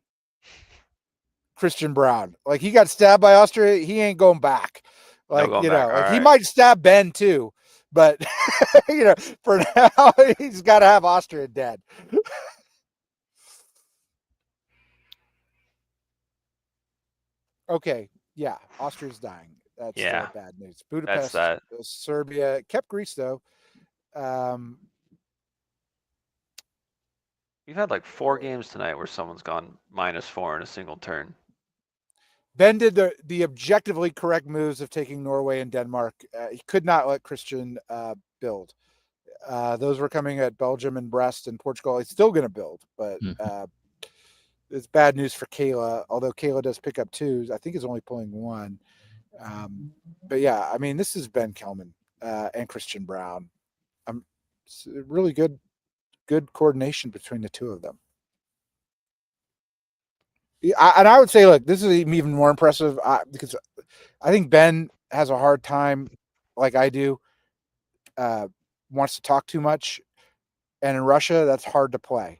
Christian Brown. Like, he got stabbed by Austria, he ain't going back. Like,
No going back.
like, he
right.
might stab Ben too, but for now he's got to have Austria dead. Okay, yeah, Austria's dying. That's bad news. Budapest, Serbia kept Greece though.
We've had like 4 games tonight where someone's gone -4 in a single turn.
Ben did the objectively correct moves of taking Norway and Denmark. He could not let Christian build. Those were coming at Belgium and Brest and Portugal. He's still going to build, but it's bad news for Kayla. Although Kayla does pick up 2s, I think is only pulling 1. But yeah, I mean, this is Ben Kelman and Christian Brown. Really good coordination between the 2 of them. And I would say, look, this is even more impressive because I think Ben has a hard time, like I do, wants to talk too much. And in Russia, that's hard to play.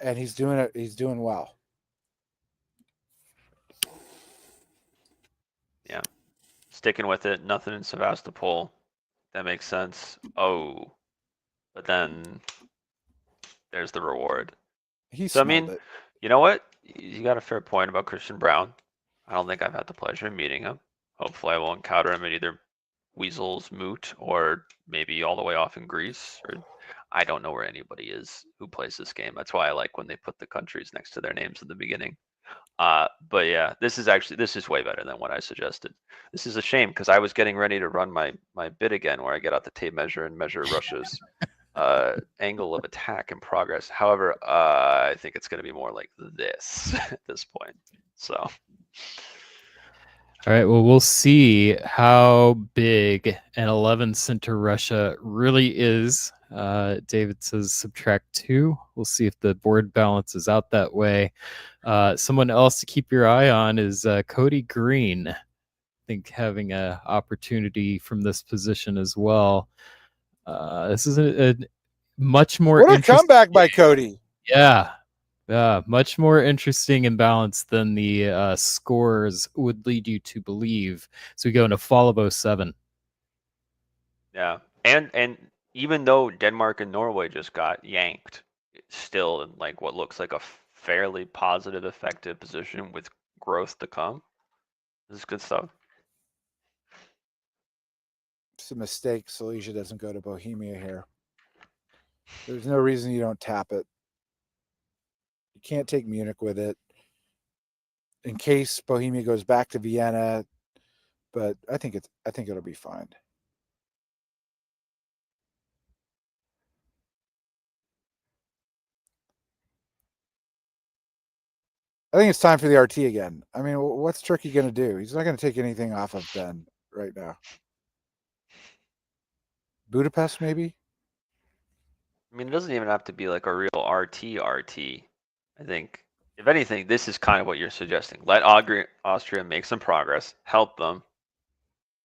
And he's doing it. He's doing well.
Yeah. Sticking with it. Nothing in Sevastopol. That makes sense. Oh. But then there's the reward. So, I mean, you know what? You got a fair point about Christian Brown. I don't think I've had the pleasure of meeting him. Hopefully I will encounter him at either Weasel's Moot or maybe all the way off in Greece. Or I don't know where anybody is who plays this game. That's why I like when they put the countries next to their names at the beginning. But yeah, this is way better than what I suggested. This is a shame because I was getting ready to run my bit again where I get out the tape measure and measure Russia's angle of attack and progress. However, I think it's going to be more like this at this point. So.
All right, well, we'll see how big an 11 center Russia really is. David says subtract 2. We'll see if the board balances out that way. Someone else to keep your eye on is Cody Green. I think having an opportunity from this position as well. This is a much more
what a comeback by Cody.
Yeah. Much more interesting and balanced than the scores would lead you to believe. So we go into fall of 07.
Yeah, and even though Denmark and Norway just got yanked, it's still in like what looks like a fairly positive, effective position with growth to come. This is good stuff.
It's a mistake. Silesia doesn't go to Bohemia here. There's no reason you don't tap it. You can't take Munich with it in case Bohemia goes back to Vienna, but I think it'll be fine. I think it's time for the RT again. I mean, what's Turkey going to do? He's not going to take anything off of Ben right now. Budapest, maybe?
I mean, it doesn't even have to be like a real RT. I think, if anything, this is kind of what you're suggesting. Let Austria make some progress. Help them.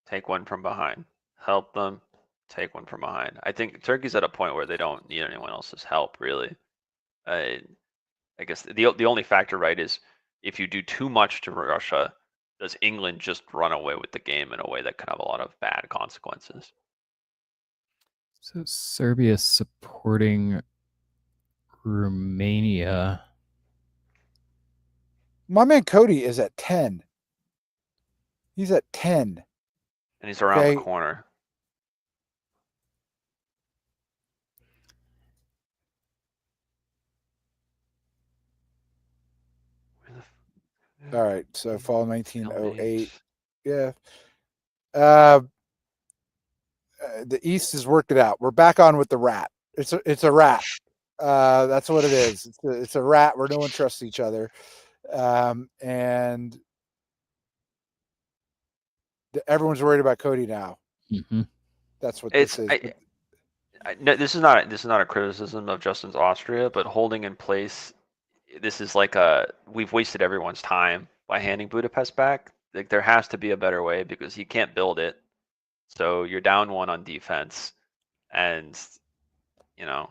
Take one from behind. Help them. Take one from behind. I think Turkey's at a point where they don't need anyone else's help, really. I guess the only factor, right, is if you do too much to Russia, does England just run away with the game in a way that could have a lot of bad consequences?
So Serbia supporting Romania.
My man Cody is at 10. He's at 10.
And he's around the corner.
All right, so fall 1908. Yeah. The East has worked it out. We're back on with the rat. It's a rat. That's what it is. It's a rat where no one trusts each other. And everyone's worried about Cody now.
Mm-hmm.
That's what this is.
No, this is not a criticism of Justin's Austria, but holding in place. This is like we've wasted everyone's time by handing Budapest back. Like there has to be a better way because you can't build it. So you're down 1 on defense, and I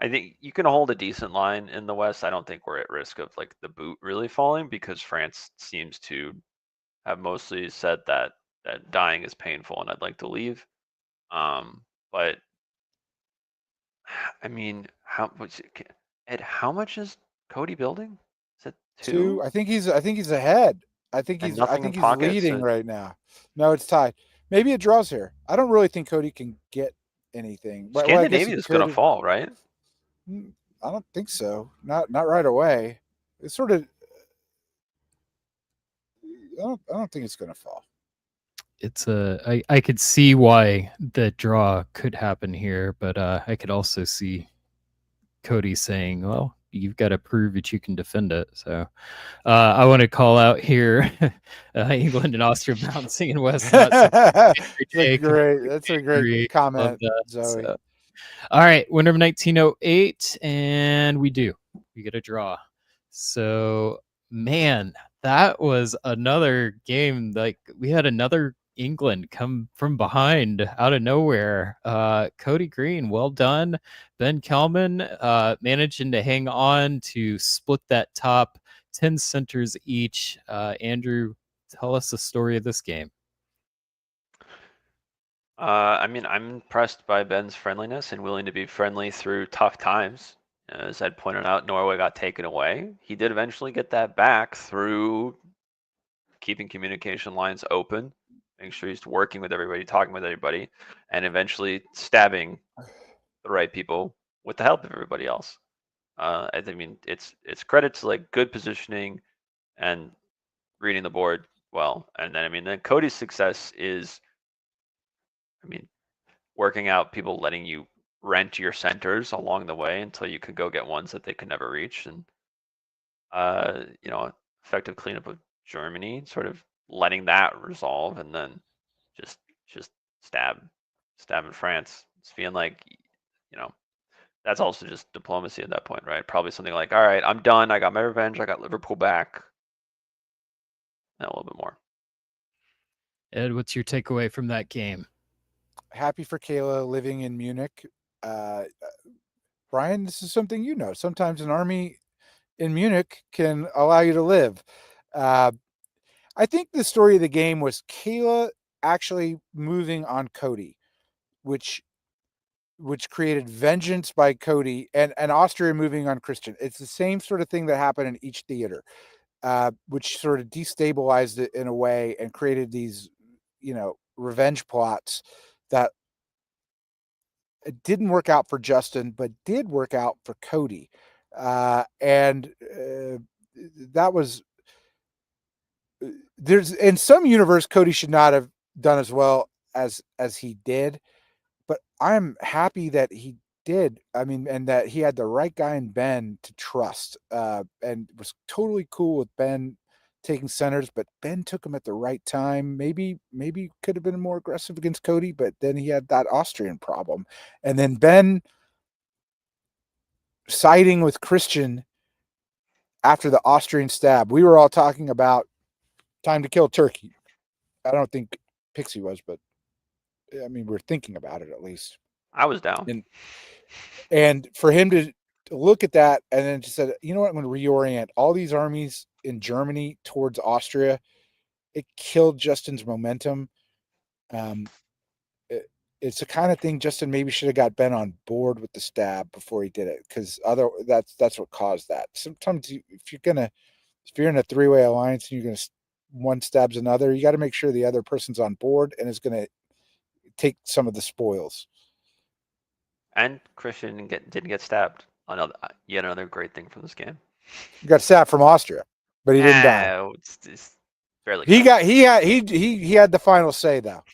think you can hold a decent line in the West. I don't think we're at risk of like the boot really falling because France seems to have mostly said that dying is painful and I'd like to leave. But I mean, how much is Cody building? Is it 2?
I think he's ahead. I think he's leading right now. No, it's tied. Maybe it draws here. I don't really think Cody can get anything.
Scandinavia is going to fall, right?
I don't think so. Not right away. It's sort of. I don't think it's going to fall.
I could see why the draw could happen here, but I could also see Cody saying, well, you've got to prove that you can defend it. So I want to call out here England and Austria bouncing in West Nuts.
That's a great comment, Zoe.
So, all right, winner of 1908, and we get a draw. So, man, that was another game. Like, we had another England come from behind out of nowhere. Cody Green, well done. Ben Kelman managing to hang on to split that top 10 centers each. Andrew, tell us the story of this game.
I mean, I'm impressed by Ben's friendliness and willing to be friendly through tough times. As Ed pointed out, Norway got taken away. He did eventually get that back through keeping communication lines open, making sure he's working with everybody, talking with everybody, and eventually stabbing the right people with the help of everybody else. I mean, it's credit to like good positioning and reading the board well. And then I mean, then Cody's success is, I mean, working out people letting you rent your centers along the way until you could go get ones that they could never reach, and you know, effective cleanup of Germany, sort of letting that resolve, and then just stabbing France. It's feeling like, you know, that's also just diplomacy at that point, right? Probably something like, all right, I'm done. I got my revenge. I got Liverpool back. And a little bit more.
Ed, what's your takeaway from that game?
Happy for Kayla living in Munich. Brian, this is something you know. Sometimes an army in Munich can allow you to live. I think the story of the game was Kayla actually moving on Cody, which created vengeance by Cody, and Austria moving on Christian. It's the same sort of thing that happened in each theater, which sort of destabilized it in a way and created these, you know, revenge plots that it didn't work out for Justin, but did work out for Cody. And that was, there's, in some universe, Cody should not have done as well as he did, but I'm happy that he did. I mean, and that he had the right guy in Ben to trust, and was totally cool with Ben taking centers, but Ben took him at the right time. Maybe could have been more aggressive against Cody, but then he had that Austrian problem. And then Ben siding with Christian after the Austrian stab. We were all talking about time to kill Turkey. I don't think Pixie was, but I mean, we're thinking about it at least.
I was down.
And for him to look at that and then just said, you know what, I'm going to reorient all these armies in Germany towards Austria. It killed Justin's momentum. It's the kind of thing Justin maybe should have got Ben on board with the stab before he did it, because that's what caused that. Sometimes if you're in a three-way alliance and you're going to one stabs another, you got to make sure the other person's on board and is going to take some of the spoils.
And Christian didn't get stabbed. Yet another great thing from this game.
He got stabbed from Austria, but he didn't die.
It's barely.
He had the final say though.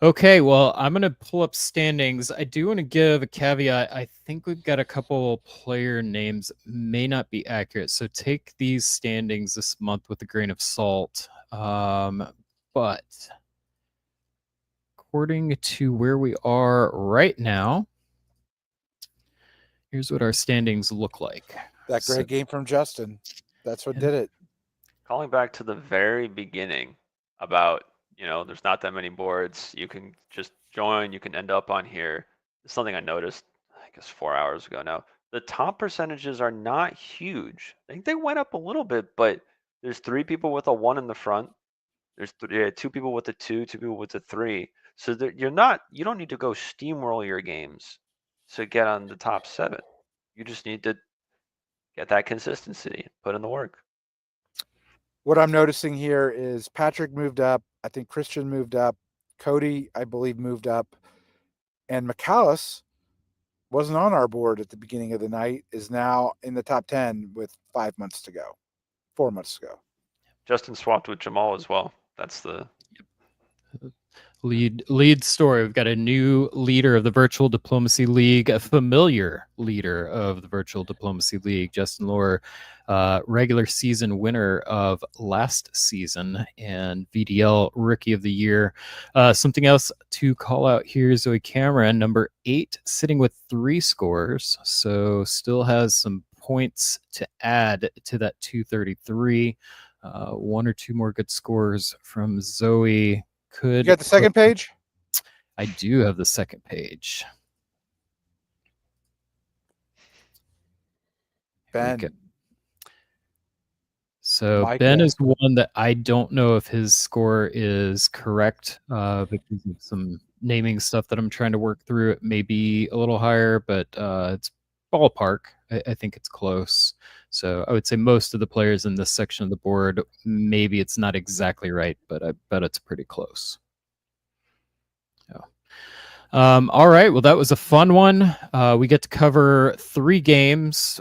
Okay, well, I'm going to pull up standings. I do want to give a caveat. I think we've got a couple player names may not be accurate, so take these standings this month with a grain of salt. But according to where we are right now, here's what our standings look like.
That great game from Justin. That's what did it.
Calling back to the very beginning about, you know, there's not that many boards. You can just join. You can end up on here. It's something I noticed, I guess, 4 hours ago now. The top percentages are not huge. I think they went up a little bit, but there's 3 people with a 1 in the front. There's 2 people with a 2, 2 people with a 3. So you don't need to go steamroll your games to get on the top 7. You just need to get that consistency, put in the work.
What I'm noticing here is Patrick moved up. I think Christian moved up. Cody, I believe, moved up. And McAllis wasn't on our board at the beginning of the night, is now in the top 10 with 4 months to go.
Justin swapped with Jamal as well That's the
lead story. We've got a new leader of the Virtual Diplomacy League, a familiar leader of the Virtual Diplomacy League, Justin Lohr, regular season winner of last season and VDL Rookie of the Year. Something else to call out here, Zoe Cameron, number 8, sitting with 3 scores, so still has some points to add to that 233. 1 or 2 more good scores from Zoe.
You got the second page?
I do have the second page.
Ben.
So
Micah.
Ben is one that I don't know if his score is correct because of some naming stuff that I'm trying to work through. It may be a little higher, but it's ballpark. I think it's close. So I would say most of the players in this section of the board, maybe it's not exactly right, but I bet it's pretty close. All right. Well, that was a fun one. We get to cover 2 games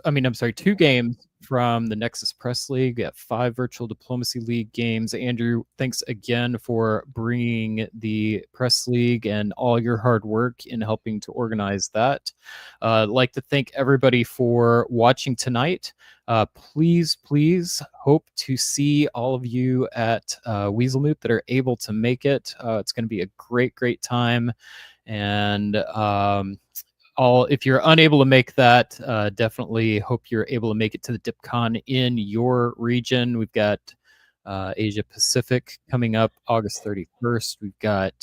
from the Nexus Press League. We have 5 Virtual Diplomacy League games. Andrew, thanks again for bringing the Press League and all your hard work in helping to organize that. I'd like to thank everybody for watching tonight. Please hope to see all of you at Weaselmoot that are able to make it. It's going to be a great time. And if you're unable to make that, definitely hope you're able to make it to the DipCon in your region. We've got Asia Pacific coming up August 31st. We've got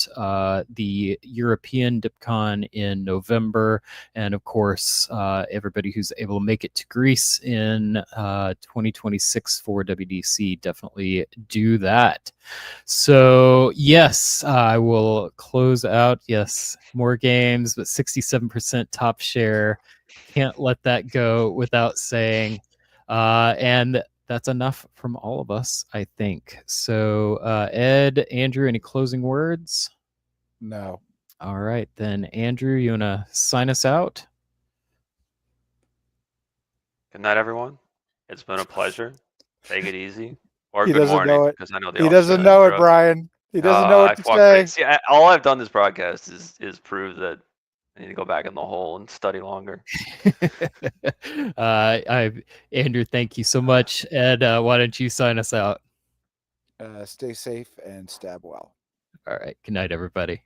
the European DipCon in November. And of course, everybody who's able to make it to Greece in 2026 for WDC, definitely do that. So yes, I will close out. Yes, more games, but 67% top share. Can't let that go without saying. And that's enough from all of us, I think. So Ed, Andrew, any closing words?
No.
All right, then Andrew, you want to sign us out?
good night, everyone. It's been a pleasure. Take it easy. Or
He
good
doesn't
morning,
know it.
because I know the
He doesn't
Australians
know
are
it,
up.
Brian. He doesn't know what
I've
to
walked
say.
back. See, all I've done this broadcast is prove that I need to go back in the hole and study longer.
Andrew, thank you so much. Ed, why don't you sign us out?
Stay safe and stab well.
All right, good night, everybody.